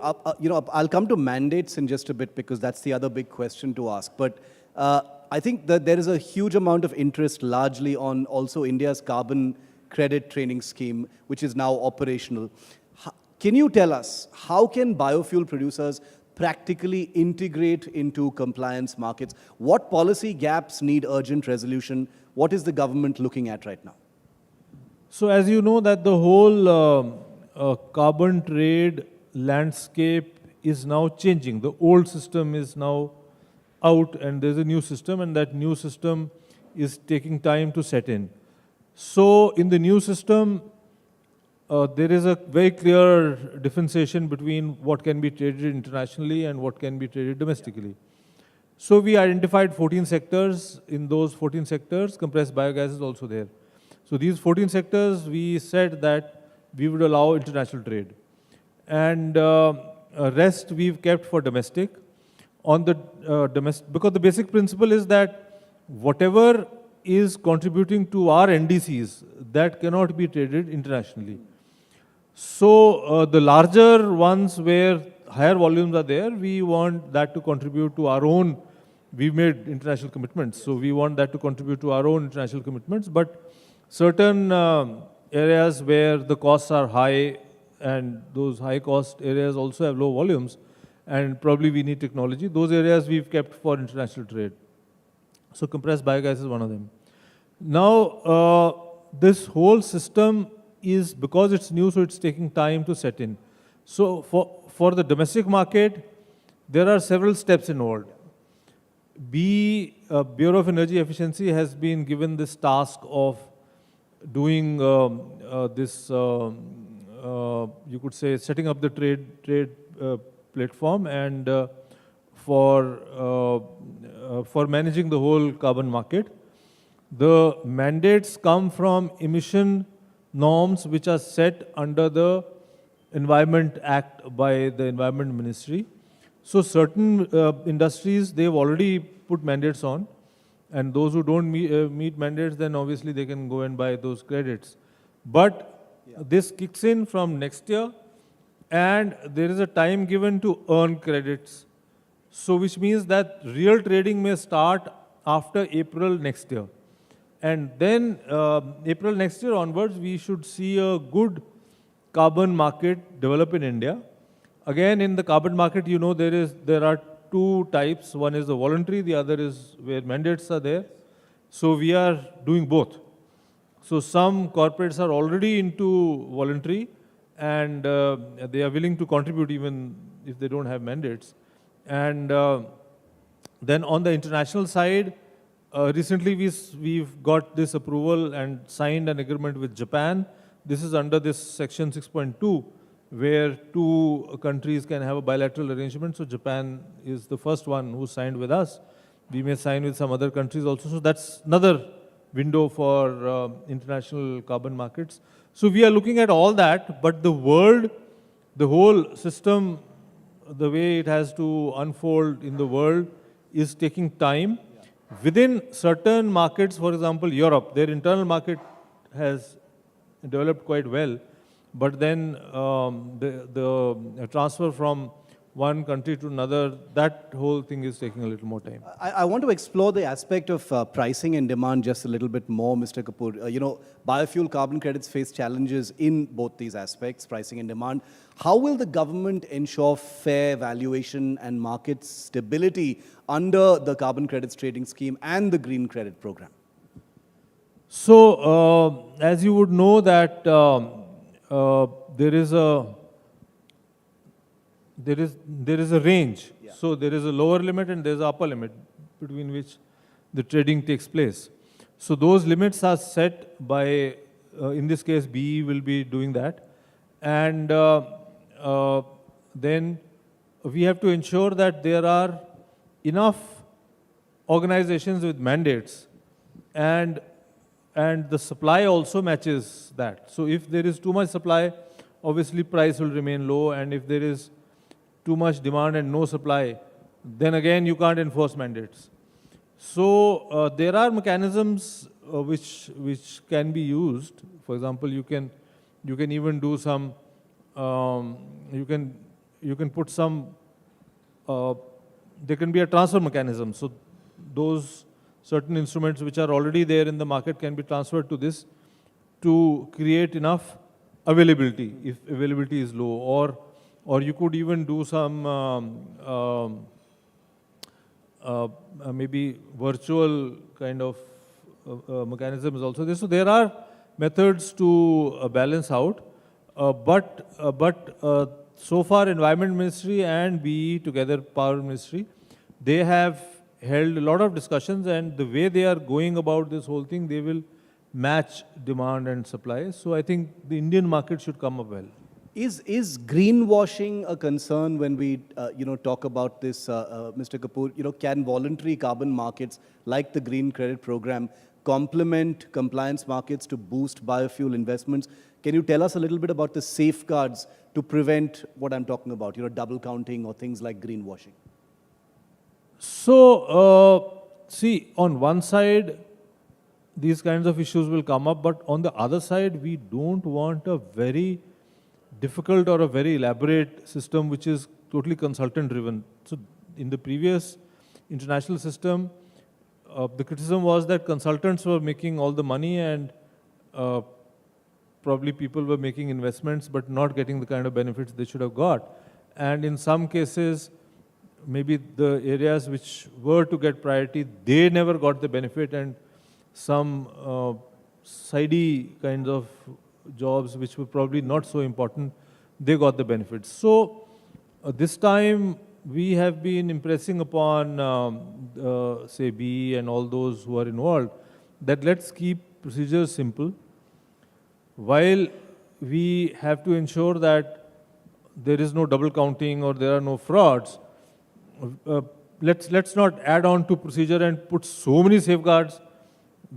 I'll come to mandates in just a bit because that's the other big question to ask. But I think that there is a huge amount of interest largely on also India's carbon credit trading scheme, which is now operational. Can you tell us, how can biofuel producers practically integrate into compliance markets? What policy gaps need urgent resolution? What is the government looking at right now? So as you know that the whole carbon trade landscape is now changing. The old system is now out and there's a new system, and that new system is taking time to set in. So in the new system, there is a very clear differentiation between what can be traded internationally and what can be traded domestically. So we identified 14 sectors. In those 14 sectors, compressed biogas is also there. So these 14 sectors, we said that we would allow international trade. And rest we've kept for domestic. On the because the basic principle is that whatever is contributing to our NDCs, that cannot be traded internationally. So the larger ones where higher volumes are there, we want that to contribute to our own. We've made international commitments, so we want that to contribute to our own international commitments. But certain areas where the costs are high, and those high cost areas also have low volumes, and probably we need technology, those areas we've kept for international trade. So compressed biogas is one of them. Now, this whole system is, because it's new, so it's taking time to set in. So for the domestic market, there are several steps involved. Bureau of Energy Efficiency has been given this task of doing this, you could say, setting up the trade platform and for managing the whole carbon market. The mandates come from emission norms which are set under the Environment Act by the Environment Ministry. So certain industries, they've already put mandates on, and those who don't meet mandates, then obviously they can go and buy those credits. But this kicks in from next year, and there is a time given to earn credits. So which means that real trading may start after April next year. And then April next year onwards, we should see a good carbon market develop in India. Again, in the carbon market, you know, there are two types. One is the voluntary, the other is where mandates are there. So we are doing both. So some corporates are already into voluntary, and they are willing to contribute even if they don't have mandates. And then on the international side, recently we've got this approval and signed an agreement with Japan. This is under this section 6.2, where two countries can have a bilateral arrangement. So Japan is the first one who signed with us. We may sign with some other countries also. So that's another window for international carbon markets. So we are looking at all that, but the world, the whole system, the way it has to unfold in the world is taking time. Within certain markets, for example, Europe, their internal market has developed quite well, but then the transfer from one country to another, that whole thing is taking a little more time. I want to explore the aspect of pricing and demand just a little bit more, Mr. Kapoor. Biofuel carbon credits face challenges in both these aspects, pricing and demand. How will the government ensure fair valuation and market stability under the carbon credits trading scheme and the green credit program? So, as you would know that there is a range. Yeah. So there is a lower limit and there is an upper limit between which the trading takes place. So those limits are set by, in this case, BE will be doing that. And then we have to ensure that there are enough organizations with mandates, and the supply also matches that. So if there is too much supply, obviously price will remain low, and if there is too much demand and no supply, then again you can't enforce mandates. So there are mechanisms which can be used. For example, you can even do some you can put some, there can be a transfer mechanism. So those certain instruments which are already there in the market can be transferred to this to create enough availability if availability is low, or you could even do some maybe virtual kind of mechanisms also there. So there are methods to balance out, but so far Environment Ministry and BE together Power Ministry, they have held a lot of discussions, and the way they are going about this whole thing, they will match demand and supply. So I think the Indian market should come up well. Is greenwashing a concern when we talk about this, Mr. Kapoor? Can voluntary carbon markets like the Green Credit Program complement compliance markets to boost biofuel investments? Can you tell us a little bit about the safeguards to prevent what I'm talking about, double counting or things like greenwashing? So, see, on one side, these kinds of issues will come up, but on the other side, we don't want a very difficult or a very elaborate system which is totally consultant driven. So in the previous international system, the criticism was that consultants were making all the money, and probably people were making investments but not getting the kind of benefits they should have got. And in some cases, maybe the areas which were to get priority, they never got the benefit, and some sidey kinds of jobs which were probably not so important, they got the benefits. So this time we have been impressing upon say BE and all those who are involved that let's keep procedures simple, while we have to ensure that there is no double counting or there are no frauds. Let's not add on to procedure and put so many safeguards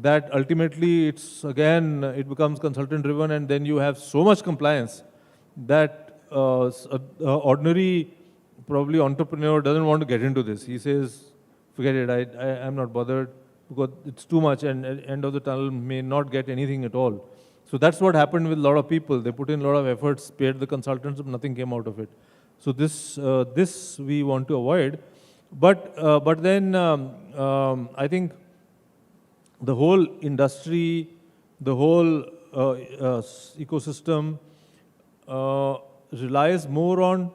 that ultimately it becomes consultant driven, and then you have so much compliance that ordinary probably entrepreneur doesn't want to get into this. He says, forget it, I'm not bothered because it's too much, and at the end of the tunnel may not get anything at all. So that's what happened with a lot of people. They put in a lot of efforts, paid the consultants, but nothing came out of it. So this we want to avoid. But then I think the whole industry, the whole ecosystem relies more on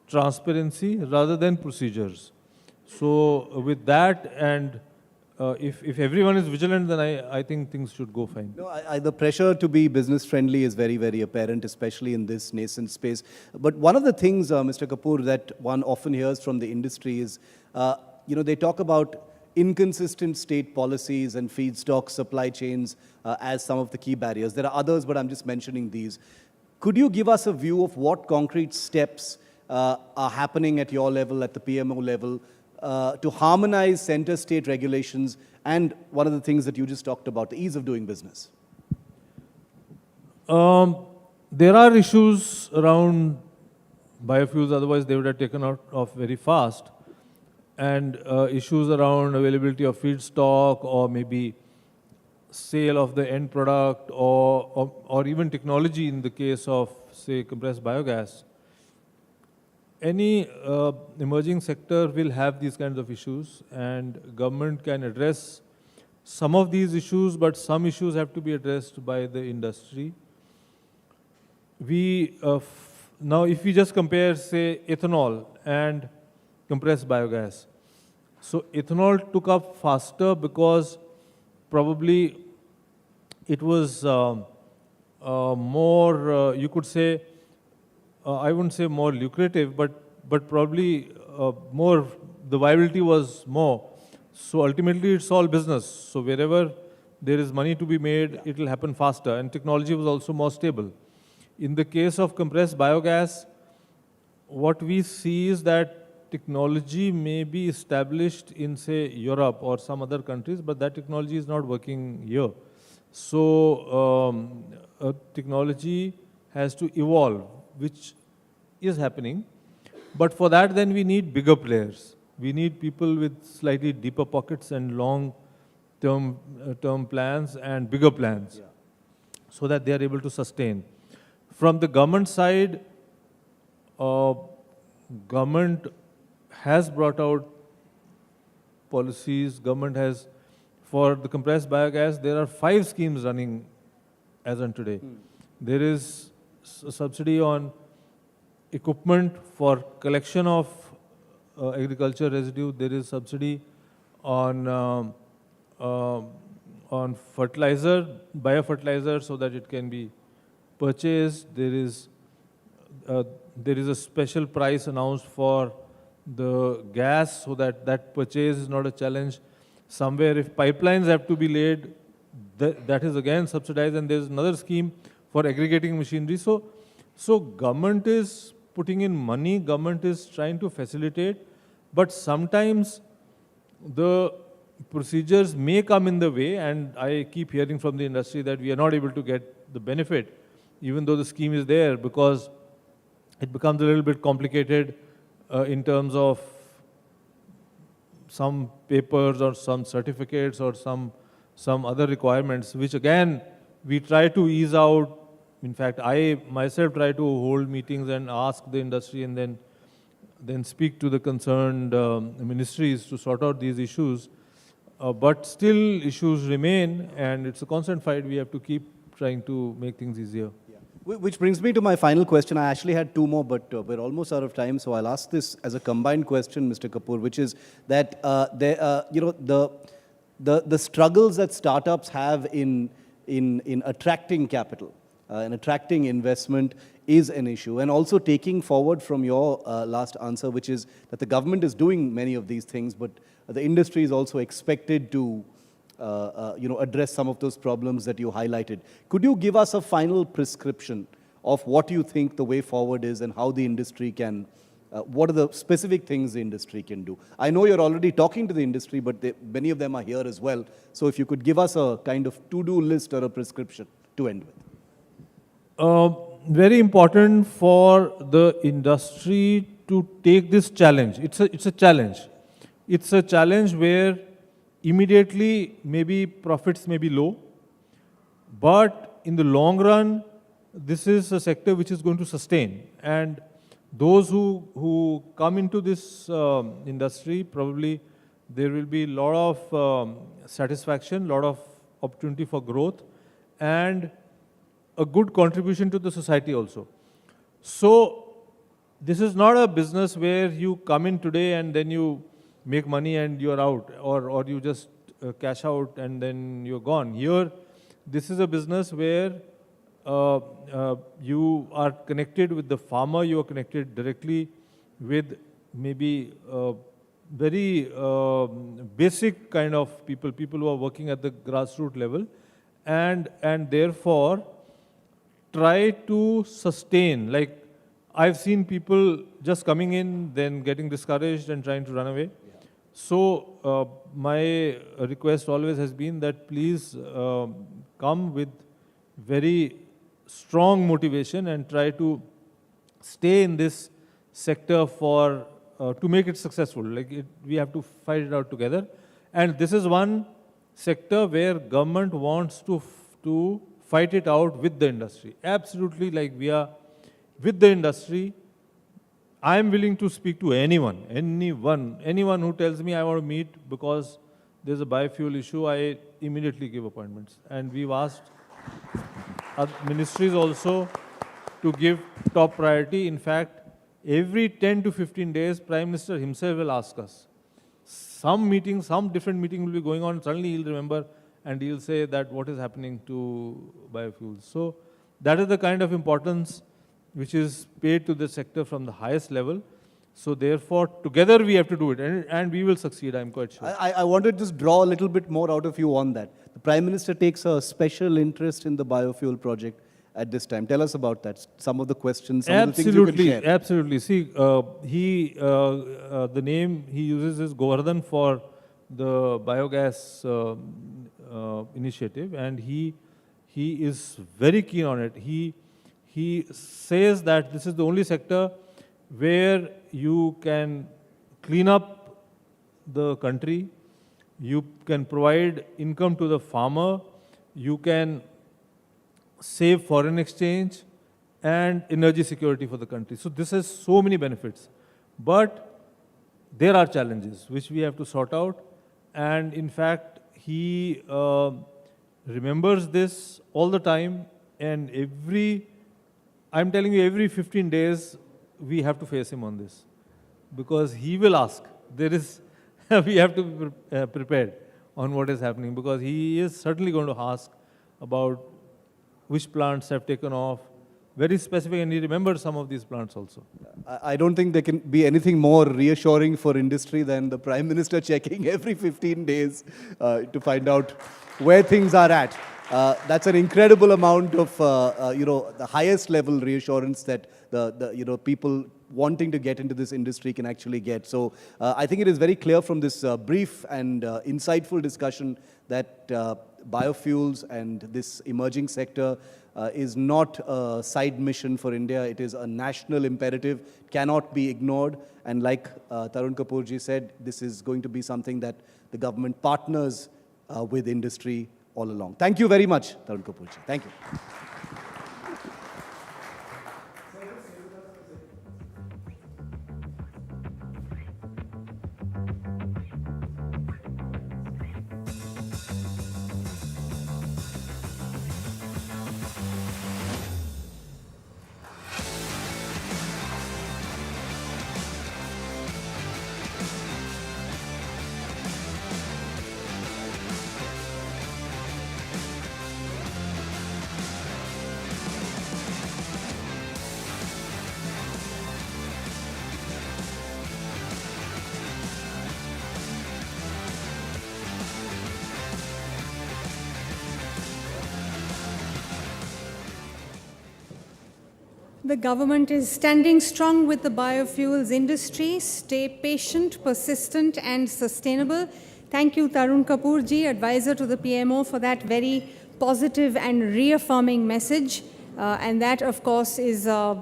transparency rather than procedures. So with that, and if everyone is vigilant, then I think things should go fine. No, the pressure to be business friendly is very, very apparent, especially in this nascent space. But one of the things, Mr. Kapoor, that one often hears from the industry is, they talk about inconsistent state policies and feedstock supply chains as some of the key barriers. There are others, but I'm just mentioning these. Could you give us a view of what concrete steps are happening at your level, at the PMO level, to harmonize center-state regulations and one of the things that you just talked about, the ease of doing business? There are issues around biofuels, otherwise they would have taken off very fast. And issues around availability of feedstock, or maybe sale of the end product, or even technology in the case of, say, compressed biogas. Any emerging sector will have these kinds of issues, and government can address some of these issues, but some issues have to be addressed by the industry. Now, if we just compare, say, ethanol and compressed biogas. So ethanol took up faster because probably it was more, you could say, I wouldn't say more lucrative, but probably more, the viability was more. So ultimately it's all business. So wherever there is money to be made, it will happen faster, and technology was also more stable. In the case of compressed biogas, what we see is that technology may be established in, say, Europe or some other countries, but that technology is not working here. So technology has to evolve, which is happening. But for that, then we need bigger players. We need people with slightly deeper pockets and long-term plans and bigger plans, so that they are able to sustain. From the government side, government has brought out policies, government has, for the compressed biogas, there are 5 schemes running as on today. There is a subsidy on equipment for collection of agriculture residue. There is subsidy on fertilizer, biofertilizer, so that it can be purchased. There is a special price announced for the gas, so that that purchase is not a challenge. Somewhere, if pipelines have to be laid, that is again subsidized, and there is another scheme for aggregating machinery. So government is putting in money, government is trying to facilitate, but sometimes the procedures may come in the way, and I keep hearing from the industry that we are not able to get the benefit, even though the scheme is there, because it becomes a little bit complicated in terms of some papers or some certificates or some other requirements, which again, we try to ease out. In fact, I myself try to hold meetings and ask the industry, and then speak to the concerned ministries to sort out these issues. But still issues remain, and it's a constant fight. We have to keep trying to make things easier. Which brings me to my final question. I actually had 2 more, but we're almost out of time, so I'll ask this as a combined question, Mr. Kapoor, which is that the struggles that startups have in attracting capital and attracting investment is an issue, and also taking forward from your last answer, which is that the government is doing many of these things, but the industry is also expected to address some of those problems that you highlighted. Could you give us a final prescription of what you think the way forward is, and how the industry can, what are the specific things the industry can do? I know you're already talking to the industry, but many of them are here as well. So if you could give us a kind of to-do list or a prescription to end with. Very important for the industry to take this challenge. It's a challenge. It's a challenge where immediately maybe profits may be low, but in the long run, this is a sector which is going to sustain. And those who come into this industry, probably there will be a lot of satisfaction, a lot of opportunity for growth, and a good contribution to the society also. So this is not a business where you come in today and then you make money and you're out, or you just cash out and then you're gone. Here, this is a business where you are connected with the farmer, you are connected directly with maybe very basic kind of people who are working at the grassroots level, and therefore try to sustain. Like, I've seen people just coming in, then getting discouraged and trying to run away. So my request always has been that please come with very strong motivation and try to stay in this sector for to make it successful. We have to fight it out together. And this is one sector where government wants to fight it out with the industry. Absolutely, like we are with the industry. I am willing to speak to anyone who tells me I want to meet because there's a biofuel issue. I immediately give appointments. And we've asked ministries also to give top priority. In fact, every 10 to 15 days, Prime Minister himself will ask us. Some different meeting will be going on. Suddenly he'll remember and he'll say that what is happening to biofuels. So that is the kind of importance which is paid to the sector from the highest level. So therefore, together we have to do it, and we will succeed, I'm quite sure. I want to just draw a little bit more out of you on that. The Prime Minister takes a special interest in the biofuel project at this time. Tell us about that, some of the questions, some of the things you can share. Absolutely. See, the name he uses is Govardhan for the biogas initiative, and he is very keen on it. He says that this is the only sector where you can clean up the country, you can provide income to the farmer, you can save foreign exchange, and energy security for the country. So this has so many benefits. But there are challenges which we have to sort out. And in fact, he remembers this all the time. And I'm telling you, every 15 days, we have to face him on this. Because he will ask. We have to be prepared on what is happening, because he is certainly going to ask about which plants have taken off, very specific, and he remembers some of these plants also. I don't think there can be anything more reassuring for industry than the Prime Minister checking every 15 days to find out where things are at. That's an incredible amount of, the highest level reassurance that the people wanting to get into this industry can actually get. So I think it is very clear from this brief and insightful discussion that biofuels and this emerging sector is not a side mission for India. It is a national imperative, cannot be ignored. And like Tarun Kapoorji said, this is going to be something that the government partners with industry all along. Thank you very much, Tarun Kapoorji. Thank you. The government is standing strong with the biofuels industry. Stay patient, persistent, and sustainable. Thank you, Tarun Kapoorji, advisor to the PMO, for that very positive and reaffirming message. And that, of course, is a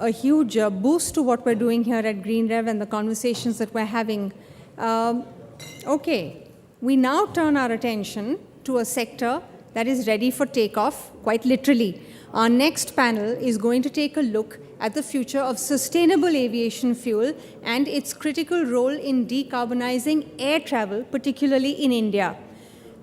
huge boost to what we're doing here at GreenRev and the conversations that we're having. Okay, we now turn our attention to a sector that is ready for takeoff, quite literally. Our next panel is going to take a look at the future of sustainable aviation fuel and its critical role in decarbonizing air travel, particularly in India.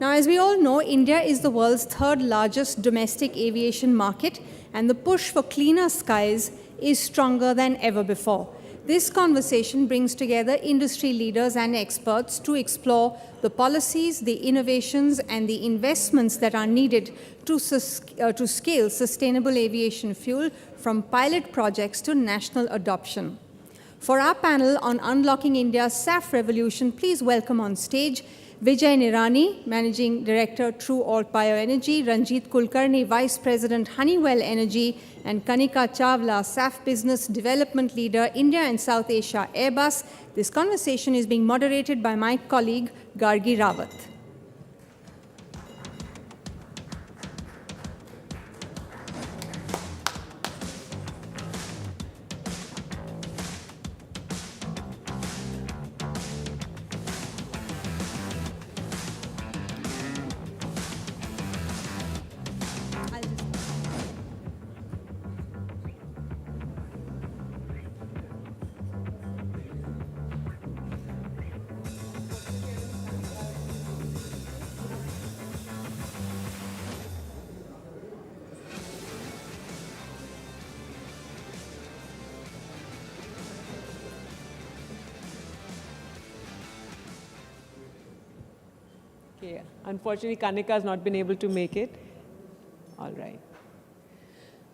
Now, as we all know, India is the world's third largest domestic aviation market, and the push for cleaner skies is stronger than ever before. This conversation brings together industry leaders and experts to explore the policies, the innovations, and the investments that are needed to scale sustainable aviation fuel from pilot projects to national adoption. For our panel on unlocking India's SAF revolution, please welcome on stage Vijay Nirani, Managing Director, True Alt Bioenergy, Ranjit Kulkarni, Vice President, Honeywell Energy, and Kanika Chawla, SAF Business Development Leader, India and South Asia, Airbus. This conversation is being moderated by my colleague, Gargi Rawat. Okay, unfortunately, Kanika has not been able to make it. All right.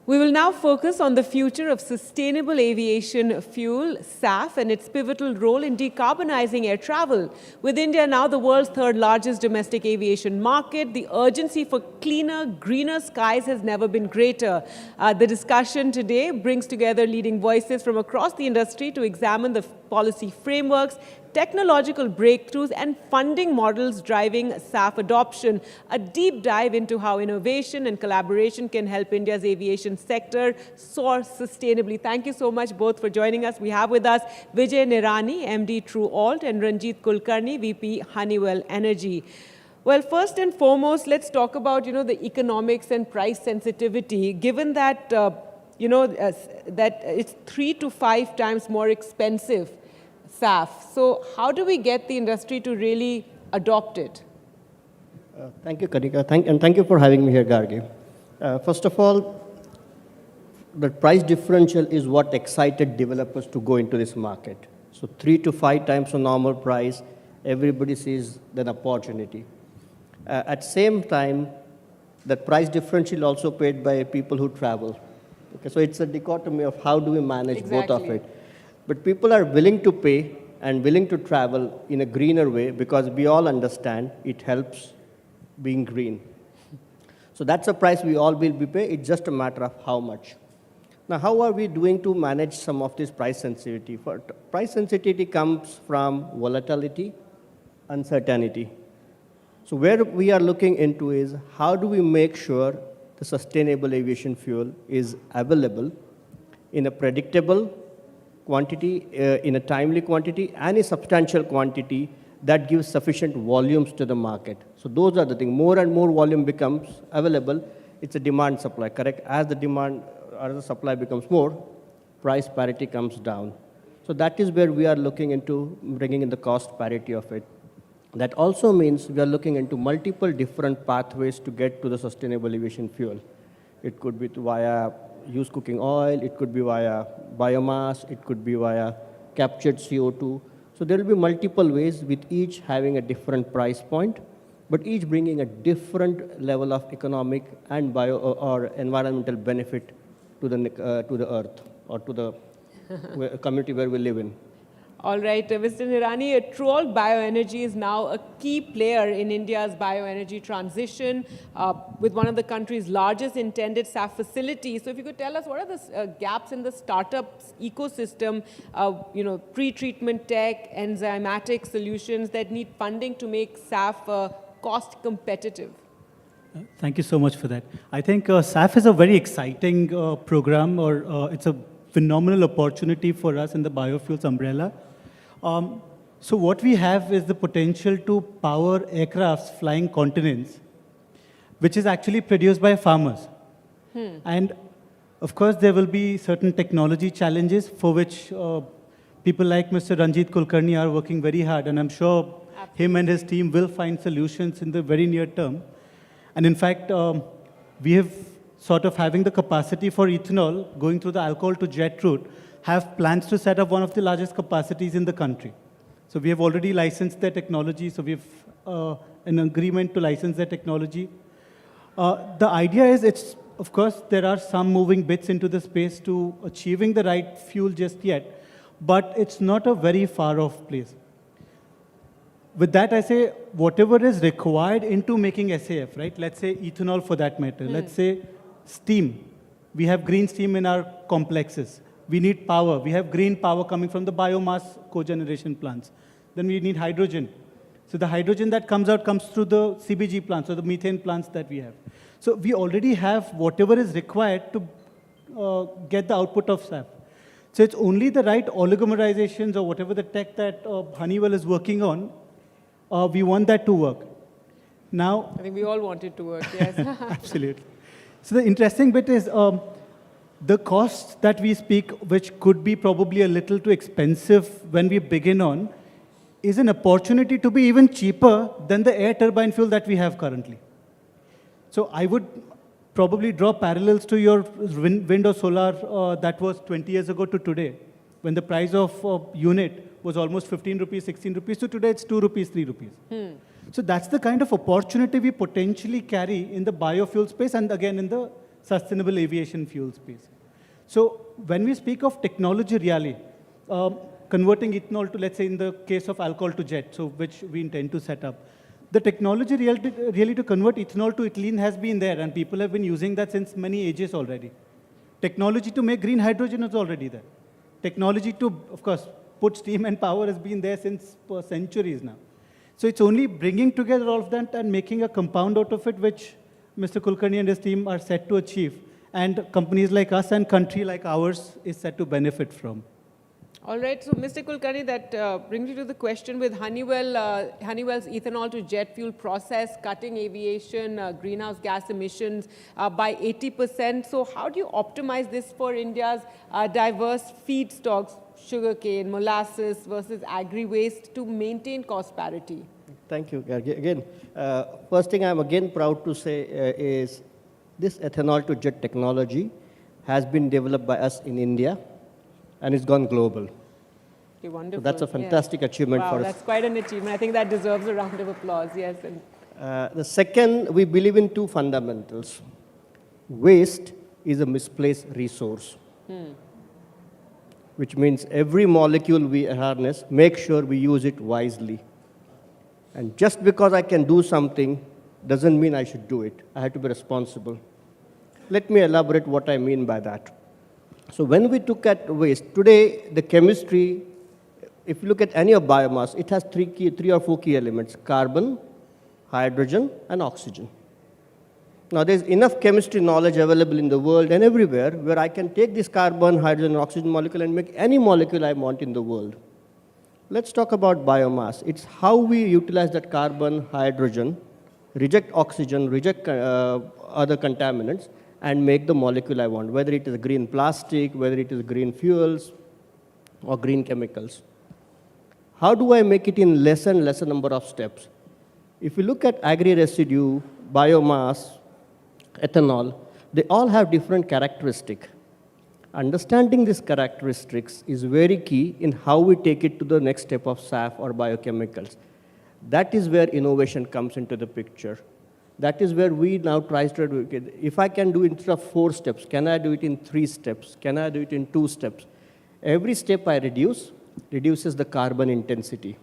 We will now focus on the future of sustainable aviation fuel, SAF, and its pivotal role in decarbonizing air travel. With India now the world's third largest domestic aviation market, the urgency for cleaner, greener skies has never been greater. The discussion today brings together leading voices from across the industry to examine the policy frameworks, technological breakthroughs, and funding models driving SAF adoption. A deep dive into how innovation and collaboration can help India's aviation sector soar sustainably. Thank you so much both for joining us. We have with us Vijay Nirani, MD True Alt, and Ranjit Kulkarni, VP Honeywell Energy. Well, first and foremost, let's talk about, the economics and price sensitivity, given that, that it's 3 to 5 times more expensive SAF. So how do we get the industry to really adopt it? Thank you, Kanika. Thank you for having me here, Gargi. First of all, the price differential is what excited developers to go into this market. So 3 to 5 times the normal price, everybody sees an opportunity. At same time, the price differential also paid by people who travel. Okay, so it's a dichotomy of how do we manage both of it. But people are willing to pay and willing to travel in a greener way because we all understand it helps being green. So that's a price we all will be paying. It's just a matter of how much. Now, how are we doing to manage some of this price sensitivity? Price sensitivity comes from volatility, uncertainty. So where we are looking into is how do we make sure the sustainable aviation fuel is available in a predictable quantity, in a timely quantity, and a substantial quantity that gives sufficient volumes to the market. So those are the things. More and more volume becomes available. It's a demand supply, correct? As the demand or the supply becomes more, price parity comes down. So that is where we are looking into bringing in the cost parity of it. That also means we are looking into multiple different pathways to get to the sustainable aviation fuel. It could be via used cooking oil, it could be via biomass, it could be via captured CO2. So there will be multiple ways with each having a different price point, but each bringing a different level of economic and bio or environmental benefit to the earth or to the community where we live in. All right, Mr. Nirani, Troll Bioenergy is now a key player in India's bioenergy transition with one of the country's largest intended SAF facilities. So if you could tell us what are the gaps in the startups ecosystem, pre-treatment tech, enzymatic solutions that need funding to make SAF cost competitive? Thank you so much for that. I think SAF is a very exciting program, or it's a phenomenal opportunity for us in the biofuels umbrella. So what we have is the potential to power aircrafts flying continents, which is actually produced by farmers. And of course, there will be certain technology challenges for which people like Mr. Ranjit Kulkarni are working very hard, and I'm sure him and his team will find solutions in the very near term. And in fact, we have sort of having the capacity for ethanol going through the alcohol to jet route, have plans to set up one of the largest capacities in the country. So we have already licensed their technology, so we have an agreement to license their technology. The idea is, of course, there are some moving bits into the space to achieving the right fuel just yet, but it's not a very far off place. With that, I say, whatever is required into making SAF, right? Let's say ethanol for that matter. Let's say steam. We have green steam in our complexes. We need power. We have green power coming from the biomass cogeneration plants. Then we need hydrogen. So the hydrogen that comes out comes through the CBG plants, or the methane plants that we have. So we already have whatever is required to get the output of SAF. So it's only the right oligomerizations or whatever the tech that Honeywell is working on, we want that to work. Now, I think we all want it to work, yes. Absolutely. So the interesting bit is the costs that we speak, which could be probably a little too expensive when we begin on, is an opportunity to be even cheaper than the air turbine fuel that we have currently. So I would probably draw parallels to your wind or solar that was 20 years ago to today, when the price of unit was almost 15 rupees, 16 rupees, so today it's 2 rupees, 3 rupees. So that's the kind of opportunity we potentially carry in the biofuel space and again in the sustainable aviation fuel space. So when we speak of technology really, converting ethanol to, let's say in the case of alcohol to jet, so which we intend to set up, the technology really to convert ethanol to ethylene has been there, and people have been using that since many ages already. Technology to make green hydrogen is already there. Technology to, of course, put steam and power has been there since for centuries now. So it's only bringing together all of that and making a compound out of it, which Mr. Kulkarni and his team are set to achieve, and companies like us and country like ours is set to benefit from. All right, so Mr. Kulkarni, that brings me to the question with Honeywell's ethanol to jet fuel process, cutting aviation greenhouse gas emissions by 80%. So how do you optimize this for India's diverse feedstocks, sugarcane, molasses versus agri-waste to maintain cost parity? Thank you, Gargi. Again, first thing I'm again proud to say is this ethanol to jet technology has been developed by us in India, and it's gone global. Okay, wonderful. So that's a fantastic achievement for us. Wow, that's quite an achievement. I think that deserves a round of applause, yes. The second, we believe in two fundamentals. Waste is a misplaced resource, which means every molecule we harness, make sure we use it wisely. And just because I can do something doesn't mean I should do it. I have to be responsible. Let me elaborate what I mean by that. So when we look at waste, today the chemistry, if you look at any of biomass, it has three or four key elements: carbon, hydrogen, and oxygen. Now there's enough chemistry knowledge available in the world and everywhere where I can take this carbon, hydrogen, and oxygen molecule and make any molecule I want in the world. Let's talk about biomass. It's how we utilize that carbon, hydrogen, reject oxygen, reject other contaminants, and make the molecule I want, whether it is green plastic, whether it is green fuels, or green chemicals. How do I make it in less and lesser number of steps? If you look at agri-residue, biomass, ethanol, they all have different characteristics. Understanding these characteristics is very key in how we take it to the next step of SAF or biochemicals. That is where innovation comes into the picture. That is where we now try to do it. If I can do it instead of 4 steps, can I do it in 3 steps? Can I do it in 2 steps? Every step I reduces the carbon intensity,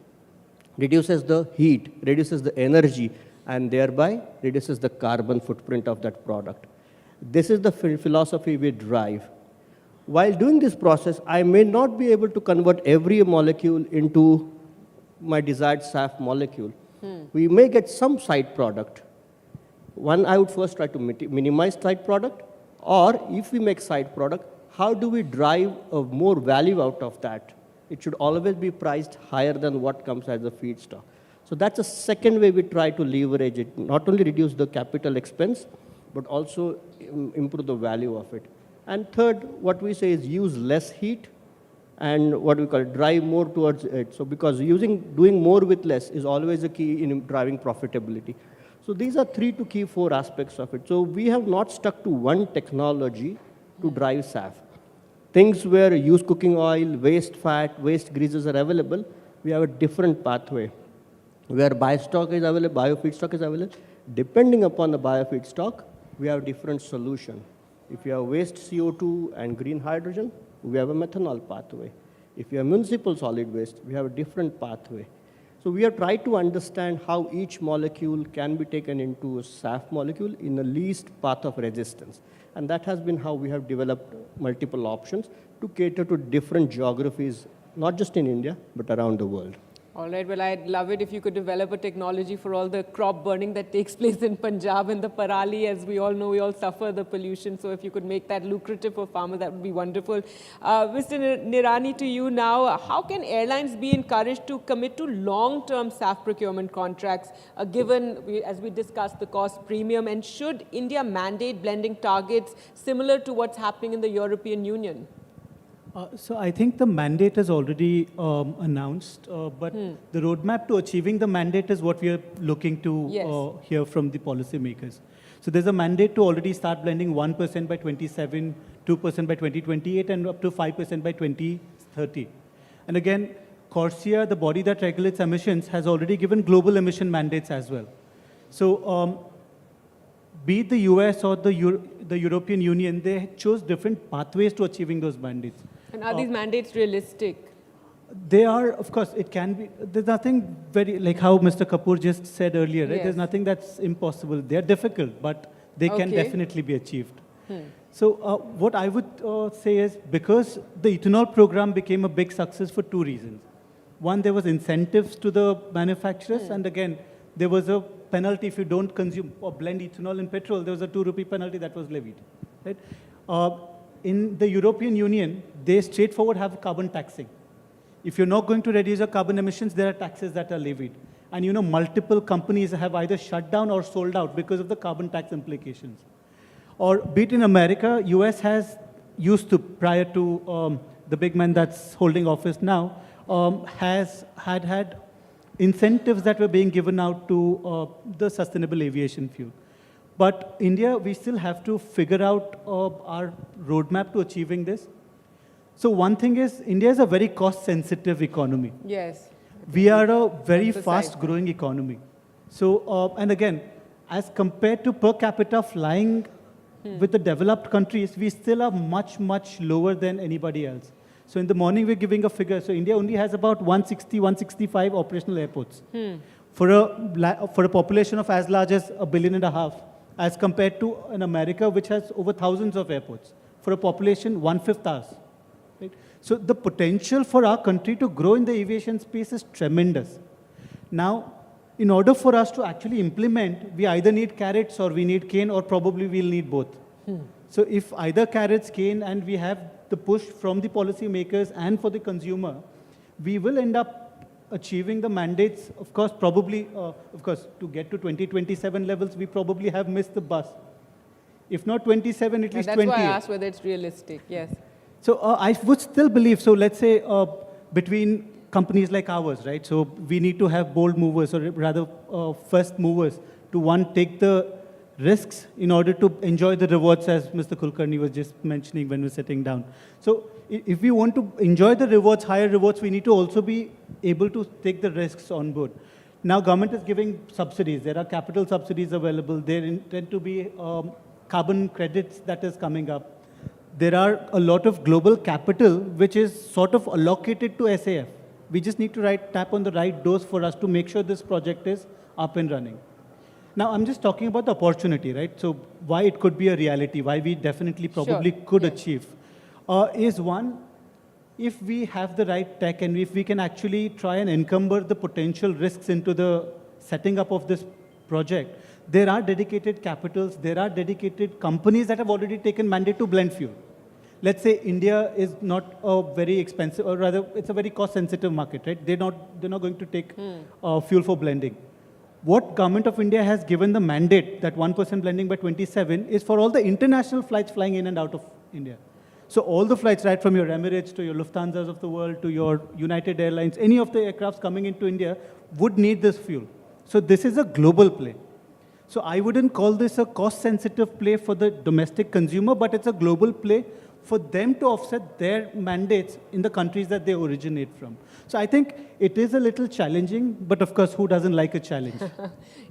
reduces the heat, reduces the energy, and thereby reduces the carbon footprint of that product. This is the philosophy we drive. While doing this process, I may not be able to convert every molecule into my desired SAF molecule. We may get some side product. One, I would first try to minimize side product, or if we make side product, how do we drive more value out of that? It should always be priced higher than what comes as a feedstock. So that's a second way we try to leverage it, not only reduce the capital expense, but also improve the value of it. And third, what we say is use less heat and what we call drive more towards it. So because doing more with less is always a key in driving profitability. So these are 3 to 4 aspects of it. So we have not stuck to one technology to drive SAF. Things where used cooking oil, waste fat, waste greases are available, we have a different pathway. Where biofeedstock is available, depending upon the biofeedstock, we have a different solution. If you have waste CO2 and green hydrogen, we have a methanol pathway. If you have municipal solid waste, we have a different pathway. So we have tried to understand how each molecule can be taken into a SAF molecule in the least path of resistance. And that has been how we have developed multiple options to cater to different geographies, not just in India, but around the world. All right, well, I'd love it if you could develop a technology for all the crop burning that takes place in Punjab and the Parali. As we all know, we all suffer the pollution. So if you could make that lucrative for farmers, that would be wonderful. Mr. Nirani, to you now, how can airlines be encouraged to commit to long-term SAF procurement contracts, given, as we discussed, the cost premium? And should India mandate blending targets similar to what's happening in the European Union? So I think the mandate is already announced, but the roadmap to achieving the mandate is what we are looking to hear from the policymakers. So there's a mandate to already start blending 1% by 27, 2% by 2028, and up to 5% by 2030. And again, CORSIA, the body that regulates emissions, has already given global emission mandates as well. So be it the US or the European Union, they chose different pathways to achieving those mandates. And are these mandates realistic? They are, of course, it can be. There's nothing very, like how Mr. Kapoor just said earlier, right? Yes. There's nothing that's impossible. They're difficult, but they can definitely be achieved. So what I would say is, because the ethanol program became a big success for 2 reasons. One, there was incentives to the manufacturers, and again, there was a penalty if you don't consume or blend ethanol in petrol. There was a 2 rupee penalty that was levied, right? In the European Union, they straightforward have carbon taxing. If you're not going to reduce your carbon emissions, there are taxes that are levied. And you know, multiple companies have either shut down or sold out because of the carbon tax implications. Or be it in America, US has used to, prior to the big man that's holding office now, has had incentives that were being given out to the sustainable aviation fuel. But India, we still have to figure out our roadmap to achieving this. So one thing is, India is a very cost-sensitive economy. Yes. We are a very fast-growing economy. So, and again, as compared to per capita flying with the developed countries, we still are much, much lower than anybody else. So in the morning, we're giving a figure. So India only has about 160, 165 operational airports. For a population of as large as 1.5 billion, as compared to in America, which has over thousands of airports. For a population, 1/5 ours. Right? So the potential for our country to grow in the aviation space is tremendous. Now, in order for us to actually implement, we either need carrots or we need cane, or probably we'll need both. So if either carrots, cane, and we have the push from the policymakers and for the consumer, we will end up achieving the mandates. Of course, probably, to get to 2027 levels, we probably have missed the bus. If not 27, at least 28. That's why I asked whether it's realistic, yes. So I would still believe, so let's say between companies like ours, right? So we need to have bold movers, or rather first movers, to one, take the risks in order to enjoy the rewards, as Mr. Kulkarni was just mentioning when we were sitting down. So if we want to enjoy the rewards, higher rewards, we need to also be able to take the risks on board. Now, government is giving subsidies. There are capital subsidies available. There intend to be carbon credits that is coming up. There are a lot of global capital which is sort of allocated to SAF. We just need to tap on the right doors for us to make sure this project is up and running. Now, I'm just talking about the opportunity, right? So why it could be a reality, why we definitely probably could achieve, is one, if we have the right tech and if we can actually try and encumber the potential risks into the setting up of this project, there are dedicated capitals, there are dedicated companies that have already taken mandate to blend fuel. Let's say India is not a very expensive, or rather, it's a very cost-sensitive market, right? They're not going to take fuel for blending. What government of India has given the mandate that 1% blending by 27 is for all the international flights flying in and out of India. So all the flights, right from your Emirates to your Lufthansas of the world to your United Airlines, any of the aircrafts coming into India would need this fuel. So this is a global play. So I wouldn't call this a cost-sensitive play for the domestic consumer, but it's a global play for them to offset their mandates in the countries that they originate from. So I think it is a little challenging, but of course, who doesn't like a challenge?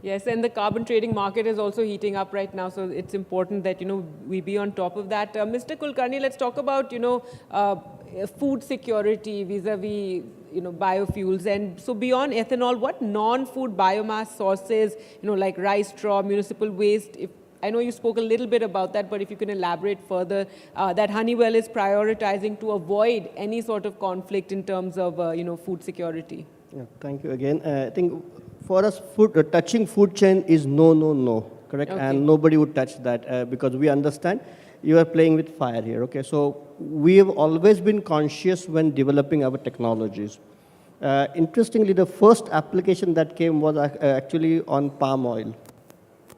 Yes, and the carbon trading market is also heating up right now, so it's important that, we be on top of that. Mr. Kulkarni, let's talk about, food security vis-a-vis, biofuels. And so beyond ethanol, what non-food biomass sources, like rice straw, municipal waste, I know you spoke a little bit about that, but if you can elaborate further, that Honeywell is prioritizing to avoid any sort of conflict in terms of, food security. Yeah, thank you again. I think for us, touching food chain is no, correct? Okay. And nobody would touch that because we understand you are playing with fire here, okay? So we have always been conscious when developing our technologies. Interestingly, the first application that came was actually on palm oil.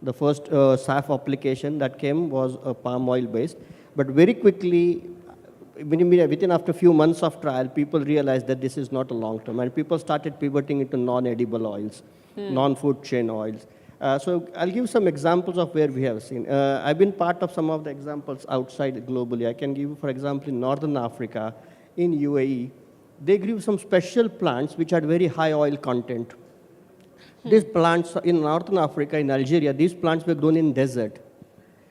The first SAF application that came was palm oil based, but very quickly, within after a few months of trial, people realized that this is not a long term, and people started pivoting into non-edible oils, non-food chain oils. So I'll give some examples of where we have seen. I've been part of some of the examples outside globally. I can give you, for example, in Northern Africa, in UAE, they grew some special plants which had very high oil content. These plants in Northern Africa, in Algeria, these plants were grown in desert.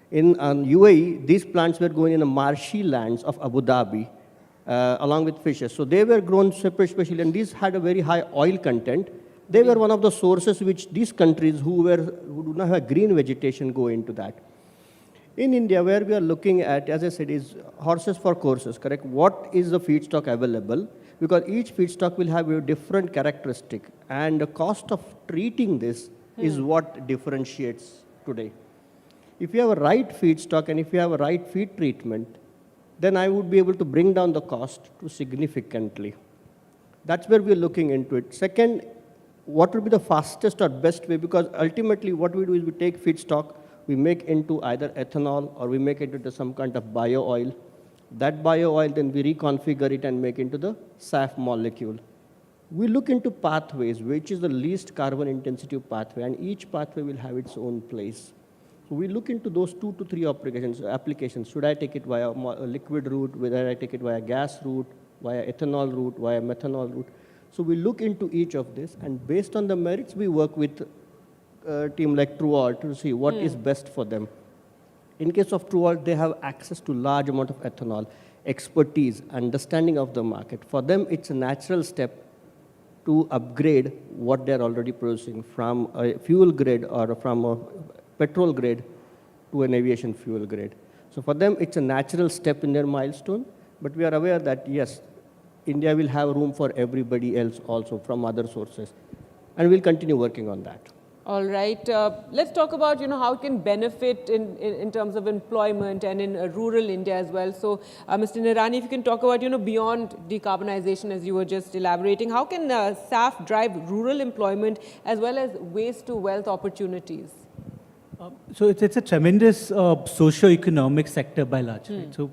In UAE, these plants were grown in the marshy lands of Abu Dhabi, along with fishes. So they were grown specially, and these had a very high oil content. They were one of the sources which these countries who do not have green vegetation go into that. In India, where we are looking at, as I said, is horses for courses, correct? What is the feedstock available? Because each feedstock will have a different characteristic, and the cost of treating this is what differentiates today. If you have a right feedstock and if you have a right feed treatment, then I would be able to bring down the cost to significantly. That's where we're looking into it. Second, what would be the fastest or best way? Because ultimately what we do is we take feedstock, we make into either ethanol or we make it into some kind of bio oil. That bio oil, then we reconfigure it and make into the SAF molecule. We look into pathways, which is the least carbon intensive pathway, and each pathway will have its own place. So we look into those 2 to 3 applications. Should I take it via a liquid route, whether I take it via gas route, via ethanol route, via methanol route. So we look into each of this, and based on the merits, we work with a team like Truall to see what is best for them. In case of Truall, they have access to large amount of ethanol, expertise, understanding of the market. For them, it's a natural step to upgrade what they're already producing from a fuel grade or from a petrol grade to an aviation fuel grade. So for them, it's a natural step in their milestone, but we are aware that, yes, India will have room for everybody else also from other sources, and we'll continue working on that. All right. Let's talk about, how it can benefit in terms of employment and in rural India as well. So, Mr. Nirani, if you can talk about, beyond decarbonization, as you were just elaborating, how can SAF drive rural employment as well as waste to wealth opportunities? So it's a tremendous socio-economic sector by large. Right? So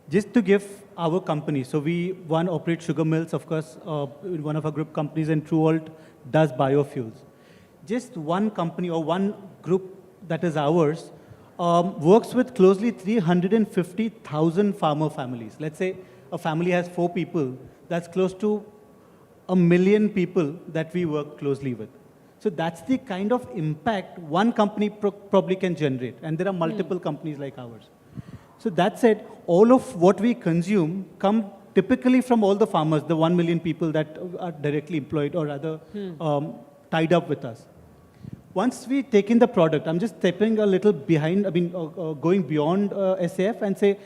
just to give our company, so one operates sugar mills, of course, one of our group companies, and Truall does biofuels. Just one company or one group that is ours works with closely 350,000 farmer families. Let's say a family has 4 people, that's close to 1 million people that we work closely with. So that's the kind of impact one company probably can generate, and there are multiple companies like ours. So that said, all of what we consume come typically from all the farmers, the 1 million people that are directly employed or rather tied up with us. Once we take in the product, I'm just stepping a little behind, going beyond SAF and say,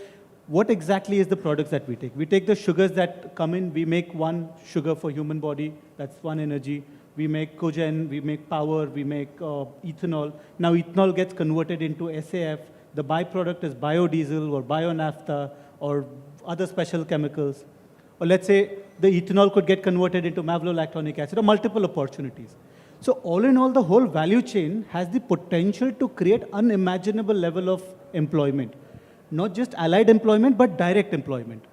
what exactly is the products that we take? We take the sugars that come in, we make one sugar for human body, that's one energy. We make cogen, we make power, we make ethanol. Now ethanol gets converted into SAF. The byproduct is biodiesel or bio-naphtha or other special chemicals. Or let's say the ethanol could get converted into malolactonic acid, or multiple opportunities. So all in all, the whole value chain has the potential to create unimaginable level of employment. Not just allied employment, but direct employment.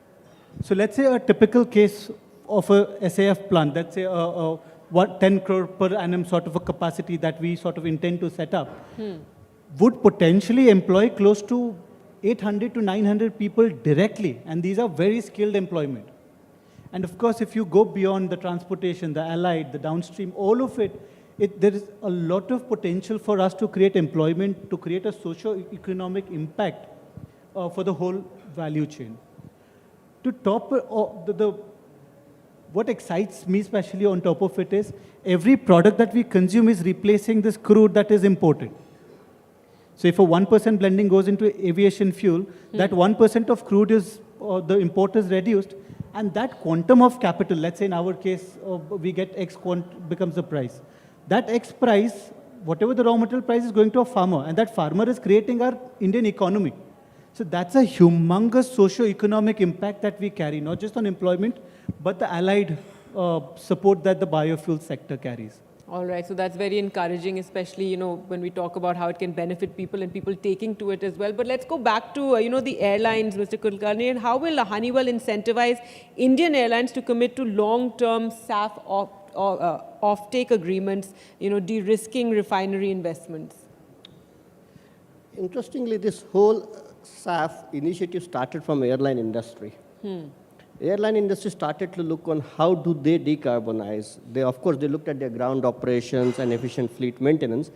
So let's say a typical case of a SAF plant, let's say 10 crore per annum sort of a capacity that we sort of intend to set up, would potentially employ close to 800 to 900 people directly. And these are very skilled employment. And of course, if you go beyond the transportation, the allied, the downstream, all of it, there is a lot of potential for us to create employment, to create a socio-economic impact for the whole value chain. To top what excites me especially on top of it is every product that we consume is replacing this crude that is imported. So if a 1% blending goes into aviation fuel, that 1% of crude is, the import is reduced, and that quantum of capital, let's say in our case, we get X becomes the price. That X price, whatever the raw material price, is going to a farmer, and that farmer is creating our Indian economy. So that's a humongous socio-economic impact that we carry, not just on employment, but the allied support that the biofuel sector carries. All right, so that's very encouraging, especially, when we talk about how it can benefit people and people taking to it as well. But let's go back to, the airlines, Mr. Kulkarni, and how will Honeywell incentivize Indian airlines to commit to long-term SAF off-take agreements, de-risking refinery investments? Interestingly, this whole SAF initiative started from airline industry. Airline industry started to look on how do they decarbonize. Of course, they looked at their ground operations and efficient fleet maintenance,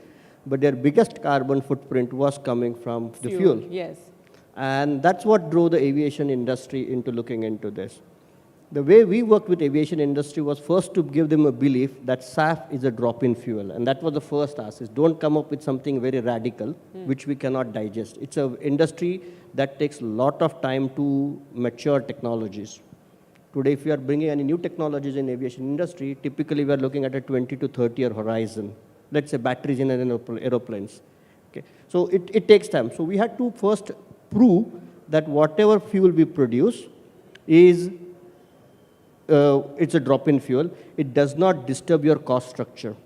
but their biggest carbon footprint was coming from the fuel. Yes. And that's what drove the aviation industry into looking into this. The way we worked with aviation industry was first to give them a belief that SAF is a drop-in fuel. And that was the first ask, is don't come up with something very radical, which we cannot digest. It's an industry that takes a lot of time to mature technologies. Today, if you are bringing any new technologies in aviation industry, typically we are looking at a 20 to 30-year horizon. Let's say batteries in aeroplanes. Okay. So it takes time. So we had to first prove that whatever fuel we produce is it's a drop-in fuel. It does not disturb your cost structure.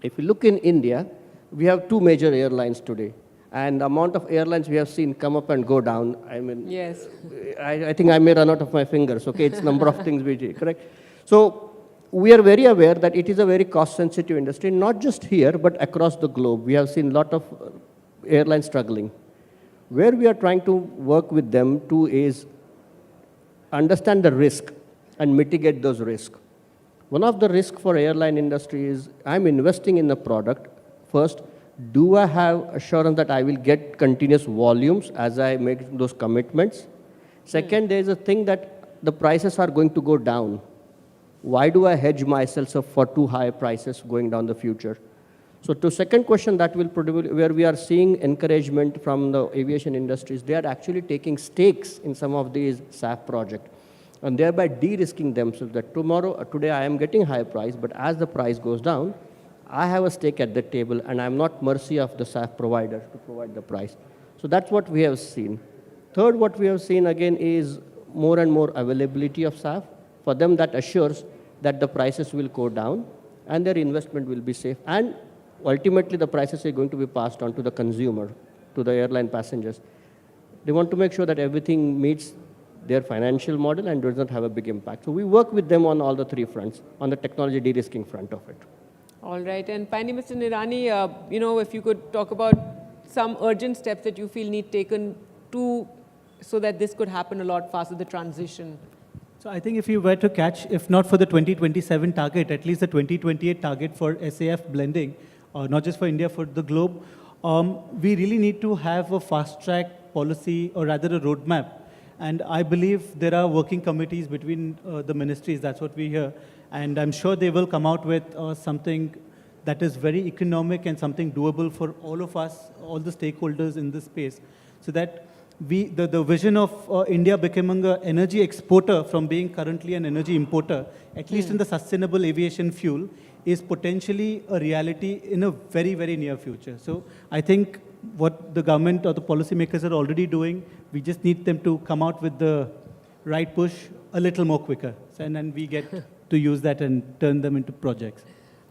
If you look in India, we have two major airlines today. And the amount of airlines we have seen come up and go down, I mean, yes. I think I may run out of my fingers, okay? It's number of things we do, correct? So we are very aware that it is a very cost-sensitive industry, not just here, but across the globe. We have seen a lot of airlines struggling. Where we are trying to work with them too is understand the risk and mitigate those risks. One of the risks for airline industry is I'm investing in a product. First, do I have assurance that I will get continuous volumes as I make those commitments? Second, there is a thing that the prices are going to go down. Why do I hedge myself for too high prices going down the future? So to second question that will probably, where we are seeing encouragement from the aviation industries, they are actually taking stakes in some of these SAF projects and thereby de-risking themselves that today I am getting high price, but as the price goes down, I have a stake at the table and I'm not mercy of the SAF provider to provide the price. So that's what we have seen. Third, what we have seen again is more and more availability of SAF. For them, that assures that the prices will go down and their investment will be safe. And ultimately, the prices are going to be passed on to the consumer, to the airline passengers. They want to make sure that everything meets their financial model and does not have a big impact. So we work with them on all the three fronts, on the technology de-risking front of it. All right. And finally, Mr. Nirani, if you could talk about some urgent steps that you feel need taken so that this could happen a lot faster, the transition. So I think if you were to catch, if not for the 2027 target, at least the 2028 target for SAF blending, not just for India, for the globe, we really need to have a fast-track policy, or rather a roadmap. And I believe there are working committees between the ministries, that's what we hear. And I'm sure they will come out with something that is very economic and something doable for all of us, all the stakeholders in this space, so that the vision of India becoming an energy exporter from being currently an energy importer, at least in the sustainable aviation fuel, is potentially a reality in a very, very near future. So I think what the government or the policymakers are already doing, we just need them to come out with the right push a little more quicker. And then we get to use that and turn them into projects.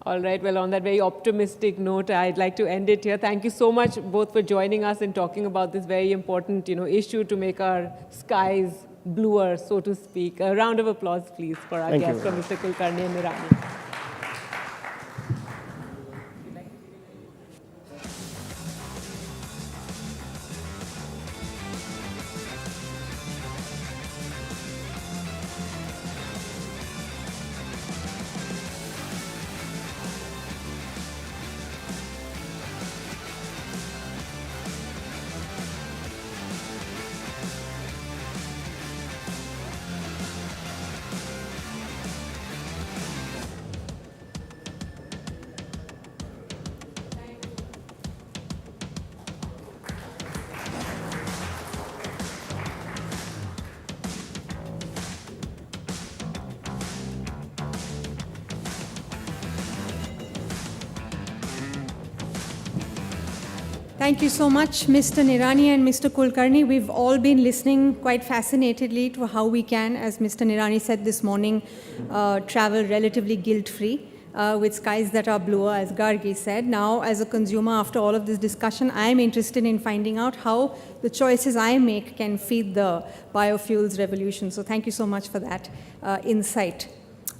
All right. Well, on that very optimistic note, I'd like to end it here. Thank you so much both for joining us and talking about this very important, issue to make our skies bluer, so to speak. A round of applause, please, for our guests, from Mr. Kulkarni and Nirani. Thank you so much, Mr. Nirani and Mr. Kulkarni. We've all been listening quite fascinatedly to how we can, as Mr. Nirani said this morning, travel relatively guilt-free with skies that are bluer, as Gargi said. Now, as a consumer, after all of this discussion, I'm interested in finding out how the choices I make can feed the biofuels revolution. So thank you so much for that insight.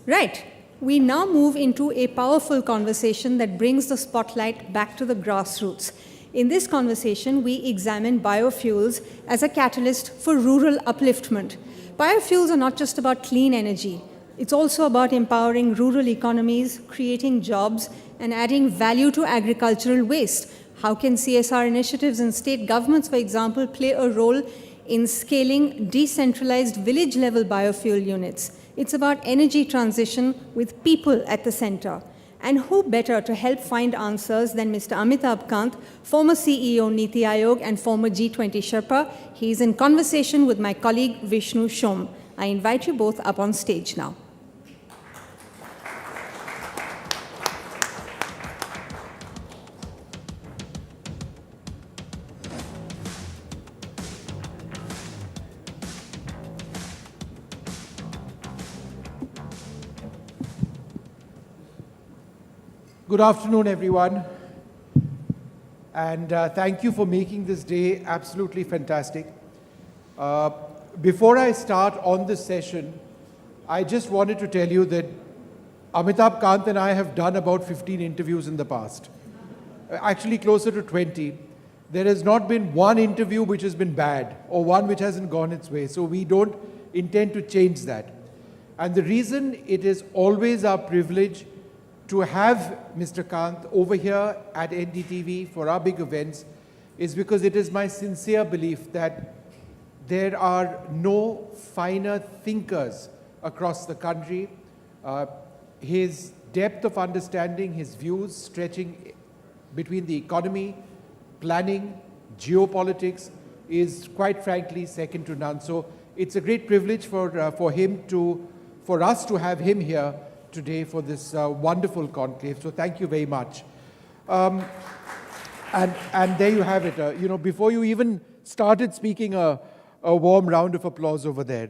Right. We now move into a powerful conversation that brings the spotlight back to the grassroots. In this conversation, we examine biofuels as a catalyst for rural upliftment. Biofuels are not just about clean energy. It's also about empowering rural economies, creating jobs, and adding value to agricultural waste. How can CSR initiatives and state governments, for example, play a role in scaling decentralized village-level biofuel units? It's about energy transition with people at the center. And who better to help find answers than Mr. Amitabh Kant, former CEO Niti Aayog and former G20 Sherpa. He's in conversation with my colleague Vishnu Shom. I invite you both up on stage now. Good afternoon, everyone. And thank you for making this day absolutely fantastic. Before I start on this session, I just wanted to tell you that Amitabh Kant and I have done about 15 interviews in the past. Actually, closer to 20. There has not been one interview which has been bad or one which hasn't gone its way. So we don't intend to change that. And the reason it is always our privilege to have Mr. Kant over here at NDTV for our big events is because it is my sincere belief that there are no finer thinkers across the country. His depth of understanding, his views stretching between the economy, planning, geopolitics is quite frankly second to none. So it's a great privilege for us to have him here today for this wonderful conclave. So thank you very much. And there you have it. You know, before you even started speaking, a warm round of applause over there.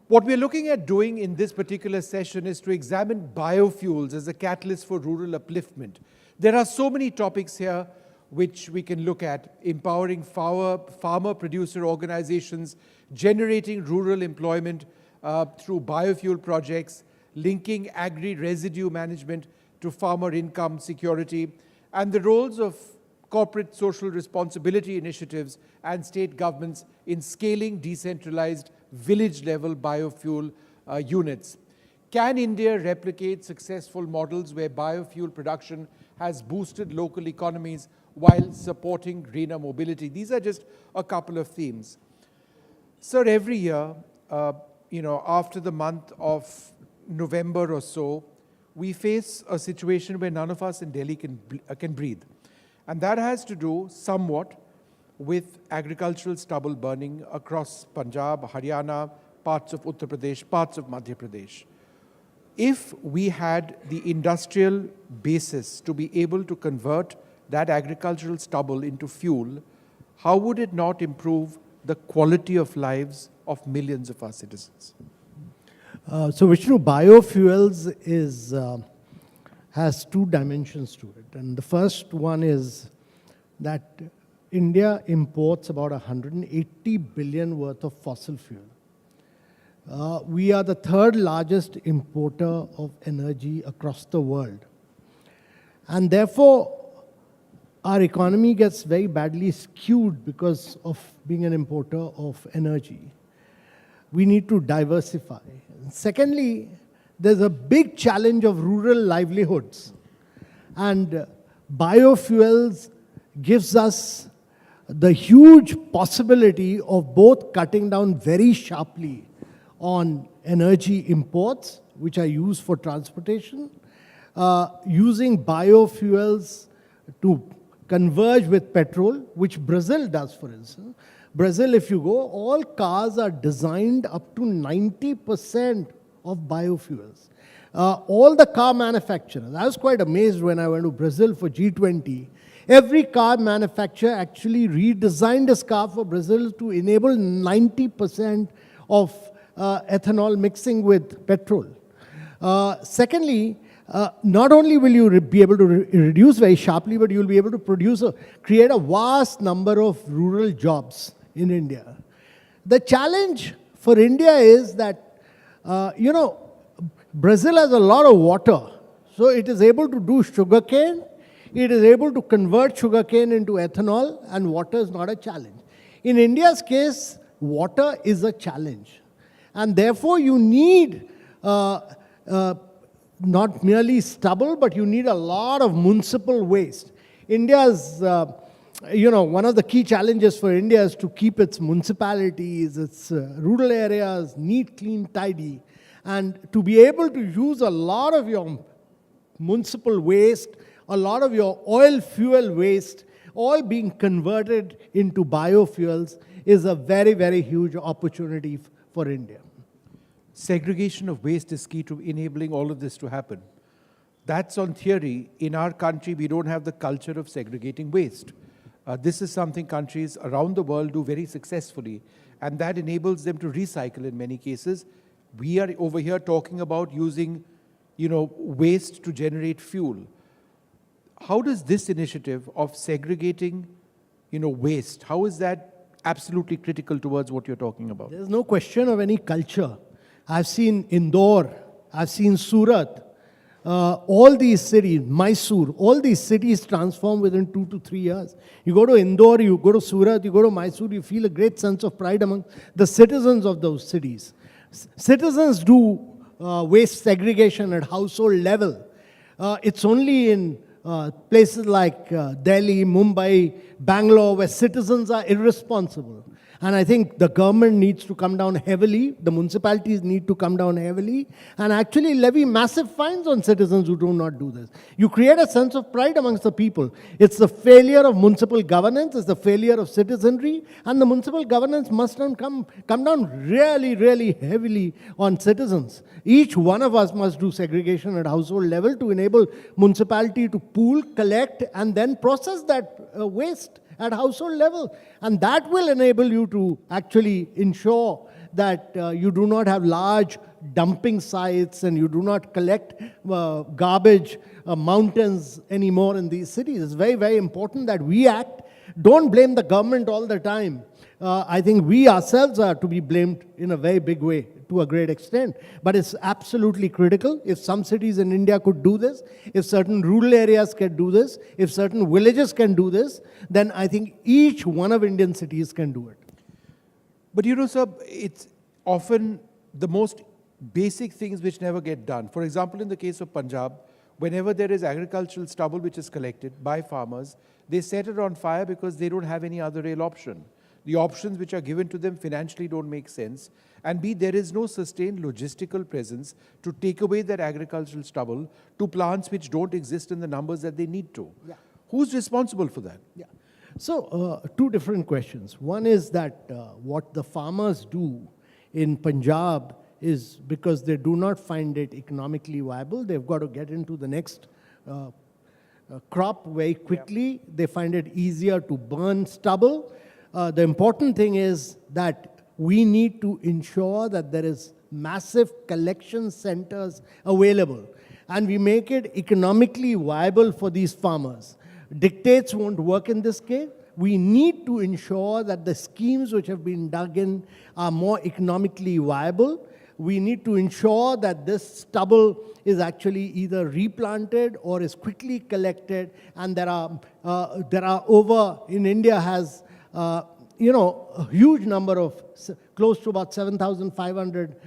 What we're looking at doing in this particular session is to examine biofuels as a catalyst for rural upliftment. There are so many topics here which we can look at: empowering farmer-producer organizations, generating rural employment through biofuel projects, linking agri-residue management to farmer income security, and the roles of corporate social responsibility initiatives and state governments in scaling decentralized village-level biofuel units. Can India replicate successful models where biofuel production has boosted local economies while supporting greener mobility? These are just a couple of themes. Sir, every year, after the month of November or so, we face a situation where none of us in Delhi can breathe. And that has to do somewhat with agricultural stubble burning across Punjab, Haryana, parts of Uttar Pradesh, parts of Madhya Pradesh. If we had the industrial basis to be able to convert that agricultural stubble into fuel, how would it not improve the quality of lives of millions of our citizens? So Vishnu, biofuels has two dimensions to it. And the first one is that India imports about 180 billion worth of fossil fuel. We are the third largest importer of energy across the world. And therefore, our economy gets very badly skewed because of being an importer of energy. We need to diversify. Secondly, there's a big challenge of rural livelihoods. And biofuels gives us the huge possibility of both cutting down very sharply on energy imports, which are used for transportation, using biofuels to converge with petrol, which Brazil does, for instance. Brazil, if you go, all cars are designed up to 90% of biofuels. All the car manufacturers, I was quite amazed when I went to Brazil for G20. Every car manufacturer actually redesigned his car for Brazil to enable 90% of ethanol mixing with petrol. Secondly, not only will you be able to reduce very sharply, but you will be able to create a vast number of rural jobs in India. The challenge for India is that, Brazil has a lot of water, so it is able to do sugarcane, it is able to convert sugarcane into ethanol, and water is not a challenge. In India's case, water is a challenge. And therefore, you need not merely stubble, but you need a lot of municipal waste. India's, one of the key challenges for India is to keep its municipalities, its rural areas neat, clean, tidy. And to be able to use a lot of your municipal waste, a lot of your oil fuel waste, all being converted into biofuels is a very, very huge opportunity for India. Segregation of waste is key to enabling all of this to happen. That's on theory. In our country, we don't have the culture of segregating waste. This is something countries around the world do very successfully, and that enables them to recycle in many cases. We are over here talking about using, waste to generate fuel. how does this initiative of segregating, waste, how is that absolutely critical towards what you're talking about? There's no question of any culture. I've seen Indore, I've seen Surat, all these cities, Mysore, all these cities transform within 2 to 3 years. You go to Indore, you go to Surat, you go to Mysore, you feel a great sense of pride among the citizens of those cities. Citizens do waste segregation at household level. It's only in places like Delhi, Mumbai, Bangalore, where citizens are irresponsible. And I think the government needs to come down heavily, the municipalities need to come down heavily, and actually levy massive fines on citizens who do not do this. You create a sense of pride amongst the people. It's the failure of municipal governance, it's the failure of citizenry, and the municipal governance must come down really, really heavily on citizens. Each one of us must do segregation at household level to enable municipality to pool, collect, and then process that waste at household level. And that will enable you to actually ensure that you do not have large dumping sites and you do not collect garbage mountains anymore in these cities. It's very, very important that we act. Don't blame the government all the time. I think we ourselves are to be blamed in a very big way, to a great extent. But it's absolutely critical. If some cities in India could do this, if certain rural areas can do this, if certain villages can do this, then I think each one of Indian cities can do it. But sir, it's often the most basic things which never get done. For example, in the case of Punjab, whenever there is agricultural stubble which is collected by farmers, they set it on fire because they don't have any other real option. The options which are given to them financially don't make sense. And B, there is no sustained logistical presence to take away that agricultural stubble to plants which don't exist in the numbers that they need to. Yeah. Who's responsible for that? Yeah. So, two different questions. One is that what the farmers do in Punjab is because they do not find it economically viable. They've got to get into the next crop very quickly. Yeah. They find it easier to burn stubble. The important thing is that we need to ensure that there is massive collection centers available and we make it economically viable for these farmers. Dictates won't work in this case. We need to ensure that the schemes which have been dug in are more economically viable. We need to ensure that this stubble is actually either replanted or is quickly collected, and there are over, in India has a huge number of, close to about 7,500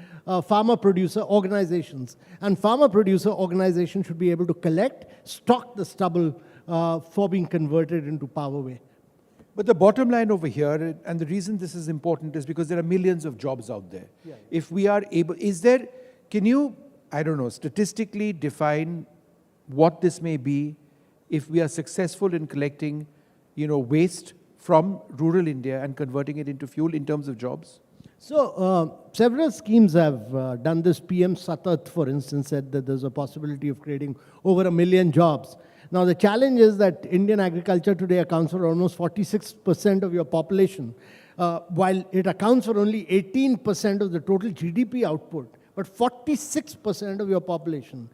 farmer-producer organizations. And farmer-producer organizations should be able to collect, stock the stubble for being converted into power way. But the bottom line over here, and the reason this is important is because there are millions of jobs out there. Yeah. If we are able, can you, I don't know, statistically define what this may be if we are successful in collecting, waste from rural India and converting it into fuel in terms of jobs? So, several schemes have done this. PM Satat, for instance, said that there's a possibility of creating over 1 million jobs. Now, the challenge is that Indian agriculture today accounts for almost 46% of your population, while it accounts for only 18% of the total GDP output, but 46% of your population.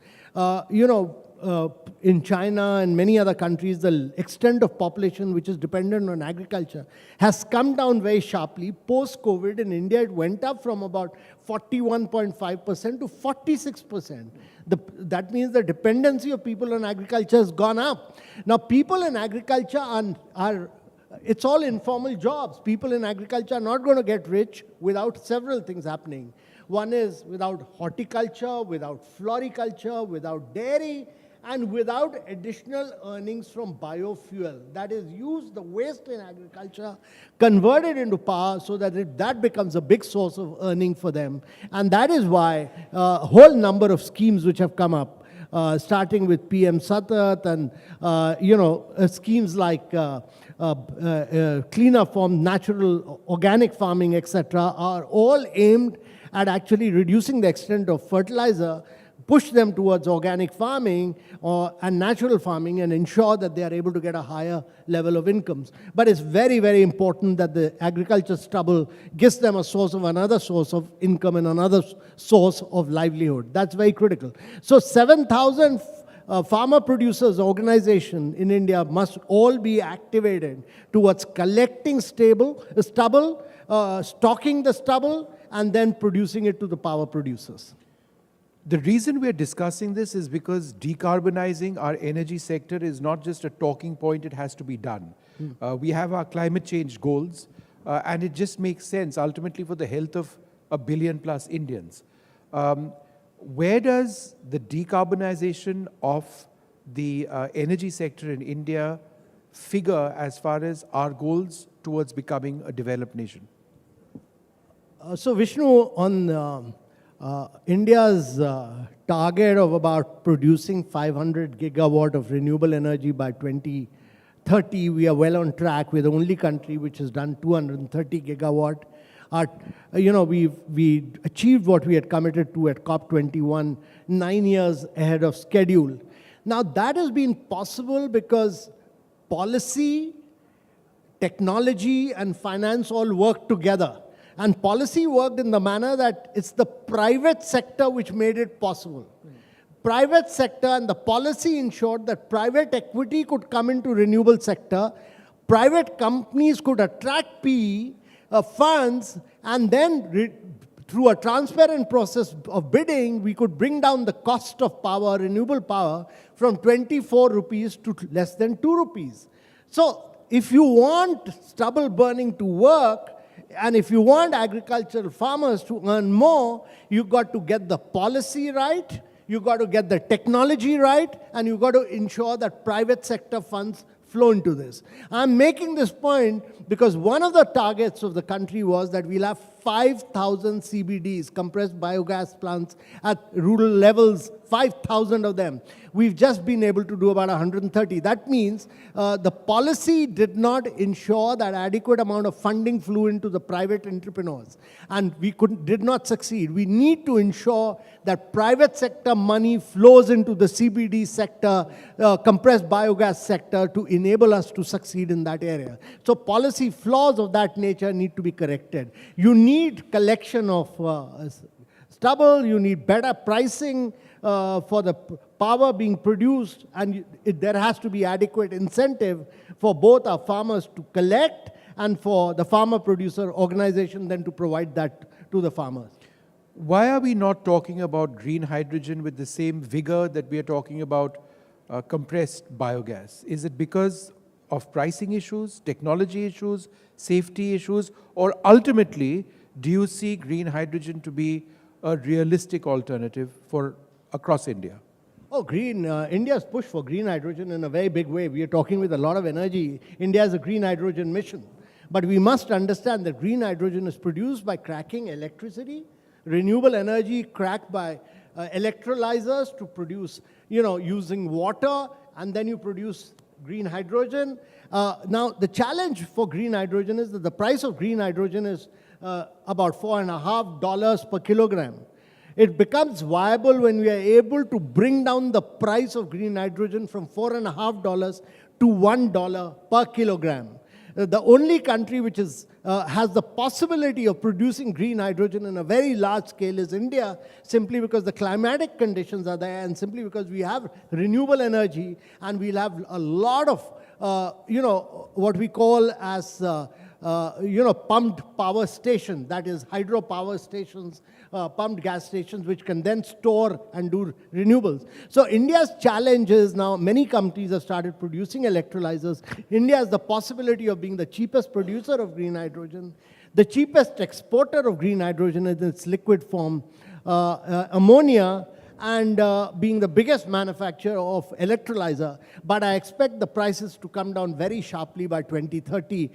In China and many other countries, the extent of population which is dependent on agriculture has come down very sharply. Post-COVID in India, it went up from about 41.5% to 46%. That means the dependency of people on agriculture has gone up. Now, people in agriculture it's all informal jobs. People in agriculture are not going to get rich without several things happening. One is without horticulture, without floriculture, without dairy, and without additional earnings from biofuel. That is, use the waste in agriculture, convert it into power so that that becomes a big source of earning for them. And that is why a whole number of schemes which have come up, starting with PM Satat and, schemes like cleaner form, natural organic farming, etc., are all aimed at actually reducing the extent of fertilizer, push them towards organic farming and natural farming, and ensure that they are able to get a higher level of incomes. But it's very, very important that the agriculture stubble gives them another source of income and another source of livelihood. That's very critical. So 7,000 farmer producers organization in India must all be activated towards collecting stubble, stocking the stubble, and then producing it to the power producers. The reason we're discussing this is because decarbonizing our energy sector is not just a talking point, it has to be done. We have our climate change goals, and it just makes sense ultimately for the health of 1 billion plus Indians. Where does the decarbonization of the energy sector in India figure as far as our goals towards becoming a developed nation? So Vishnu, on India's target of about producing 500 gigawatt of renewable energy by 2030, we are well on track. We're the only country which has done 230 gigawatt. We achieved what we had committed to at COP21 9 years ahead of schedule. Now that has been possible because policy, technology, and finance all work together. And policy worked in the manner that it's the private sector which made it possible. Private sector and the policy ensured that private equity could come into renewable sector, private companies could attract PE funds, and then through a transparent process of bidding, we could bring down the cost of power, renewable power, from 24 rupees to less than 2 rupees. So if you want stubble burning to work, and if you want agricultural farmers to earn more, you've got to get the policy right, you've got to get the technology right, and you've got to ensure that private sector funds flow into this. I'm making this point because one of the targets of the country was that we'll have 5,000 CBDs, compressed biogas plants at rural levels, 5,000 of them. We've just been able to do about 130. That means the policy did not ensure that adequate amount of funding flew into the private entrepreneurs. And we did not succeed. We need to ensure that private sector money flows into the CBD sector, compressed biogas sector, to enable us to succeed in that area. So policy flaws of that nature need to be corrected. You need collection of stubble, you need better pricing for the power being produced, and there has to be adequate incentive for both our farmers to collect and for the farmer producer organization then to provide that to the farmers. Why are we not talking about green hydrogen with the same vigor that we are talking about compressed biogas? Is it because of pricing issues, technology issues, safety issues, or ultimately, do you see green hydrogen to be a realistic alternative for across India? Oh, India's push for green hydrogen in a very big way. We are talking with a lot of energy. India has a green hydrogen mission. But we must understand that green hydrogen is produced by cracking electricity, renewable energy cracked by electrolyzers to produce, using water, and then you produce green hydrogen. Now, the challenge for green hydrogen is that the price of green hydrogen is about $4.50 per kilogram. It becomes viable when we are able to bring down the price of green hydrogen from $4.50 to $1 per kilogram. The only country which has the possibility of producing green hydrogen in a very large scale is India, simply because the climatic conditions are there and simply because we have renewable energy and we'll have a lot of, what we call as pumped power station, that is hydropower stations, pumped gas stations, which can then store and do renewables. So India's challenge is now many companies have started producing electrolyzers. India has the possibility of being the cheapest producer of green hydrogen, the cheapest exporter of green hydrogen in its liquid form, ammonia, and being the biggest manufacturer of electrolyzer. But I expect the prices to come down very sharply by 2030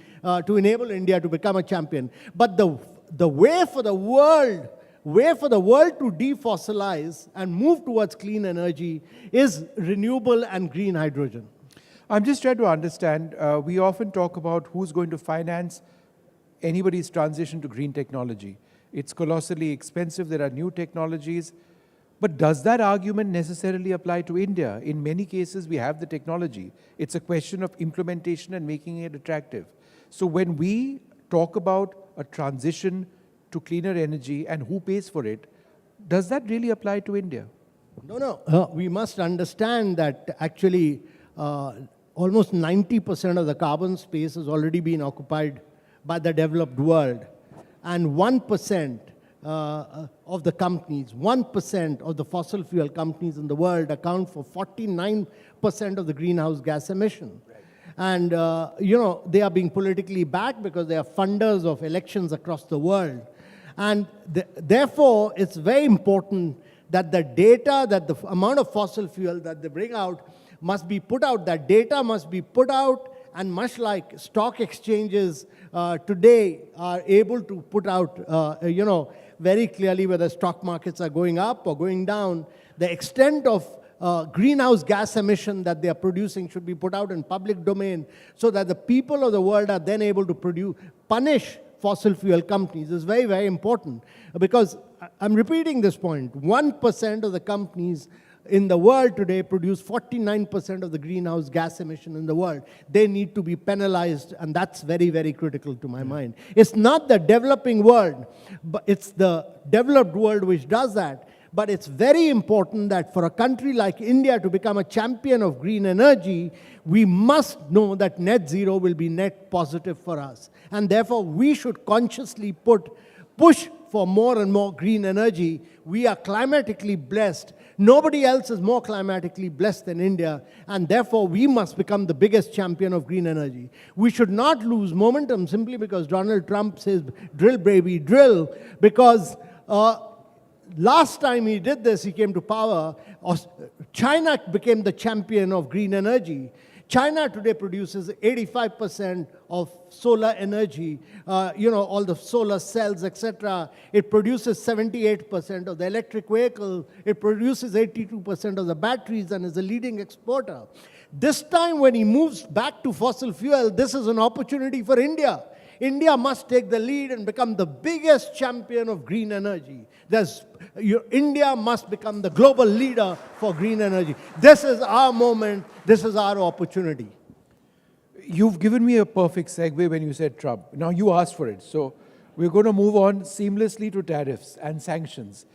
to enable India to become a champion. But the way for the world to defossilize and move towards clean energy is renewable and green hydrogen. I'm just trying to understand, we often talk about who's going to finance anybody's transition to green technology. It's colossally expensive, there are new technologies. But does that argument necessarily apply to India? In many cases, we have the technology. It's a question of implementation and making it attractive. So when we talk about a transition to cleaner energy and who pays for it, does that really apply to India? No. We must understand that actually almost 90% of the carbon space has already been occupied by the developed world. And 1% of the companies, 1% of the fossil fuel companies in the world account for 49% of the greenhouse gas emission. And, they are being politically backed because they are funders of elections across the world. And therefore, it's very important that the data, that the amount of fossil fuel that they bring out must be put out. That data must be put out, and much like stock exchanges today are able to put out, very clearly whether stock markets are going up or going down, the extent of greenhouse gas emission that they are producing should be put out in public domain so that the people of the world are then able to punish fossil fuel companies. Is very, very important, because I'm repeating this point. 1% of the companies in the world today produce 49% of the greenhouse gas emission in the world. They need to be penalized, and that's very, very critical to my mind. It's not the developing world, but it's the developed world which does that. But it's very important that for a country like India to become a champion of green energy, we must know that net zero will be net positive for us. And therefore, we should consciously push for more and more green energy. We are climatically blessed. Nobody else is more climatically blessed than India, and therefore we must become the biggest champion of green energy. We should not lose momentum simply because Donald Trump says, drill baby, drill, because last time he did this, he came to power, China became the champion of green energy. China today produces 85% of solar energy, all the solar cells, etc. It produces 78% of the electric vehicle. It produces 82% of the batteries and is a leading exporter. This time when he moves back to fossil fuel, this is an opportunity for India. India must take the lead and become the biggest champion of green energy. India must become the global leader for green energy. This is our moment. This is our opportunity. You've given me a perfect segue when you said Trump. Now you asked for it. So we're going to move on seamlessly to tariffs and sanctions.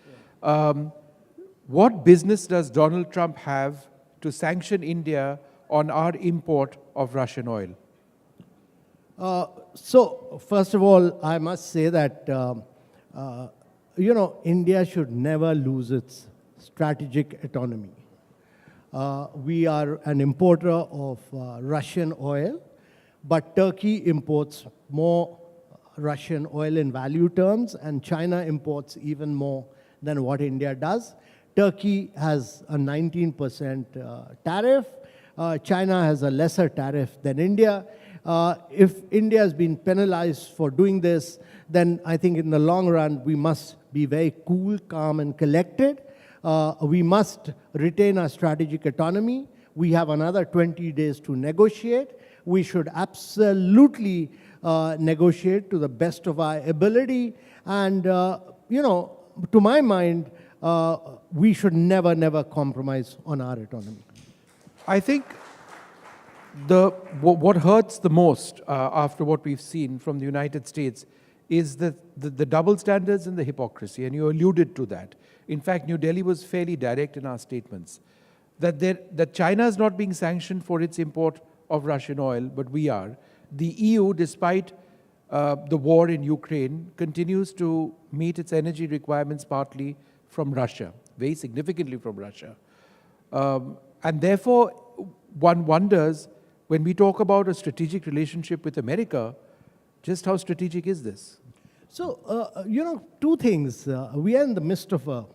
What business does Donald Trump have to sanction India on our import of Russian oil? So, first of all, I must say that, India should never lose its strategic autonomy. We are an importer of Russian oil, but Turkey imports more Russian oil in value terms, and China imports even more than what India does. Turkey has a 19% tariff. China has a lesser tariff than India. If India has been penalized for doing this, then I think in the long run, we must be very cool, calm, and collected. We must retain our strategic autonomy. We have another 20 days to negotiate. We should absolutely negotiate to the best of our ability. And, to my mind, we should never, never compromise on our autonomy. I think what hurts the most after what we've seen from the United States is the double standards and the hypocrisy, and you alluded to that. In fact, New Delhi was fairly direct in our statements that China is not being sanctioned for its import of Russian oil, but we are. The EU, despite the war in Ukraine, continues to meet its energy requirements partly from Russia, very significantly from Russia. And therefore, one wonders, when we talk about a strategic relationship with America, just how strategic is this? So, two things. We are in the midst of a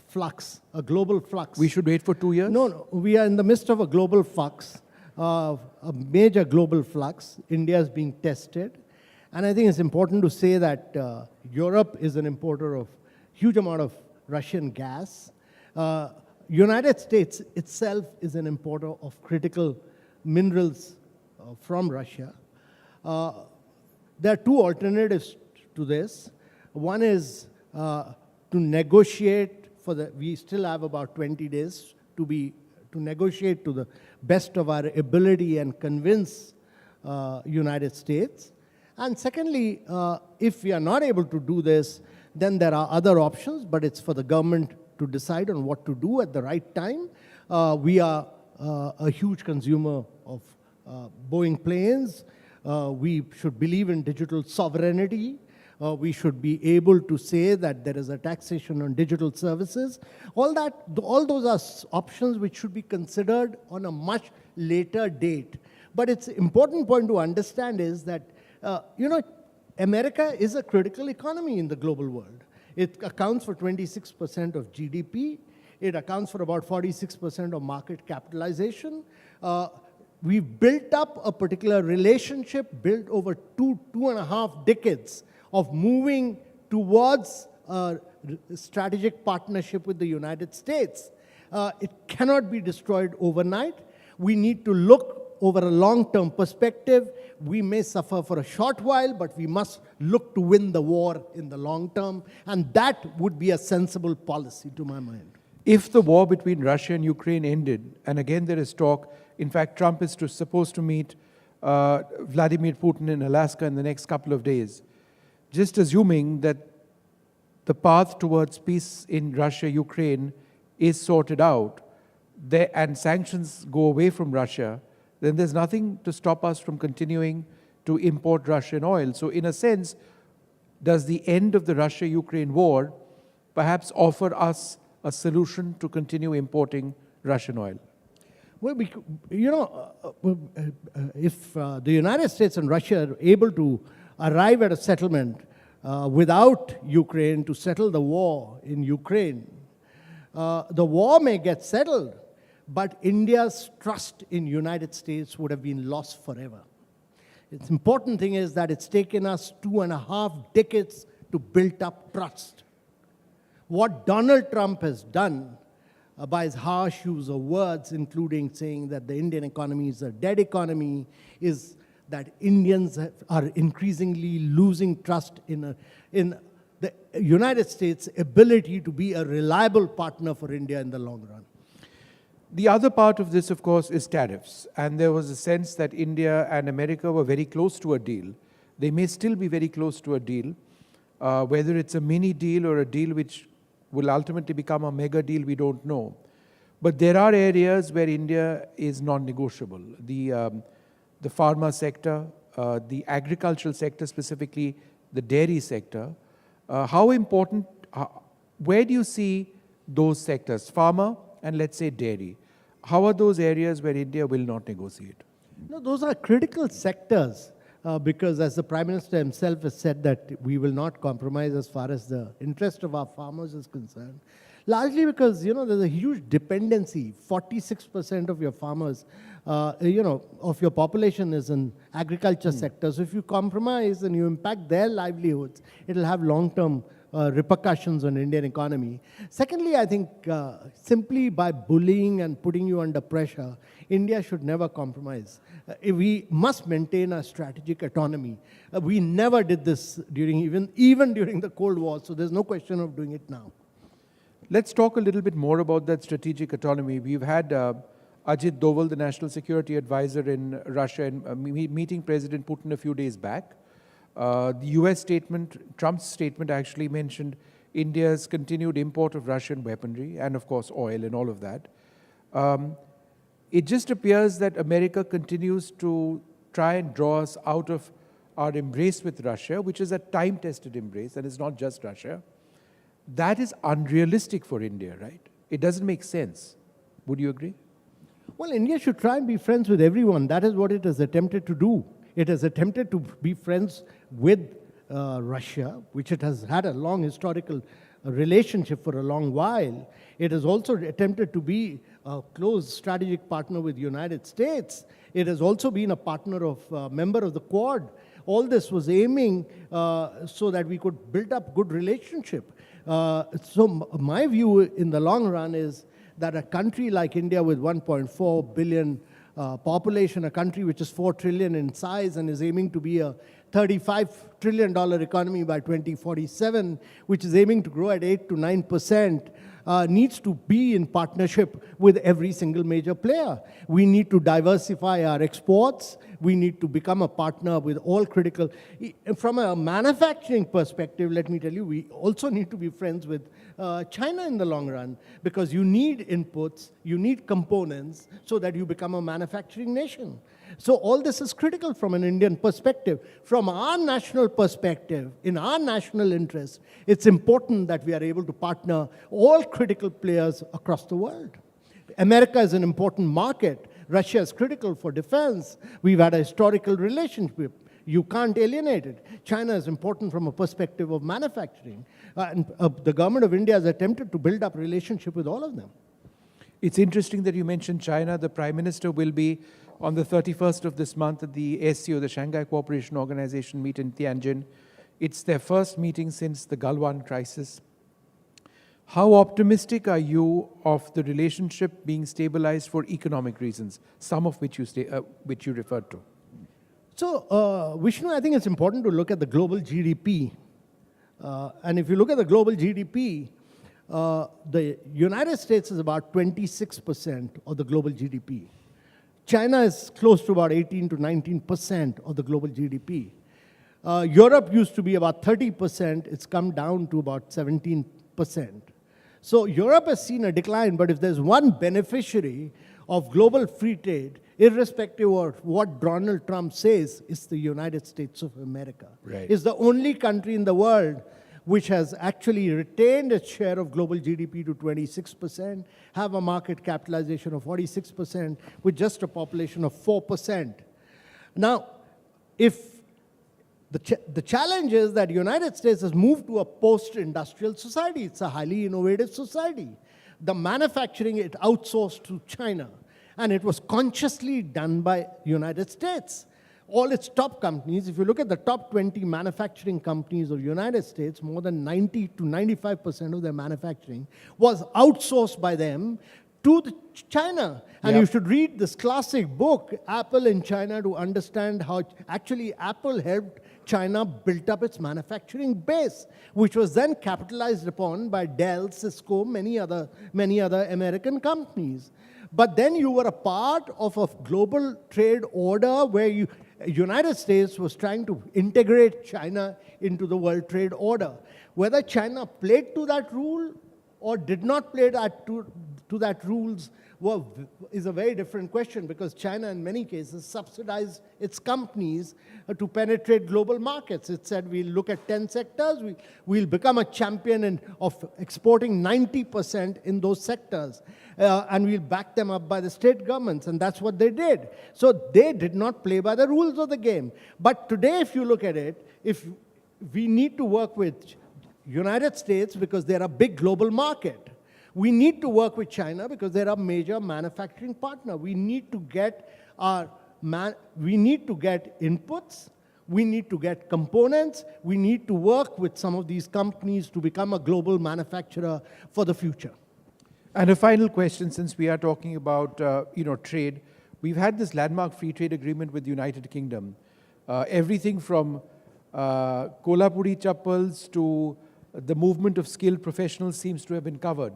flux, a global flux. We should wait for 2 years? No, we are in the midst of a global flux, a major global flux. India is being tested. And I think it's important to say that Europe is an importer of huge amount of Russian gas. United States itself is an importer of critical minerals from Russia. There are two alternatives to this. One is to negotiate we still have about 20 days to negotiate to the best of our ability and convince United States. And secondly, if we are not able to do this, then there are other options, but it's for the government to decide on what to do at the right time. We are a huge consumer of Boeing planes. We should believe in digital sovereignty. We should be able to say that there is a taxation on digital services. All those are options which should be considered on a much later date. But it's an important point to understand is that, America is a critical economy in the global world. It accounts for 26% of GDP. It accounts for about 46% of market capitalization. We've built up a particular relationship built over two and a half decades of moving towards a strategic partnership with the United States. It cannot be destroyed overnight. We need to look over a long-term perspective. We may suffer for a short while, but we must look to win the war in the long term, and that would be a sensible policy to my mind. If the war between Russia and Ukraine ended, and again there is talk, in fact, Trump is supposed to meet Vladimir Putin in Alaska in the next couple of days, just assuming that the path towards peace in Russia-Ukraine is sorted out, and sanctions go away from Russia, then there's nothing to stop us from continuing to import Russian oil. So in a sense, does the end of the Russia-Ukraine war perhaps offer us a solution to continue importing Russian oil? Well, if the United States and Russia are able to arrive at a settlement without Ukraine to settle the war in Ukraine, the war may get settled, but India's trust in United States would have been lost forever. Its important thing is that it's taken us 2.5 decades to build up trust. What Donald Trump has done by his harsh use of words, including saying that the Indian economy is a dead economy, is that Indians are increasingly losing trust in the United States' ability to be a reliable partner for India in the long run. The other part of this, of course, is tariffs. And there was a sense that India and America were very close to a deal. They may still be very close to a deal. Whether it's a mini deal or a deal which will ultimately become a mega deal, we don't know. But there are areas where India is non-negotiable. The pharma sector, the agricultural sector, specifically the dairy sector. How important, where do you see those sectors, pharma and let's say dairy? How are those areas where India will not negotiate? No, those are critical sectors because as the Prime Minister himself has said that we will not compromise as far as the interest of our farmers is concerned. Largely because, there's a huge dependency. 46% of your farmers, of your population is in agriculture sector. So if you compromise and you impact their livelihoods, it'll have long-term repercussions on Indian economy. Secondly, I think simply by bullying and putting you under pressure, India should never compromise. We must maintain a strategic autonomy. We never did this even during the Cold War, so there's no question of doing it now. Let's talk a little bit more about that strategic autonomy. We've had Ajit Doval, the National Security Advisor in Russia, and meeting President Putin a few days back. The US statement, Trump's statement actually mentioned India's continued import of Russian weaponry and, of course, oil and all of that. It just appears that America continues to try and draw us out of our embrace with Russia, which is a time-tested embrace, and it's not just Russia. That is unrealistic for India, right? It doesn't make sense. Would you agree? Well, India should try and be friends with everyone. That is what it has attempted to do. It has attempted to be friends with Russia, which it has had a long historical relationship for a long while. It has also attempted to be a close strategic partner with the United States. It has also been a member of the Quad. All this was aiming so that we could build up good relationship. So my view in the long run is that a country like India with 1.4 billion population, a country which is 4 trillion in size and is aiming to be a $35 trillion economy by 2047, which is aiming to grow at 8 to 9%, needs to be in partnership with every single major player. We need to diversify our exports. We need to become a partner with all critical. From a manufacturing perspective, let me tell you, we also need to be friends with China in the long run, because you need inputs, you need components so that you become a manufacturing nation. So all this is critical from an Indian perspective. From our national perspective, in our national interest, it's important that we are able to partner all critical players across the world. America is an important market. Russia is critical for defense. We've had a historical relationship. You can't alienate it. China is important from a perspective of manufacturing. And the government of India has attempted to build up relationship with all of them. It's interesting that you mentioned China. The Prime Minister will be on the 31st of this month at the SCO, the Shanghai Cooperation Organization, meet in Tianjin. It's their first meeting since the Galwan crisis. How optimistic are you of the relationship being stabilized for economic reasons, some of which you referred to? So, Vishnu, I think it's important to look at the global GDP. And if you look at the global GDP, the United States is about 26% of the global GDP. China is close to about 18 to 19% of the global GDP. Europe used to be about 30%. It's come down to about 17%. So Europe has seen a decline, but if there's one beneficiary of global free trade, irrespective of what Donald Trump says, it's the United States of America. Right. It's the only country in the world which has actually retained its share of global GDP to 26%, have a market capitalization of 46%, with just a population of 4%. Now, if the challenge is that the United States has moved to a post-industrial society. It's a highly innovative society. The manufacturing, it outsourced to China, and it was consciously done by the United States. All its top companies, if you look at the top 20 manufacturing companies of the United States, more than 90 to 95% of their manufacturing was outsourced by them to China. And you should read this classic book, Apple in China, to understand how actually Apple helped China build up its manufacturing base, which was then capitalized upon by Dell, Cisco, many other American companies. But then you were a part of a global trade order where United States was trying to integrate China into the world trade order. Whether China played to that rule or did not play to that rules is a very different question, because China in many cases subsidized its companies to penetrate global markets. It said, we'll look at 10 sectors, we'll become a champion of exporting 90% in those sectors, and we'll back them up by the state governments, and that's what they did. So they did not play by the rules of the game. But today, if you look at it, if we need to work with United States because they're a big global market. We need to work with China because they're a major manufacturing partner. We need to get inputs, we need to get components, we need to work with some of these companies to become a global manufacturer for the future. And a final question, since we are talking about trade, we've had this landmark free trade agreement with the United Kingdom. Everything from Kolhapuri chappals to the movement of skilled professionals seems to have been covered.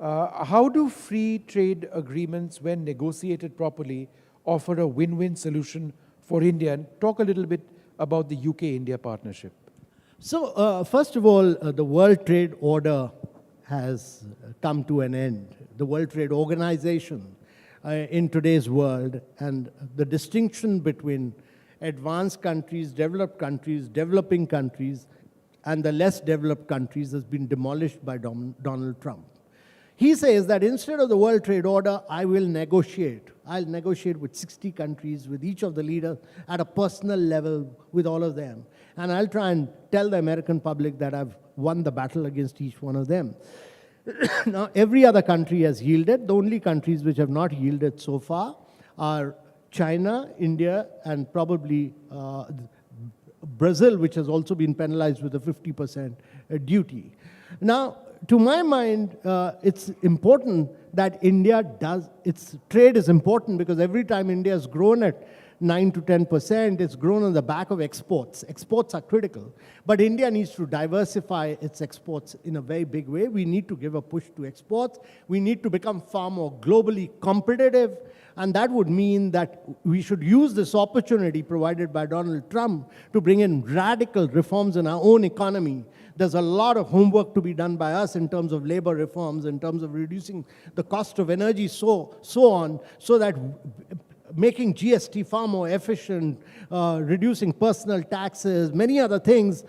How do free trade agreements, when negotiated properly, offer a win-win solution for India? And talk a little bit about the UK-India partnership. So, first of all, the World Trade Order has come to an end. The World Trade Organization in today's world, and the distinction between advanced countries, developing countries, and the less developed countries has been demolished by Donald Trump. He says that instead of the World Trade Order, I will negotiate. I'll negotiate with 60 countries, with each of the leaders at a personal level with all of them. And I'll try and tell the American public that I've won the battle against each one of them. Now, every other country has yielded. The only countries which have not yielded so far are China, India, and probably Brazil, which has also been penalized with a 50% duty. Now, to my mind, it's important that India does, its trade is important because every time India has grown at 9 to 10%. It's grown on the back of exports. Exports are critical. But India needs to diversify its exports in a very big way. We need to give a push to exports. We need to become far more globally competitive. And that would mean that we should use this opportunity provided by Donald Trump to bring in radical reforms in our own economy. There's a lot of homework to be done by us in terms of labor reforms, in terms of reducing the cost of energy, so on, so that making GST far more efficient, reducing personal taxes, many other things,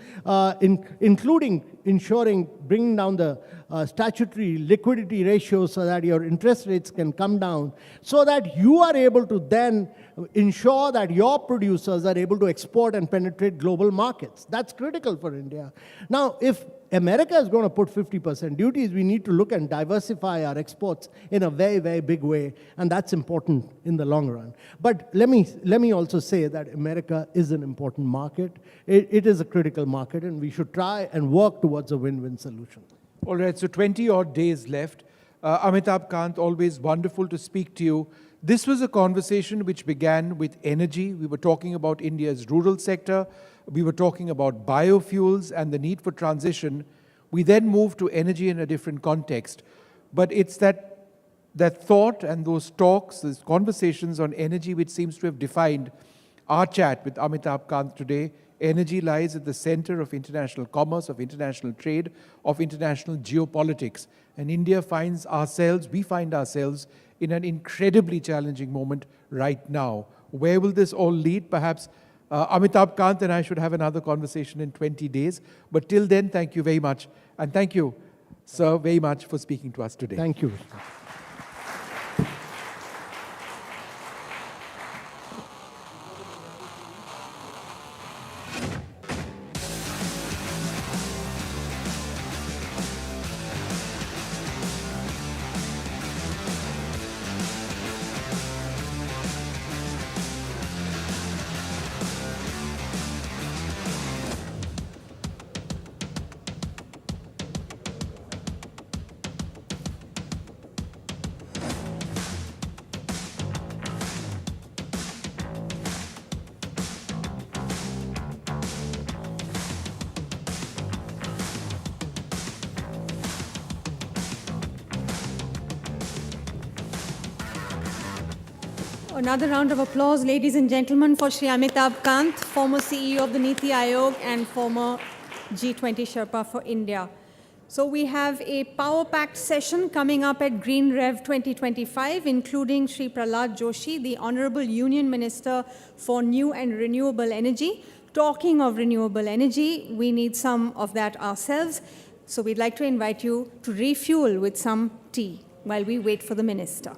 including ensuring, bringing down the statutory liquidity ratio so that your interest rates can come down, so that you are able to then ensure that your producers are able to export and penetrate global markets. That's critical for India. Now, if America is going to put 50% duties, we need to look and diversify our exports in a very, very big way, and that's important in the long run. But let me also say that America is an important market. It is a critical market, and we should try and work towards a win-win solution. All right, so 20-odd days left. Amitabh Kant, always wonderful to speak to you. This was a conversation which began with energy. We were talking about India's rural sector. We were talking about biofuels and the need for transition. We then moved to energy in a different context. But it's that thought and those talks, those conversations on energy which seems to have defined our chat with Amitabh Kant today. Energy lies at the center of international commerce, of international trade, of international geopolitics. And India finds ourselves, we find ourselves in an incredibly challenging moment right now. Where will this all lead? Perhaps Amitabh Kant and I should have another conversation in 20 days. But till then, thank you very much. And thank you, sir, very much for speaking to us today. Thank you. Another round of applause, ladies and gentlemen, for Shri Amitabh Kant, former CEO of the Niti Aayog and former G20 Sherpa for India. So we have a power-packed session coming up at GreenRev 2025, including Shri Prahlad Joshi, the Honorable Union Minister for New and Renewable Energy. Talking of renewable energy, we need some of that ourselves. So we'd like to invite you to refuel with some tea while we wait for the minister.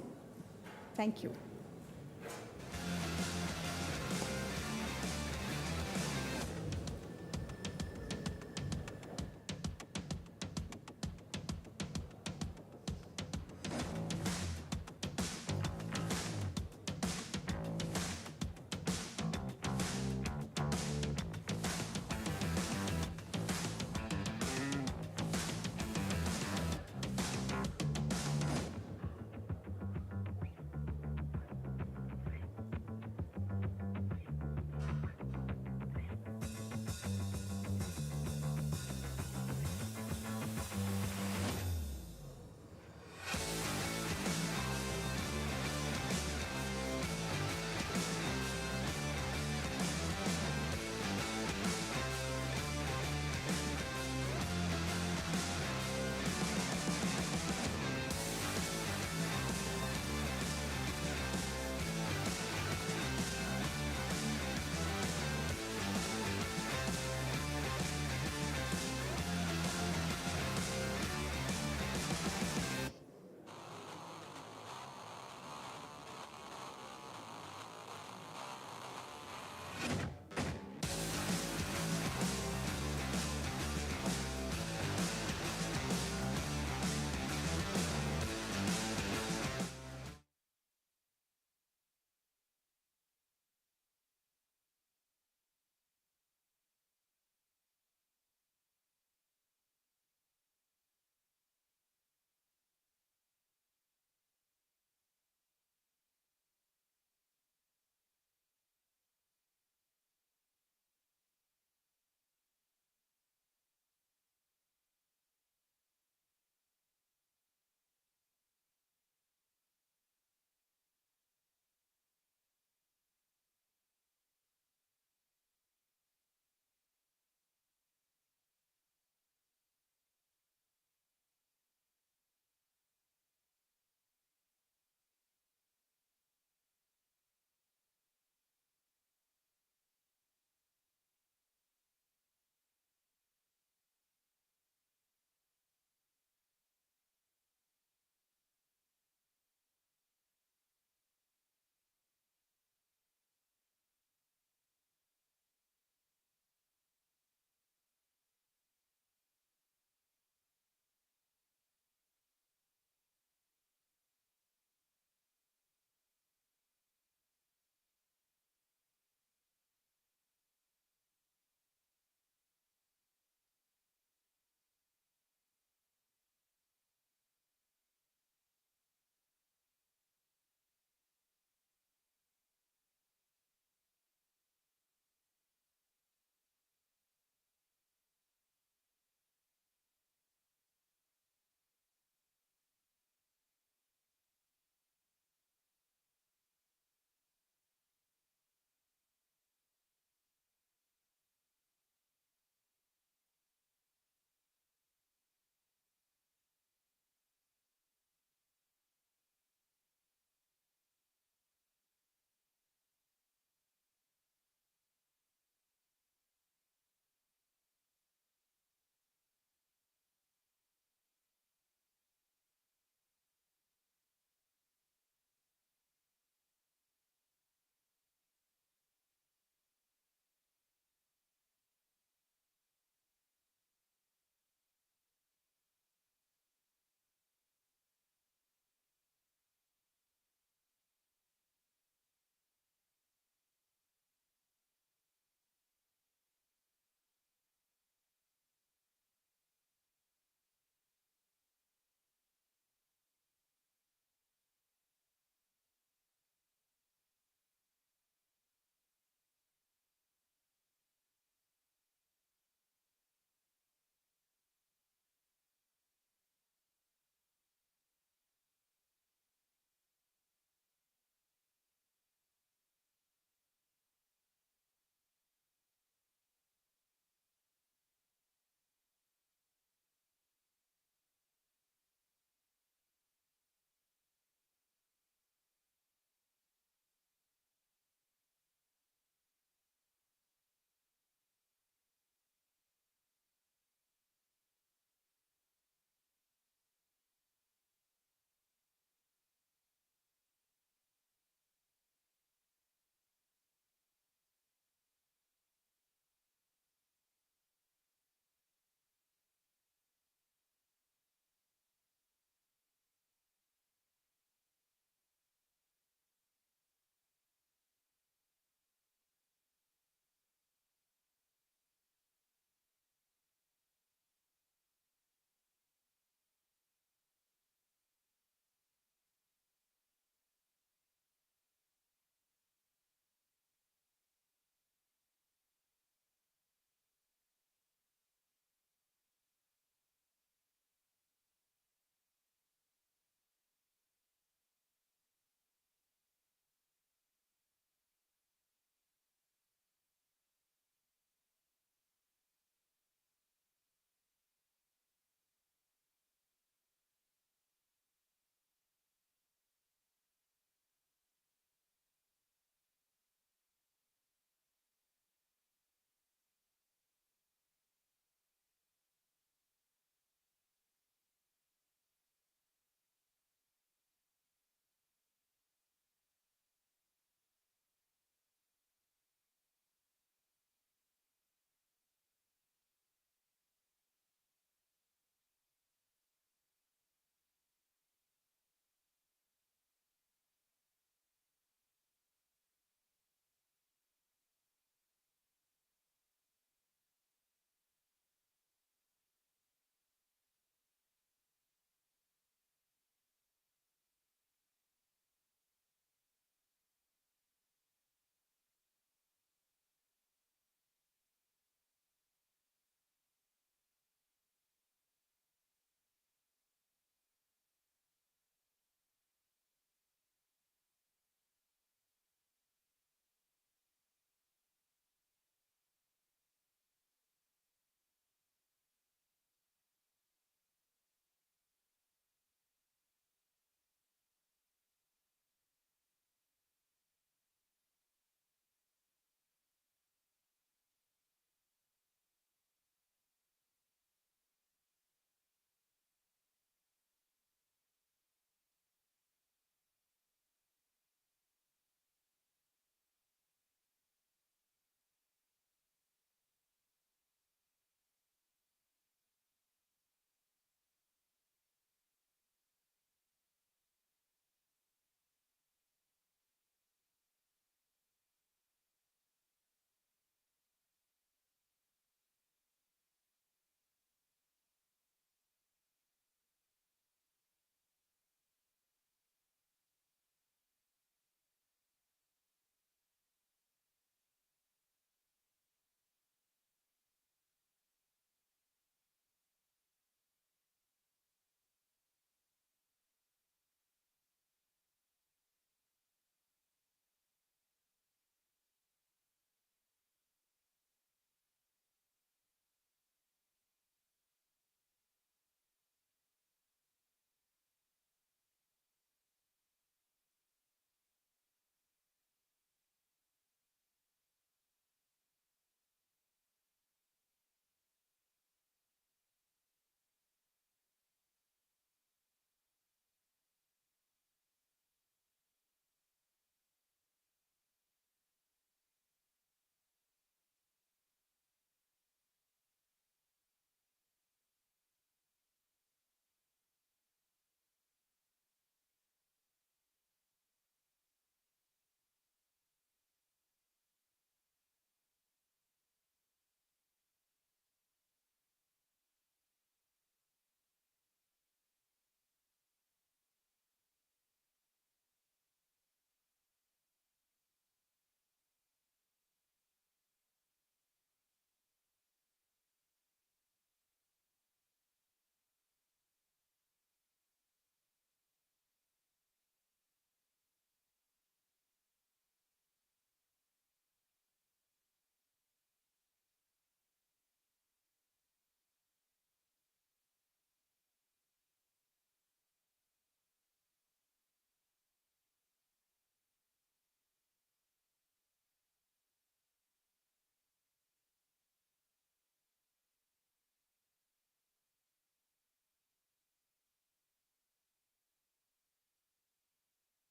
Thank you.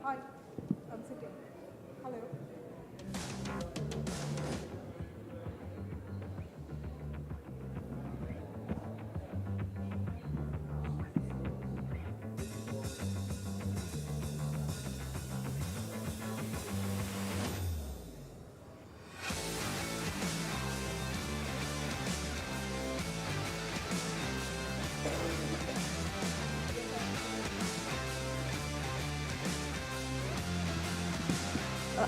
Hi, I'm sitting. Hello.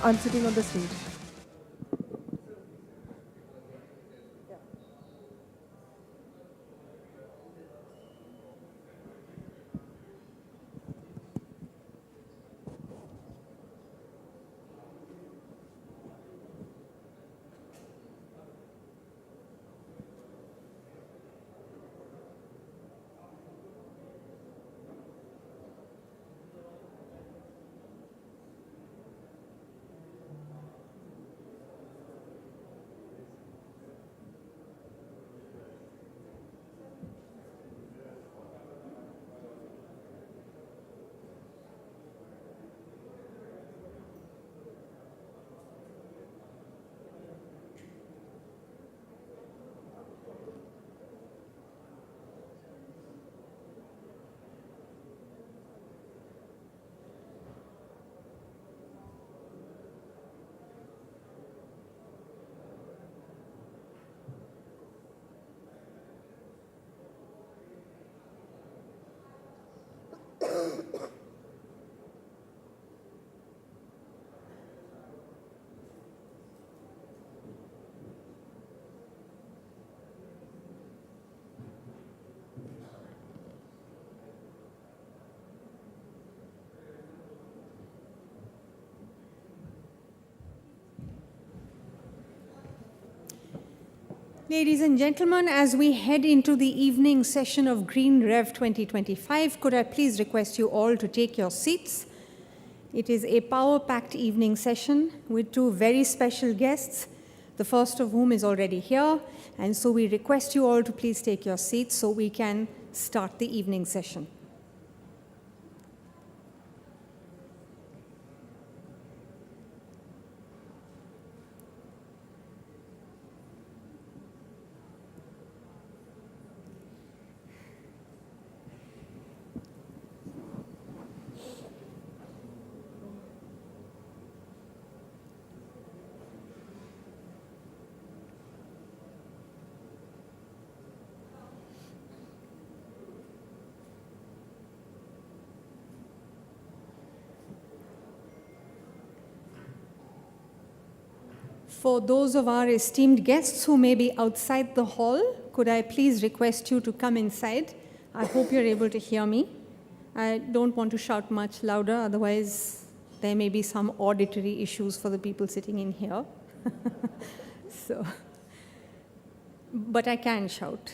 I'm sitting on the stage. Ladies and gentlemen, as we head into the evening session of GreenRev 2025, could I please request you all to take your seats? It is a power-packed evening session with two very special guests, the first of whom is already here, and so we request you all to please take your seats so we can start the evening session. For those of our esteemed guests who may be outside the hall, could I please request you to come inside? I hope you're able to hear me. I don't want to shout much louder, otherwise there may be some auditory issues for the people sitting in here. But I can shout.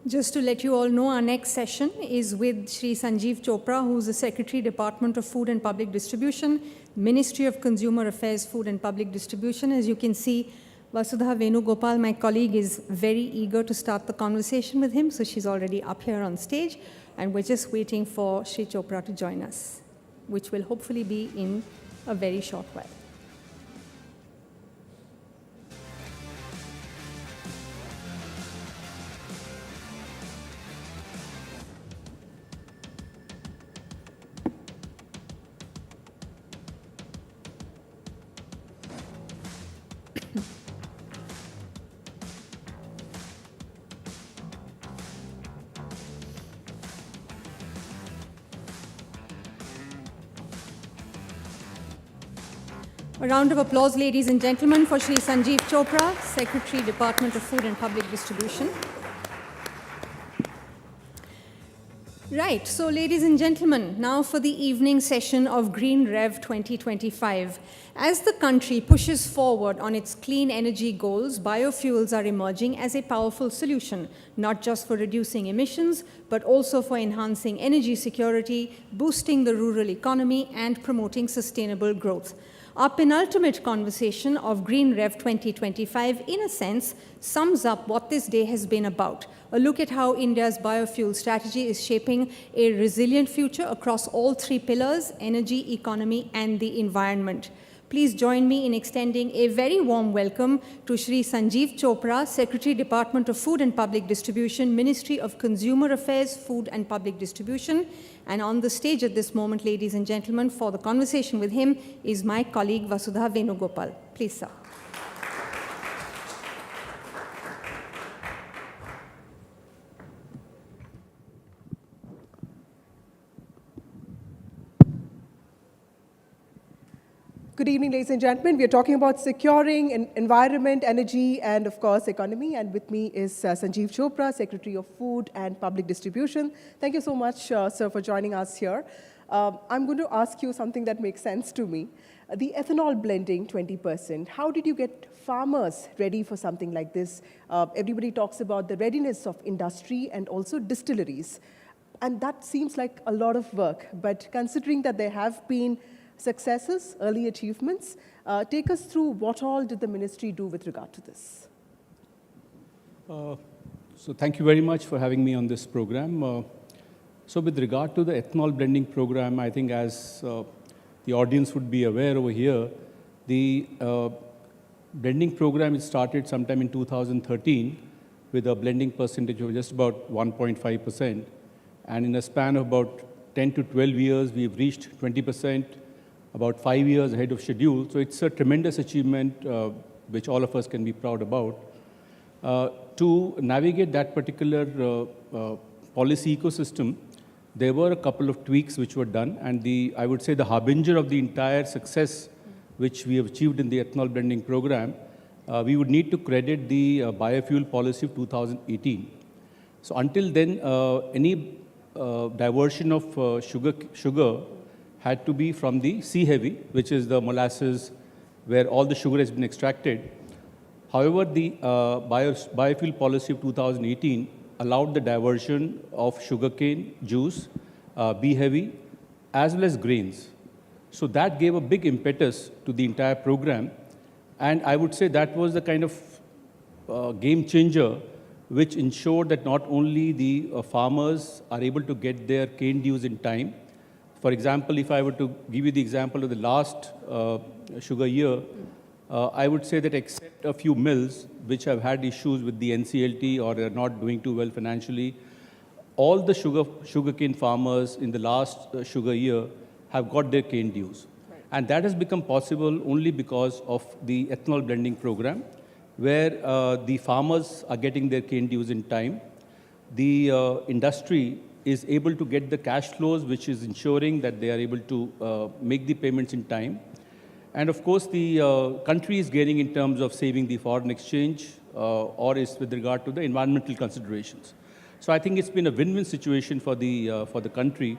Just to let you all know, our next session is with Shri Sanjeev Chopra, who's the Secretary, Department of Food and Public Distribution, Ministry of Consumer Affairs, Food and Public Distribution. As you can see, Vasudha Venugopal, my colleague, is very eager to start the conversation with him, so she's already up here on stage, and we're just waiting for Shri Chopra to join us, which will hopefully be in a very short while. A round of applause, ladies and gentlemen, for Shri Sanjeev Chopra, Secretary, Department of Food and Public Distribution. Right, so ladies and gentlemen, now for the evening session of GreenRev 2025. As the country pushes forward on its clean energy goals, biofuels are emerging as a powerful solution, not just for reducing emissions, but also for enhancing energy security, boosting the rural economy, and promoting sustainable growth. Our penultimate conversation of GreenRev 2025, in a sense, sums up what this day has been about. A look at how India's biofuel strategy is shaping a resilient future across all three pillars: energy, economy, and the environment. Please join me in extending a very warm welcome to Shri Sanjeev Chopra, Secretary, Department of Food and Public Distribution, Ministry of Consumer Affairs, Food and Public Distribution. And on the stage at this moment, ladies and gentlemen, for the conversation with him is my colleague Vasudha Venugopal. Please, sir. Good evening, ladies and gentlemen. We are talking about securing environment, energy, and of course, economy. And with me is Sanjeev Chopra, Secretary of Food and Public Distribution. Thank you so much, sir, for joining us here. I'm going to ask you something that makes sense to me. The ethanol blending, 20%. How did you get farmers ready for something like this? Everybody talks about the readiness of industry and also distilleries. And that seems like a lot of work. But considering that there have been successes, early achievements, take us through what all did the ministry do with regard to this? So thank you very much for having me on this program. So with regard to the ethanol blending program, I think as the audience would be aware over here, the blending program is started sometime in 2013 with a blending percentage of just about 1.5%. And in a span of about 10 to 12 years, we've reached 20%, about 5 years ahead of schedule. So it's a tremendous achievement, which all of us can be proud about. To navigate that particular policy ecosystem, there were a couple of tweaks which were done, and I would say the harbinger of the entire success which we have achieved in the ethanol blending program, we would need to credit the biofuel policy of 2018. So until then, any diversion of sugar had to be from the C-heavy, which is the molasses where all the sugar has been extracted. However, the biofuel policy of 2018 allowed the diversion of sugarcane juice, B-heavy, as well as grains. So that gave a big impetus to the entire program. And I would say that was the kind of game changer which ensured that not only the farmers are able to get their cane dues in time. For example, if I were to give you the example of the last sugar year, I would say that except a few mills which have had issues with the NCLT or are not doing too well financially, all the sugarcane farmers in the last sugar year have got their cane dues. Right. And that has become possible only because of the ethanol blending program, where the farmers are getting their cane dues in time. The industry is able to get the cash flows, which is ensuring that they are able to make the payments in time. And of course, the country is gaining in terms of saving the foreign exchange or is with regard to the environmental considerations. So I think it's been a win-win situation for the country.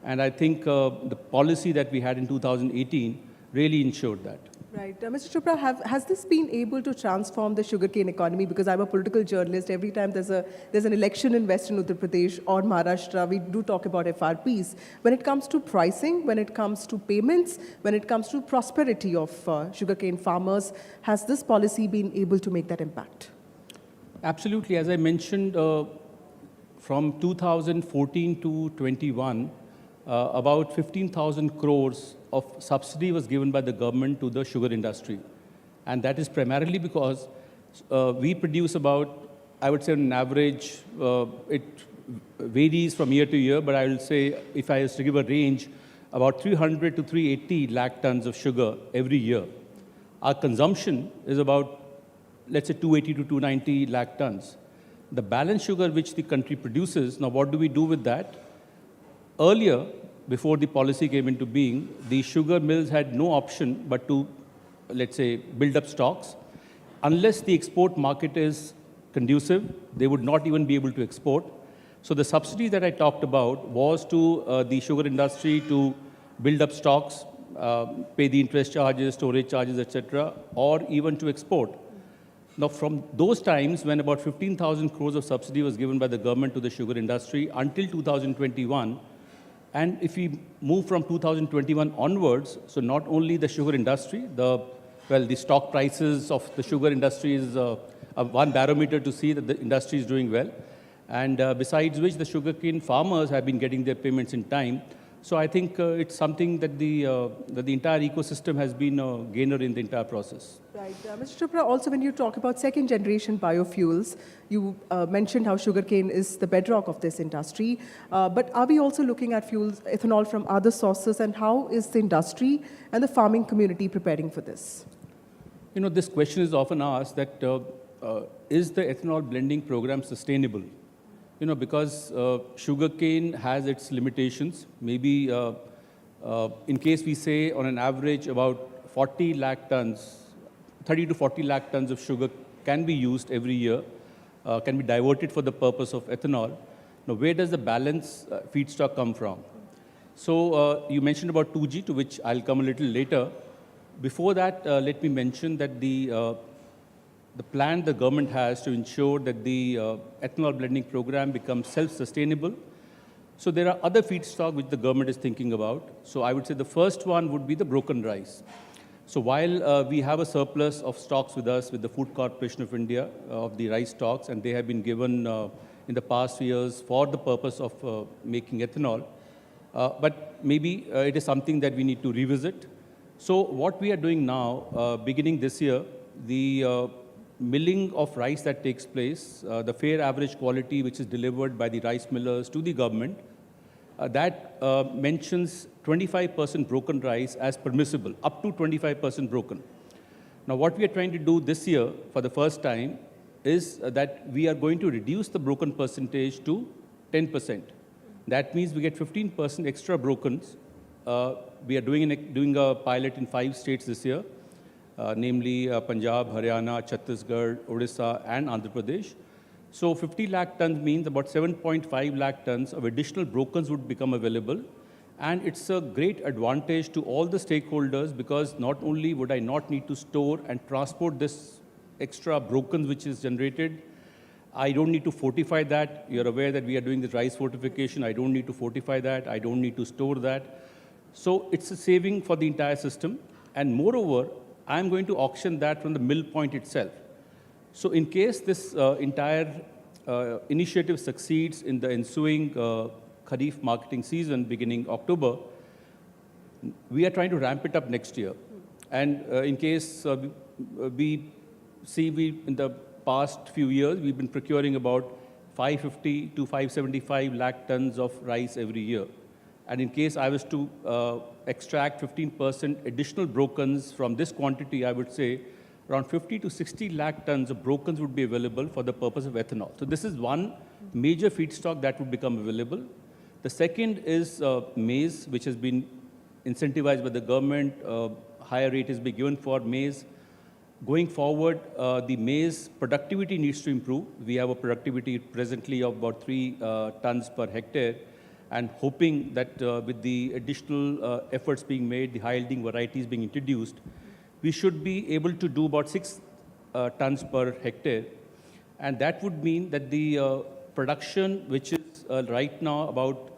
And I think the policy that we had in 2018 really ensured that. Right. Mr. Chopra, has this been able to transform the sugarcane economy? Because I'm a political journalist. Every time there's an election in Western Uttar Pradesh or Maharashtra, we do talk about FRPs. When it comes to pricing, when it comes to payments, when it comes to prosperity of sugarcane farmers, has this policy been able to make that impact? Absolutely. As I mentioned, from 2014 to 21, about 15,000 crores of subsidy was given by the government to the sugar industry. And that is primarily because we produce about, I would say on average, it varies from year to year, but I will say, if I was to give a range, about 300 to 380 lakh tons of sugar every year. Our consumption is about, let's say, 280 to 290 lakh tons. The balanced sugar which the country produces, now what do we do with that? Earlier, before the policy came into being, the sugar mills had no option but to let's say, build up stocks. Unless the export market is conducive, they would not even be able to export. So the subsidy that I talked about was to the sugar industry to build up stocks, pay the interest charges, storage charges, etc., or even to export. Now, from those times when about 15,000 crores of subsidy was given by the government to the sugar industry until 2021, and if we move from 2021 onwards, so not only the sugar industry, the stock prices of the sugar industry is one barometer to see that the industry is doing well. And besides which, the sugarcane farmers have been getting their payments in time. So I think it's something that the entire ecosystem has been a gainer in the entire process. Right. Mr. Chopra, also when you talk about second generation biofuels, you mentioned how sugarcane is the bedrock of this industry. But are we also looking at fuels, ethanol from other sources, and how is the industry and the farming community preparing for this? You know, this question is often asked that is the ethanol blending program sustainable? You know, because sugarcane has its limitations. Maybe in case we say on an average about 40 lakh tons, 30 to 40 lakh tons of sugar can be used every year, can be diverted for the purpose of ethanol. Now, where does the balance feedstock come from? So you mentioned about 2G, to which I'll come a little later. Before that, let me mention that the plan the government has to ensure that the ethanol blending program becomes self-sustainable. So there are other feedstock which the government is thinking about. So I would say the first one would be the broken rice. So while we have a surplus of stocks with us, with the Food Corporation of India, of the rice stocks, and they have been given in the past years for the purpose of making ethanol, but maybe it is something that we need to revisit. So what we are doing now, beginning this year, the milling of rice that takes place, the fair average quality which is delivered by the rice millers to the government, that mentions 25% broken rice as permissible, up to 25% broken. Now, what we are trying to do this year for the first time is that we are going to reduce the broken percentage to 10%. That means we get 15% extra brokens. We are doing a pilot in 5 states this year, namely Punjab, Haryana, Chhattisgarh, Odisha, and Andhra Pradesh. So 50 lakh tons means about 7.5 lakh tons of additional brokens would become available. And it's a great advantage to all the stakeholders, because not only would I not need to store and transport this extra brokens which is generated, I don't need to fortify that. You're aware that we are doing this rice fortification. I don't need to fortify that. I don't need to store that. So it's a saving for the entire system. And moreover, I'm going to auction that from the mill point itself. So in case this entire initiative succeeds in the ensuing Kharif marketing season beginning October, we are trying to ramp it up next year. And in case we see in the past few years, we've been procuring about 550 to 575 lakh tons of rice every year. And in case I was to extract 15% additional brokens from this quantity, I would say around 50 to 60 lakh tons of brokens would be available for the purpose of ethanol. So this is one major feedstock that would become available. The second is maize, which has been incentivized by the government. Higher rate is being given for maize. Going forward, the maize productivity needs to improve. We have a productivity presently of about 3 tons per hectare. And hoping that with the additional efforts being made, the high-yielding varieties being introduced, we should be able to do about 6 tons per hectare. And that would mean that the production, which is right now about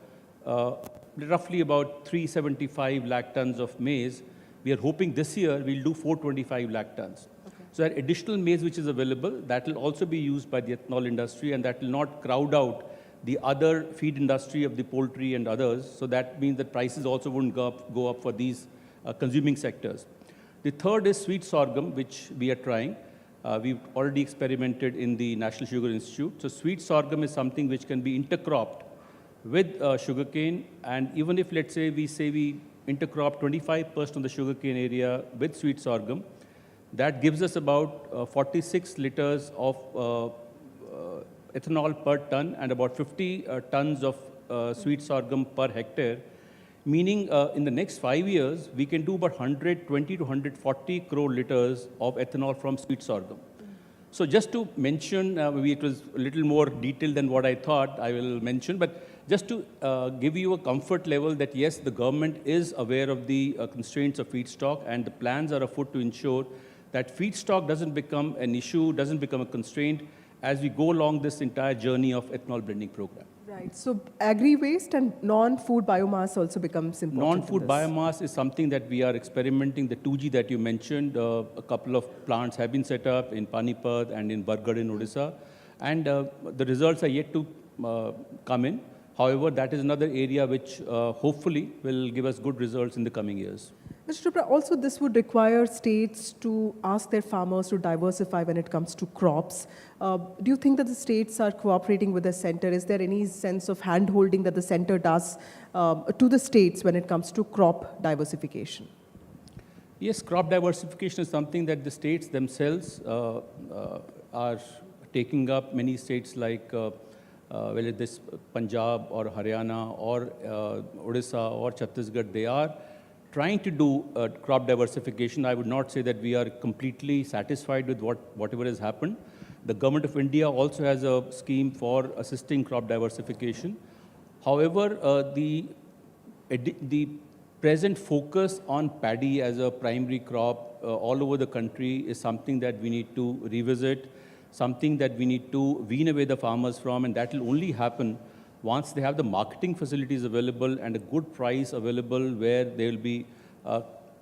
roughly about 375 lakh tons of maize, we are hoping this year we'll do 425 lakh tons. Okay. So that additional maize which is available, that will also be used by the ethanol industry, and that will not crowd out the other feed industry of the poultry and others. So that means that prices also wouldn't go up for these consuming sectors. The third is sweet sorghum, which we are trying. We've already experimented in the National Sugar Institute. So sweet sorghum is something which can be intercropped with sugarcane. And even if, let's say we intercrop 25% of the sugarcane area with sweet sorghum, that gives us about 46 liters of ethanol per ton and about 50 tons of sweet sorghum per hectare. meaning in the next 5 years, we can do about 120 to 140 crore liters of ethanol from sweet sorghum. So just to mention, maybe it was a little more detailed than what I thought I will mention, but just to give you a comfort level that yes, the government is aware of the constraints of feedstock, and the plans are afoot to ensure that feedstock doesn't become an issue, doesn't become a constraint as we go along this entire journey of ethanol blending program. Right. So agri-waste and non-food biomass also becomes important. Non-food biomass is something that we are experimenting. The 2G that you mentioned, a couple of plants have been set up in Panipat and in Bargarh in Odisha, and the results are yet to come in. However, that is another area which hopefully will give us good results in the coming years. Mr. Chopra, also this would require states to ask their farmers to diversify when it comes to crops. Do you think that the states are cooperating with the center? Is there any sense of hand-holding that the center does to the states when it comes to crop diversification? Yes, crop diversification is something that the states themselves are taking up. Many states like whether it is Punjab or Haryana or Odisha or Chhattisgarh, they are trying to do crop diversification. I would not say that we are completely satisfied with whatever has happened. The Government of India also has a scheme for assisting crop diversification. However, the present focus on paddy as a primary crop all over the country is something that we need to revisit, something that we need to wean away the farmers from, and that will only happen once they have the marketing facilities available and a good price available where they will be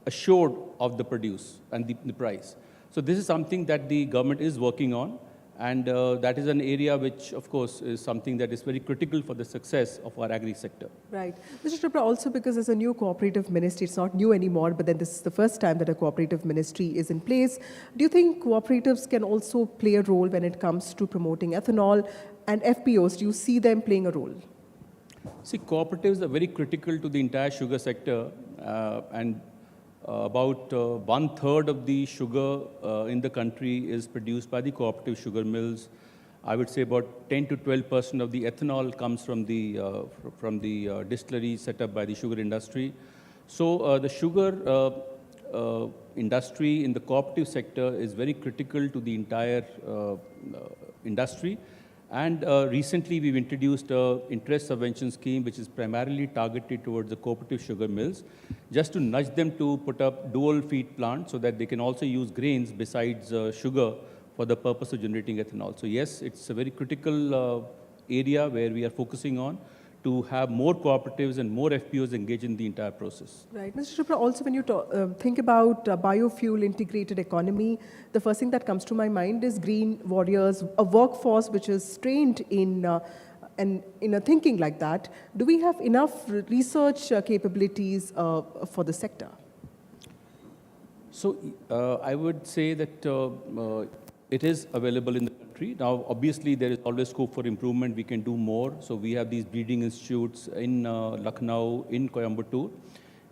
assured of the produce and the price. So this is something that the government is working on, and that is an area which, of course, is something that is very critical for the success of our agri sector. Right. Mr. Chopra, also because there's a new cooperative ministry, it's not new anymore, but then this is the first time that a cooperative ministry is in place. Do you think cooperatives can also play a role when it comes to promoting ethanol? And FPOs, do you see them playing a role? See, cooperatives are very critical to the entire sugar sector, and about 1/3 of the sugar in the country is produced by the cooperative sugar mills. I would say about 10 to 12% of the ethanol comes from the distilleries set up by the sugar industry. So the sugar industry in the cooperative sector is very critical to the entire industry. And recently, we've introduced an interest subvention scheme, which is primarily targeted towards the cooperative sugar mills, just to nudge them to put up dual feed plants so that they can also use grains besides sugar for the purpose of generating ethanol. So yes, it's a very critical area where we are focusing on to have more cooperatives and more FPOs engaged in the entire process. Right. Mr. Chopra, also when you think about biofuel integrated economy, the first thing that comes to my mind is green warriors, a workforce which is trained in a thinking like that. Do we have enough research capabilities for the sector? So I would say that it is available in the country. Now, obviously, there is always scope for improvement. We can do more. So we have these breeding institutes in Lucknow, in Coimbatore.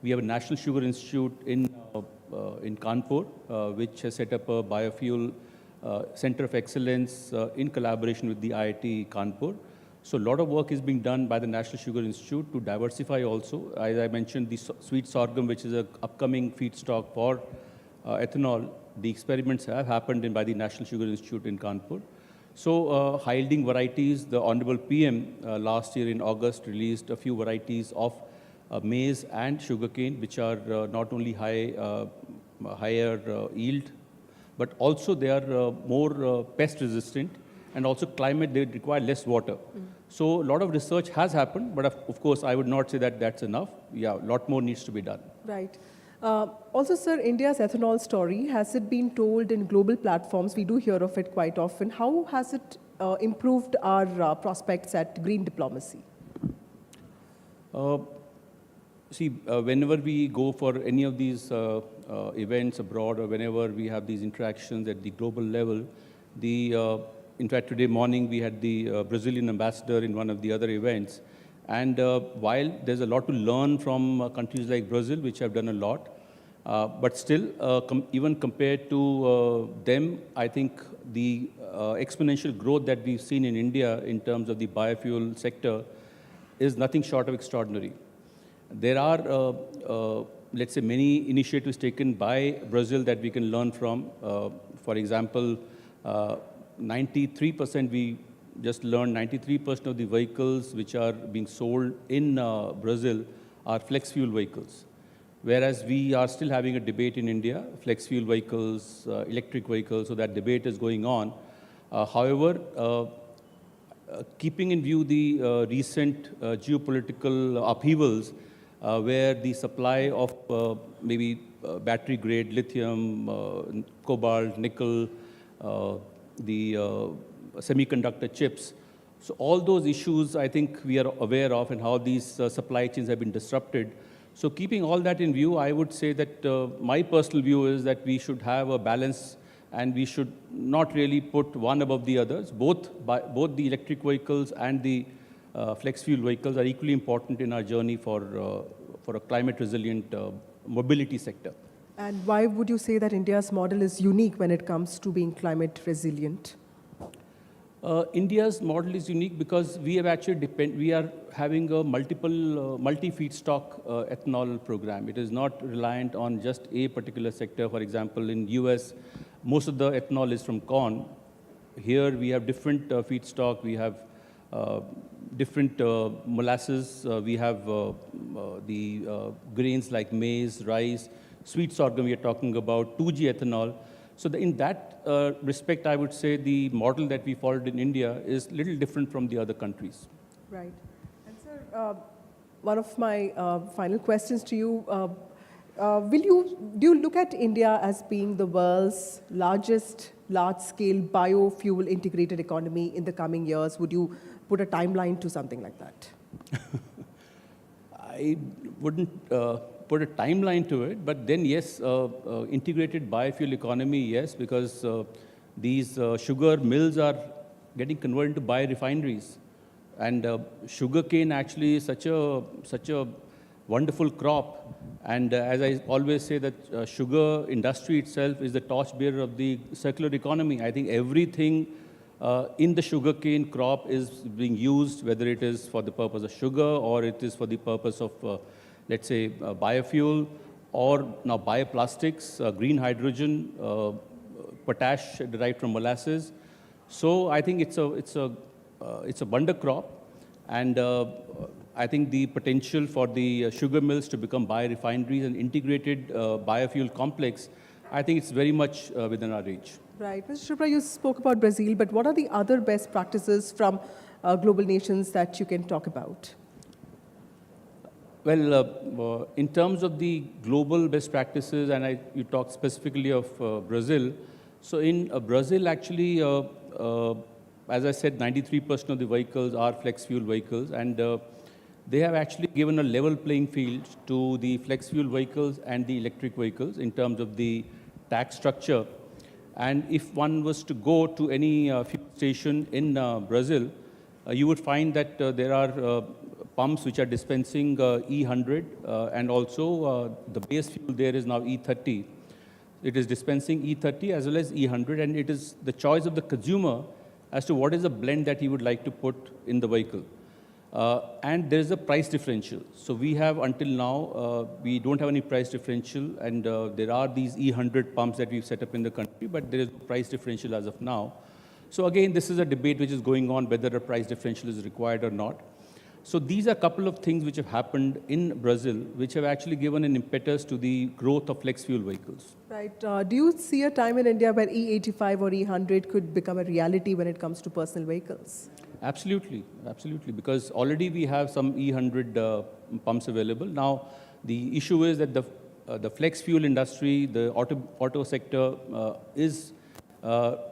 We have a National Sugar Institute in Kanpur, which has set up a biofuel center of excellence in collaboration with the IIT Kanpur. So a lot of work is being done by the National Sugar Institute to diversify also. As I mentioned, the sweet sorghum, which is an upcoming feedstock for ethanol, the experiments have happened by the National Sugar Institute in Kanpur. So high-yielding varieties, the Honorable PM last year in August released a few varieties of maize and sugarcane, which are not only higher yield, but also they are more pest resistant, and also climate, they require less water. So a lot of research has happened, but of course, I would not say that that's enough. Yeah, a lot more needs to be done. Right. Also, sir, India's ethanol story, has it been told in global platforms? We do hear of it quite often. How has it improved our prospects at green diplomacy? See, whenever we go for any of these events abroad, or whenever we have these interactions at the global level, in fact, today morning we had the Brazilian ambassador in one of the other events. And while there's a lot to learn from countries like Brazil, which have done a lot, but still, even compared to them, I think the exponential growth that we've seen in India in terms of the biofuel sector is nothing short of extraordinary. There are, let's say, many initiatives taken by Brazil that we can learn from. For example, 93%, we just learned 93% of the vehicles which are being sold in Brazil are flex fuel vehicles. Whereas we are still having a debate in India, flex fuel vehicles, electric vehicles, so that debate is going on. However, keeping in view the recent geopolitical upheavals, where the supply of maybe battery-grade lithium, cobalt, nickel, the semiconductor chips. So all those issues, I think we are aware of, and how these supply chains have been disrupted. So keeping all that in view, I would say that my personal view is that we should have a balance, and we should not really put one above the others. Both the electric vehicles and the flex fuel vehicles are equally important in our journey for a climate resilient mobility sector. And why would you say that India's model is unique when it comes to being climate resilient? India's model is unique because we have actually we are having a multi-feedstock ethanol program. It is not reliant on just a particular sector. For example, in US, most of the ethanol is from corn. Here we have different feedstock. We have different molasses. We have the grains like maize, rice, sweet sorghum we are talking about, 2G ethanol. So in that respect, I would say the model that we followed in India is a little different from the other countries. Right. And sir, one of my final questions to you, do you look at India as being the world's largest large-scale biofuel integrated economy in the coming years? Would you put a timeline to something like that? I wouldn't put a timeline to it, but then yes, integrated biofuel economy, yes, because these sugar mills are getting converted to biorefineries. And sugarcane actually is such a wonderful crop. And as I always say, that sugar industry itself is the torchbearer of the circular economy. I think everything in the sugarcane crop is being used, whether it is for the purpose of sugar or it is for the purpose of, let's say, biofuel, or now bioplastics, green hydrogen, potash derived from molasses. So I think it's a wonder crop, and I think the potential for the sugar mills to become biorefineries and integrated biofuel complex, I think it's very much within our reach. Right. Mr. Chopra, you spoke about Brazil, but what are the other best practices from global nations that you can talk about? Well, in terms of the global best practices, and you talked specifically of Brazil. So in Brazil, actually, as I said, 93% of the vehicles are flex fuel vehicles, and they have actually given a level playing field to the flex fuel vehicles and the electric vehicles in terms of the tax structure. And if one was to go to any fuel station in Brazil, you would find that there are pumps which are dispensing E100, and also the base fuel there is now E30. It is dispensing E30 as well as E100, and it is the choice of the consumer as to what is the blend that he would like to put in the vehicle. And there is a price differential. So we have, until now, we don't have any price differential, and there are these E100 pumps that we've set up in the country, but there is no price differential as of now. So again, this is a debate which is going on, whether a price differential is required or not. So these are a couple of things which have happened in Brazil, which have actually given an impetus to the growth of flex fuel vehicles. Right. Do you see a time in India where E85 or E100 could become a reality when it comes to personal vehicles? Absolutely, absolutely, because already we have some E100 pumps available. Now, the issue is that the flex fuel industry, the auto sector is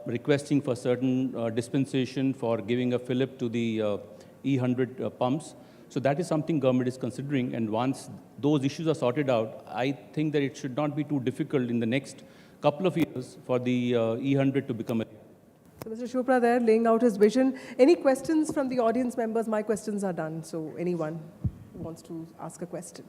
requesting for certain dispensation for giving a fillip to the E100 pumps. So that is something government is considering, and once those issues are sorted out, I think that it should not be too difficult in the next couple of years for the E100 to become a... So Mr. Chopra there laying out his vision. Any questions from the audience members? My questions are done, so anyone who wants to ask a question.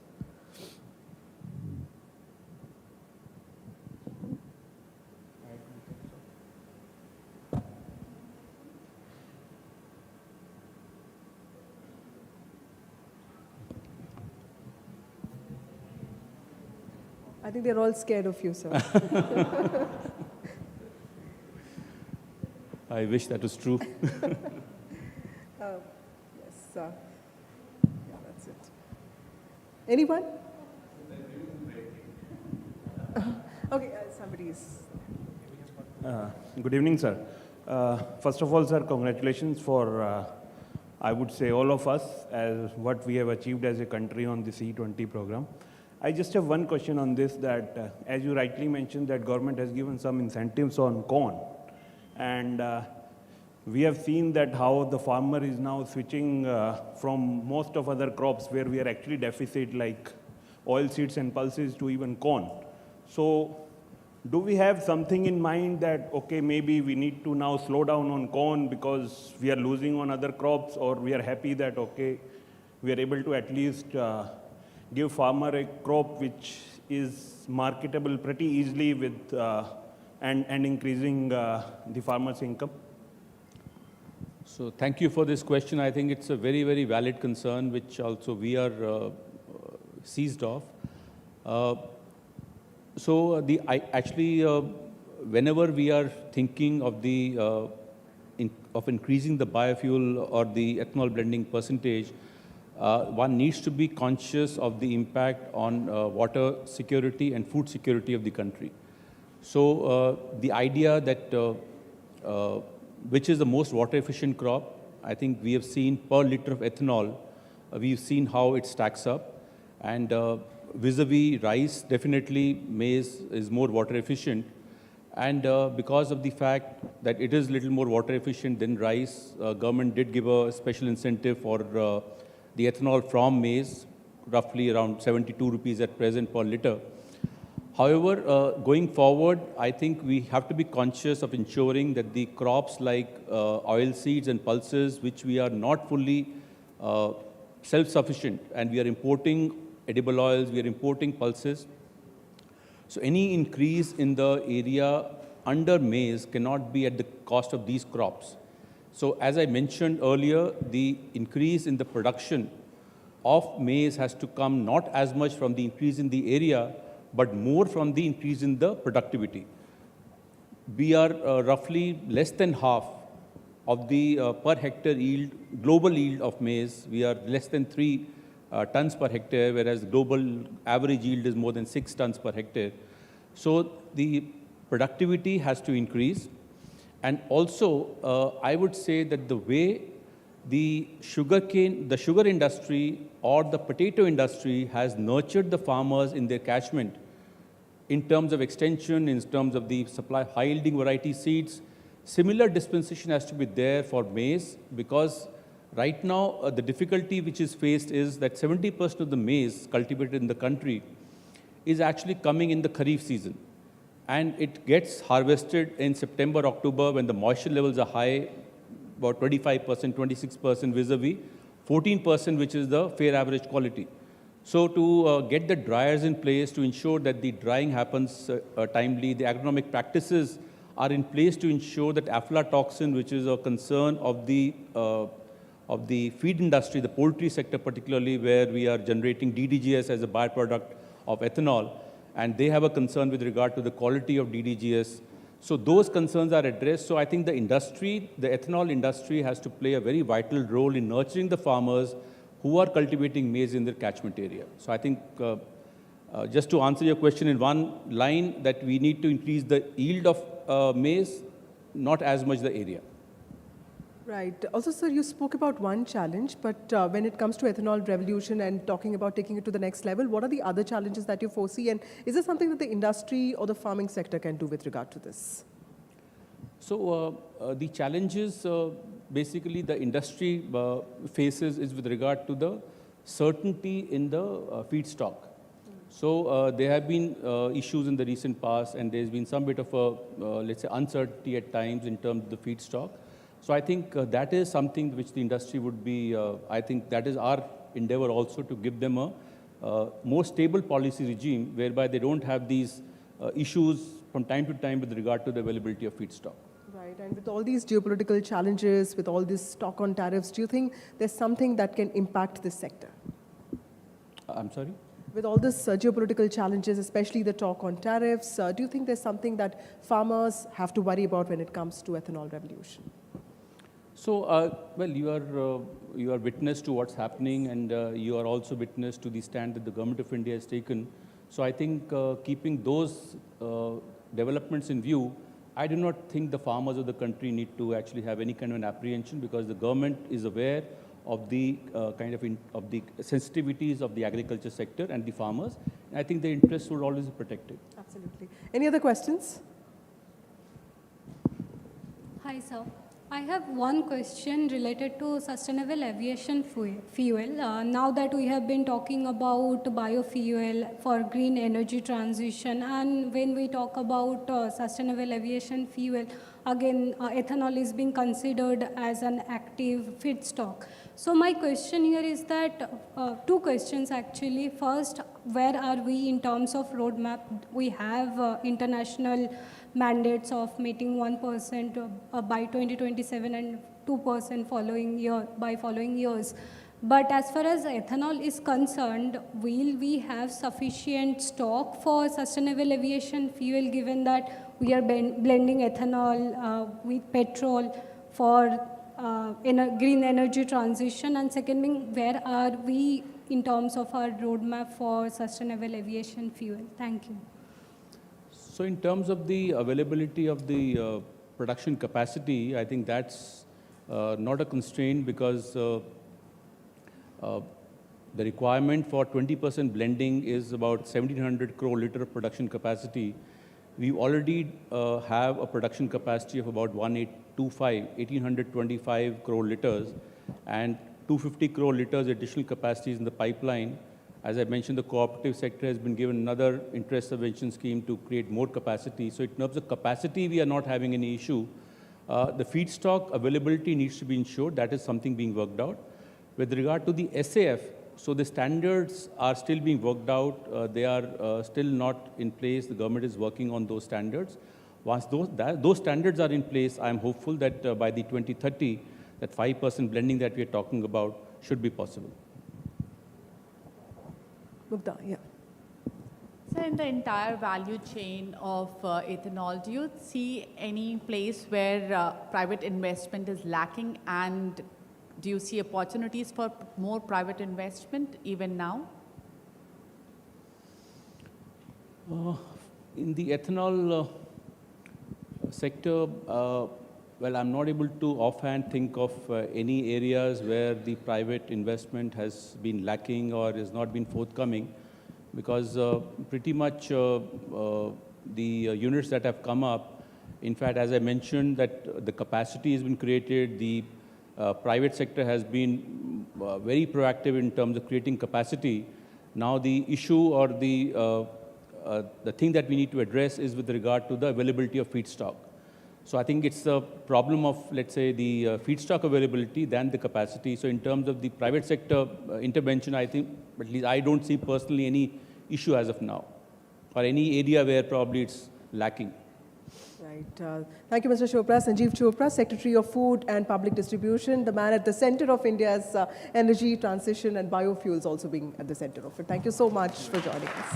I think they're all scared of you, sir. I wish that was true. Yes, sir. Yeah, that's it. Anyone? Okay, somebody is. Good evening, sir. First of all, sir, congratulations for, I would say, all of us as what we have achieved as a country on the C20 program. I just have one question on this, that as you rightly mentioned, that government has given some incentives on corn. And we have seen that how the farmer is now switching from most of other crops where we are actually deficit, like oil seeds and pulses, to even corn. So do we have something in mind that, okay, maybe we need to now slow down on corn because we are losing on other crops, or we are happy that, okay, we are able to at least give farmer a crop which is marketable pretty easily with and increasing the farmer's income? So thank you for this question. I think it's a very, very valid concern, which also we are seized of. Whenever we are thinking of of increasing the biofuel or the ethanol blending percentage, one needs to be conscious of the impact on water security and food security of the country. So the idea that which is the most water efficient crop, I think we have seen per liter of ethanol, we've seen how it stacks up. And vis-a-vis rice, definitely maize is more water efficient. And because of the fact that it is a little more water efficient than rice, government did give a special incentive for the ethanol from maize, roughly around 72 rupees at present per liter. However, going forward, I think we have to be conscious of ensuring that the crops like oil seeds and pulses, which we are not fully self-sufficient, and we are importing edible oils, we are importing pulses. So any increase in the area under maize cannot be at the cost of these crops. So as I mentioned earlier, the increase in the production of maize has to come not as much from the increase in the area, but more from the increase in the productivity. We are roughly less than half of the per hectare yield, global yield of maize. We are less than 3 tons per hectare, whereas global average yield is more than 6 tons per hectare. So the productivity has to increase. And also, I would say that the way the sugar industry or the potato industry has nurtured the farmers in their catchment in terms of extension, in terms of the supply high-yielding variety seeds, similar dispensation has to be there for maize, because right now the difficulty which is faced is that 70% of the maize cultivated in the country is actually coming in the Kharif season. And it gets harvested in September, October, when the moisture levels are high, about 25%, 26% vis-a-vis 14%, which is the fair average quality. So to get the dryers in place to ensure that the drying happens timely, the agronomic practices are in place to ensure that aflatoxin, which is a concern of the feed industry, the poultry sector particularly, where we are generating DDGS as a byproduct of ethanol, and they have a concern with regard to the quality of DDGS. So those concerns are addressed. So I think the industry, the ethanol industry, has to play a very vital role in nurturing the farmers who are cultivating maize in their catchment area. So I think, just to answer your question in one line, that we need to increase the yield of maize, not as much the area. Right. Also, sir, you spoke about one challenge, but when it comes to ethanol revolution and talking about taking it to the next level, what are the other challenges that you foresee? And is there something that the industry or the farming sector can do with regard to this? So the challenges basically the industry faces is with regard to the certainty in the feedstock. So there have been issues in the recent past, and there's been some bit of a, let's say, uncertainty at times in terms of the feedstock. So I think that is something which the industry would be, I think that is our endeavor also, to give them a more stable policy regime whereby they don't have these issues from time to time with regard to the availability of feedstock. Right, and with all these geopolitical challenges, with all this talk on tariffs, do you think there's something that can impact this sector? I'm sorry? With all this geopolitical challenges, especially the talk on tariffs, do you think there's something that farmers have to worry about when it comes to ethanol revolution? So, well, you are witness to what's happening, and you are also witness to the stand that the government of India has taken. So I think keeping those developments in view, I do not think the farmers of the country need to actually have any kind of an apprehension, because the government is aware of the of the sensitivities of the agriculture sector and the farmers. And I think their interests would always be protected. Absolutely. Any other questions? Hi, sir. I have one question related to sustainable aviation fuel. Now that we have been talking about biofuel for green energy transition, and when we talk about sustainable aviation fuel, again, ethanol is being considered as an active feedstock. So my question here is that, two questions actually. First, where are we in terms of roadmap? We have international mandates of meeting 1% by 2027 and 2% by following years. But as far as ethanol is concerned, will we have sufficient stock for sustainable aviation fuel, given that we are blending ethanol with petrol for green energy transition? And second being, where are we in terms of our roadmap for sustainable aviation fuel? Thank you. So in terms of the availability of the production capacity, I think that's not a constraint, because the requirement for 20% blending is about 1,700 crore liter production capacity. We already have a production capacity of about 1,825 crore liters, and 250 crore liters additional capacity is in the pipeline. As I mentioned, the cooperative sector has been given another interest subvention scheme to create more capacity. So in terms of capacity, we are not having any issue. The feedstock availability needs to be ensured. That is something being worked out. With regard to the SAF, so the standards are still being worked out. They are still not in place. The government is working on those standards. Once those standards are in place, I'm hopeful that by the 2030, that 5% blending that we are talking about should be possible. Mugdha, yeah. So in the entire value chain of ethanol, do you see any place where private investment is lacking, and do you see opportunities for more private investment even now? In the ethanol sector, well, I'm not able to offhand think of any areas where the private investment has been lacking or has not been forthcoming, because pretty much the units that have come up, in fact, as I mentioned, that the capacity has been created, the private sector has been very proactive in terms of creating capacity. Now the issue or the thing that we need to address is with regard to the availability of feedstock. So I think it's a problem of, let's say, the feedstock availability than the capacity. So in terms of the private sector intervention, I think, at least I don't see personally any issue as of now, or any area where probably it's lacking. Right. Thank you, Mr. Chopra. Sanjeev Chopra, Secretary of Food and Public Distribution, the man at the center of India's energy transition, and biofuels also being at the center of it. Thank you so much for joining us.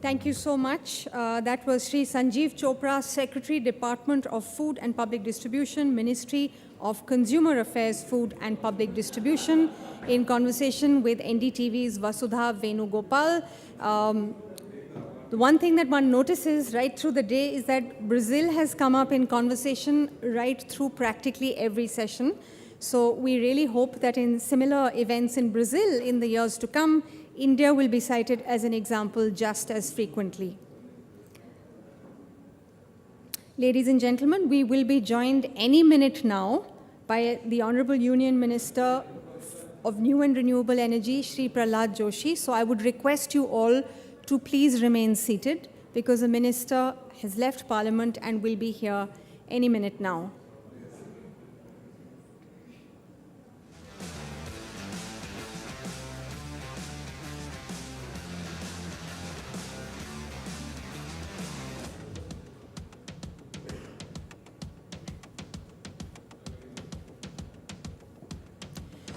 Thank you so much. That was Sri Sanjeev Chopra, Secretary, Department of Food and Public Distribution, Ministry of Consumer Affairs, Food and Public Distribution. in conversation with NDTV's Vasudha Venugopal. The one thing that one notices right through the day is that Brazil has come up in conversation right through practically every session. So we really hope that in similar events in Brazil in the years to come, India will be cited as an example just as frequently. Ladies and gentlemen, we will be joined any minute now by the Honorable Union Minister of New and Renewable Energy, Shri Prahlad Joshi. So I would request you all to please remain seated because the Minister has left Parliament and will be here any minute now.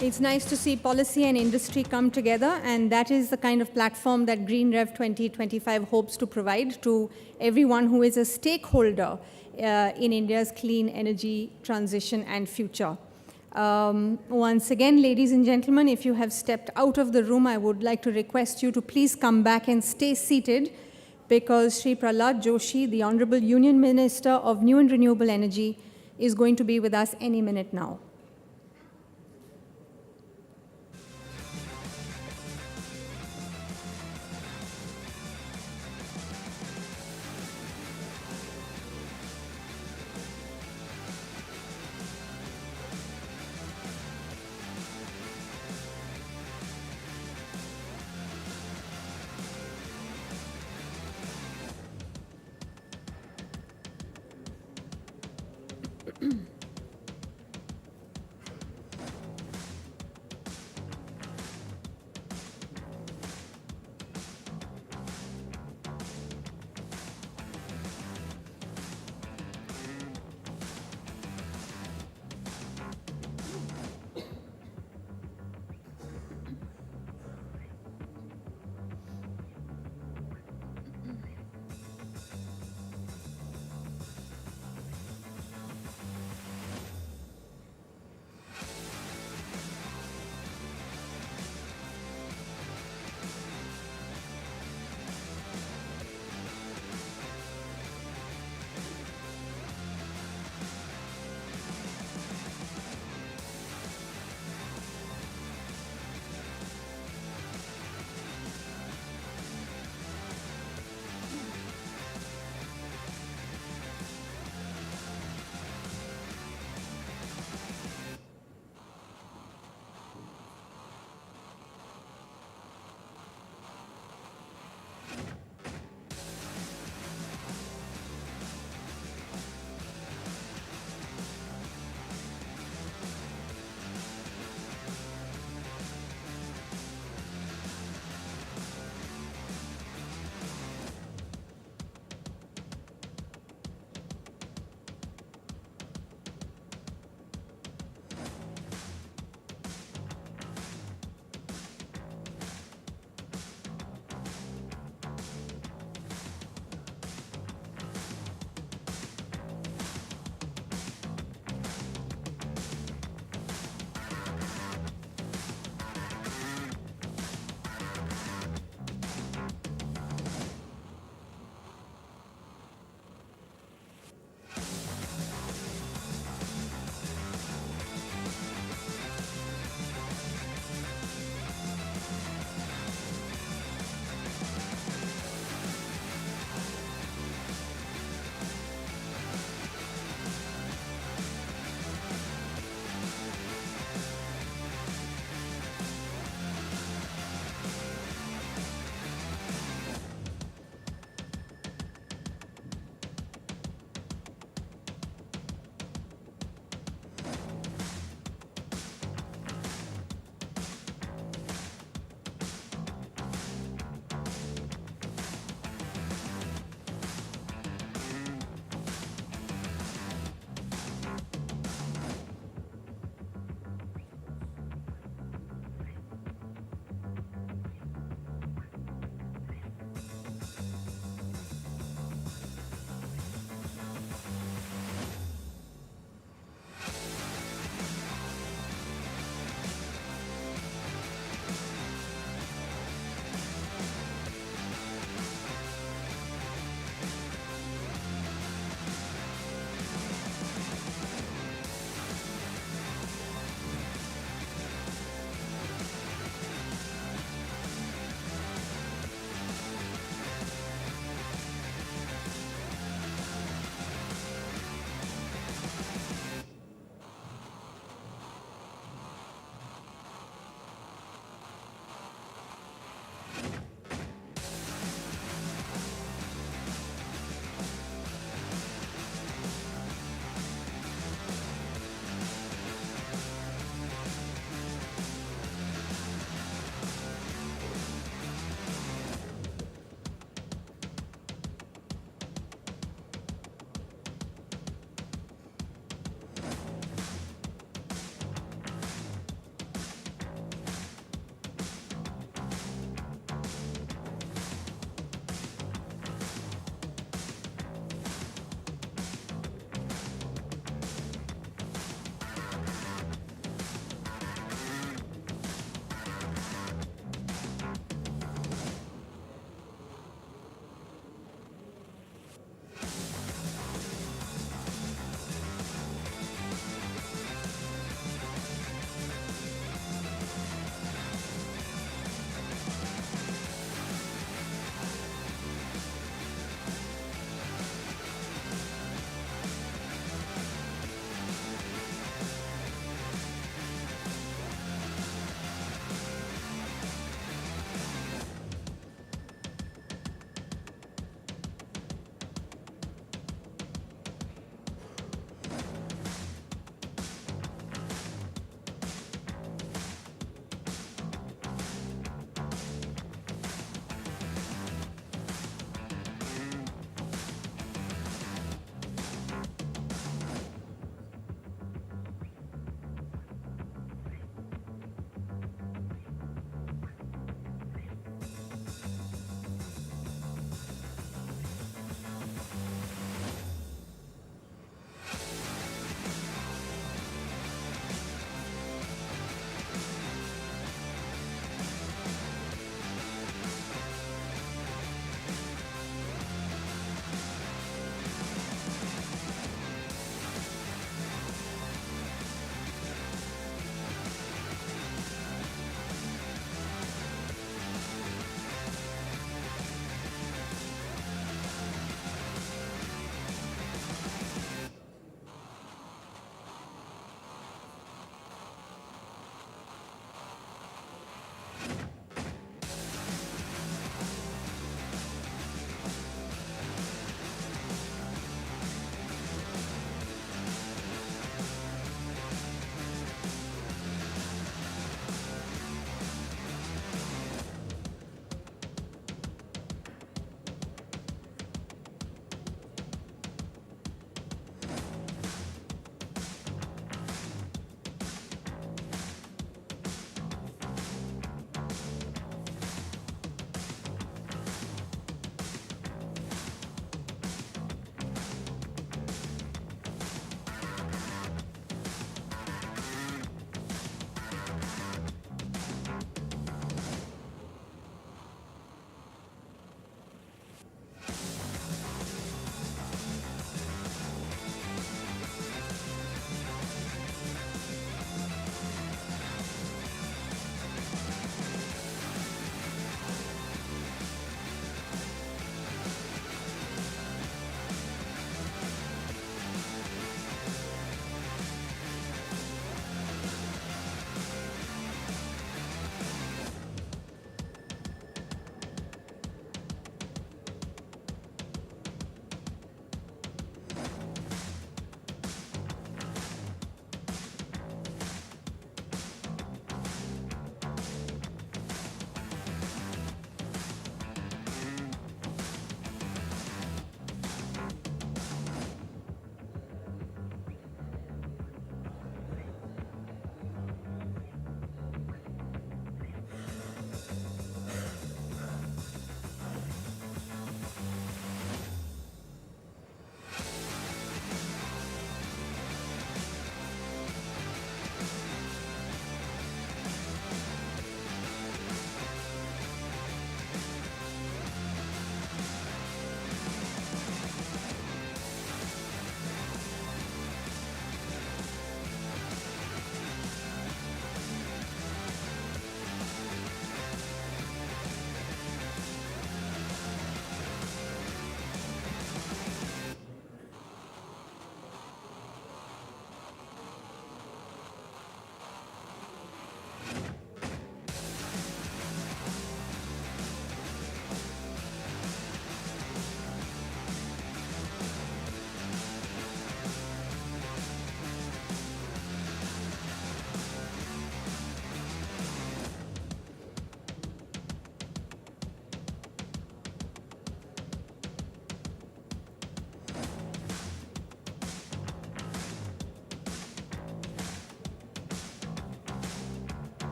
It's nice to see policy and industry come together, and that is the kind of platform that GreenRev 2025 hopes to provide to everyone who is a stakeholder in India's clean energy transition and future. Once again, ladies and gentlemen, if you have stepped out of the room, I would like to request you to please come back and stay seated because Shri Prahlad Joshi, the Honorable Union Minister of New and Renewable Energy, is going to be with us any minute now.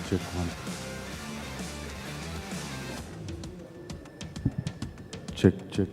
check one. Check.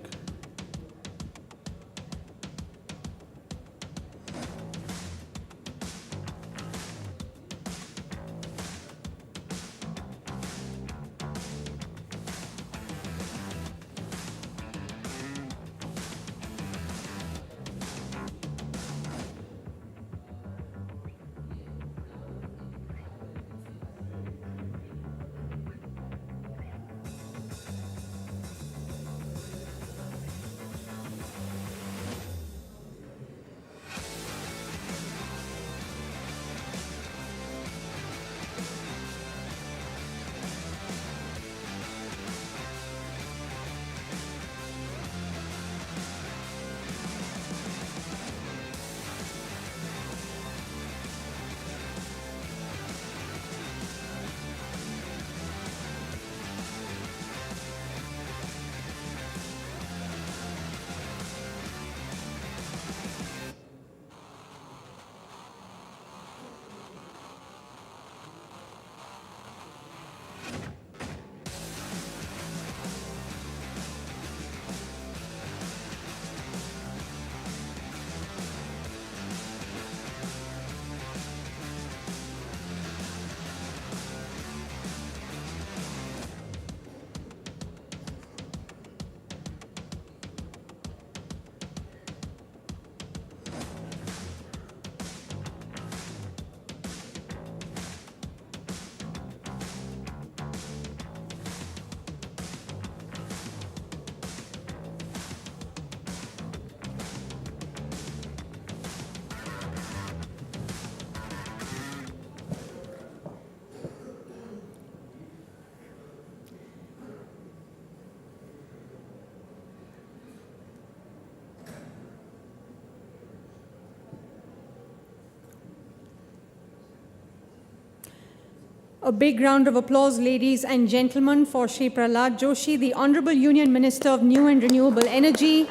A big round of applause, ladies and gentlemen, for Shri Prahlad Joshi, the Honorable Union Minister of New and Renewable Energy,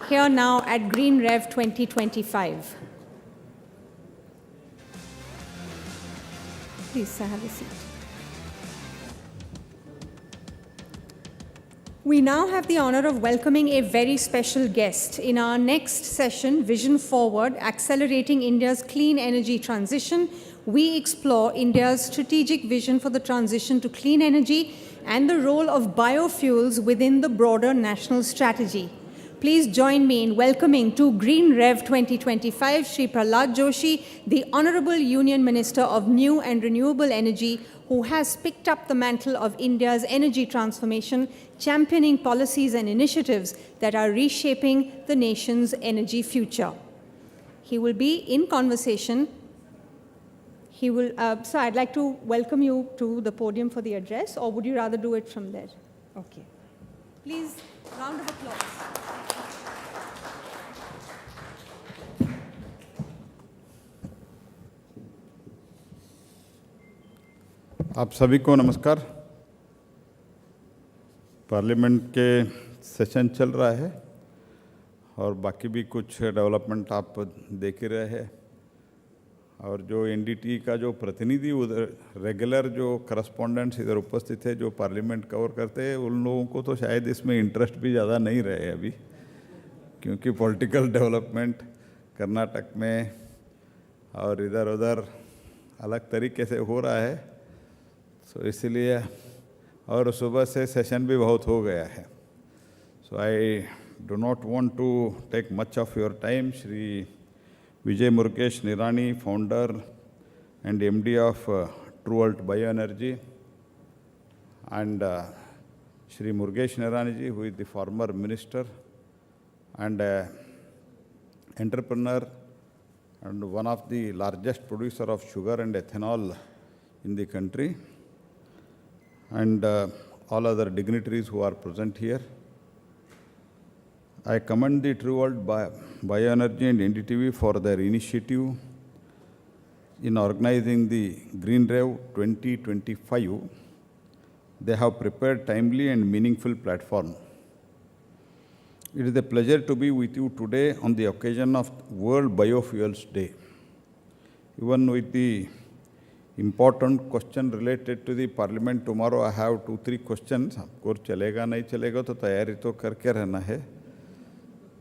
here now at GreenRev 2025. Please, sir, have a seat. We now have the honor of welcoming a very special guest in our next session, Vision Forward, Accelerating India's Clean Energy Transition. We explore India's strategic vision for the transition to clean energy and the role of biofuels within the broader national strategy. Please join me in welcoming to GreenRev 2025, Shri Prahlad Joshi, the Honorable Union Minister of New and Renewable Energy, who has picked up the mantle of India's energy transformation, championing policies and initiatives that are reshaping the nation's energy future. He will be in conversation. So I'd like to welcome you to the podium for the address, or would you rather do it from there? Okay. Please, round of applause. आप सभी को नमस्कार। Parliament के session चल रहा है और बाकी भी कुछ डेवलपमेंट आप देख ही रहे हैं, और जो एनडीटी का जो प्रतिनिधि उधर रेगुलर जो करस्पॉन्डेंट्स इधर उपस्थित है जो पार्लियामेंट कवर करते हैं, उन लोगों को तो शायद इसमें इंटरेस्ट भी ज़्यादा नहीं रहे अभी, क्योंकि पॉलिटिकल डेवलपमेंट कर्नाटक में और इधर उधर अलग तरीके से हो रहा है, सो इसीलिए, और सुबह से सेशन भी बहुत हो गया है। So I do not want to take much of your time. Shri Vijay Murugesh Nirani, founder and MD of Trualt Bioenergy, and Shri Murugesh Nirani ji, who is the former minister and entrepreneur and one of the largest producer of sugar and ethanol in the country, and all other dignitaries who are present here. I commend the Trualt Bioenergy and NDTV for their initiative in organizing the GreenRev 2025. They have prepared timely and meaningful platform. It is a pleasure to be with you today on the occasion of World Biofuels Day. Even with the important question related to the parliament tomorrow. I have 2-3 questions. Of course, चलेगा नहीं चलेगा तो तैयारी तो करके रहना है.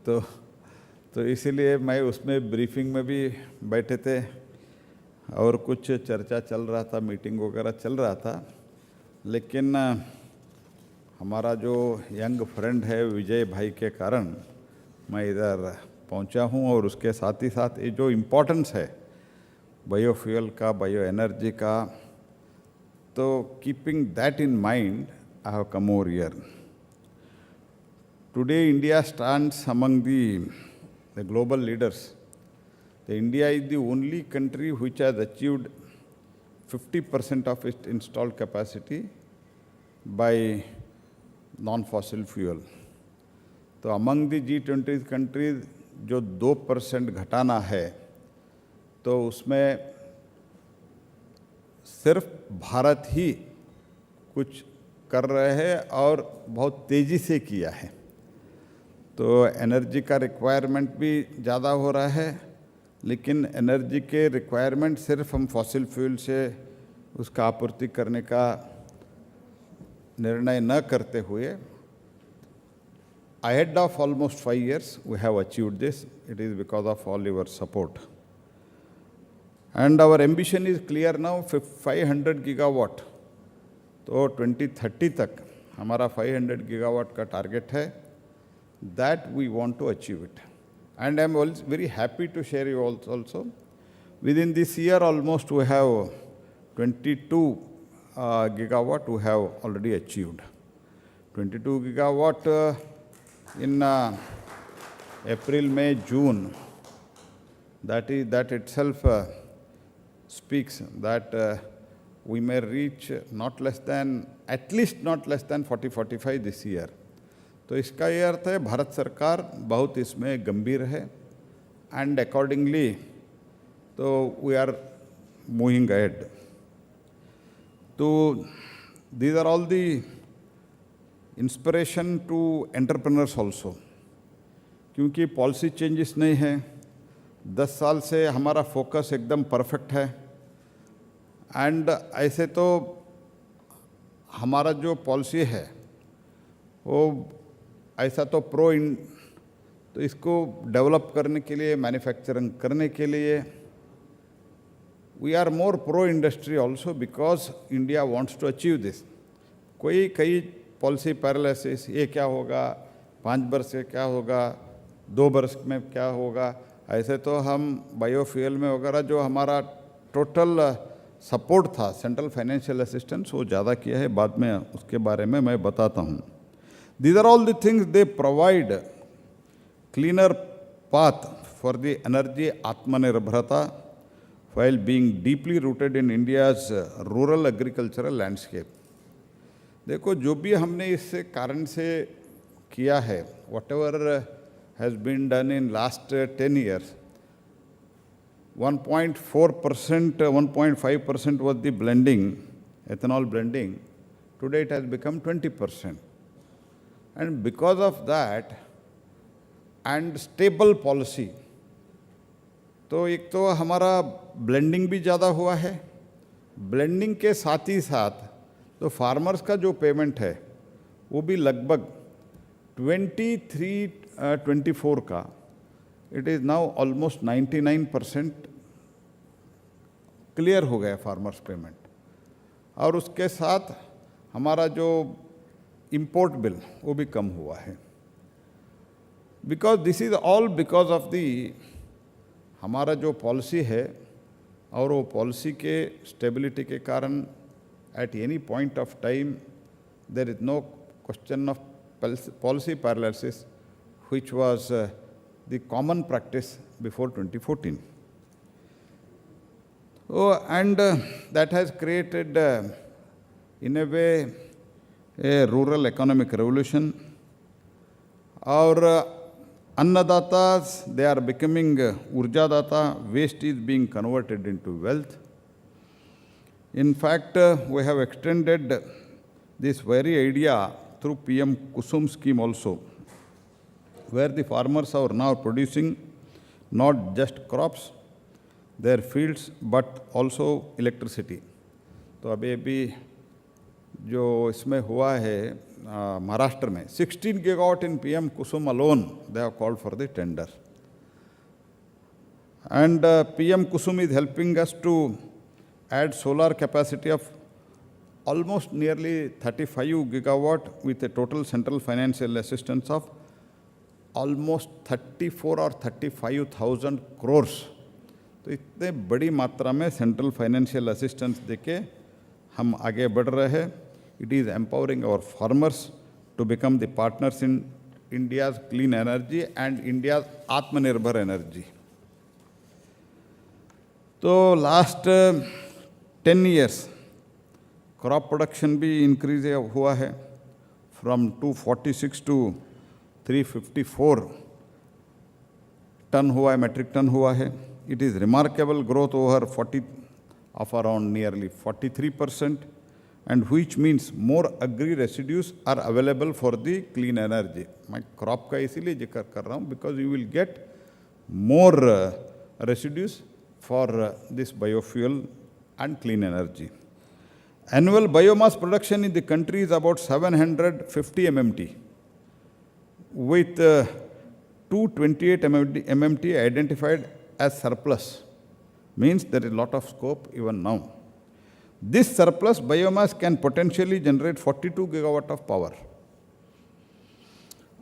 तो इसीलिए मैं उसमें ब्रीफिंग में भी बैठे थे और कुछ चर्चा चल रहा था, मीटिंग वगैरह चल रहा था. लेकिन हमारा जो यंग फ्रेंड है विजय भाई के कारण मैं इधर पहुंचा हूं और उसके साथ ही साथ ये जो इम्पोर्टेंस है बायोफ्यूल का, बायो एनर्जी का, तो keeping that in mind I have come over here. Today India stands among the global leaders. India is the only country which has achieved 50% of its installed capacity by non-fossil fuel. तो among the G20 countries जो 2% घटाना है, तो उसमें सिर्फ भारत ही कुछ कर रहे हैं और बहुत तेज़ी से किया है. तो एनर्जी का रिक्वायरमेंट भी ज़्यादा हो रहा है, लेकिन एनर्जी के रिक्वायरमेंट सिर्फ हम फॉसिल फ्यूल से उसका आपूर्ति करने का निर्णय न करते हुए ahead of almost 5 years we have achieved this. It is because of all your support. And our ambition is clear now, 500 gigawatt. तो 2030 तक हमारा 500 gigawatt का टारगेट है. That we want to achieve it. And I am also very happy to share you also. Within this year almost we have 22 gigawatt we have already achieved. 22 gigawatt in April, May, June. That itself speaks that we may reach not less than, at least not less than 40-45 this year. तो इसका ये अर्थ है भारत सरकार बहुत इसमें गंभीर है and accordingly तो वी आर मूविंग अहेड. तो these are all the inspiration to entrepreneurs also, क्योंकि पॉलिसी चेंजेस नहीं है. 10 साल से हमारा फोकस एकदम परफेक्ट है एंड ऐसे तो हमारा जो पॉलिसी है वो ऐसा तो तो इसको डेवलप करने के लिए, मैन्युफैक्चरिंग करने के लिए we are more pro industry also because India wants to achieve this. कई पॉलिसी पैरालिसिस, ये क्या होगा, 5 वर्ष से क्या होगा, 2 वर्ष में क्या होगा, ऐसे तो हम बायोफ्यूल में वगैरह जो हमारा टोटल सपोर्ट था, सेंट्रल फाइनेंशियल असिस्टेंस, वो ज़्यादा किया है. बाद में उसके बारे में मैं बताता हूँ. These are all the things they provide cleaner path for the energy Atmanirbharata while being deeply rooted in India's rural agricultural landscape. देखो जो भी हमने इस कारण से किया है, whatever has been done in last 10 years, 1.4%, 1.5% was the blending, ethanol blending. Today it has become 20%. And because of that and stable policy, तो एक तो हमारा ब्लेंडिंग भी ज़्यादा हुआ है. ब्लेंडिंग के साथ ही साथ तो फार्मर्स का जो पेमेंट है वो भी लगभग 23-24 का, it is now almost 99% clear हो गया फार्मर्स पेमेंट. और उसके साथ हमारा जो इम्पोर्ट बिल वो भी कम हुआ है. Because this is all because of the हमारा जो पॉलिसी है, और वो पॉलिसी के स्टेबिलिटी के कारण at any point of time there is no question of policy paralysis which was the common practice before 2014. Oh, and that has created in a way a rural economic revolution. Our annadatas, they are becoming urjadata, waste is being converted into wealth. In fact, we have extended this very idea through PM Kusum scheme also, where the farmers are now producing not just crops, their fields, but also electricity. तो अभी जो इसमें हुआ है महाराष्ट्र में 16 gigawatt in PM Kusum alone, they have called for the tender. And PM Kusum is helping us to add solar capacity of almost nearly 35 gigawatt with a total central financial assistance of almost 34 or 35,000 crores. तो इतने बड़ी मात्रा में central financial assistance देके हम आगे बढ़ रहे हैं. It is empowering our farmers to become the partners in India's clean energy and India's Atmanirbhar energy. So last 10 years, crop production भी increase हुआ है from 246 to 354 ton हुआ है, metric ton हुआ है. It is remarkable growth over 40 of around nearly 43%, and which means more agri residues are available for the clean energy. मैं crop का इसीलिए जिक्र कर रहा हूँ because you will get more residues for this biofuel and clean energy. Annual biomass production in the country is about 750 MMT, with 228 MMT identified as surplus. Means there is a lot of scope even now. This surplus biomass can potentially generate 42 gigawatt of power.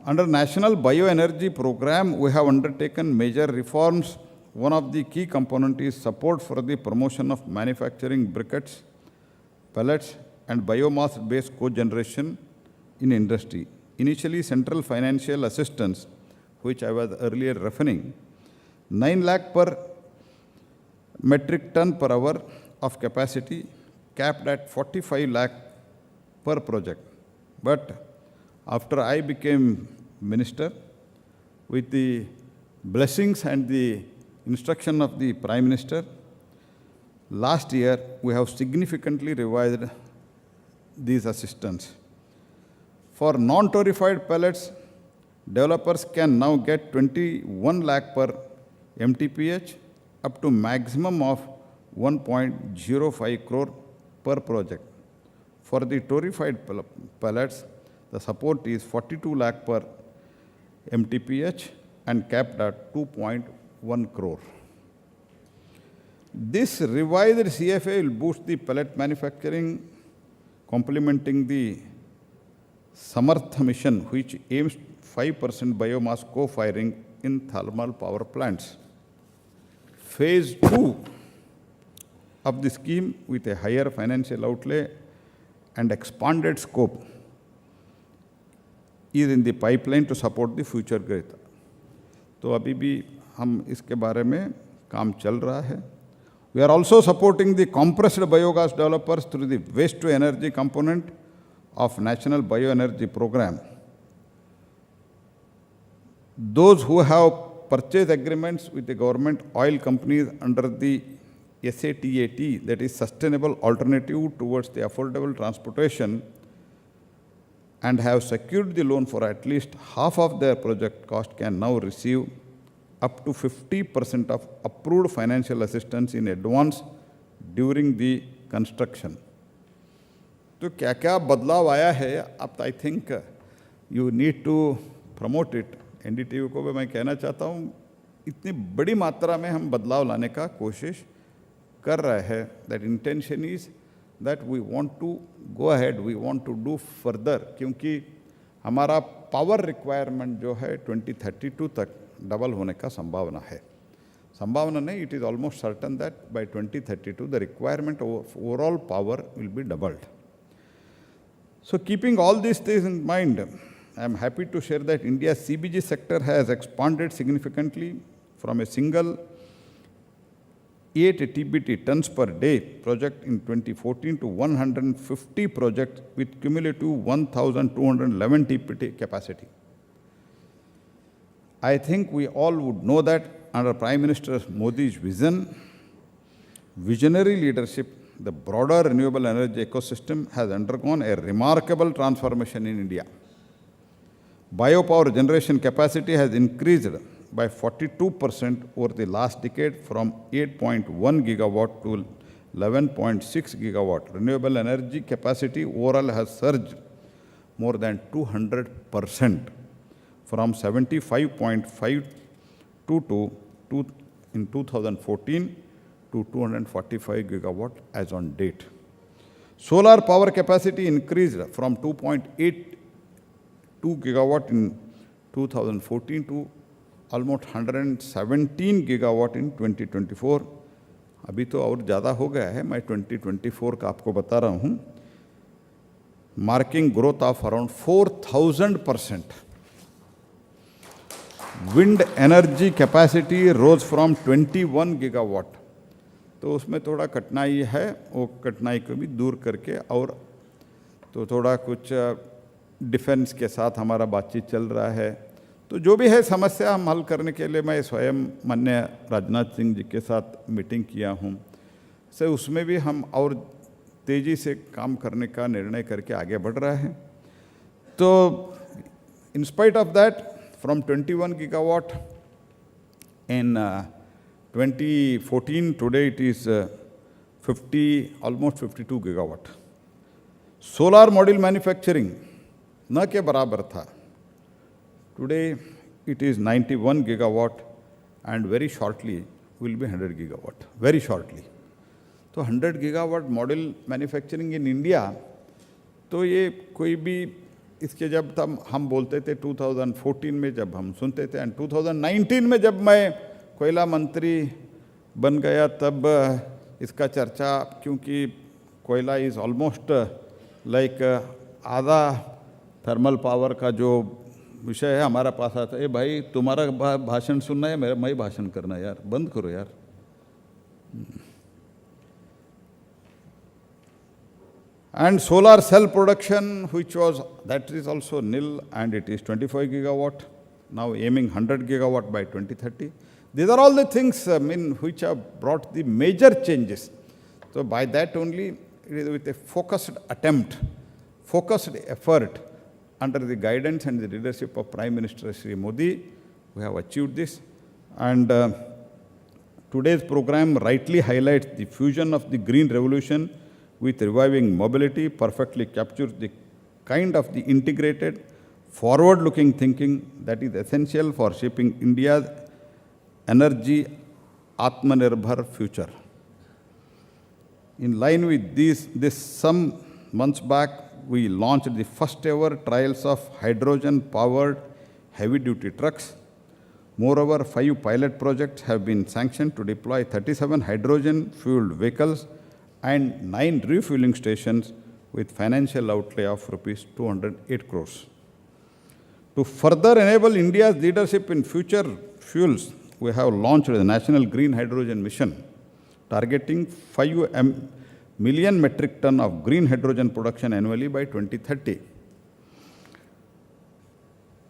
Under National Bioenergy Program, we have undertaken major reforms. One of the key components is support for the promotion of manufacturing briquettes, pellets, and biomass-based cogeneration in industry. Initially, central financial assistance, which I was earlier referring, 9 lakh per metric ton per hour of capacity, capped at 45 lakh per project. But after I became minister, with the blessings and the instruction of the Prime Minister, last year we have significantly revised these assistance. For non-torrefied pellets, developers can now get 21 lakh per MTPH up to maximum of 1.05 crore per project. For the torrefied pellets, the support is 42 lakh per MTPH and capped at 2.1 crore. This revised CFA will boost the pellet manufacturing, complementing the Samartha mission, which aims 5% biomass co-firing in thermal power plants. Phase 2 of the scheme, with a higher financial outlay and expanded scope, is in the pipeline to support the future growth. तो अभी भी हम इसके बारे में काम चल रहा है. We are also supporting the compressed biogas developers through the waste to energy component of National Bioenergy Program. Those who have purchase agreements with the government oil companies under the SATAT, that is Sustainable Alternative Towards the Affordable Transportation, and have secured the loan for at least half of their project cost can now receive up to 50% of approved financial assistance in advance during the construction. तो क्या क्या बदलाव आया है, अब I think you need to promote it. NDTV को भी मैं कहना चाहता हूँ, इतनी बड़ी मात्रा में हम बदलाव लाने का कोशिश कर रहे हैं. That intention is that we want to go ahead, we want to do further, क्योंकि हमारा पावर रिक्वायरमेंट जो है 2032 तक डबल होने का संभावना है. संभावना नहीं, it is almost certain that by 2032 the requirement of overall power will be doubled. So keeping all these things in mind, I am happy to share that India's CBG sector has expanded significantly from a single 8 TBT tons per day project in 2014 to 150 projects with cumulative 1,211 TBT capacity. I think we all would know that under Prime Minister Modi's visionary leadership, the broader renewable energy ecosystem has undergone a remarkable transformation in India. Biopower generation capacity has increased by 42% over the last decade from 8.1 gigawatt to 11.6 gigawatt. Renewable energy capacity overall has surged more than 200% from 75.52 in 2014 to 245 gigawatt as on date. Solar power capacity increased from 2.82 gigawatt in 2014 to almost 117 gigawatt in 2024. अभी तो और ज़्यादा हो गया है, मैं 2024 का आपको बता रहा हूँ, marking growth of around 4,000%. Wind energy capacity rose from 21 gigawatt. तो उसमें थोड़ा कठिनाई है, वो कठिनाई को भी दूर करके और तो थोड़ा कुछ डिफेंस के साथ हमारा बातचीत चल रहा है. तो जो भी है समस्या हम हल करने के लिए मैं स्वयं माननीय राजनाथ सिंह जी के साथ मीटिंग किया हूँ. से उसमें भी हम और तेज़ी से काम करने का निर्णय करके आगे बढ़ रहा है. तो in spite of that, from 21 gigawatt in 2014, today it is almost 52 gigawatt. Solar module manufacturing न के बराबर था. Today it is 91 gigawatt and very shortly will be 100 gigawatt. Very shortly. तो 100 gigawatt module manufacturing in India, तो ये कोई भी इसके जब तब हम बोलते थे 2014 में जब हम सुनते थे, एंड 2019 में जब मैं कोयला मंत्री बन गया तब इसका चर्चा, क्योंकि कोयला इज़ ऑलमोस्ट लाइक आधा थर्मल पावर का जो विषय है हमारा पास आता है. भाई तुम्हारा भाषण सुनना है, मैं भाषण करना है यार, बंद करो यार. And solar cell production, that is also nil, and it is 25 gigawatt, now aiming 100 gigawatt by 2030. These are all the things which have brought the major changes. So by that only, it is with a focused attempt, focused effort, under the guidance and the leadership of Prime Minister Shri Modi, we have achieved this. And today's program rightly highlights the fusion of the green revolution with reviving mobility, perfectly captures the kind of the integrated, forward-looking thinking that is essential for shaping India's energy Atmanirbhar future. In line with this some months back, we launched the first ever trials of hydrogen-powered heavy-duty trucks. Moreover, 5 pilot projects have been sanctioned to deploy 37 hydrogen-fueled vehicles and 9 refueling stations with financial outlay of rupees 208 crores. To further enable India's leadership in future fuels, we have launched the National Green Hydrogen Mission, targeting 5 million metric ton of green hydrogen production annually by 2030.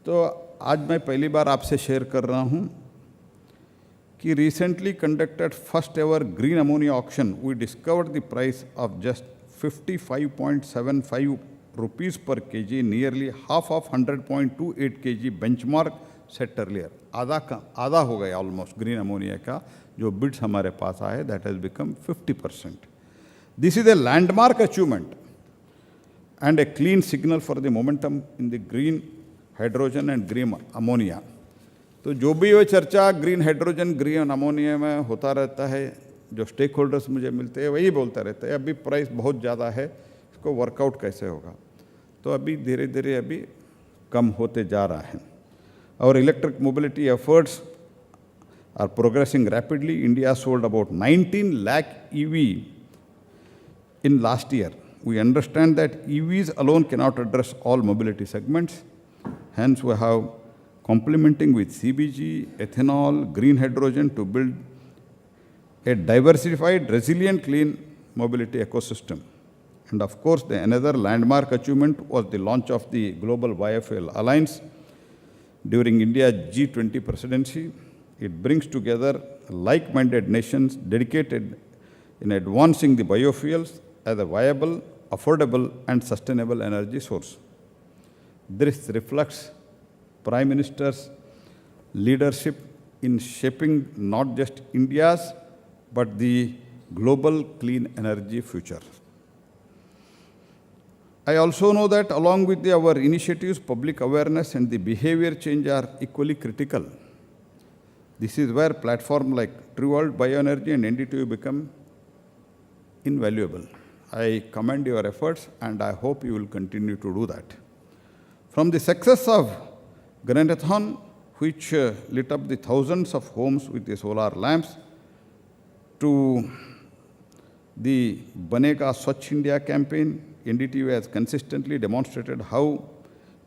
तो आज मैं पहली बार आपसे share कर रहा हूँ कि recently conducted first ever green ammonia auction, we discovered the price of just 55.75 rupees per kg, nearly half of 100.28 kg benchmark set earlier. आधा हो गया almost green ammonia का जो bids हमारे पास आए, that has become 50%. This is a landmark achievement and a clean signal for the momentum in the green hydrogen and green ammonia. तो जो भी वो चर्चा ग्रीन हाइड्रोजन ग्रीन अमोनिया में होता रहता है, जो स्टेक होल्डर्स मुझे मिलते हैं वही बोलता रहता है अभी प्राइस बहुत ज़्यादा है, इसको वर्कआउट कैसे होगा. तो अभी धीरे धीरे अभी कम होते जा रहा है. Our electric mobility efforts are progressing rapidly. India sold about 19 lakh EV in last year. We understand that EVs alone cannot address all mobility segments. Hence, we have complementing with CBG, ethanol, green hydrogen to build a diversified, resilient, clean mobility ecosystem. And of course, another landmark achievement was the launch of the Global Biofuel Alliance during India's G20 presidency. It brings together like-minded nations dedicated in advancing the biofuels as a viable, affordable, and sustainable energy source. This reflects Prime Minister's leadership in shaping not just India's, but the global clean energy future. I also know that along with our initiatives, public awareness and the behavior change are equally critical. This is where platforms like True World, Bioenergy and NDTV become invaluable. I commend your efforts and I hope you will continue to do that. From the success of Greenathon, which lit up the thousands of homes with the solar lamps, to the Banega Swachh India campaign, NDTV has consistently demonstrated how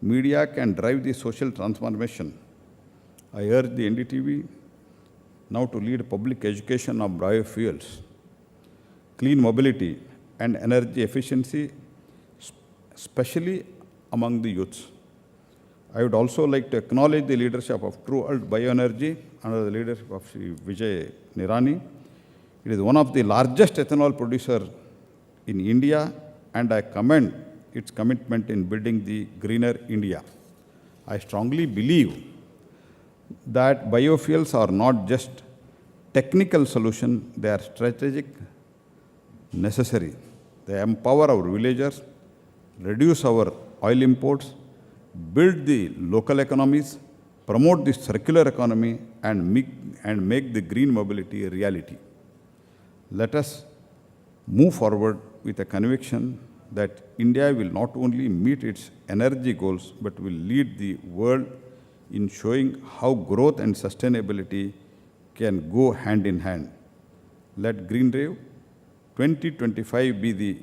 media can drive the social transformation. I urge the NDTV now to lead public education of biofuels, clean mobility, and energy efficiency, especially among the youths. I would also like to acknowledge the leadership of True World Bioenergy under the leadership of Shri Vijay Nirani. It is one of the largest ethanol producers in India, and I commend its commitment in building the greener India. I strongly believe that biofuels are not just technical solution, they are strategic, necessary. They empower our villagers, reduce our oil imports, build the local economies, promote the circular economy, and make the green mobility a reality. Let us move forward with a conviction that India will not only meet its energy goals, but will lead the world in showing how growth and sustainability can go hand in hand. Let GreenRev 2025 be the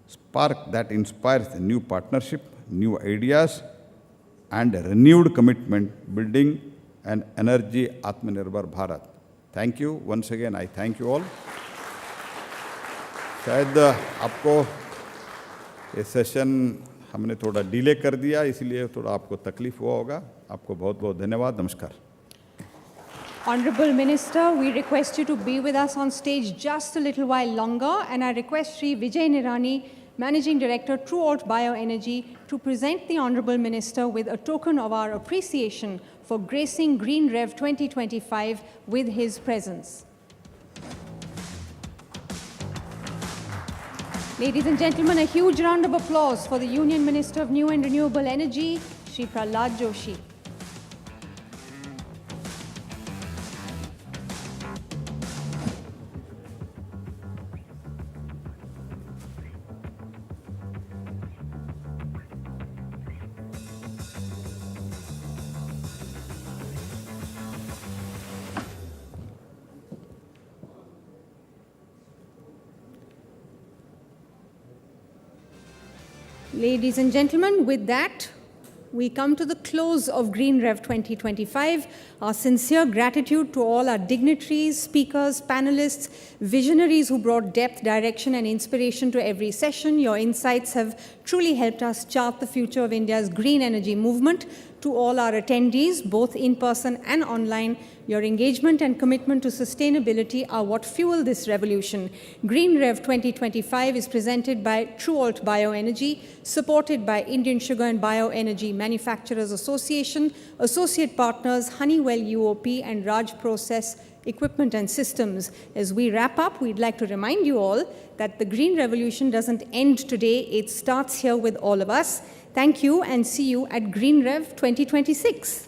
spark that inspires a new partnership, new ideas, and a renewed commitment building an energy Atmanirbhar Bharat. Thank you. Once again, I thank you all. शायद आपको ये session हमने थोड़ा delay कर दिया, इसलिए थोड़ा आपको तकलीफ हुआ होगा. आपको बहुत बहुत धन्यवाद. नमस्कार. Honorable Minister, we request you to be with us on stage just a little while longer, and I request Shri Vijay Nirani, Managing Director, True World Bioenergy, to present the Honorable Minister with a token of our appreciation for gracing GreenRev 2025 with his presence. Ladies and gentlemen, a huge round of applause for the Union Minister of New and Renewable Energy, Shri Prahlad Joshi. Ladies and gentlemen, with that, we come to the close of GreenRev 2025. Our sincere gratitude to all our dignitaries, speakers, panelists, visionaries who brought depth, direction, and inspiration to every session. Your insights have truly helped us chart the future of India's green energy movement. To all our attendees, both in person and online, your engagement and commitment to sustainability are what fuel this revolution. GreenRev 2025 is presented by True World Bioenergy, supported by Indian Sugar and Bioenergy Manufacturers Association, associate partners Honeywell UOP and Raj Process Equipment and Systems. As we wrap up, we'd like to remind you all that the green revolution doesn't end today, it starts here with all of us. Thank you and see you at GreenRev 2026.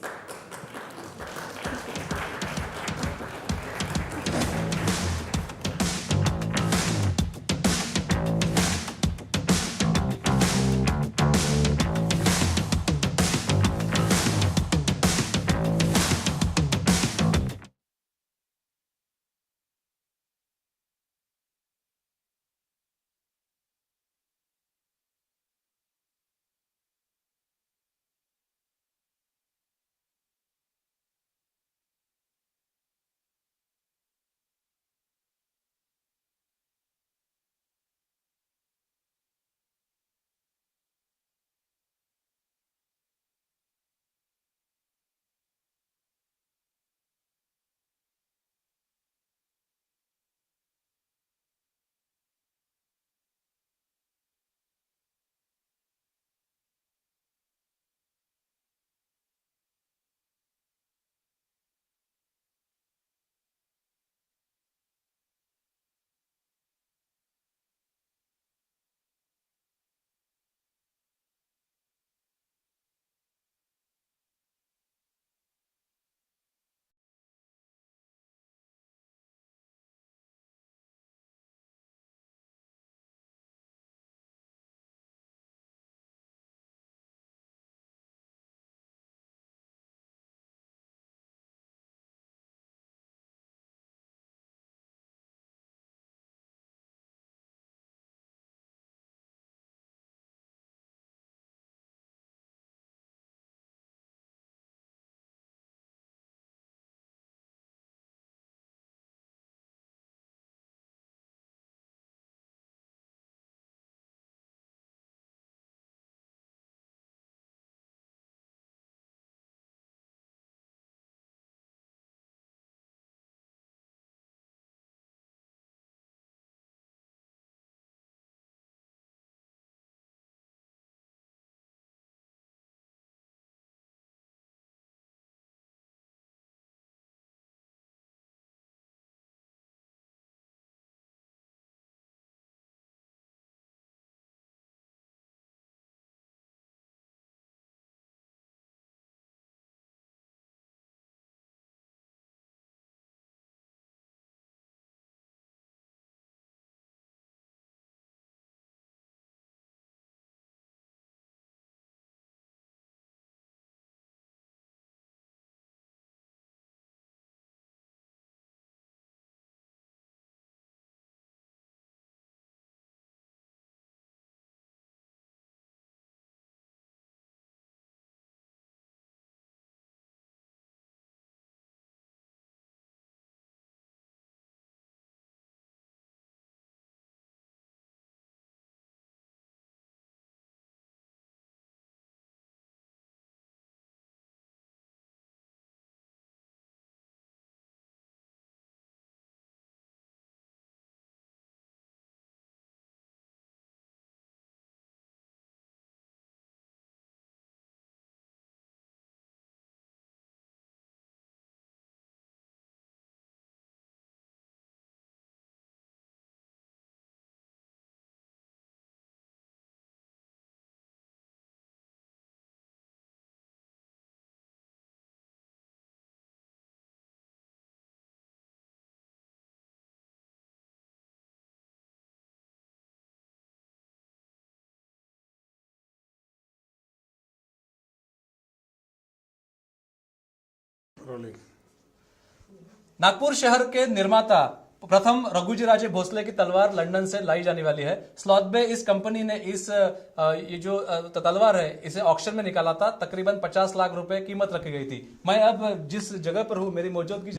Nagpur शहर के निर्माता प्रथम रघुजीराजे भोसले की तलवार London से लाई जाने वाली है। स्लॉथबे इस कंपनी ने ये जो तलवार है इसे ऑक्शन में निकाला था। तकरीबन 50 लाख रुपए कीमत रखी गई थी। मैं अब जिस जगह पर हूं, मेरी मौजूदगी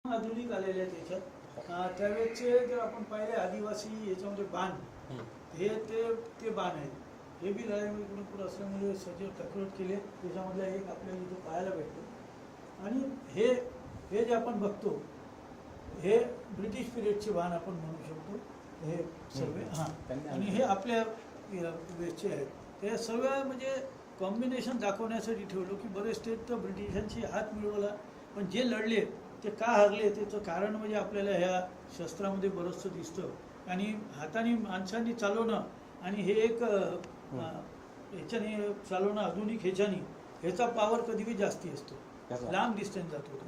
आधुनिक आलेले आहेत त्याच्यात। त्यावेळेचे जर आपण पाहिले आदिवासी याच्यामध्ये बाण हे ते बाण आहेत। हे बी रायगडकडून पुढे असल्यामुळे सजीव तक्रार केले त्याच्यामधला एक आपल्याला इथे पाहायला भेटतो। आणि हे जे आपण बघतो हे ब्रिटिश पिरियडचे बाण आपण म्हणू शकतो। हे सर्व आणि हे आपल्या वेळचे आहेत। ते सर्व म्हणजे कॉम्बिनेशन दाखवण्यासाठी ठेवलं की बरेच ते तर ब्रिटिशांशी हात मिळवला, पण जे लढले ते का हरले त्याचं कारण म्हणजे आपल्याला ह्या शस्त्रामध्ये बरंचसं दिसतं। आणि हाताने माणसांनी चालवणं आणि हे एक ह्याच्याने चालवणं आधुनिक ह्याच्याने ह्याचा पावर कधी भी जास्ती असतो, लांब डिस्टन्स जातो।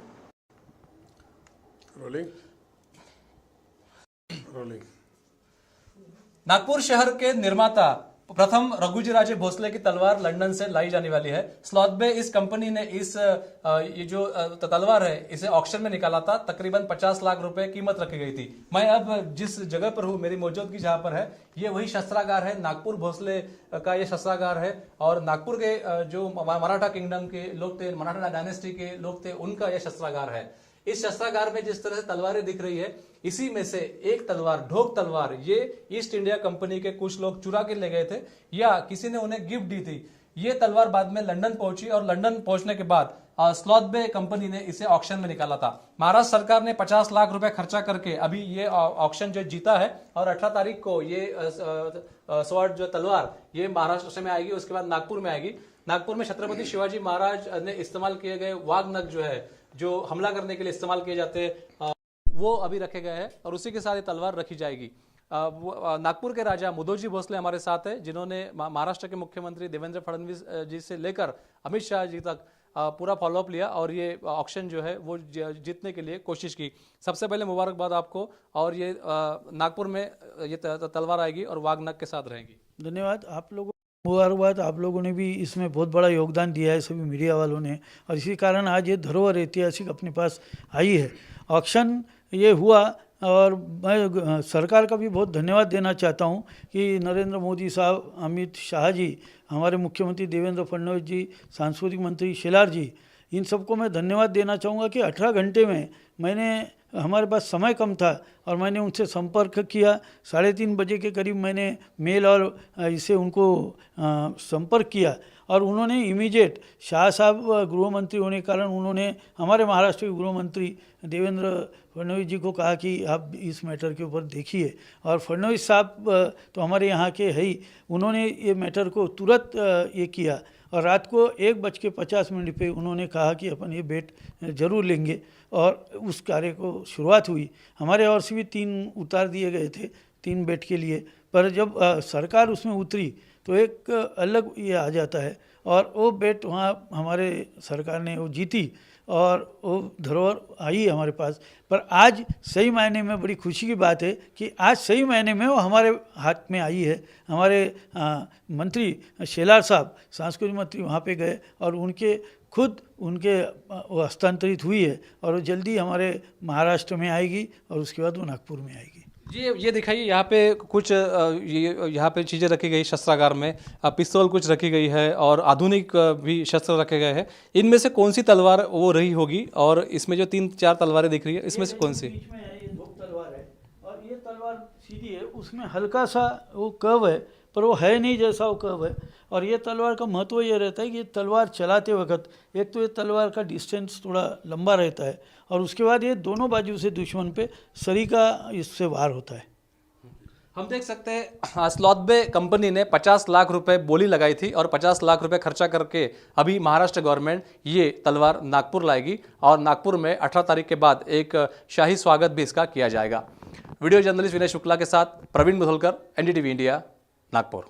नागपुर शहर के निर्माता प्रथम रघुजीराजे भोसले की तलवार लंदन से लाई जाने वाली है। स्लॉथबे इस कंपनी ने ये जो तलवार है इसे ऑक्शन में निकाला था। तकरीबन 50 लाख रुपए कीमत रखी गई थी। मैं अब जिस जगह पर हूं, मेरी मौजूदगी जहां पर है, ये वही शस्त्रागार है। नागपुर भोसले का ये शस्त्रागार है और नागपुर के जो मराठा किंगडम के लोग थे, मराठा डायनेस्टी के लोग थे, उनका यह शस्त्रागार है। इस शस्त्रागार में जिस तरह से तलवारें दिख रही है, इसी में से एक तलवार, ढोक तलवार, ये ईस्ट इंडिया कंपनी के कुछ लोग चुरा के ले गए थे या किसी ने उन्हें गिफ्ट दी थी। ये तलवार बाद में लंदन पहुंची और लंदन पहुंचने के बाद स्लॉथबे कंपनी ने इसे ऑक्शन में निकाला था। महाराष्ट्र सरकार ने 50 लाख रुपए खर्चा करके अभी ये ऑक्शन जो जीता है और 18 तारीख को ये स्वॉर्ड जो तलवार ये महाराष्ट्र में आएगी, उसके बाद नागपुर में आएगी। नागपुर में छत्रपति शिवाजी महाराज ने इस्तेमाल किए गए वाघ नग जो है, जो हमला करने के लिए इस्तेमाल किए जाते हैं, वो अभी रखे गए हैं और उसी के साथ ये तलवार रखी जाएगी। नागपुर के राजा मुदोजी भोसले हमारे साथ है, जिन्होंने महाराष्ट्र के मुख्यमंत्री देवेंद्र फडणवीस जी से लेकर अमित शाह जी तक पूरा फॉलोअप लिया और ये ऑक्शन जो है वो जीतने के लिए कोशिश की। सबसे पहले मुबारकबाद आपको। और ये नागपुर में ये तलवार आएगी और वाघ नग के साथ रहेगी। धन्यवाद आप लोगों, मुबारकबाद। आप लोगों ने भी इसमें बहुत बड़ा योगदान दिया है, सभी मीडिया वालों ने, और इसी कारण आज ये धरोहर ऐतिहासिक अपने पास आई है। ऑक्शन ये हुआ और मैं सरकार का भी बहुत धन्यवाद देना चाहता हूँ कि नरेंद्र मोदी साहब, अमित शाह जी, हमारे मुख्यमंत्री देवेंद्र फडणवीस जी, सांस्कृतिक मंत्री शेलार जी, इन सबको मैं धन्यवाद देना चाहूँगा कि 18 घंटे में हमारे पास समय कम था और मैंने उनसे संपर्क किया। 3:30 बजे के करीब मैंने मेल और इसे उनको संपर्क किया और उन्होंने इमीडिएट, शाह साहब गृह मंत्री होने के कारण उन्होंने हमारे महाराष्ट्र के गृह मंत्री देवेंद्र फडणवीस जी को कहा कि आप इस मैटर के ऊपर देखिए। और फडणवीस साहब तो हमारे यहाँ के है ही, उन्होंने ये मैटर को तुरंत ये किया और रात को 1:50 पे उन्होंने कहा कि अपन ये बेट जरूर लेंगे और उस कार्य को शुरुआत हुई। हमारे ओर से भी 3 उतार दिए गए थे 3 बेट के लिए, पर जब सरकार उसमें उतरी तो एक अलग ये आ जाता है और वो बेट वहाँ हमारे सरकार ने वो जीती और वो धरोहर आई हमारे पास। पर आज सही मायने में बड़ी खुशी की बात है कि आज सही मायने में वो हमारे हाथ में आई है। हमारे मंत्री शेलार साहब, सांस्कृतिक मंत्री, वहाँ पे गए और उनके वो हस्तांतरित हुई है और वो जल्दी हमारे महाराष्ट्र में आएगी और उसके बाद वो नागपुर में आएगी। जी ये दिखाइए, यहाँ पे कुछ यहाँ पे चीज़ें रखी गई शस्त्रागार में, पिस्तौल कुछ रखी गई है और आधुनिक भी शस्त्र रखे गए हैं। इनमें से कौन सी तलवार वो रही होगी और इसमें जो 3-4 तलवारें दिख रही है, इसमें से कौन सी? बीच में ये धोक तलवार है और ये तलवार सीधी है, उसमें हल्का सा वो कर्व है पर वो है नहीं जैसा वो कर्व है। और ये तलवार का महत्व ये रहता है कि ये तलवार चलाते वक्त एक तो ये तलवार का डिस्टेंस थोड़ा लंबा रहता है और उसके बाद ये दोनों बाजू से दुश्मन पे सरी का इससे वार होता है। हम देख सकते हैं स्लॉथबे कंपनी ने 50 लाख रुपए बोली लगाई थी और 50 लाख रुपए खर्चा करके अभी महाराष्ट्र गवर्नमेंट ये तलवार नागपुर लाएगी और नागपुर में 18 तारीख के बाद एक शाही स्वागत भी इसका किया जाएगा। वीडियो जर्नलिस्ट विनय शुक्ला के साथ प्रवीण मुधोलकर, NDTV इंडिया, नागपुर।